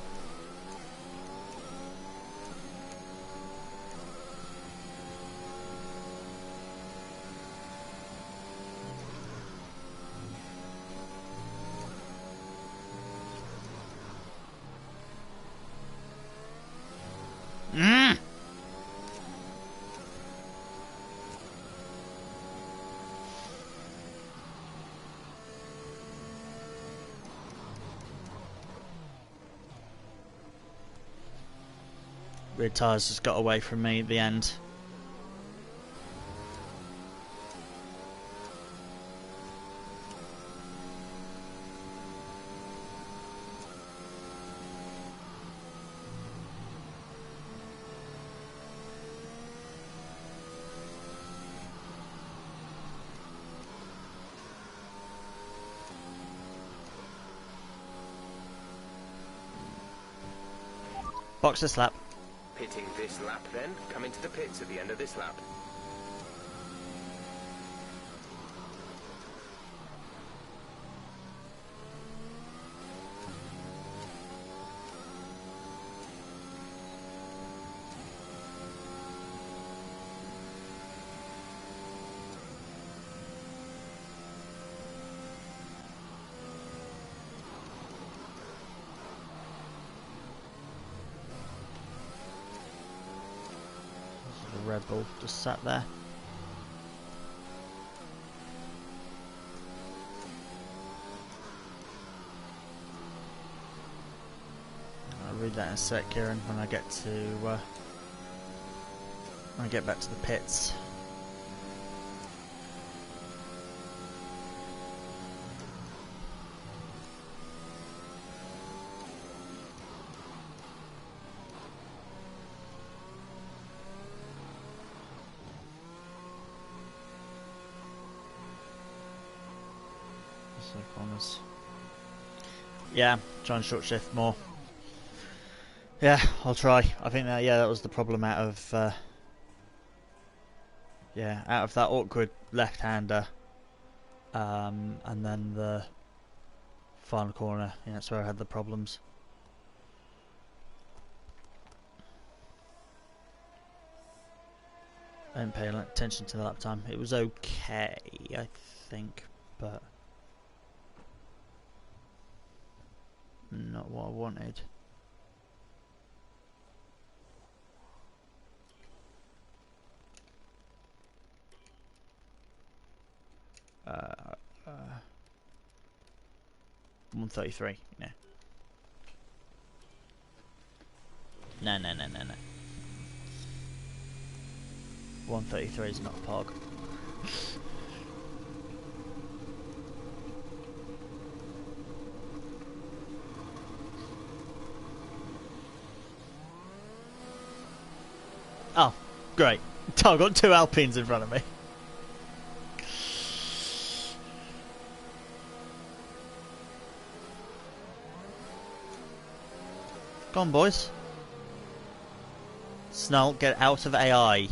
Rear tyres just got away from me at the end. Box this lap. Pitting this lap then. Come into the pits at the end of this lap. Red Bull just sat there. I'll read that in a sec, Kieran, when I get to when I get back to the pits. Corners. Yeah, try and short shift more. Yeah, I'll try. I think that was the problem out of out of that awkward left-hander, and then the final corner. Yeah, that's where I had the problems. I didn't pay attention to the lap time. It was okay, I think, but not what I wanted. Uh, 133. No. No. 133 is not a pog. Oh, great. I've got two Alpines in front of me. Come on, boys. Snell, get out of AI.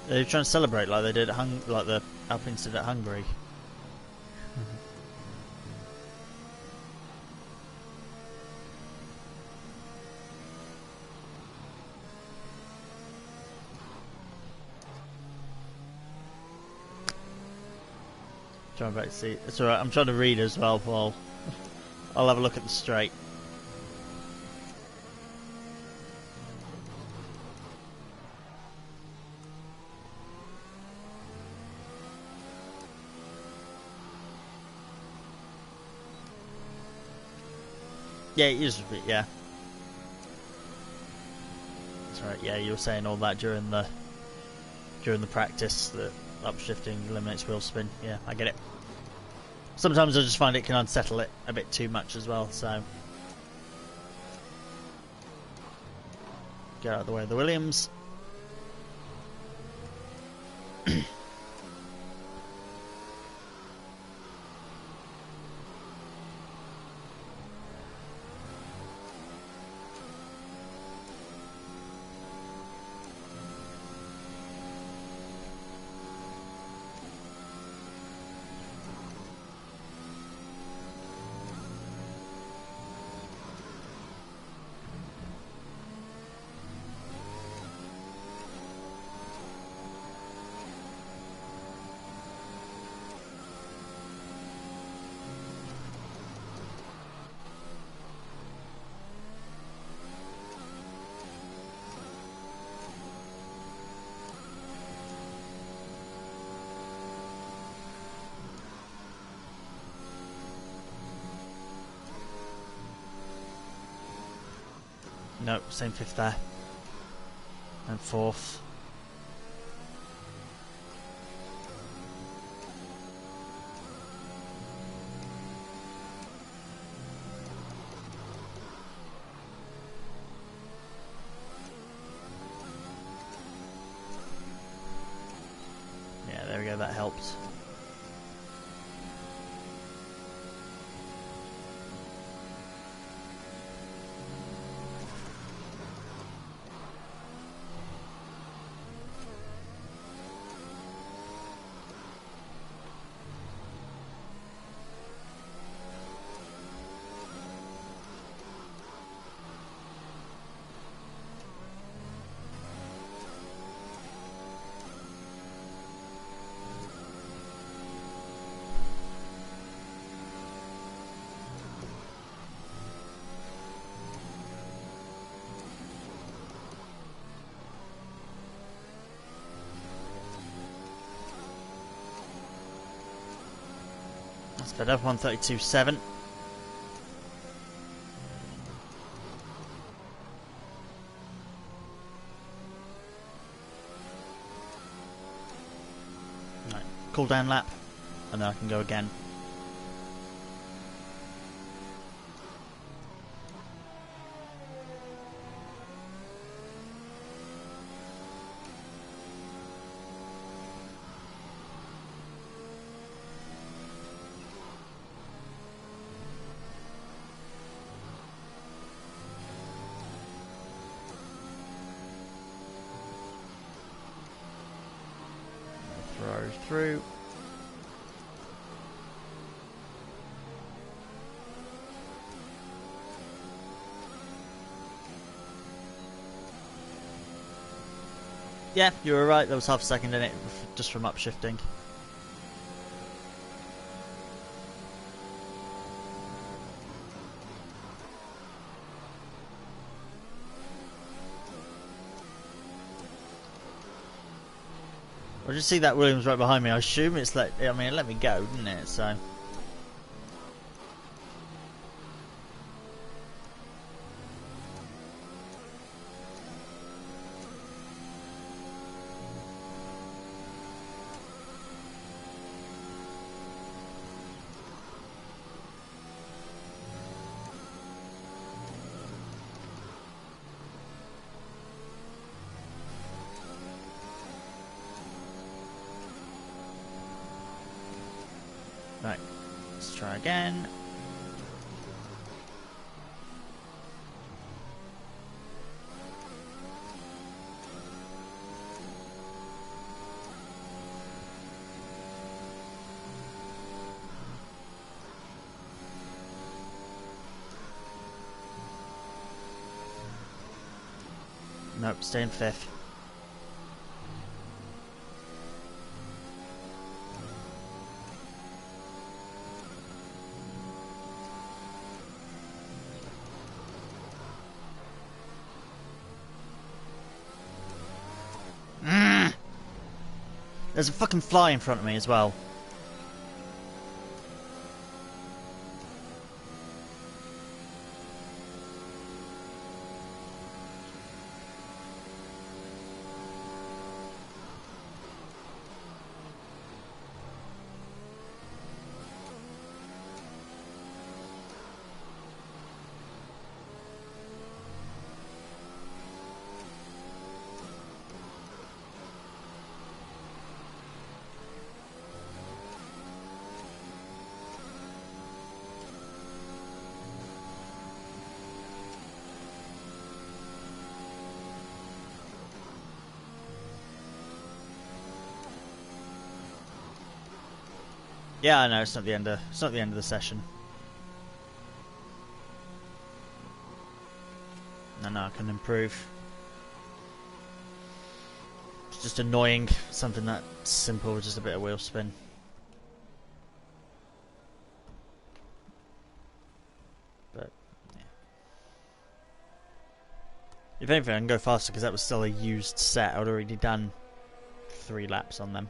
They're trying to celebrate like they did at like the Alpines did at Hungary. Trying back to see. It's alright, I'm trying to read as well, Paul. I'll have a look at the straight. Yeah, it is a bit, yeah. That's right, yeah, you were saying all that during the practice, that upshifting eliminates wheel spin. Yeah, I get it. Sometimes I just find it can unsettle it a bit too much as well, so get out of the way of the Williams. No, same fifth there. And fourth. Yeah, that helped. That's better, 132.7. Right, cool down lap, and then I can go again. Throw through. Yeah, you were right, there was half a second in it just from upshifting. I just see that Williams right behind me. I assume it's like, I mean, it let me go, didn't it? So. Right, let's try again. Nope, stay in fifth. There's a fucking fly in front of me as well. Yeah, I know it's not the end of the session. No, I can improve. It's just annoying, something that simple with just a bit of wheel spin. But yeah. If anything, I can go faster because that was still a used set. I'd already done 3 laps on them.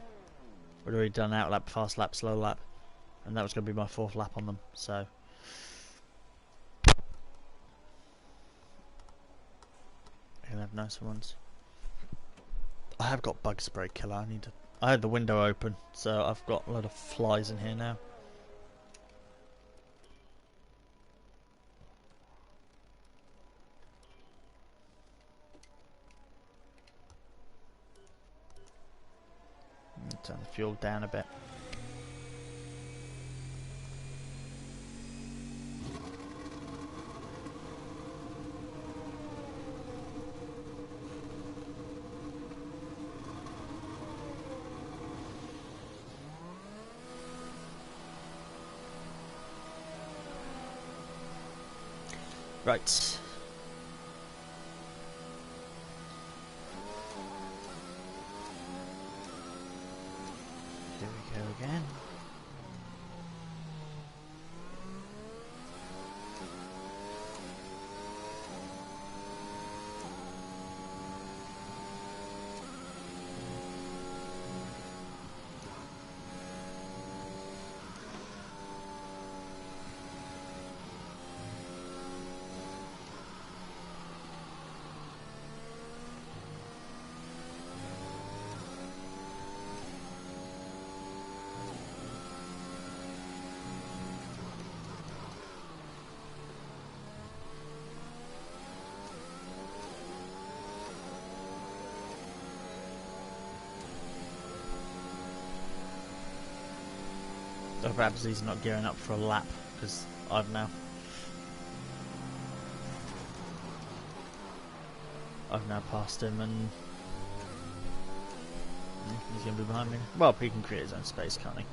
I'd already done out lap, fast lap, slow lap, and that was going to be my 4th lap on them. So. I can have nicer ones. I have got bug spray killer. I had the window open, so I've got a lot of flies in here now. Turn the fuel down a bit. Right. Here we go again. So perhaps he's not gearing up for a lap because I don't know. I've now passed him and he's going to be behind me. Well, he can create his own space, can't he?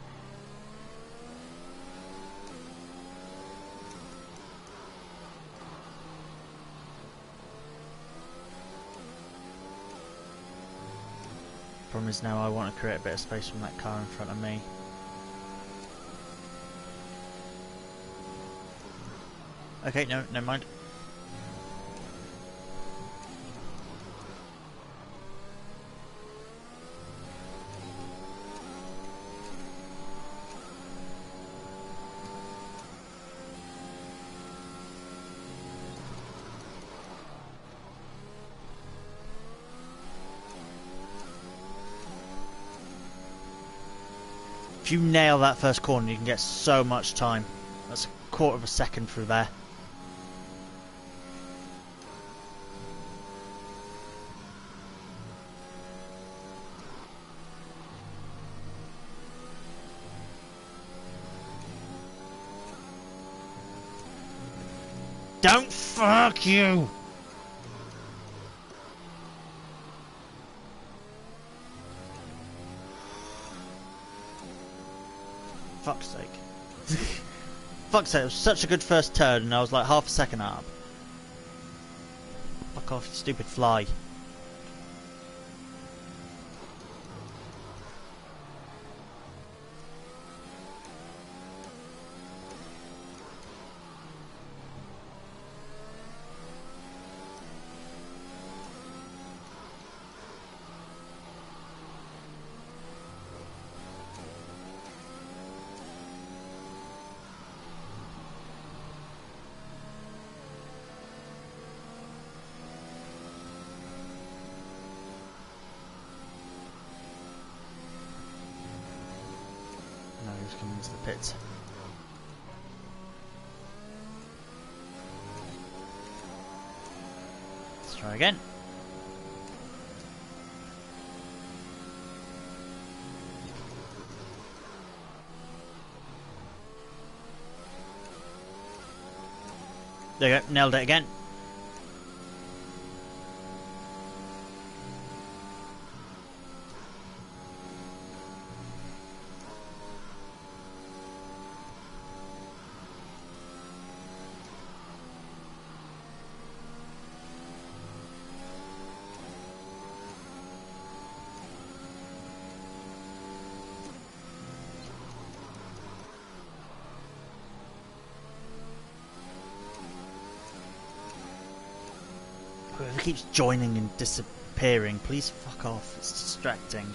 Problem is now I want to create a bit of space from that car in front of me. Okay, no, never mind. If you nail that first corner, you can get so much time. That's a quarter of a second through there. Don't fuck you! Fuck's sake. Fuck's sake, it was such a good first turn and I was like half a second up. Fuck off, you stupid fly. No, he was coming into the pits. Let's try again. There you go, nailed it again. Whoever keeps joining and disappearing, please fuck off, it's distracting.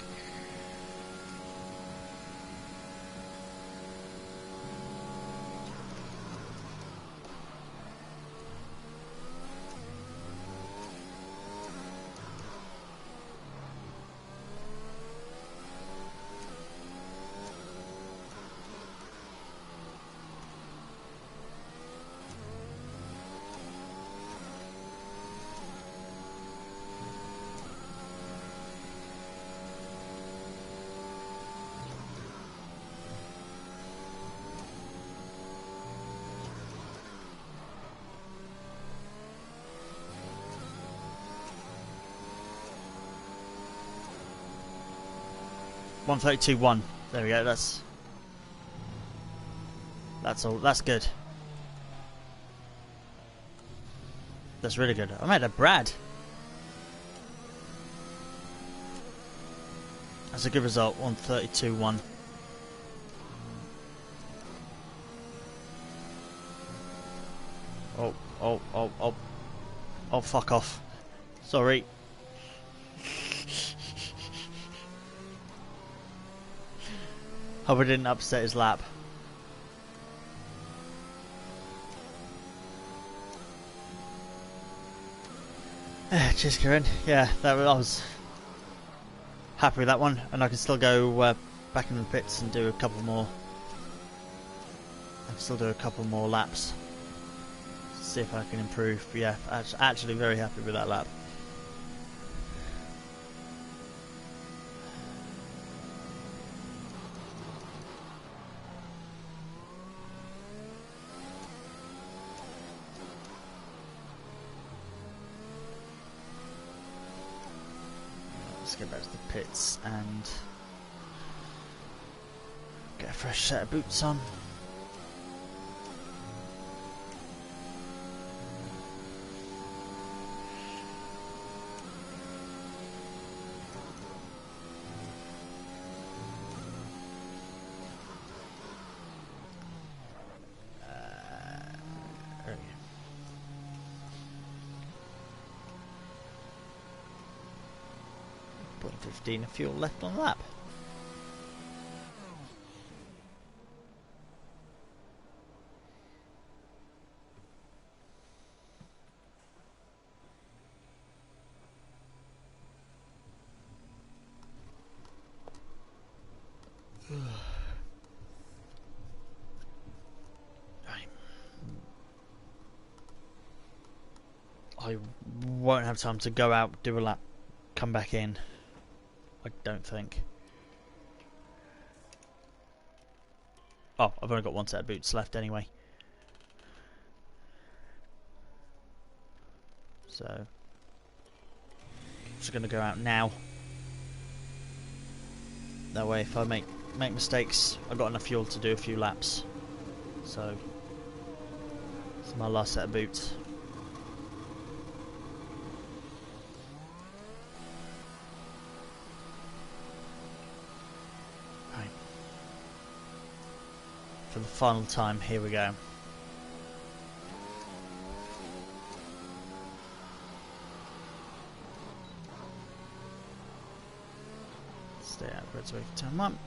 1:32.1. There we go. That's all. That's good. That's really good. I made a Brad. That's a good result. 1:32.1. Oh, fuck off. Sorry. Hope I didn't upset his lap. Cheers, Kieran. Yeah, I was happy with that one, and I can still go back in the pits and do a couple more. I can still do a couple more laps. See if I can improve. But yeah, actually very happy with that lap. Let's get back to the pits and get a fresh set of boots on. Putting 15 of fuel left on the lap. I won't have time to go out, do a lap, come back in. I don't think. Oh, I've only got one set of boots left anyway. So, I'm just going to go out now. That way, if I make mistakes, I've got enough fuel to do a few laps. So, it's my last set of boots. Right. For the final time, here we go. Stay out, Red's way for turn 1.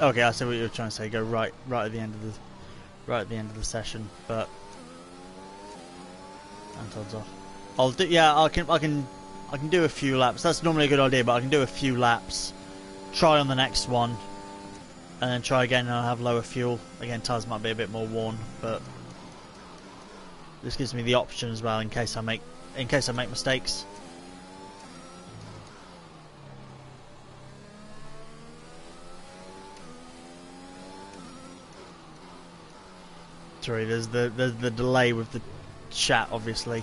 Okay, I see what you were trying to say. Go right at the end of the session, but Anton's off. I'll do. Yeah, I can do a few laps. That's normally a good idea, but I can do a few laps. Try on the next one, and then try again. And I'll have lower fuel. Again, tires might be a bit more worn, but this gives me the option as well in case I make mistakes. Sorry, there's the delay with the chat, obviously.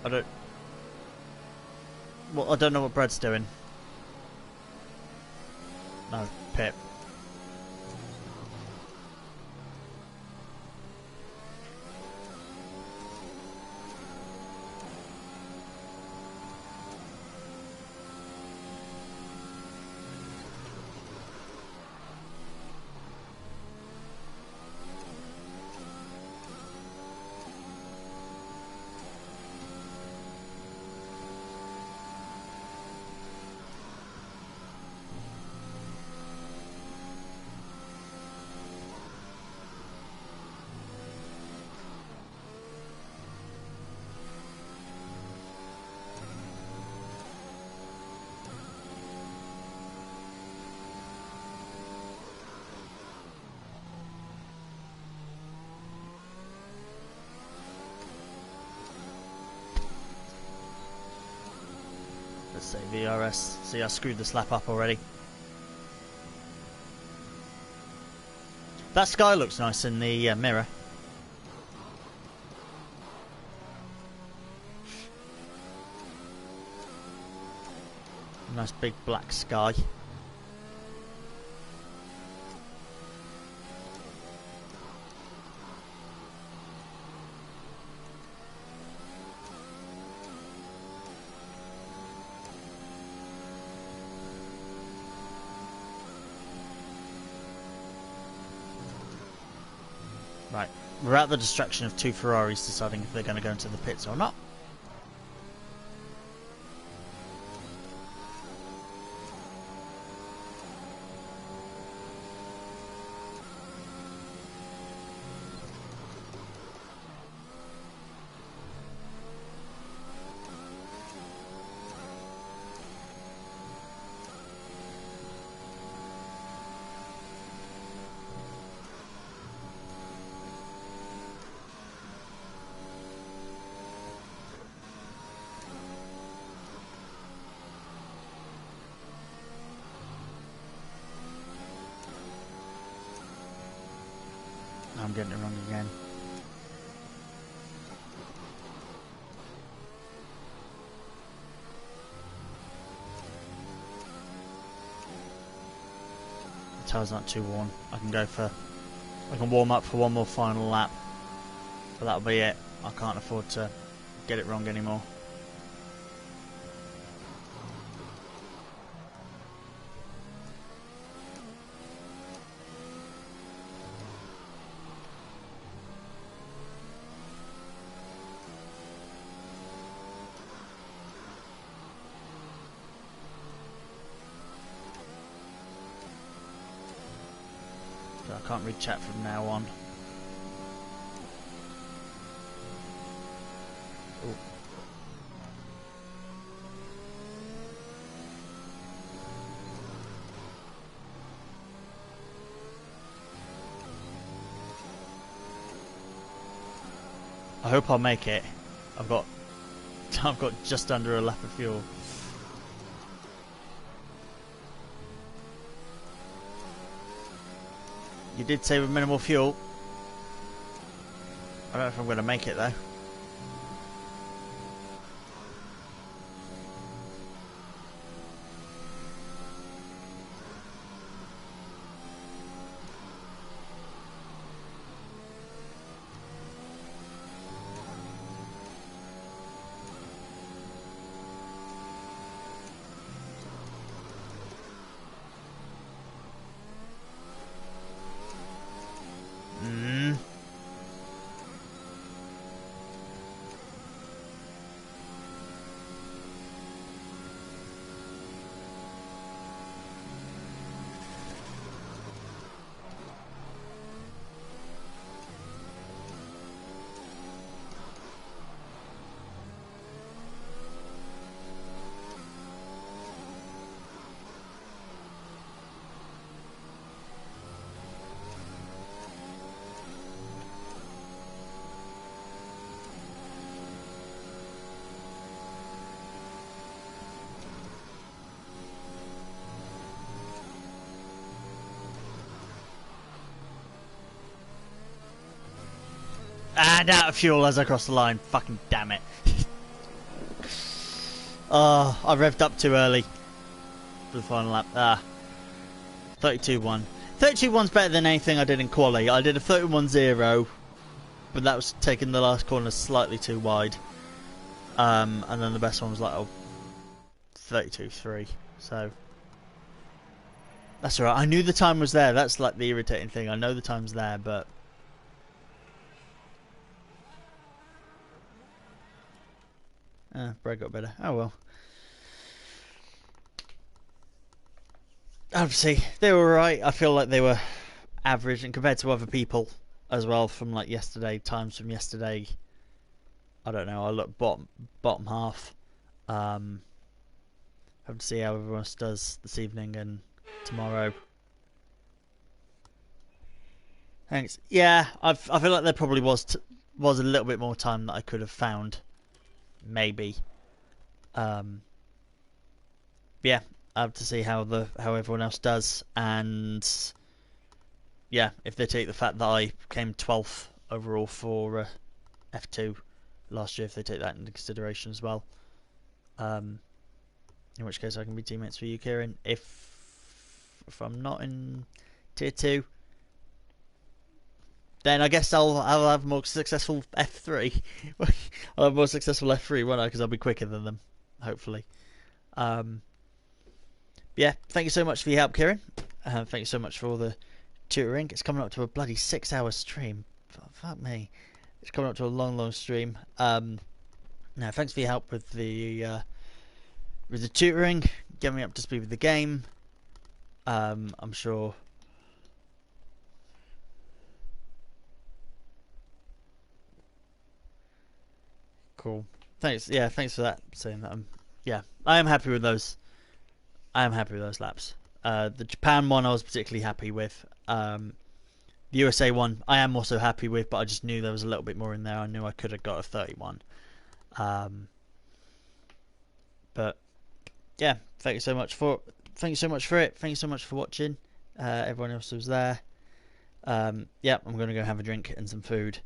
I don't know what Brad's doing. No, Pip. Say VRS. See, I screwed the slap up already. That sky looks nice in the mirror. Nice big black sky. Right, we're at the distraction of two Ferraris deciding if they're going to go into the pits or not. I'm getting it wrong again. The tyre's not too worn. I can warm up for one more final lap. But that'll be it. I can't afford to get it wrong anymore. I can't read chat from now on. Ooh. I hope I'll make it. I've got just under a lap of fuel. You did say with minimal fuel. I don't know if I'm going to make it though. And out of fuel as I cross the line. Fucking damn it. Oh, I revved up too early for the final lap. 32-1. 32-1's better than anything I did in quali. I did a 31-0, but that was taking the last corner slightly too wide. And then the best one was like 32-3. So that's alright. I knew the time was there. That's like the irritating thing. I know the time's there, but Brad got better. Oh well. Obviously, they were alright. I feel like they were average, and compared to other people as well from like yesterday, times from yesterday, I don't know. I look bottom half. Have to see how everyone else does this evening and tomorrow. Thanks. Yeah, I feel like there probably was a little bit more time that I could have found. Maybe. yeah, I have to see how everyone else does, and yeah, if they take the fact that I came 12th overall for F2 last year, if they take that into consideration as well. In which case I can be teammates with you, Kieran. If I'm not in tier 2, then I guess I'll have more successful F3. I'll have more successful F3, won't I? Because I'll be quicker than them, hopefully. Yeah, thank you so much for your help, Kieran. Thank you so much for all the tutoring. It's coming up to a bloody 6-hour stream. Fuck me. It's coming up to a long stream. No, thanks for your help with the tutoring, getting me up to speed with the game. I'm sure. Cool. Thanks. Yeah, thanks for that. Saying that. Yeah, I am happy with those. I am happy with those laps. The Japan one I was particularly happy with. The USA one I am also happy with, but I just knew there was a little bit more in there. I knew I could have got a 31. But yeah, thank you so much for it. Thank you so much for watching. Everyone else who was there. Yeah, I'm gonna go have a drink and some food.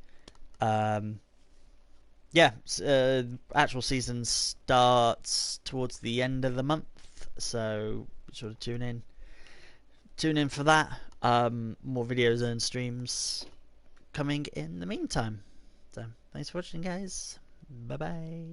Yeah, actual season starts towards the end of the month, so sort of tune in for that. More videos and streams coming in the meantime. So thanks for watching, guys. Bye bye.